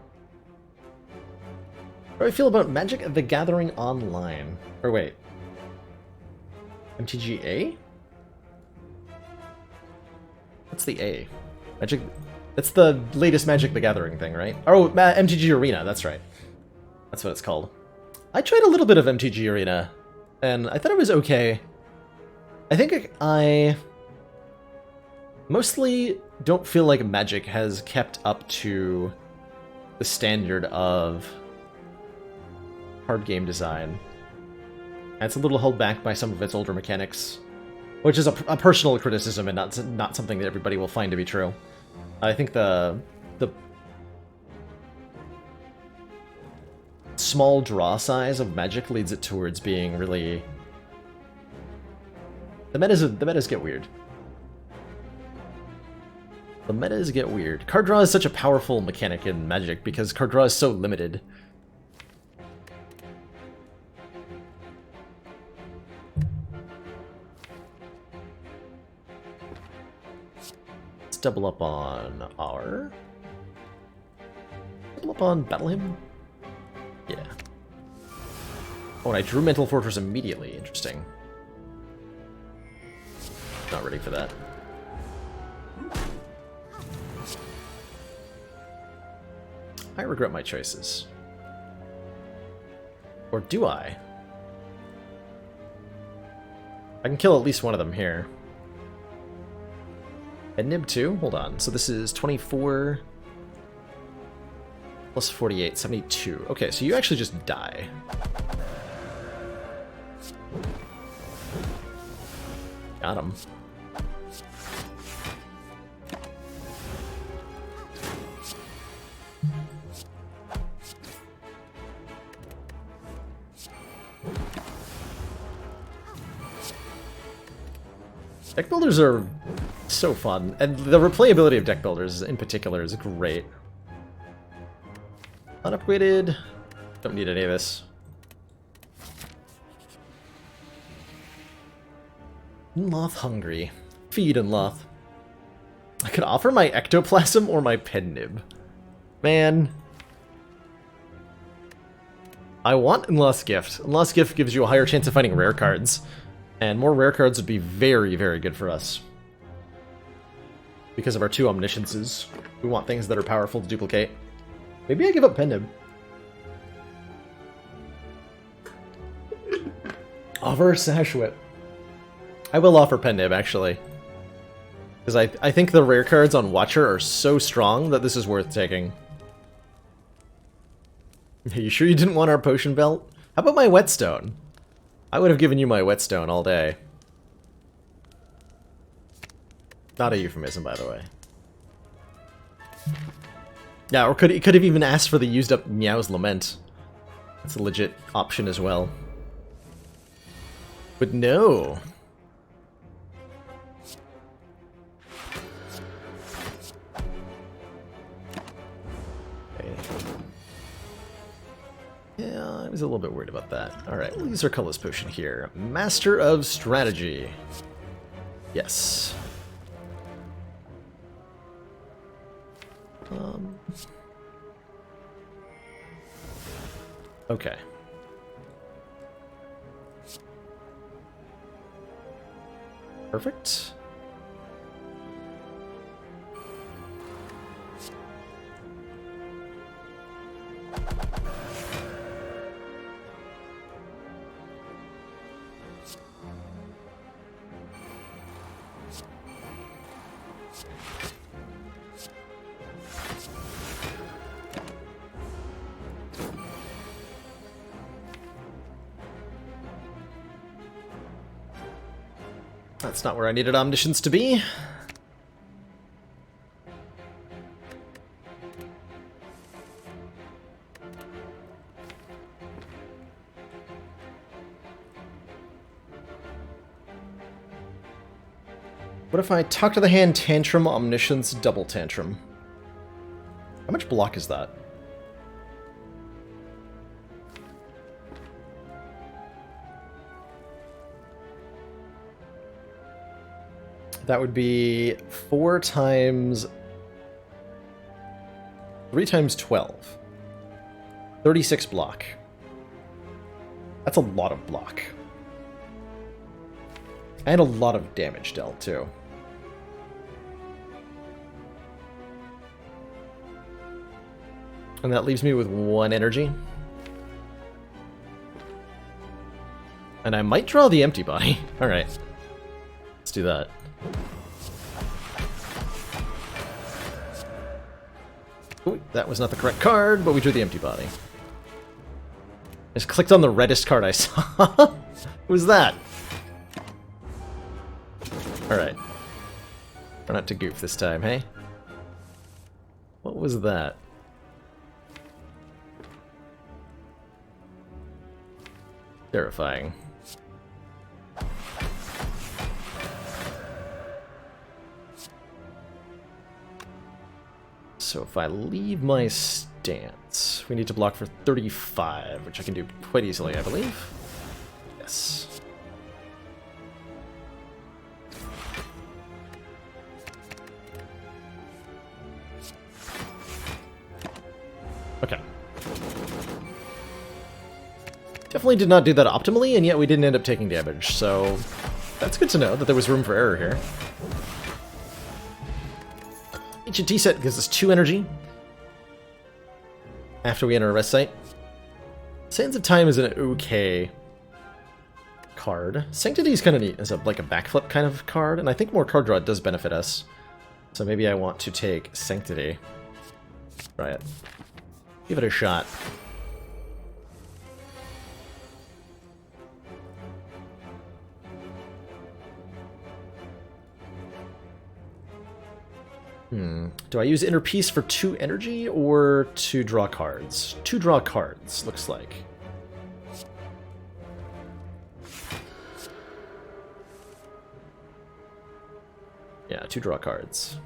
How do I feel about Magic the Gathering Online? Or wait. MTGA? What's the A? Magic... That's the latest Magic the Gathering thing, right? Oh, MTG Arena, that's right. That's what it's called. I tried a little bit of MTG Arena, and I thought it was okay. I think I mostly don't feel like Magic has kept up to the standard of card game design. And it's a little held back by some of its older mechanics, which is a personal criticism and not something that everybody will find to be true. I think the small draw size of Magic leads it towards being really... The metas get weird. The metas get weird. Card draw is such a powerful mechanic in Magic because card draw is so limited. Let's double up on our... Double up on Battle Hymn? Yeah. Oh, and I drew Mental Fortress immediately. Interesting. Not ready for that. I regret my choices. Or do I? I can kill at least one of them here. And Nib 2? Hold on. So this is 24 plus 48, 72. Okay, so you actually just die. Got him. Deck builders are so fun, and the replayability of deck builders in particular is great. Unupgraded. Don't need any of this. Loth hungry. Feed and Loth. I could offer my Ectoplasm or my Pen Nib. Man. I want Loth's Gift. Loth's Gift gives you a higher chance of finding rare cards. And more rare cards would be very, very good for us. Because of our 2 Omnisciences. We want things that are powerful to duplicate. Maybe I give up Pen Nib. Offer Sash Whip. I will offer Pen Nib, actually. Because I think the rare cards on Watcher are so strong that this is worth taking. Are you sure you didn't want our Potion Belt? How about my Whetstone? I would have given you my Whetstone all day. Not a euphemism, by the way. Yeah, or could have even asked for the used up Meow's Lament. That's a legit option as well. But no. Okay. Yeah, I was a little bit worried about that. Alright, we'll use our Colorless Potion here. Master of Strategy. Yes. Okay. Perfect. That's not where I needed omniscience to be. What if I talk to the hand, tantrum, omniscience, double tantrum? How much block is that? That would be 4 times... 3 times 12. 36 block. That's a lot of block. And a lot of damage dealt, too. And that leaves me with 1 energy. And I might draw the empty body. Alright. Let's do that. Ooh, that was not the correct card, but we drew the empty body. I just clicked on the reddest card I saw. What was that? Alright. Try not to goof this time, hey? What was that? Terrifying. So if I leave my stance, we need to block for 35, which I can do quite easily, I believe. Yes. Okay. Definitely did not do that optimally, and yet we didn't end up taking damage, so that's good to know that there was room for error here. Ancient set gives us 2 energy after we enter a rest site. Sands of Time is an okay card. Sanctity is kind of neat as like a backflip kind of card, and I think more card draw does benefit us. So maybe I want to take Sanctity. Try it. Give it a shot. Do I use Inner Peace for 2 energy or to draw cards? 2 draw cards, looks like. Yeah, 2 draw cards.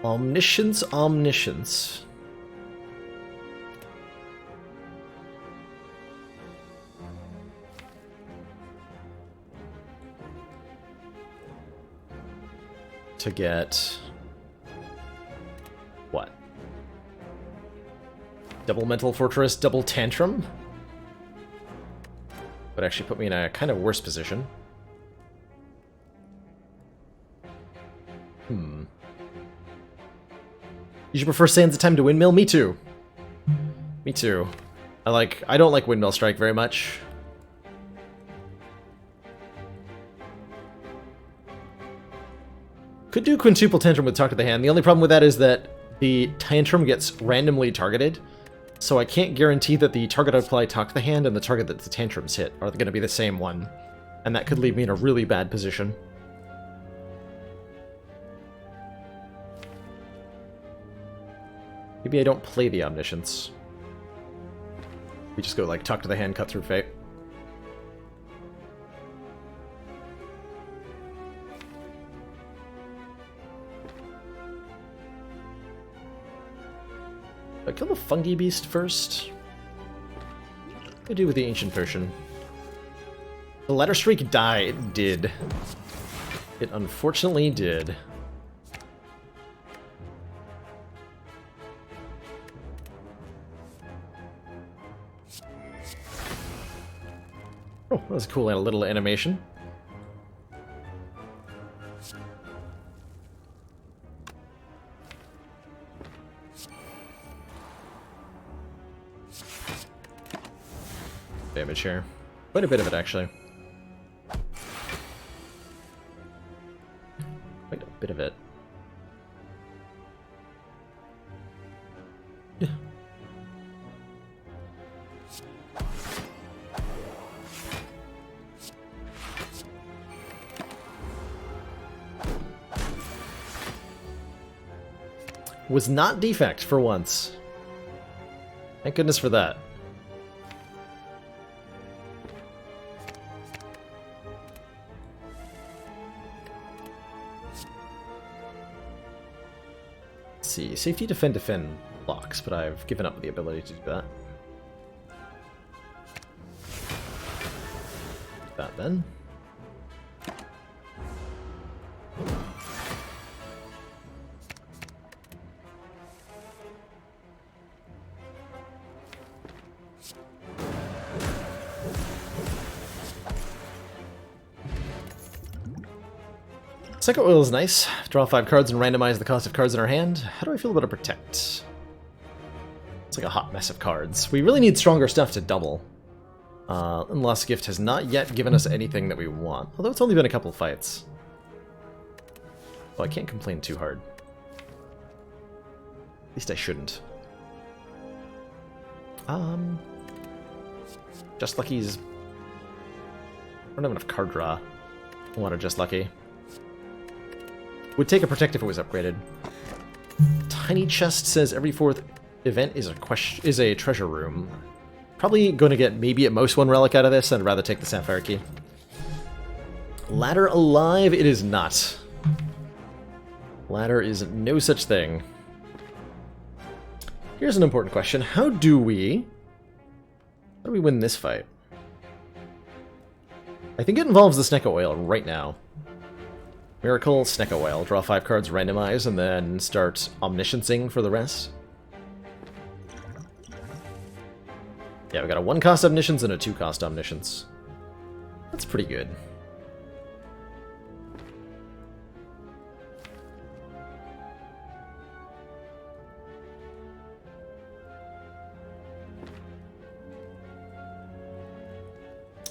Omniscience, omniscience. To get what? Double Mental Fortress, double Tantrum? Would actually put me in a kind of worse position. You should prefer Sands of Time to Windmill? Me too. Me too. I don't like Windmill Strike very much. Could do Quintuple Tantrum with Talk to the Hand. The only problem with that is that the Tantrum gets randomly targeted, so I can't guarantee that the target I apply Talk to the Hand and the target that the Tantrums hit are going to be the same one, and that could leave me in a really bad position. Maybe I don't play the Omniscience. We just go like Talk to the Hand, Cut Through Fate. I kill the Fungi Beast first. What do I do with the Ancient Potion? The Letter Streak died. It did. It unfortunately did. Oh, that was cool. And a little animation. Damage here. Quite a bit of it, actually. Quite a bit of it. was not defect for once. Thank goodness for that. Let's see, safety, defend, defend blocks, but I've given up the ability to do that. That then. Second oil is nice. Draw 5 cards and randomize the cost of cards in our hand. How do I feel about a protect? It's like a hot mess of cards. We really need stronger stuff to double. And Lost Gift has not yet given us anything that we want. Although it's only been a couple fights. Well, I can't complain too hard. At least I shouldn't. Just Lucky's... I don't have enough card draw. I want a Just Lucky. Would take a protect if it was upgraded. Tiny Chest says every 4th event is a treasure room. Probably going to get maybe at most 1 relic out of this. I'd rather take the Sapphire Key. Ladder alive? It is not. Ladder is no such thing. Here's an important question. How do we win this fight? I think it involves the Snecko Oil right now. Miracle, Snecko Oil. Draw 5 cards, randomize, and then start omnisciencing for the rest. Yeah, we got a 1-cost omniscience and a 2-cost omniscience. That's pretty good.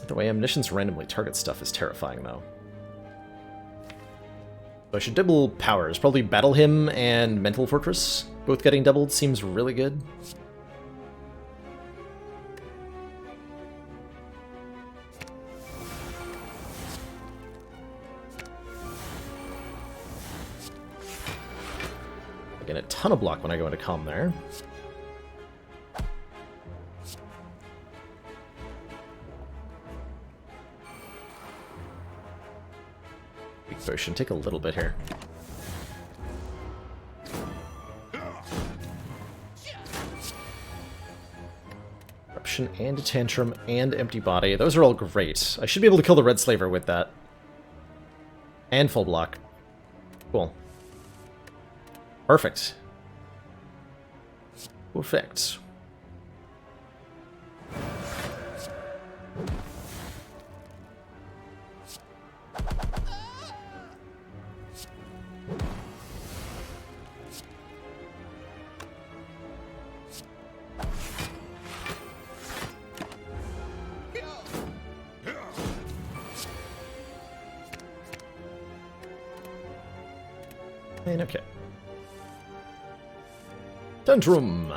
The way omniscience randomly targets stuff is terrifying, though. So I should double powers. Probably Battle Hymn and Mental Fortress. Both getting doubled seems really good. I get a ton of block when I go into Calm there. Potion. Take a little bit here. Corruption and a Tantrum and Empty Body. Those are all great. I should be able to kill the Red Slaver with that. And full block. Cool. Perfect. Perfect. And okay. Tantrum.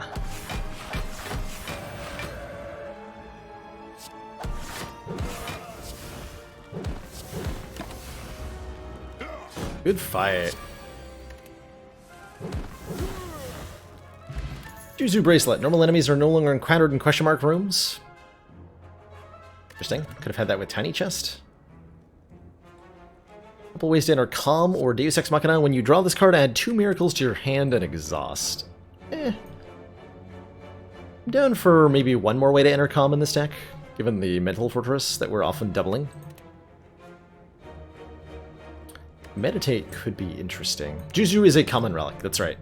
Good fight. Juzu Bracelet. Normal enemies are no longer encountered in question mark rooms. Interesting. Could have had that with Tiny Chest. Couple ways to enter Calm or Deus Ex Machina. When you draw this card, add 2 miracles to your hand and exhaust. I'm down for maybe 1 more way to enter Calm in this deck, given the Mental Fortress that we're often doubling. Meditate could be interesting. Juzu is a common relic, that's right.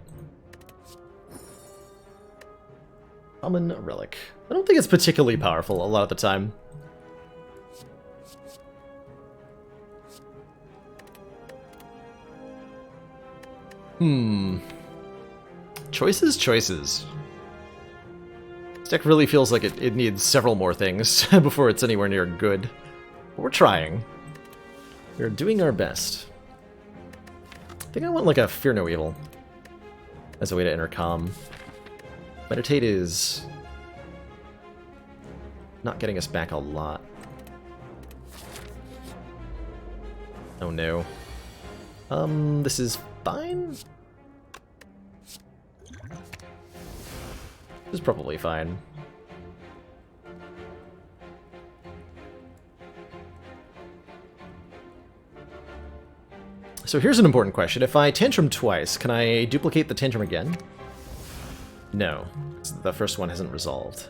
Common relic. I don't think it's particularly powerful a lot of the time. Choices, choices. This deck really feels like it needs several more things before it's anywhere near good. But we're trying. We're doing our best. I think I want like a Fear No Evil as a way to enter Calm. Meditate is not getting us back a lot. Oh no. This is fine? is probably fine. So here's an important question. If I tantrum twice, can I duplicate the tantrum again? No. The first one hasn't resolved.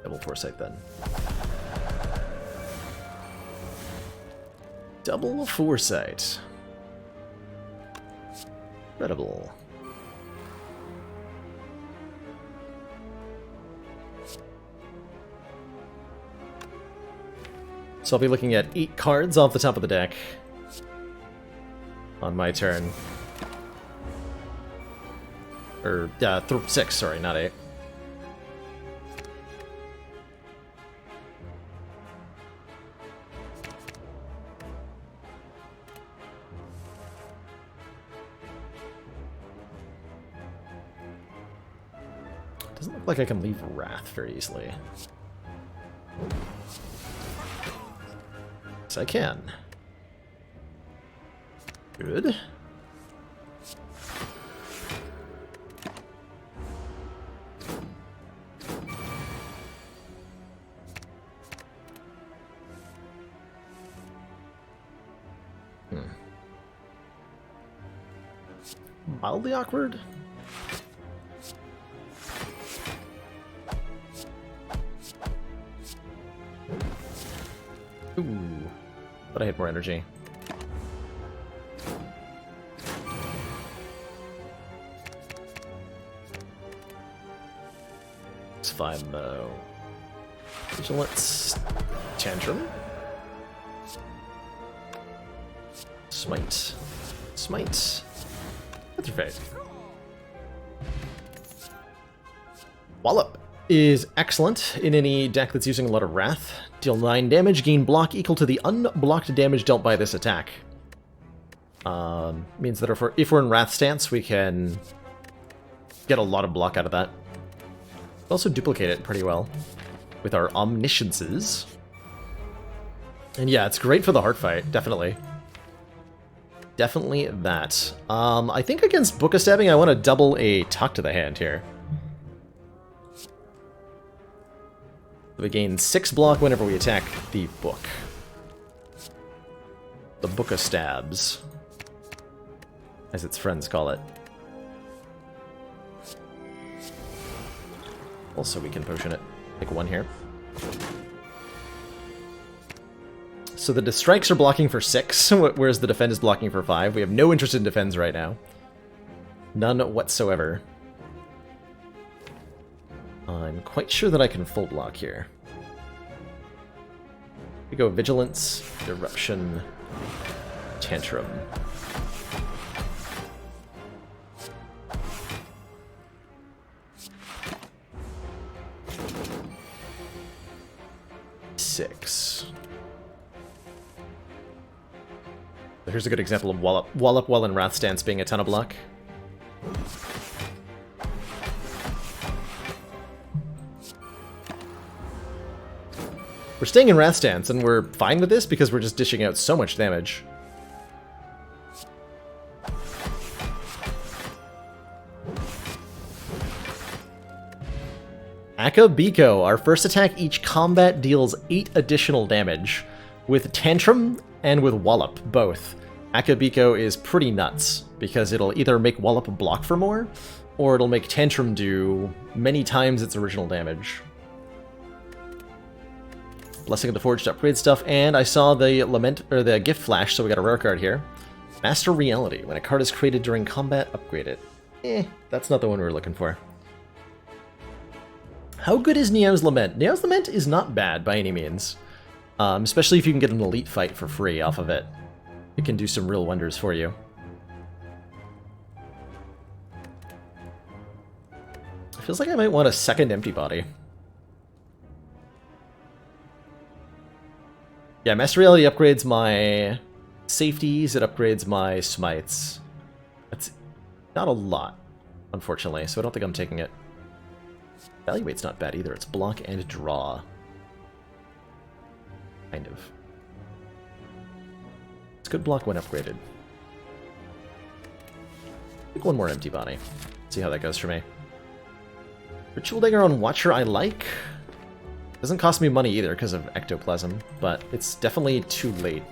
Double foresight then. Double foresight. Incredible. So I'll be looking at 8 cards off the top of the deck on my turn. Or, 6, sorry, not 8. Doesn't look like I can leave Wrath very easily. Yes, I can. Good. Mildly awkward? Ooh, but I had more energy. It's fine though. Vigilance, tantrum, smite, smite. That's right. Wallop is excellent in any deck that's using a lot of Wrath. Deal 9 damage, gain block equal to the unblocked damage dealt by this attack. Means that if we're in Wrath stance, we can get a lot of block out of that. Also duplicate it pretty well with our omnisciences. And yeah, it's great for the heart fight, definitely. Definitely that. I think against Book of Stabbing, I want to double a Talk to the Hand here. We gain 6 block whenever we attack the book. The Book of Stabs, as its friends call it. Also, we can potion it. Take 1 here. So the strikes are blocking for 6, whereas the defend is blocking for 5. We have no interest in defense right now. None whatsoever. I'm quite sure that I can full block here. We go Vigilance, Eruption, Tantrum. Six. Here's a good example of Wallop while in Wrath stance being a ton of block. We're staying in Wrath stance, and we're fine with this because we're just dishing out so much damage. Akabiko. Our first attack each combat deals 8 additional damage, with Tantrum and with Wallop, both. Akabiko is pretty nuts, because it'll either make Wallop block for more, or it'll make Tantrum do many times its original damage. Blessing of the Forged upgrade stuff, and I saw the Lament, or the Gift Flash, so we got a rare card here. Master Reality. When a card is created during combat, upgrade it. That's not the one we were looking for. How good is Neo's Lament? Neo's Lament is not bad by any means. Especially if you can get an elite fight for free off of it. It can do some real wonders for you. It feels like I might want a second Empty Body. Yeah, Master Reality upgrades my safeties, it upgrades my smites. That's not a lot, unfortunately, so I don't think I'm taking it. Evaluate's not bad either, it's block and draw. Kind of. It's good block when upgraded. Pick one more empty body. See how that goes for me. Ritual Dagger on Watcher I like. Doesn't cost me money either because of Ectoplasm, but it's definitely too late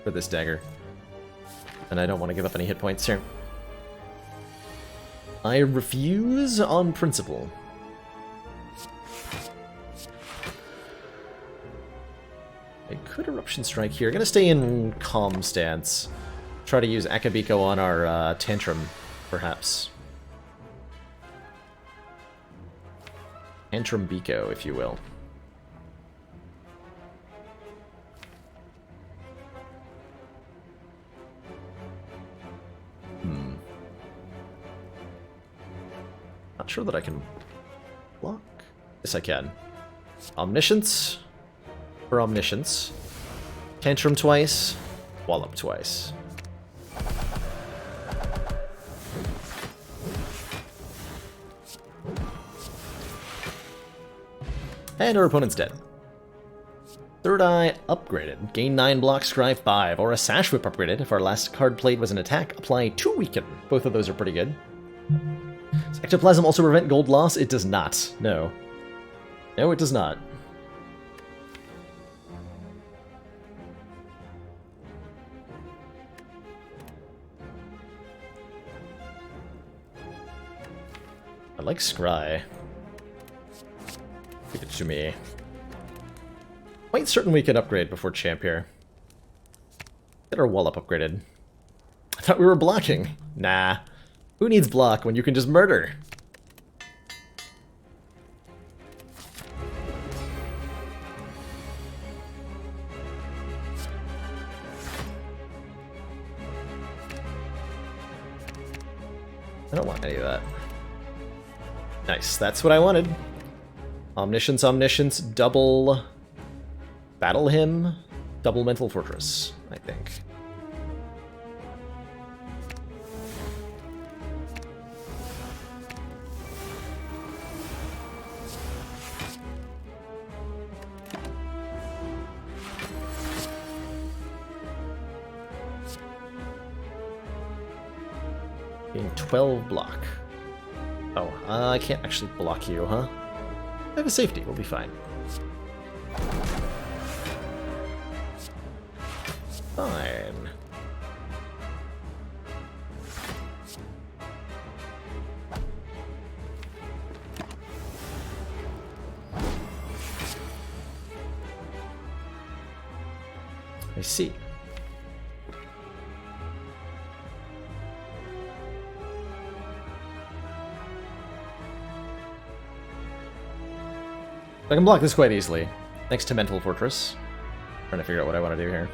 for this dagger. And I don't want to give up any hit points here. I refuse on principle. I could Eruption Strike here. Gonna stay in Calm stance. Try to use Akabiko on our Tantrum, perhaps. Tantrum Biko, if you will. Not sure that I can block. Yes, I can. Omniscience for Omniscience. Tantrum twice. Wallop twice. And our opponent's dead. Third Eye upgraded. Gain 9 blocks, scry 5. Or a Sash Whip upgraded. If our last card played was an attack, apply 2 weaken. Both of those are pretty good. Does Ectoplasm also prevent gold loss? It does not. No. No, it does not. I like Scry. Give it to me. Quite certain we can upgrade before champ here. Get our wall up upgraded. I thought we were blocking. Nah. Who needs block when you can just murder? I don't want any of that. Nice, that's what I wanted. Omniscience, Omniscience, double Battle Hymn, double Mental Fortress, I think. Being 12 block. Oh, I can't actually block you, huh? I have a safety, we'll be fine. Fine. I see. I can block this quite easily, thanks to Mental Fortress. Trying to figure out what I want to do here.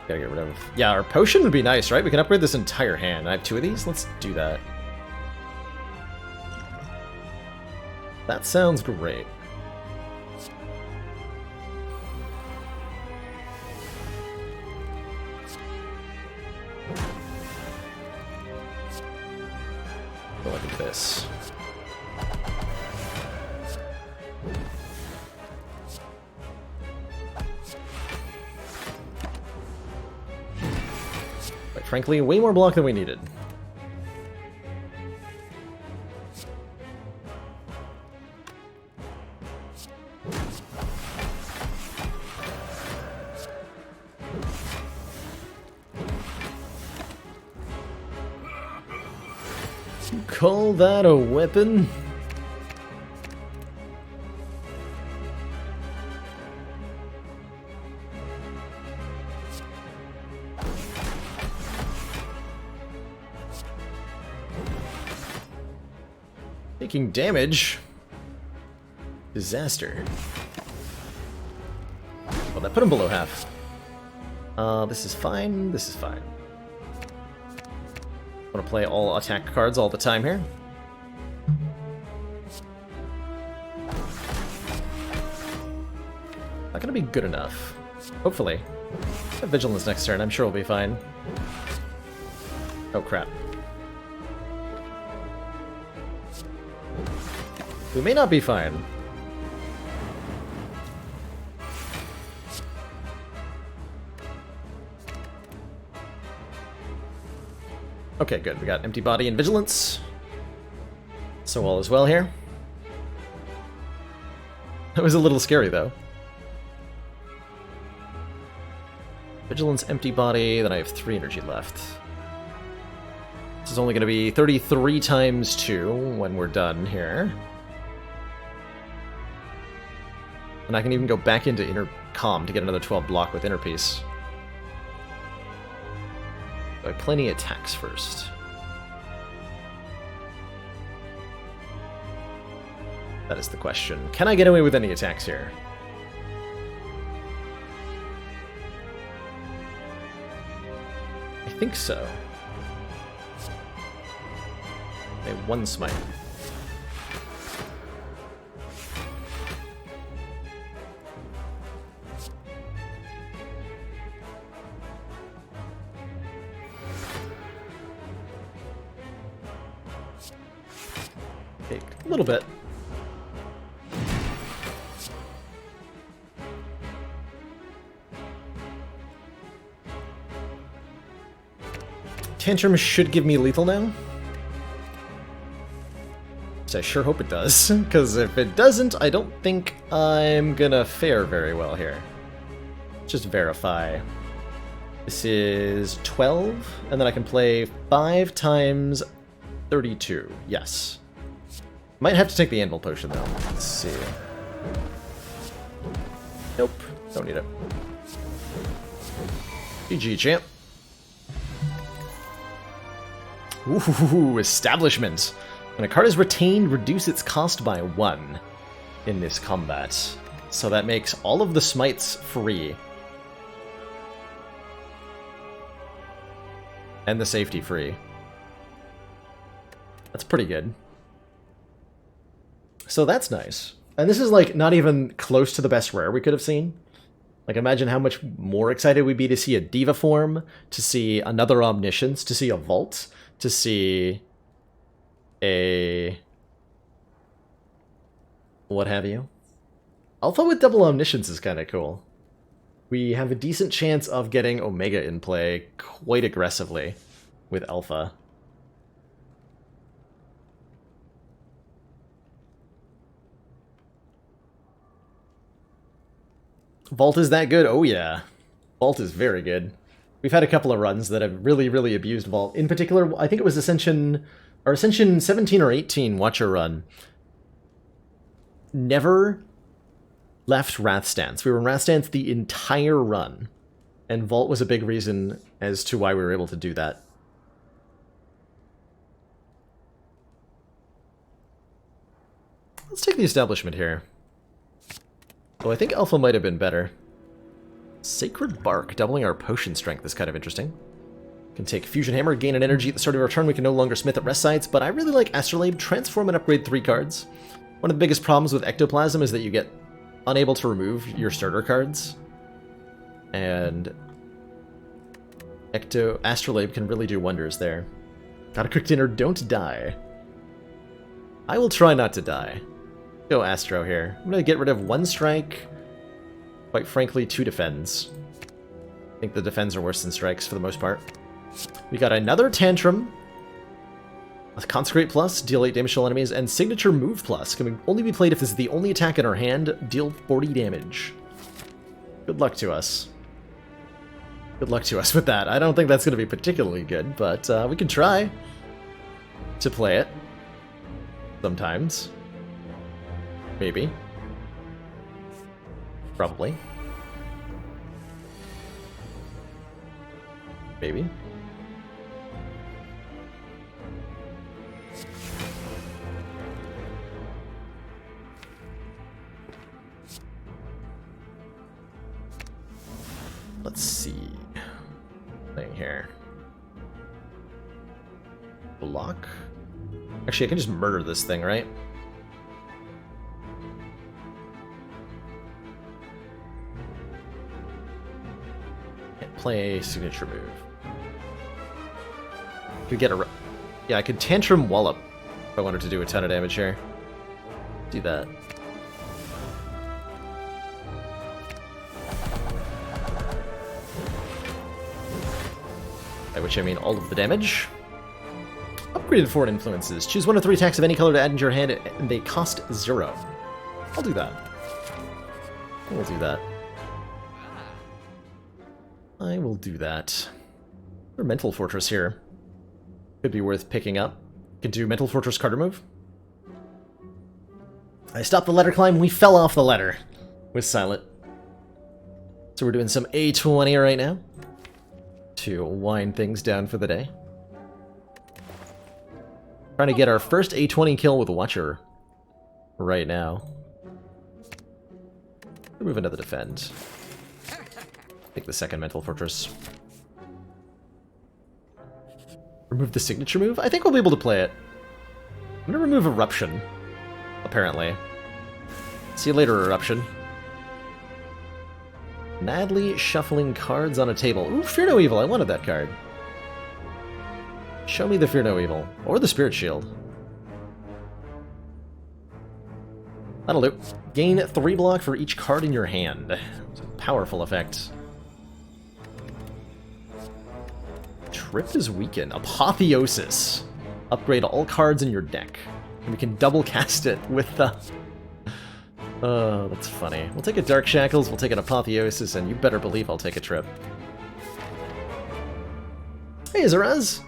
Gotta get rid of... Yeah, our potion would be nice, right? We can upgrade this entire hand. I have 2 of these? Let's do that. That sounds great. Go look at this. Frankly, way more block than we needed. You call that a weapon? Taking damage. Disaster. Well, that put him below half. This is fine. This is fine. I want to play all attack cards all the time here. Not gonna be good enough. Hopefully. Have Vigilance next turn. I'm sure we'll be fine. Oh crap. We may not be fine. Okay, good. We got Empty Body and Vigilance. So all is well here. That was a little scary, though. Vigilance, Empty Body, then I have 3 energy left. This is only going to be 33 times 2 when we're done here. And I can even go back into Inner Calm to get another 12 block with Inner Peace. So I have plenty of attacks first. That is the question. Can I get away with any attacks here? I think so. Okay, 1 smite. Okay, a little bit. Tantrum should give me lethal now. So I sure hope it does, because if it doesn't, I don't think I'm gonna fare very well here. Just verify. This is 12, and then I can play 5 times 32. Yes. Might have to take the Anvil Potion, though. Let's see. Nope. Don't need it. GG, champ. Ooh, Establishment. When a card is retained, reduce its cost by 1 in this combat. So that makes all of the smites free. And the safety free. That's pretty good. So that's nice. And this is like not even close to the best rare we could have seen. Like imagine how much more excited we'd be to see a Diva form, to see another Omniscience, to see a Vault, to see a... what have you. Alpha with double Omniscience is kind of cool. We have a decent chance of getting Omega in play quite aggressively with Alpha. Vault is that good? Oh yeah. Vault is very good. We've had a couple of runs that have really, really abused Vault. In particular, I think it was Ascension 17 or 18 Watcher run. Never left Wrath Stance. We were in Wrath Stance the entire run. And Vault was a big reason as to why we were able to do that. Let's take the Establishment here. Well, I think Alpha might have been better. Sacred Bark, doubling our potion strength is kind of interesting. Can take Fusion Hammer, gain an energy at the start of our turn. We can no longer smith at rest sites, but I really like Astrolabe, transform and upgrade 3 cards. One of the biggest problems with Ectoplasm is that you get unable to remove your starter cards. And Astrolabe can really do wonders there. Got a quick dinner, don't die. I will try not to die. Go Astro here. I'm going to get rid of 1 strike. Quite frankly, 2 defends. I think the defends are worse than strikes for the most part. We got another Tantrum. A Consecrate Plus, deal 8 damage to all enemies, and Signature Move Plus. Can only be played if this is the only attack in our hand. Deal 40 damage. Good luck to us. Good luck to us with that. I don't think that's going to be particularly good, but we can try to play it. Sometimes. Maybe. Probably. Maybe. Let's see. Thing here. Block? Actually, I can just murder this thing, right? Play signature move. Could get a... yeah, I could Tantrum Wallop if I wanted to do a ton of damage here. Do that. By which I mean all of the damage. Upgraded foreign influences. Choose 1 of 3 attacks of any color to add into your hand, and they cost 0. I'll do that. I will do that. I will do that. Or Mental Fortress here. Could be worth picking up. Could do Mental Fortress card remove. I stopped the ladder climb, we fell off the ladder with Silent. So we're doing some A20 right now to wind things down for the day. Trying to get our first A20 kill with Watcher right now. Remove another defend. Take the second Mental Fortress. Remove the signature move? I think we'll be able to play it. I'm gonna remove Eruption, apparently. See you later, Eruption. Madly shuffling cards on a table. Ooh, Fear No Evil, I wanted that card. Show me the Fear No Evil. Or the Spirit Shield. That'll do. Gain 3 block for each card in your hand. It's a powerful effect. Trip is weakened. Apotheosis. Upgrade all cards in your deck. And we can double cast it with the... Oh, that's funny. We'll take a Dark Shackles, we'll take an Apotheosis, and you better believe I'll take a Trip. Hey, Izaraz!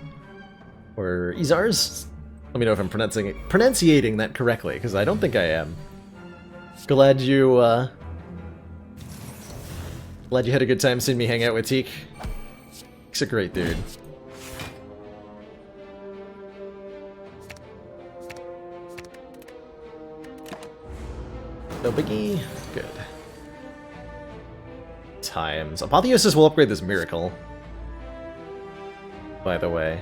Or Izars? Let me know if I'm pronunciating that correctly, because I don't think I am. Glad you had a good time seeing me hang out with Teak. He's a great dude. No biggie. Good. Times. Apotheosis will upgrade this Miracle. By the way.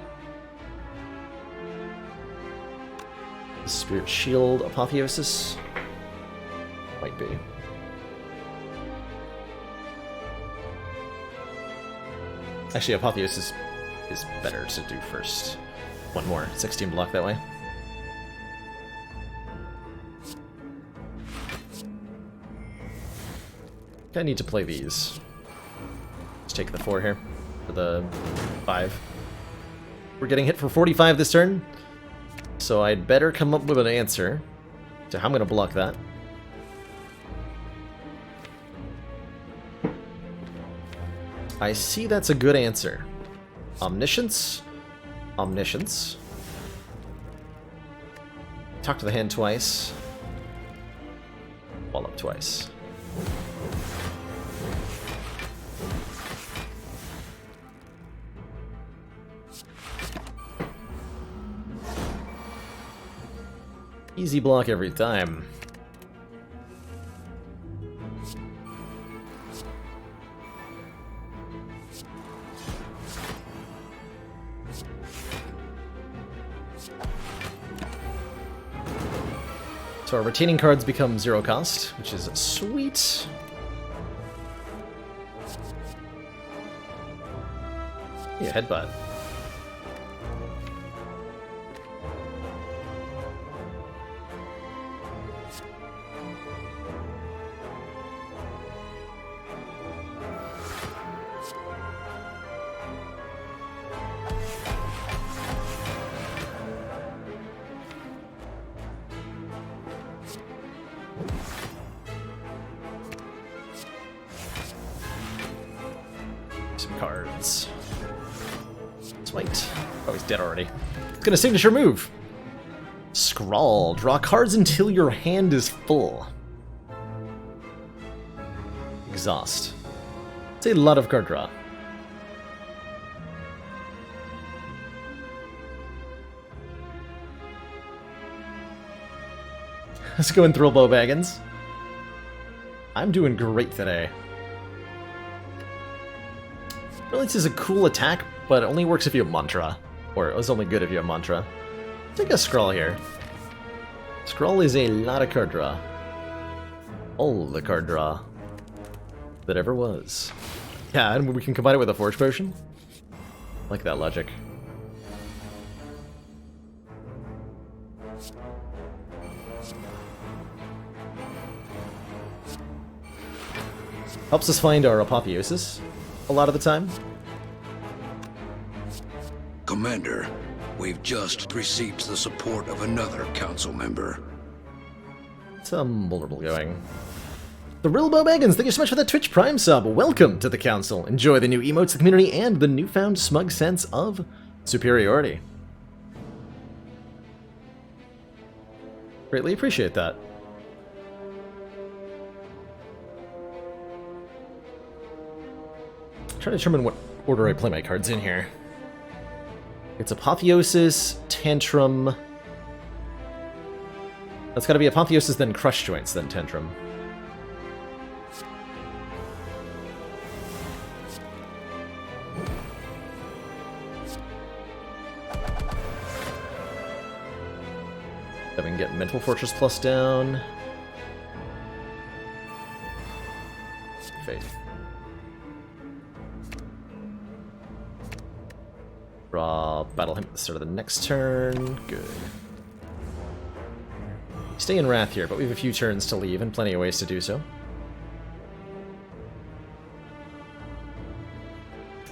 Spirit Shield Apotheosis? Might be. Actually, Apotheosis is better to do first. One more. 16 block that way. I need to play these. Let's take the 4 here. For the 5. We're getting hit for 45 this turn. So I'd better come up with an answer to how I'm going to block that. I see that's a good answer. Omniscience. Omniscience. Talk to the hand twice. Wall up twice. Easy block every time. So our retaining cards become 0 cost, which is sweet. Yeah, headbutt. Some cards. Smite. Oh, he's dead already. It's gonna signature move. Scrawl. Draw cards until your hand is full. Exhaust. It's a lot of card draw. Let's go and throw Bo Baggins. I'm doing great today. Brilliance is a cool attack, but it only works if you have Mantra. Or it was only good if you have Mantra. Take a Scrawl here. Scrawl is a lot of card draw. All the card draw that ever was. Yeah, and we can combine it with a Forge Potion. I like that logic. Helps us find our Apotheosis a lot of the time. Commander, We've just received the support of another council member. It's vulnerable going. The Rilbo Baggins, thank you so much for that Twitch Prime sub. Welcome to the council. Enjoy the new emotes, the community, and the newfound smug sense of superiority. Greatly appreciate that. I'm trying to determine what order I play my cards in here. It's Apotheosis, Tantrum. That's gotta be Apotheosis, then Crush Joints, then Tantrum. Then we can get Mental Fortress Plus down. Fate. Draw, battle him at the start of the next turn. Good. Stay in Wrath here, but we have a few turns to leave and plenty of ways to do so.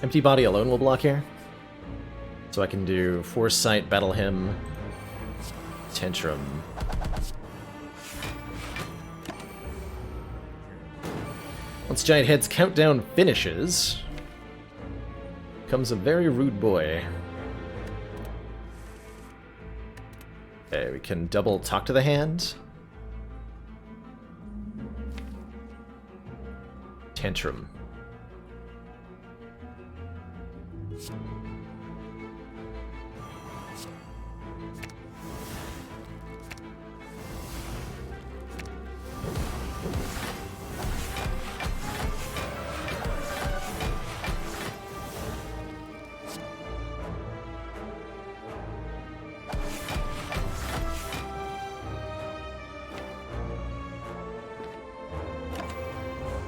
Empty Body alone will block here. So I can do Foresight, Battle Him, Tantrum. Once Giant Head's countdown finishes, comes a very rude boy. Okay, we can double talk to the hand. Tantrum.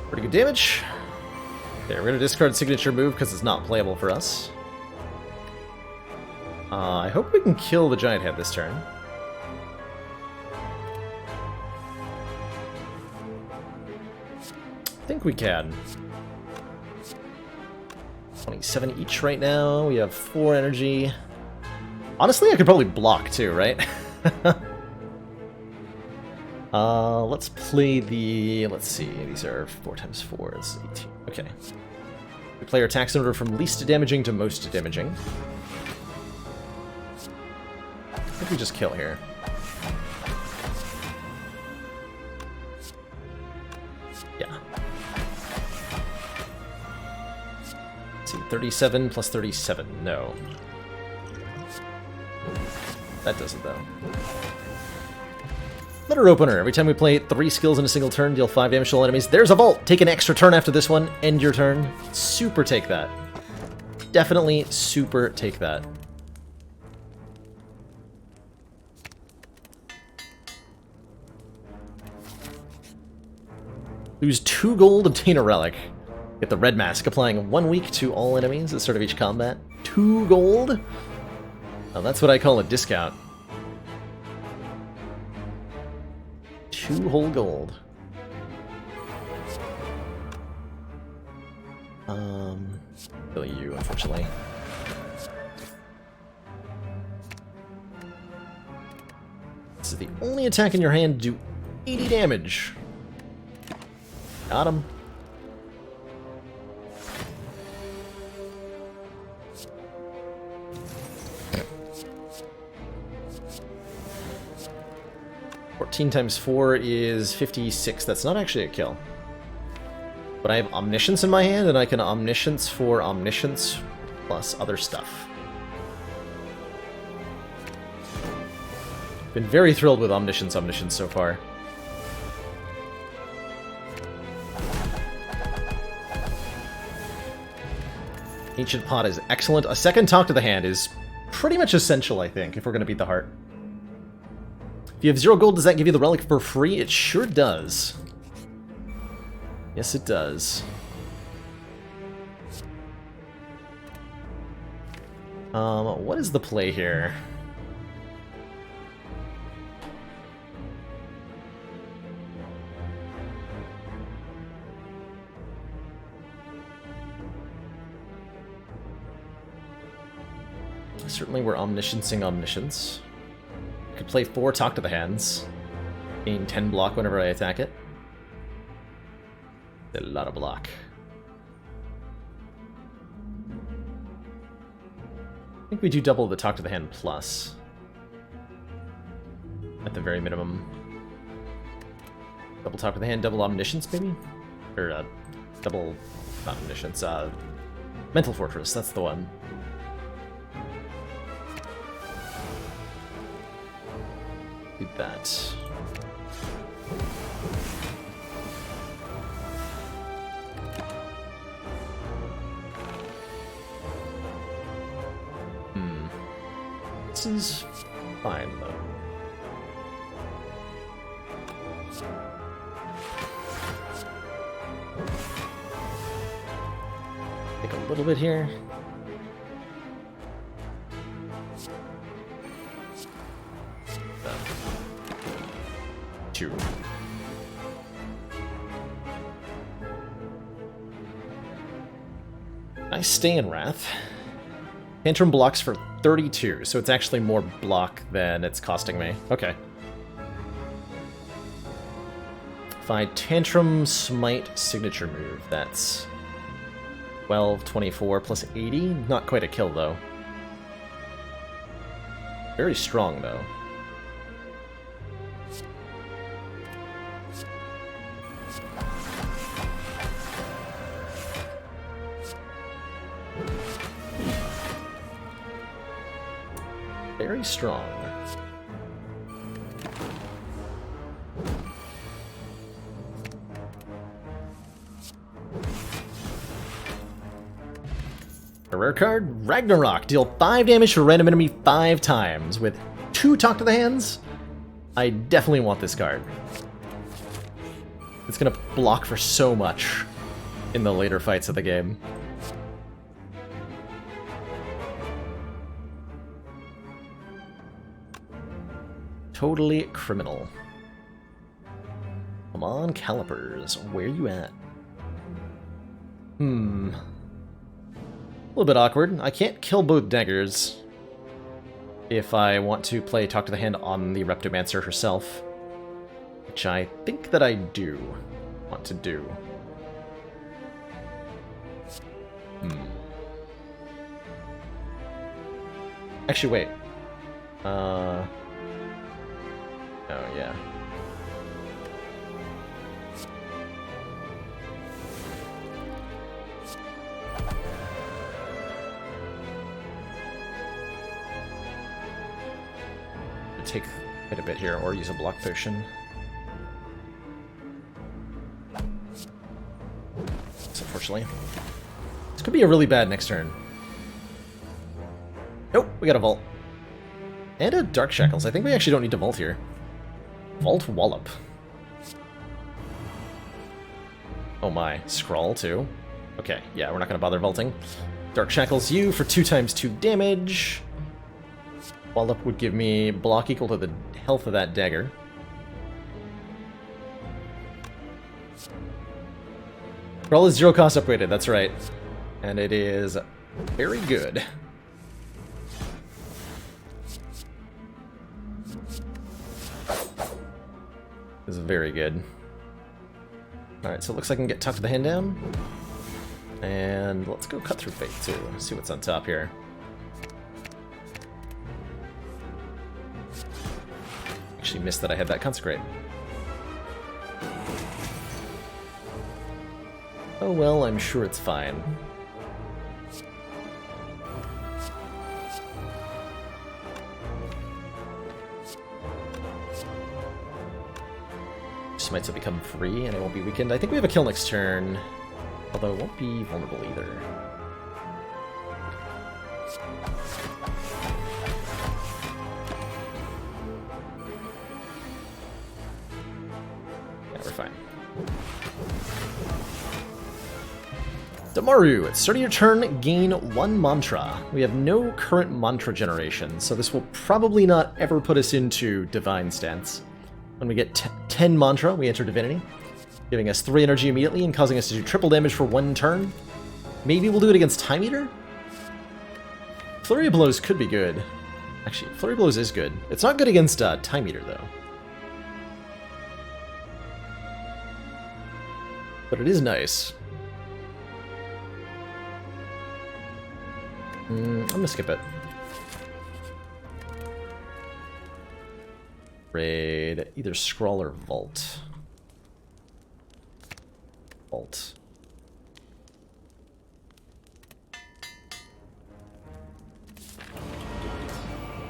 Pretty good damage. Okay, we're gonna discard Signature Move because it's not playable for us. I hope we can kill the Giant Head this turn. I think we can. 27 each right now. We have 4 energy. Honestly, I could probably block too, right? Let's play the... Let's see, these are 4 times 4 is 18. Okay. We play our attacks in order from least damaging to most damaging. I think we just kill here. Yeah. Let's see, 37 plus 37. No. That doesn't, though. Letter Opener. Every time we play 3 skills in a single turn, deal 5 damage to all enemies. There's a vault! Take an extra turn after this one. End your turn. Super take that. Definitely super take that. Lose 2 gold, obtain a relic. Get the red mask, applying 1 week to all enemies at the start of each combat. 2 gold? Now that's what I call a discount. 2 whole gold. Really you, unfortunately. This is the only attack in your hand to do 80 damage. Got him. Times 4 is 56. That's not actually a kill. But I have Omniscience in my hand, and I can Omniscience for Omniscience plus other stuff. Been very thrilled with Omniscience so far. Ancient Pot is excellent. A second Talk to the Hand is pretty much essential, I think, if we're going to beat the heart. If you have 0 gold, does that give you the relic for free? It sure does. Yes, it does. What is the play here? Certainly we're omnisciencing omniscience. Could play 4 Talk to the Hands. Gain 10 block whenever I attack it. A lot of block. I think we do double the Talk to the Hand plus. At the very minimum. Double Talk to the Hand, double Omniscience, maybe? Or, double... not Omniscience, Mental Fortress, that's the one. Do that. This is fine, though. Take a little bit here. Two. Nice stay in Wrath. Tantrum blocks for 32, so it's actually more block than it's costing me. Okay. If I Tantrum Smite signature move, that's 12, 24 plus 80. Not quite a kill, though. Very strong, though. Very strong. A rare card, Ragnarok. Deal 5 damage to a random enemy 5 times. With 2 Talk to the Hands, I definitely want this card. It's gonna block for so much in the later fights of the game. Totally criminal. Come on, Calipers. Where you at? A little bit awkward. I can't kill both daggers if I want to play Talk to the Hand on the Reptomancer herself, which I think that I do want to do. Actually, wait. Oh, yeah. Take quite a bit here, or use a block potion. Unfortunately. This could be a really bad next turn. Nope, we got a Vault. And a Dark Shackles. I think we actually don't need to Vault here. Vault Wallop. Oh my. Scrawl too? Okay, yeah, we're not going to bother vaulting. Dark Shackles you for 2 times 2 damage. Wallop would give me block equal to the health of that dagger. Scrawl is 0 cost upgraded, that's right. And it is very good. This is very good. Alright, so it looks like I can get Talk to the Hand down. And let's go Cut Through Fate too. See what's on top here. Actually missed that I had that Consecrate. Oh well, I'm sure it's fine. Smites will become free and I won't be weakened. I think we have a kill next turn, although it won't be vulnerable either. Yeah, we're fine. Damaru, at the start of your turn, gain 1 mantra. We have no current mantra generation, so this will probably not ever put us into Divine stance. When we get 10 mantra, we enter Divinity, giving us 3 energy immediately and causing us to do triple damage for 1 turn. Maybe we'll do it against Time Eater? Flurry of Blows could be good. Actually, Flurry of Blows is good. It's not good against Time Eater, though. But it is nice. I'm gonna skip it. Raid either Scroll or Vault. Vault.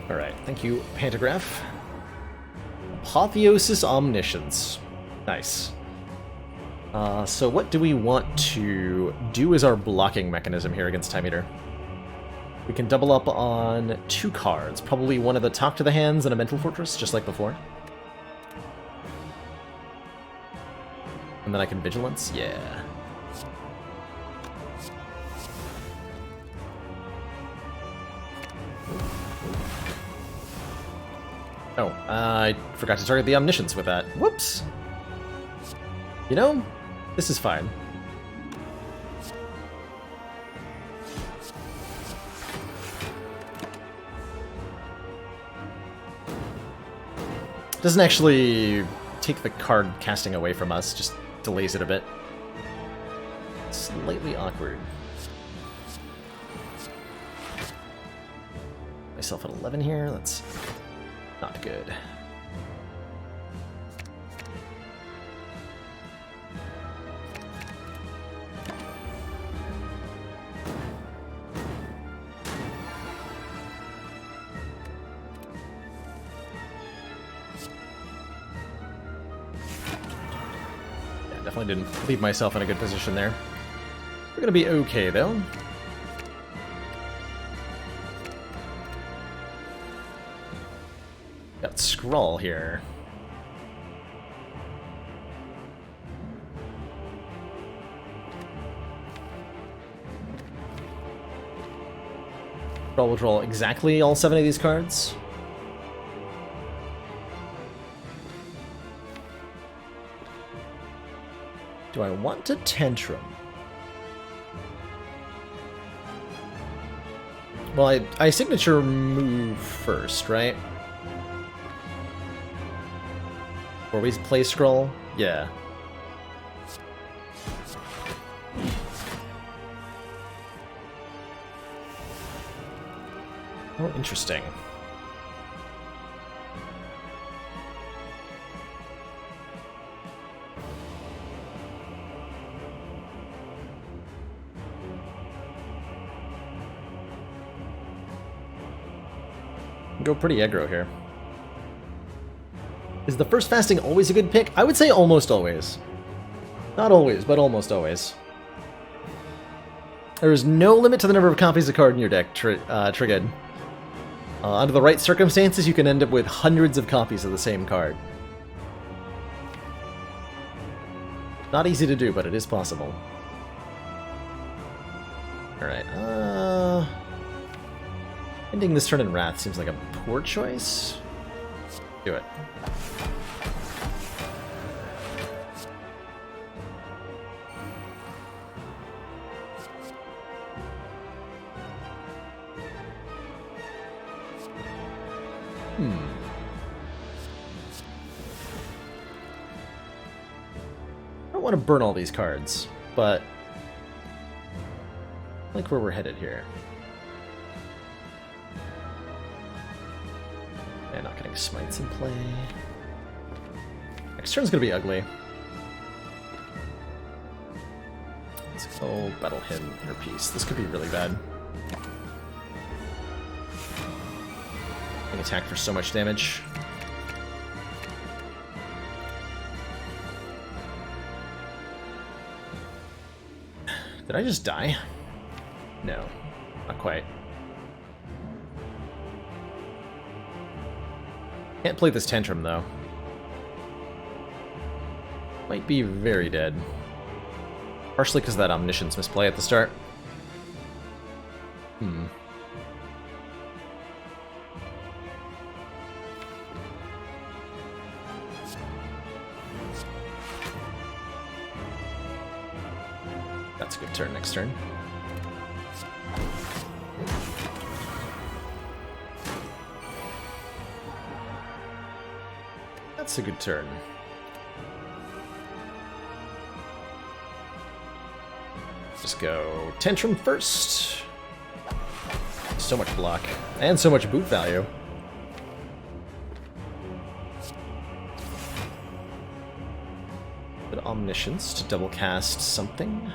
Alright, thank you, Pantograph. Apotheosis Omniscience. Nice. So what do we want to do as our blocking mechanism here against Time Eater? We can double up on 2 cards. Probably one of the Talk to the Hands and a Mental Fortress, just like before. And then I can Vigilance? Yeah. Oh, I forgot to target the Omniscience with that. Whoops! You know, this is fine. Doesn't actually take the card casting away from us, just delays it a bit. Slightly awkward. Myself at 11 here, that's not good. Definitely didn't leave myself in a good position there. We're gonna be okay, though. Got Scrawl here. Scrawl will draw exactly all 7 of these cards. Do I want to Tantrum? Well, I signature move first, right? Or we play Scroll? Yeah. Oh, interesting. Go pretty aggro here. Is the first fasting always a good pick? I would say almost always. Not always, but almost always. There is no limit to the number of copies of card in your deck, Trigid. Under the right circumstances, you can end up with hundreds of copies of the same card. Not easy to do, but it is possible. Alright, ending this turn in Wrath seems like a poor choice. Do it. I don't want to burn all these cards, but I like where we're headed here. Yeah, not getting smites in play. Next turn's gonna be ugly. Let's go Battle Hymn, Inner Peace. This could be really bad. I can attack for so much damage. Did I just die? No, not quite. Can't play this Tantrum, though. Might be very dead. Partially because of that Omniscience misplay at the start. That's a good turn next turn. That's a good turn. Just go Tantrum first. So much block. And so much boot value. But Omniscience to double cast something.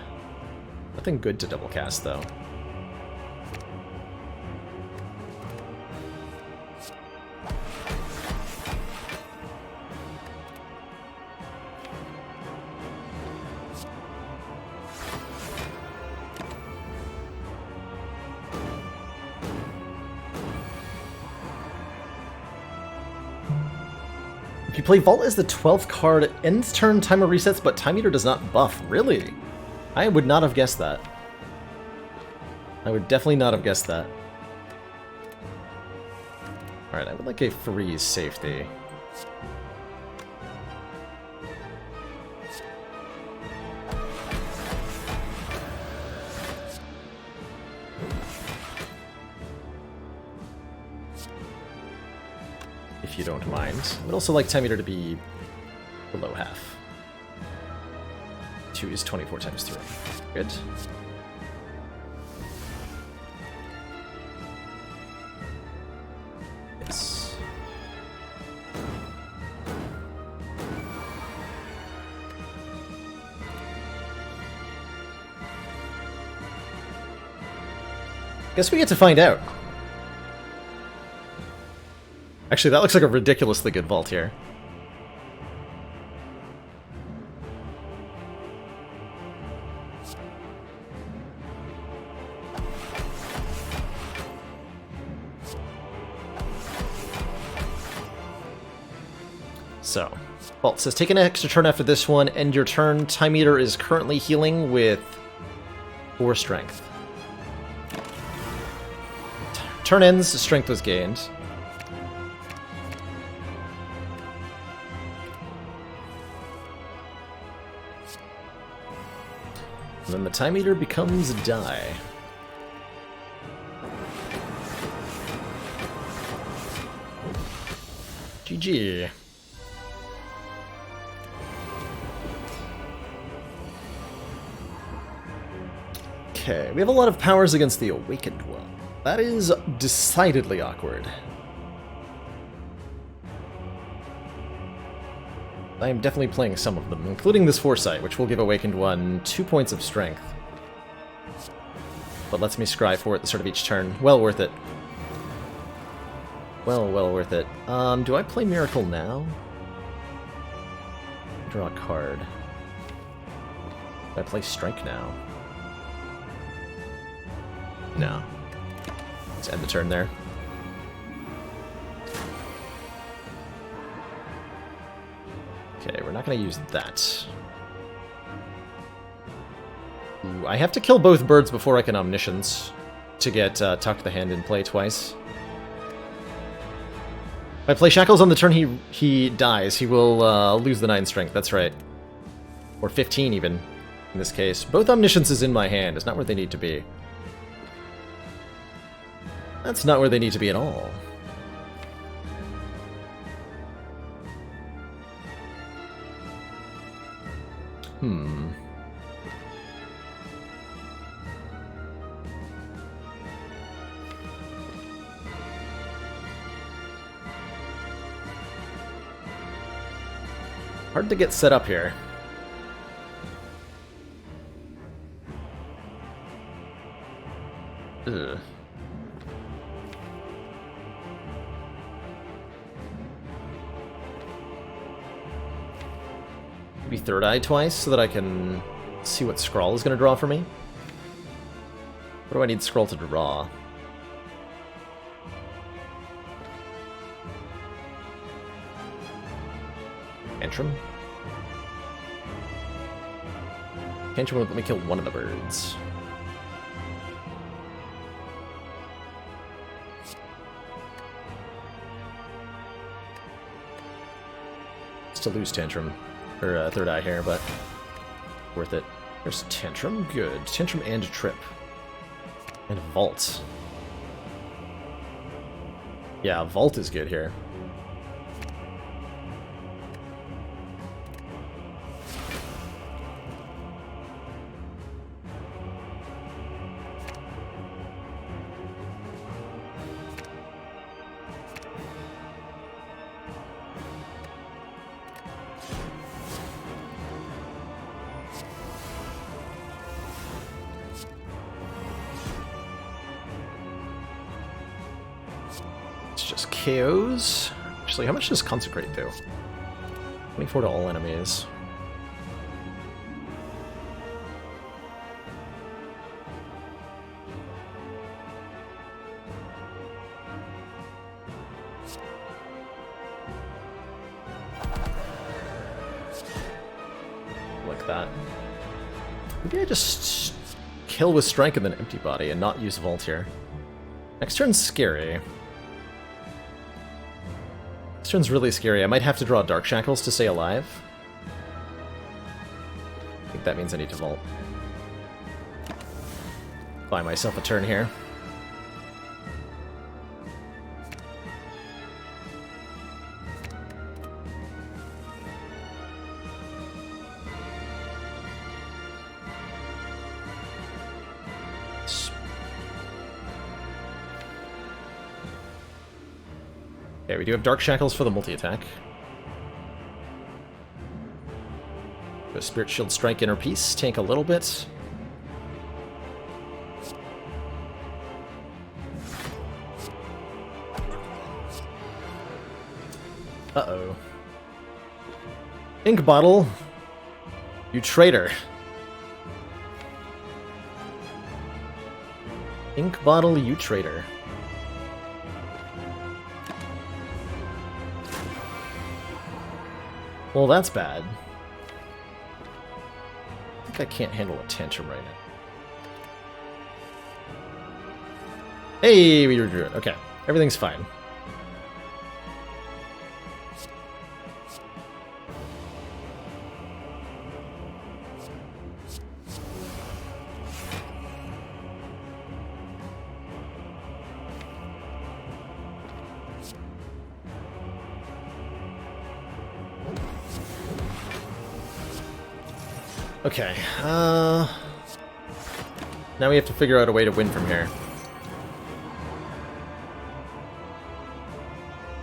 Nothing good to double cast, though. If you play Vault as the 12th card, ends turn timer resets, but Time Eater does not buff. Really? I would not have guessed that. I would definitely not have guessed that. Alright, I would like a freeze safety. If you don't mind. I would also like Time Eater to be below half. 2 is 24 times 3. Good. Yes. Guess we get to find out. Actually, that looks like a ridiculously good vault here. So, vault says take an extra turn after this one, end your turn. Time Eater is currently healing with 4 strength. Turn ends, strength was gained. And then the Time Eater becomes a die. GG. Okay, we have a lot of powers against the Awakened One. That is decidedly awkward. I am definitely playing some of them, including this Foresight, which will give Awakened One 2 points of strength. But lets me scry for it at the start of each turn. Well worth it. Well worth it. Do I play Miracle now? Draw a card. Do I play Strike now? No. Let's end the turn there. Okay, we're not going to use that. Ooh, I have to kill both birds before I can Omniscience to get Tuck the Hand in play twice. If I play Shackles on the turn he dies, he will lose the 9 strength, that's right. Or 15 even, in this case. Both Omnisciences in my hand is not where they need to be. That's not where they need to be at all. Hard to get set up here. Ugh. Maybe Third Eye twice so that I can see what Scrawl is going to draw for me. What do I need Scroll to draw? Tantrum? Tantrum would let me kill one of the birds. To lose Tantrum, or Third Eye here, but worth it. There's Tantrum, good. Tantrum and Trip. And Vault. Yeah, Vault is good here. KOs. Actually, how much does Consecrate do? 24 to all enemies. Like that. Maybe I just kill with Strike and then Empty Body and not use Vault here. Next turn's scary. This turn's really scary. I might have to draw Dark Shackles to stay alive. I think that means I need to Vault. Buy myself a turn here. Okay, we do have Dark Shackles for the multi-attack. Go Spirit Shield Strike, Inner Peace, tank a little bit. Uh-oh. Ink Bottle, you traitor. Ink Bottle, you traitor. Well, that's bad. I think I can't handle a tantrum right now. Hey, we redrew it. Okay, everything's fine. Okay, now we have to figure out a way to win from here.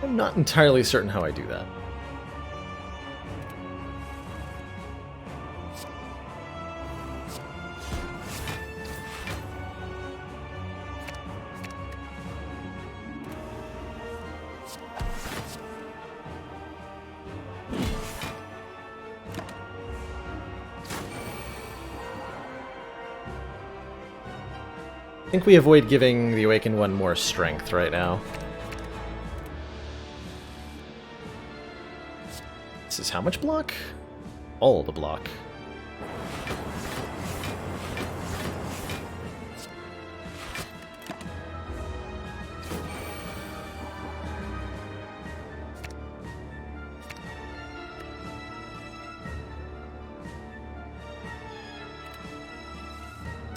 I'm not entirely certain how I do that. I think we avoid giving the Awakened one more strength right now. This is how much block? All the block.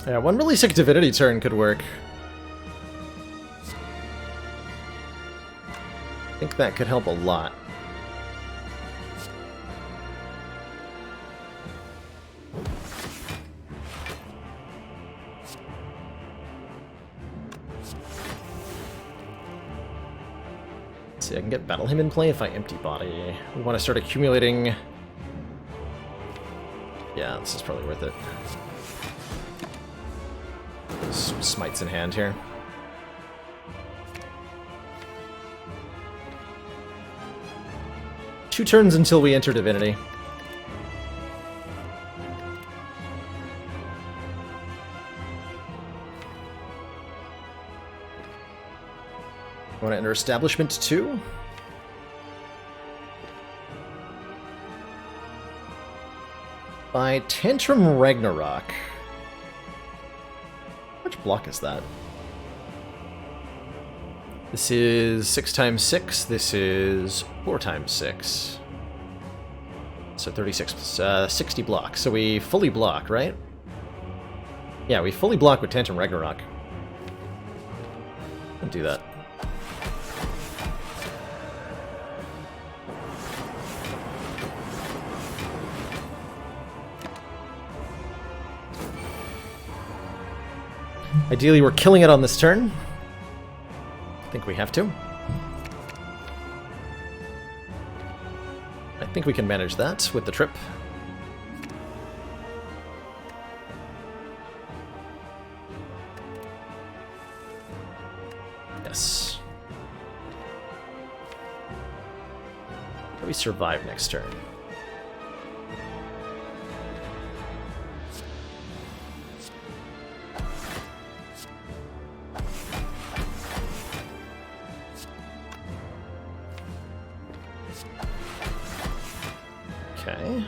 Yeah, one really sick Divinity turn could work. I think that could help a lot. Let's see, I can get Battle Hymn in play if I Empty Body. We want to start accumulating... Yeah, this is probably worth it. Some smites in hand here. Two turns until we enter Divinity. Want to enter Establishment 2? By Tantrum Ragnarok. How much block is that? This is 6 times 6. This is 4 times 6. So 36, 60 block. So we fully block, right? Yeah, we fully block with Tantrum Ragnarok. I'll do that. Ideally, we're killing it on this turn. I think we have to. I think we can manage that with the trip. Yes. survive next turn. Okay.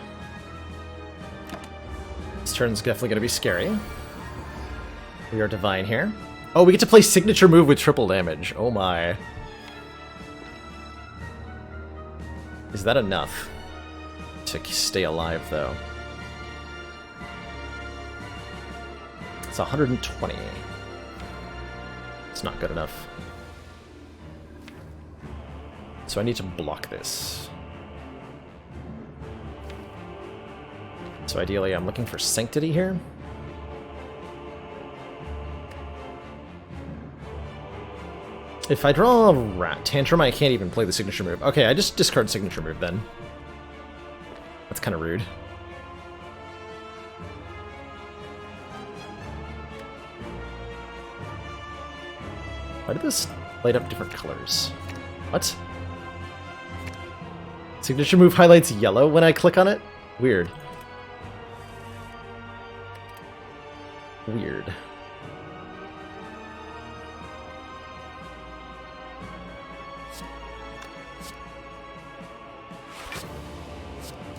This turn's definitely going to be scary. We are divine here. Oh, we get to play signature move with triple damage. Oh my. Is that enough to stay alive, though? It's 120. It's not good enough. So I need to block this. So ideally, I'm looking for Sanctity here. If I draw a Rat Tantrum, I can't even play the signature move. Okay, I just discard signature move then. That's kind of rude. Why did this light up different colors? What? Signature move highlights yellow when I click on it? Weird. Weird.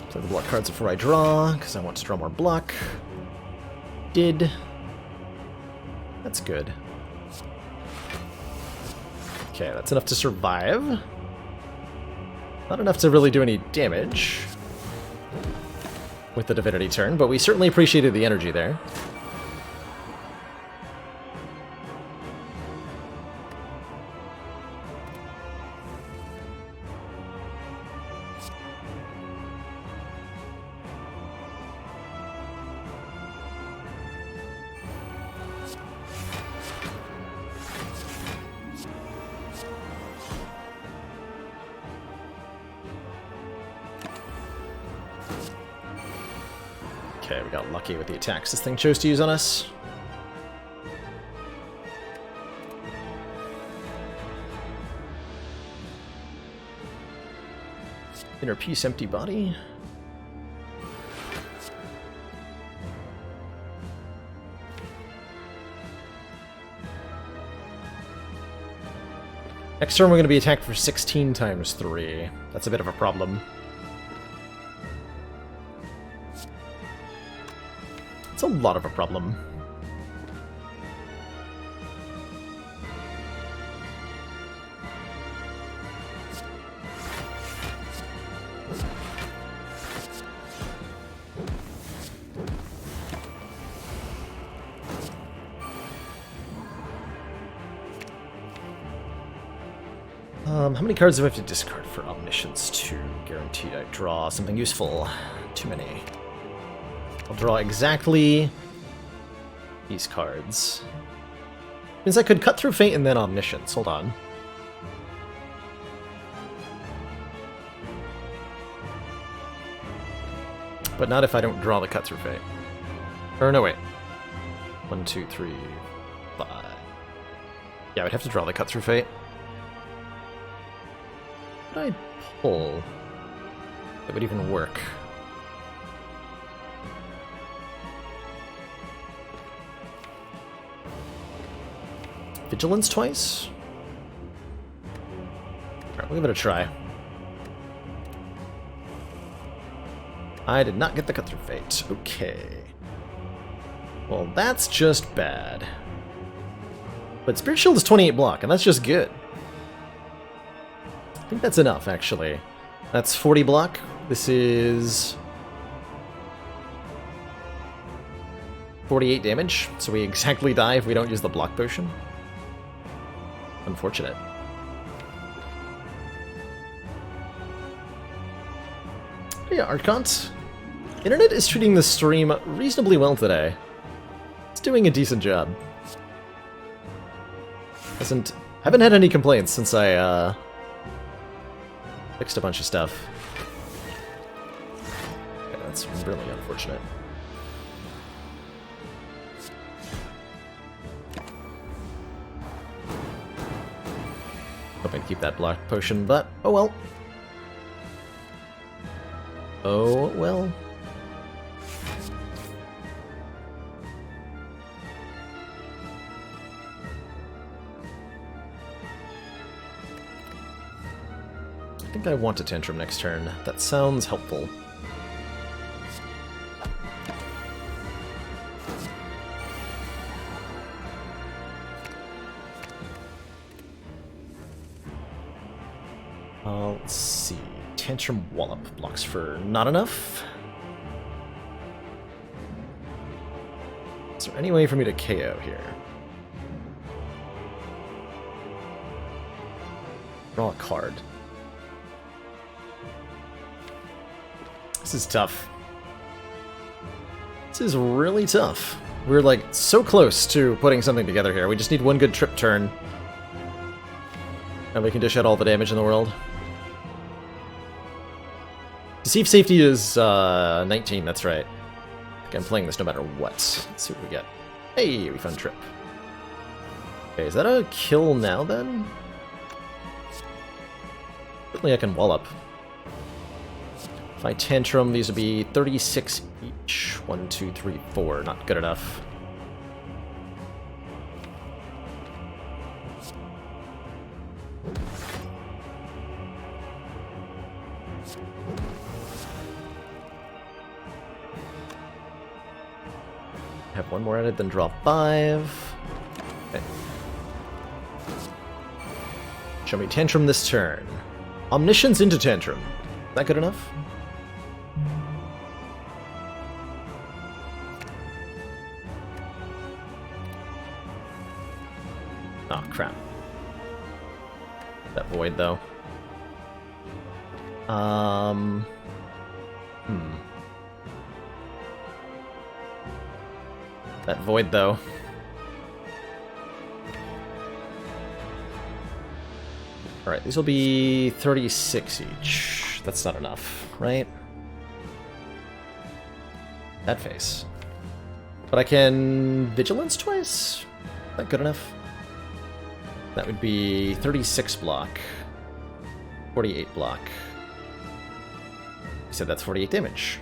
Play the block cards before I draw, because I want to draw more block. Did. That's good. Okay, that's enough to survive. Not enough to really do any damage with the Divinity turn, but we certainly appreciated the energy there. Okay, we got lucky with the attacks this thing chose to use on us. Inner Peace, Empty Body. Next turn we're going to be attacked for 16 times 3. That's a bit of a problem. It's a lot of a problem. How many cards do I have to discard for Omniscience to guarantee I draw something useful? Too many. I'll draw exactly these cards. Means I could Cut Through Fate and then Omniscience. Hold on. But not if I don't draw the Cut Through Fate. Or no, wait. 1, 2, 3, 5. Yeah, I'd have to draw the Cut Through Fate. What would I pull that would even work? Vigilance twice? Alright, we'll give it a try. I did not get the Cut Through Fate. Okay. Well, that's just bad. But Spirit Shield is 28 block, and that's just good. I think that's enough, actually. That's 40 block. This is 48 damage, so we exactly die if we don't use the block potion. Unfortunate. Yeah, Archont. Internet is treating the stream reasonably well today. It's doing a decent job. Haven't had any complaints since I fixed a bunch of stuff. Yeah, that's really unfortunate. Hoping to keep that block potion, but oh well. Oh, well. I think I want a tantrum next turn. That sounds helpful. Let's see. Tantrum Wallop blocks for not enough. Is there any way for me to KO here? Draw a card. This is tough. This is really tough. We're like so close to putting something together here. We just need one good trip turn. And we can dish out all the damage in the world. Deceive Safety is 19, that's right. I think I'm playing this no matter what. Let's see what we get. Hey, we found trip. Okay, is that a kill now then? Certainly I can wallop. If I tantrum, these would be 36 each. 1, 2, 3, 4. Not good enough. Have one more added, then draw 5. Okay. Show me tantrum this turn. Omniscience into tantrum. Is that good enough? Oh, crap. That void, though. That void, though. Alright, these will be 36 each. That's not enough, right? That face. But I can Vigilance twice? Is that good enough? That would be 36 block. 48 block. You said that's 48 damage.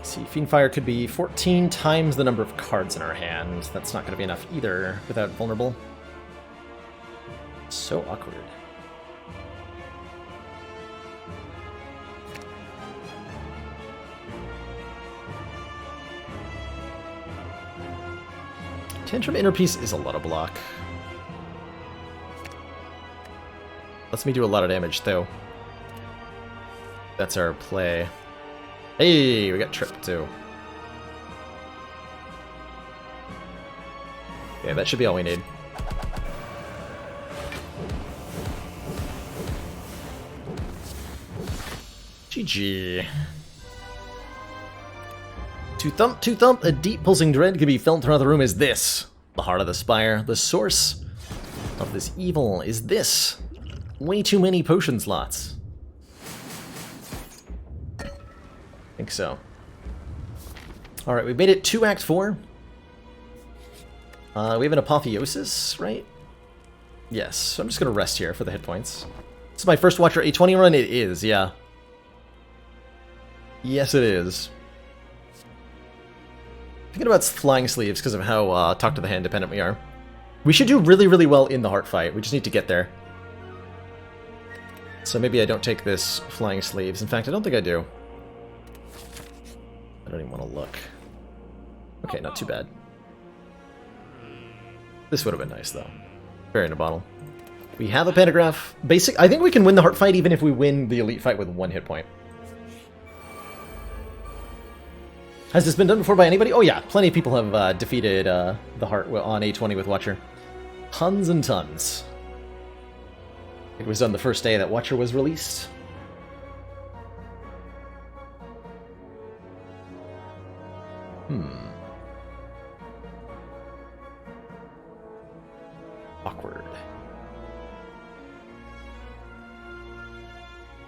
See, Fiendfire could be 14 times the number of cards in our hand. That's not going to be enough either without Vulnerable. So awkward. Tantrum Inner Peace is a lot of block. Lets me do a lot of damage, though. That's our play. Hey, we got Trip, too. Yeah, that should be all we need. GG. To thump, a deep pulsing dread can be felt throughout the room is this. The heart of the Spire, the source of this evil is this. Way too many potion slots. I think so. Alright, we made it to Act 4. We have an Apotheosis, right? Yes, so I'm just going to rest here for the hit points. This is my first Watcher A20 run? It is, yeah. Yes, it is. Thinking about Flying Sleeves because of how Talk to the Hand dependent we are. We should do really, really well in the heart fight. We just need to get there. So maybe I don't take this Flying Sleeves. In fact, I don't think I do. I don't even want to look. Okay, not too bad. This would have been nice, though. Fairy in a bottle. We have a Pantograph. I think we can win the heart fight even if we win the elite fight with 1 hit point. Has this been done before by anybody? Oh yeah, plenty of people have defeated the heart on A20 with Watcher. Tons and tons. It was done the first day that Watcher was released.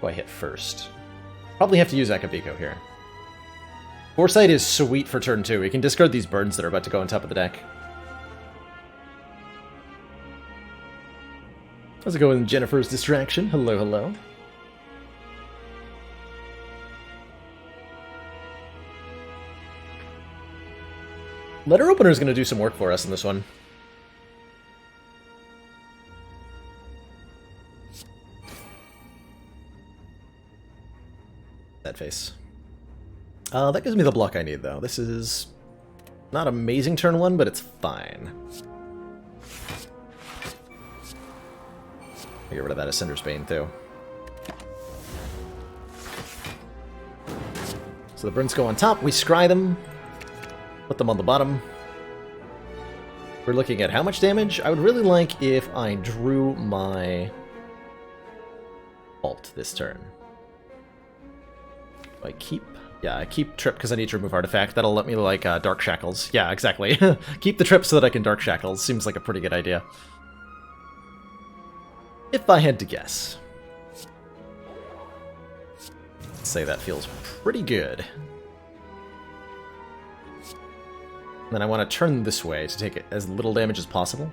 Who I hit first? Probably have to use Akabiko here. Foresight is sweet for turn 2. We can discard these birds that are about to go on top of the deck. How's it going, Jennifer's Distraction? Hello, hello. Letter Opener is going to do some work for us in this one. That face. That gives me the block I need, though. This is not amazing turn 1, but it's fine. I'll get rid of that Ascender's Bane, too. So the Burns go on top, we scry them, put them on the bottom. We're looking at how much damage? I would really like if I drew my Vault this turn. Do I keep? Yeah, I keep Trip because I need to remove Artifact. That'll let me, like, Dark Shackles. Yeah, exactly. Keep the Trip so that I can Dark Shackles. Seems like a pretty good idea. If I had to guess. I'd say that feels pretty good. And then I want to turn this way to take as little damage as possible.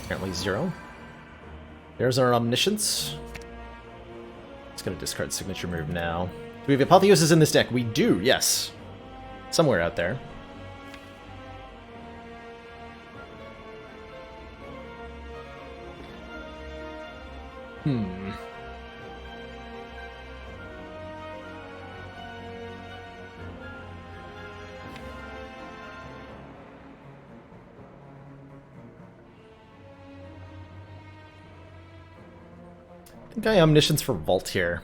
Apparently 0. There's our Omniscience. It's going to discard Signature Move now. Do we have Apotheosis in this deck? We do, yes. Somewhere out there. I think I Omniscience for Vault here.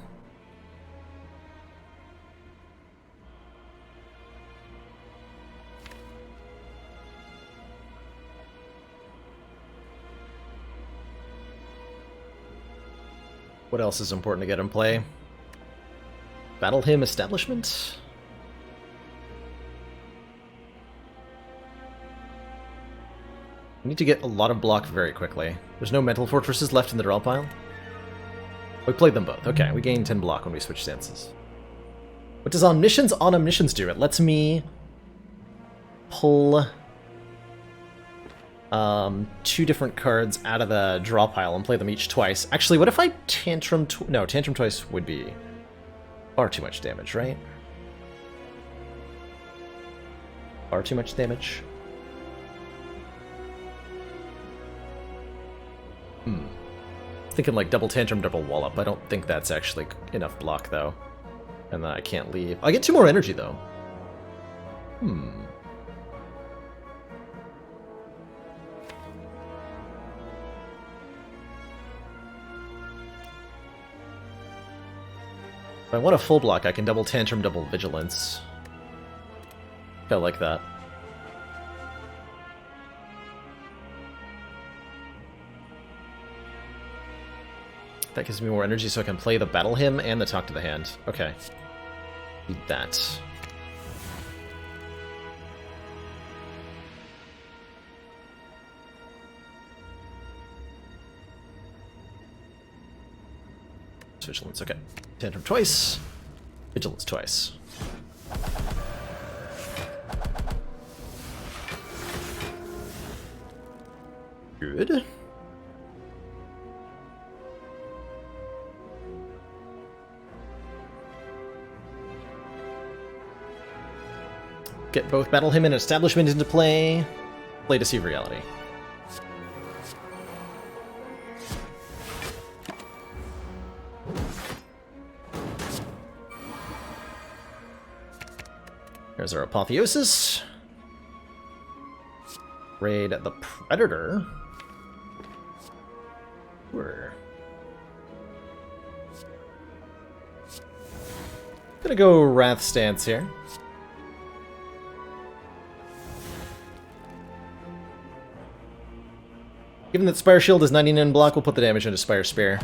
What else is important to get in play? Battle Hymn Establishment? We need to get a lot of block very quickly. There's no Mental Fortresses left in the draw pile. We played them both. Okay, we gain 10 block when we switch stances. What does Omniscience on Omniscience do? It lets me pull 2 different cards out of the draw pile and play them each twice. Actually, what if I Tantrum... No, Tantrum twice would be far too much damage, right? Far too much damage. Thinking like double Tantrum, double Wallop. I don't think that's actually enough block, though. And then I can't leave. I get 2 more energy, though. If I want a full block, I can double Tantrum, double Vigilance. I like that. That gives me more energy so I can play the Battle Hymn and the Talk to the Hand. Okay. Need that. Vigilance, okay. Tantrum twice. Vigilance twice. Good. Get both Battle Hymn and Establishment into play. Play Deceive Reality. There's our Apotheosis. Raid the Predator. We're gonna go Wrath Stance here. Given that Spire Shield is 99 block, we'll put the damage into Spire Spear.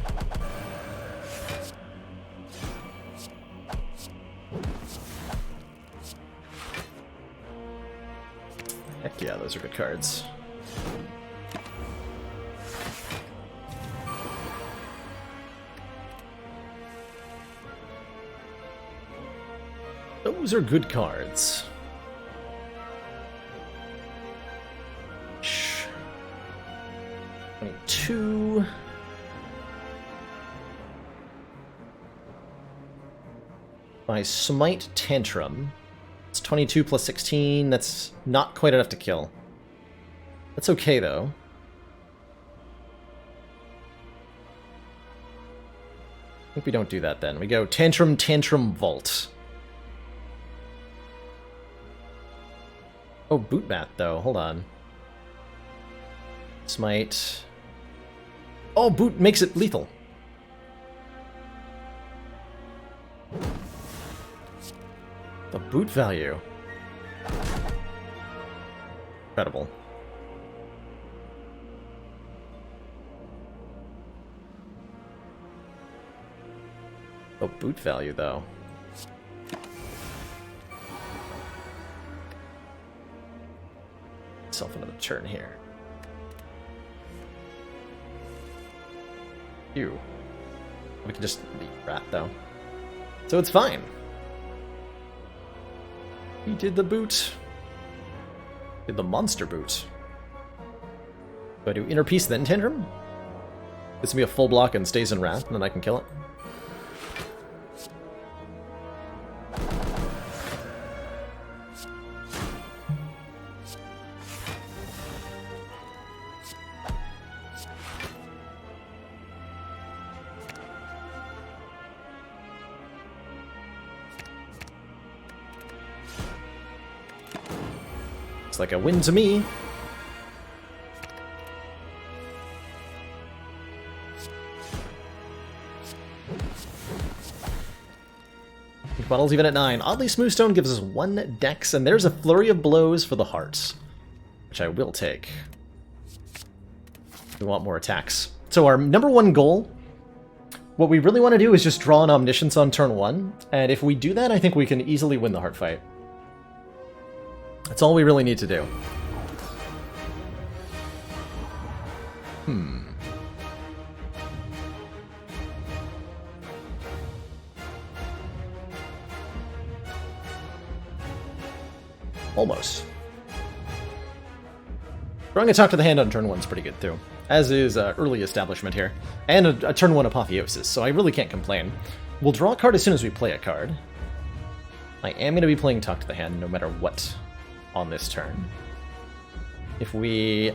Yeah, those are good cards. Those are good cards. 22. My Smite Tantrum. It's 22 plus 16. That's not quite enough to kill. That's okay, though. I think we don't do that then. We go Tantrum, Tantrum, Vault. Oh, Boot Mat, though. Hold on. Smite. Oh, Boot makes it lethal. The boot value. Incredible. Oh, boot value, though. Myself another turn here. Ew. We can just beat Rat, though. So it's fine. We did the boot. Did the monster boot. Do I do Inner Peace then Tantrum? This will be a full block and stays in Wrath, and then I can kill it. Looks like a win to me. Bottles even at 9. Oddly, Smoothstone gives us 1 dex, and there's a flurry of blows for the hearts, which I will take. We want more attacks. So our number 1 goal, what we really want to do is just draw an Omniscience on turn 1, and if we do that, I think we can easily win the heart fight. That's all we really need to do. Almost. Drawing a Talk to the Hand on turn 1 is pretty good, too. As is early establishment here. And a turn 1 Apotheosis, so I really can't complain. We'll draw a card as soon as we play a card. I am going to be playing Talk to the Hand no matter what on this turn. If we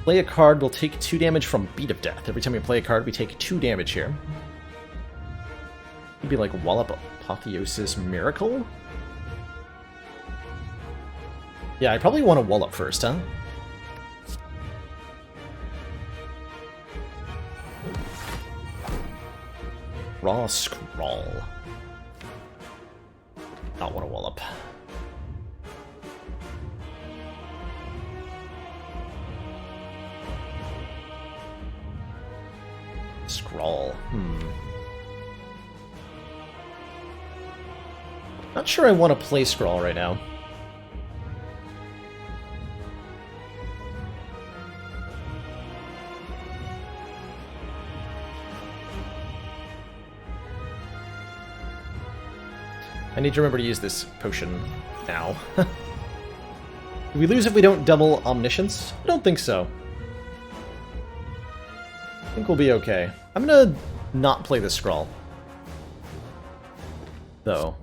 play a card, we'll take 2 damage from Beat of Death. Every time we play a card, we take 2 damage here. It'd be like Wallop Apotheosis Miracle? Yeah, I probably want to Wallop first, huh? Raw Scrawl. Not want to Wallop. Scrawl. Not sure I want to play Scrawl right now. I need to remember to use this potion now. Do we lose if we don't double Omniscience? I don't think so. I think we'll be okay. I'm gonna not play this Scrawl, though.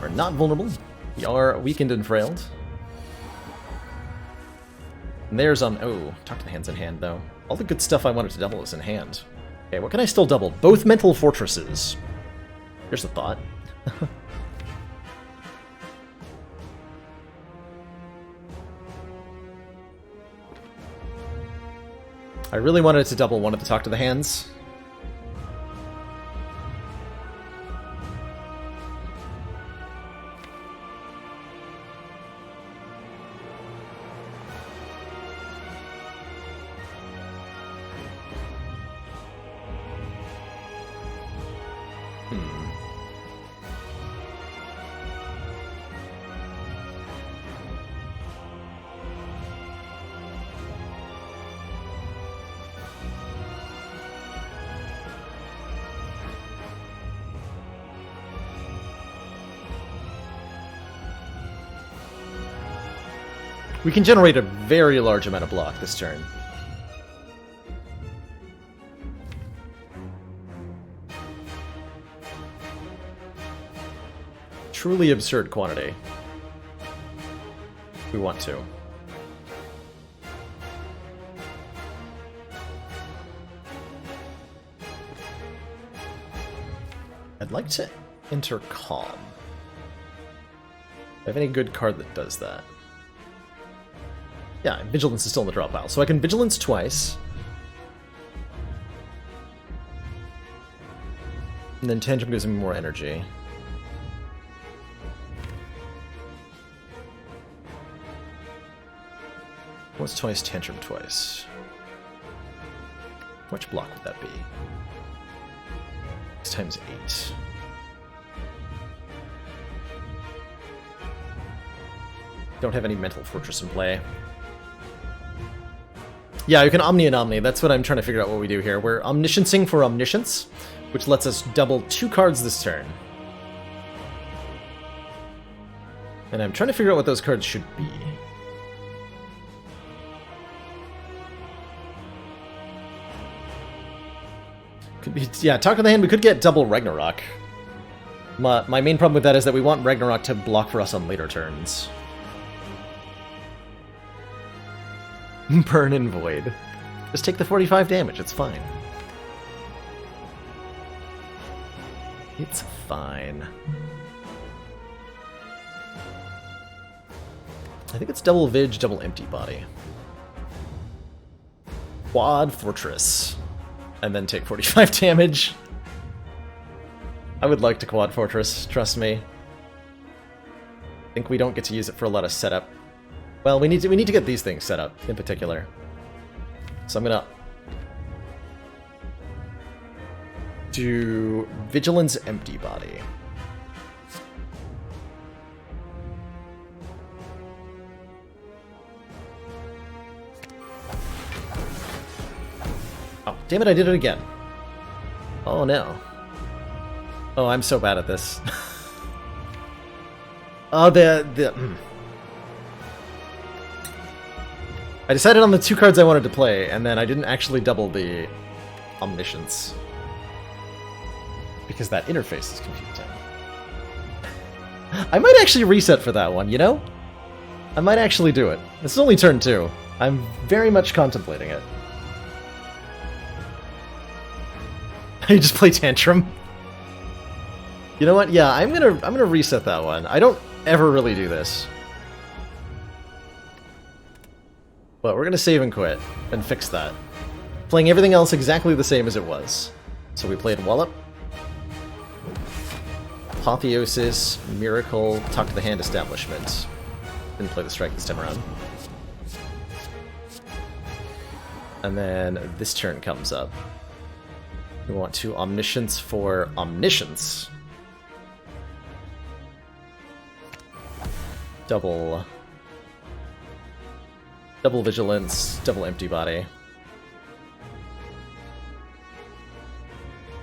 We're not vulnerable. We are weakened and frailed. And there's oh, Talk to the Hand's in hand, though. All the good stuff I wanted to double is in hand. Okay, what can I still double? Both Mental Fortresses. Here's the thought. I really wanted to double one of the Talk to the Hands. We can generate a very large amount of block this turn. Truly absurd quantity. We want to. I'd like to enter Calm. Do I have any good card that does that? Yeah, Vigilance is still in the draw pile, so I can Vigilance twice. And then Tantrum gives me more energy. What's twice, Tantrum twice? How much block would that be? X times 8. Don't have any Mental Fortress in play. Yeah, you can Omni and Omni. That's what I'm trying to figure out what we do here. We're Omnisciencing for Omniscience, which lets us double 2 cards this turn. And I'm trying to figure out what those cards should be. Could be, yeah, Talk to the Hand, we could get double Ragnarok. My main problem with that is that we want Ragnarok to block for us on later turns. Burn and Void. Just take the 45 damage, it's fine. It's fine. I think it's double Vig, double Empty Body. Quad Fortress. And then take 45 damage. I would like to Quad Fortress, trust me. I think we don't get to use it for a lot of setup. Well, we need to get these things set up in particular. So I'm gonna do Vigilance Empty Body. Oh, damn it, I did it again. Oh no. Oh, I'm so bad at this. Oh, I decided on the 2 cards I wanted to play, and then I didn't actually double the Omniscience. Because that interface is confusing. I might actually reset for that one, you know? I might actually do it. This is only turn 2. I'm very much contemplating it. You just play Tantrum? You know what? Yeah, I'm gonna reset that one. I don't ever really do this. But we're gonna save and quit and fix that. Playing everything else exactly the same as it was. So we played Wallop, Apotheosis, Miracle, Talk to the Hand, Establishment. Didn't play the Strike this time around. And then this turn comes up. We want to Omniscience for Omniscience. Double Vigilance, double Empty Body.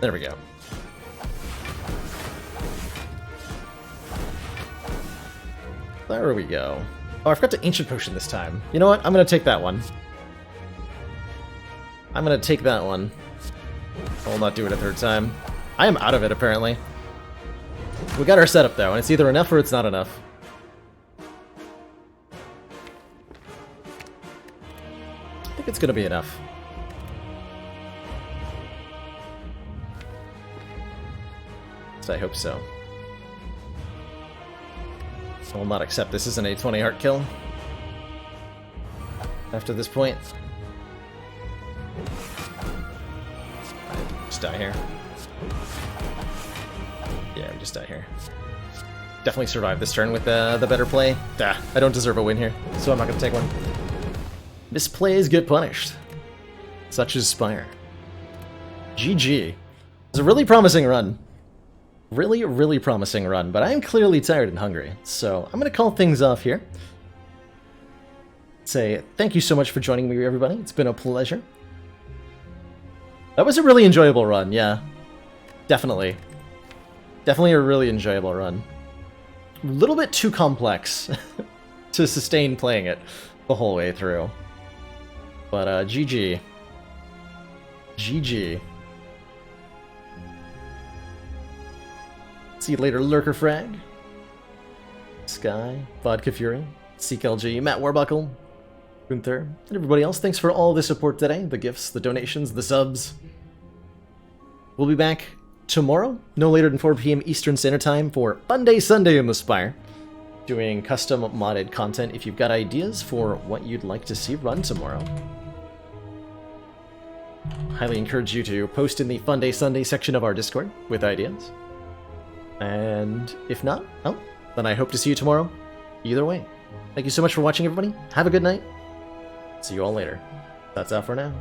There we go. There we go. Oh, I forgot to Ancient Potion this time. You know what? I'm gonna take that one. I'm gonna take that one. I will not do it a 3rd time. I am out of it, apparently. We got our setup, though, and it's either enough or it's not enough. I think it's gonna be enough. I hope so. I will not accept this as an A20 heart kill. After this point. Just die here. Yeah, we just die here. Definitely survive this turn with the better play. I don't deserve a win here, so I'm not going to take one. Misplays get punished. Such as Spire. GG. It was a really promising run. Really, really promising run, but I am clearly tired and hungry, so I'm going to call things off here. Say thank you so much for joining me, everybody. It's been a pleasure. That was a really enjoyable run, yeah. Definitely. Definitely a really enjoyable run. A little bit too complex to sustain playing it the whole way through. But GG. GG. See you later, Lurker Frag. Sky, Vodka Fury, SeekLG, Matt Warbuckle, Gunther, and everybody else. Thanks for all the support today, the gifts, the donations, the subs. We'll be back tomorrow, no later than 4 p.m. Eastern Standard Time for Fun Day Sunday in the Spire. Doing custom modded content if you've got ideas for what you'd like to see run tomorrow. Highly encourage you to post in the Fun Day Sunday section of our Discord with ideas. And if not, well, then I hope to see you tomorrow. Either way. Thank you so much for watching, everybody. Have a good night. See you all later. That's all for now.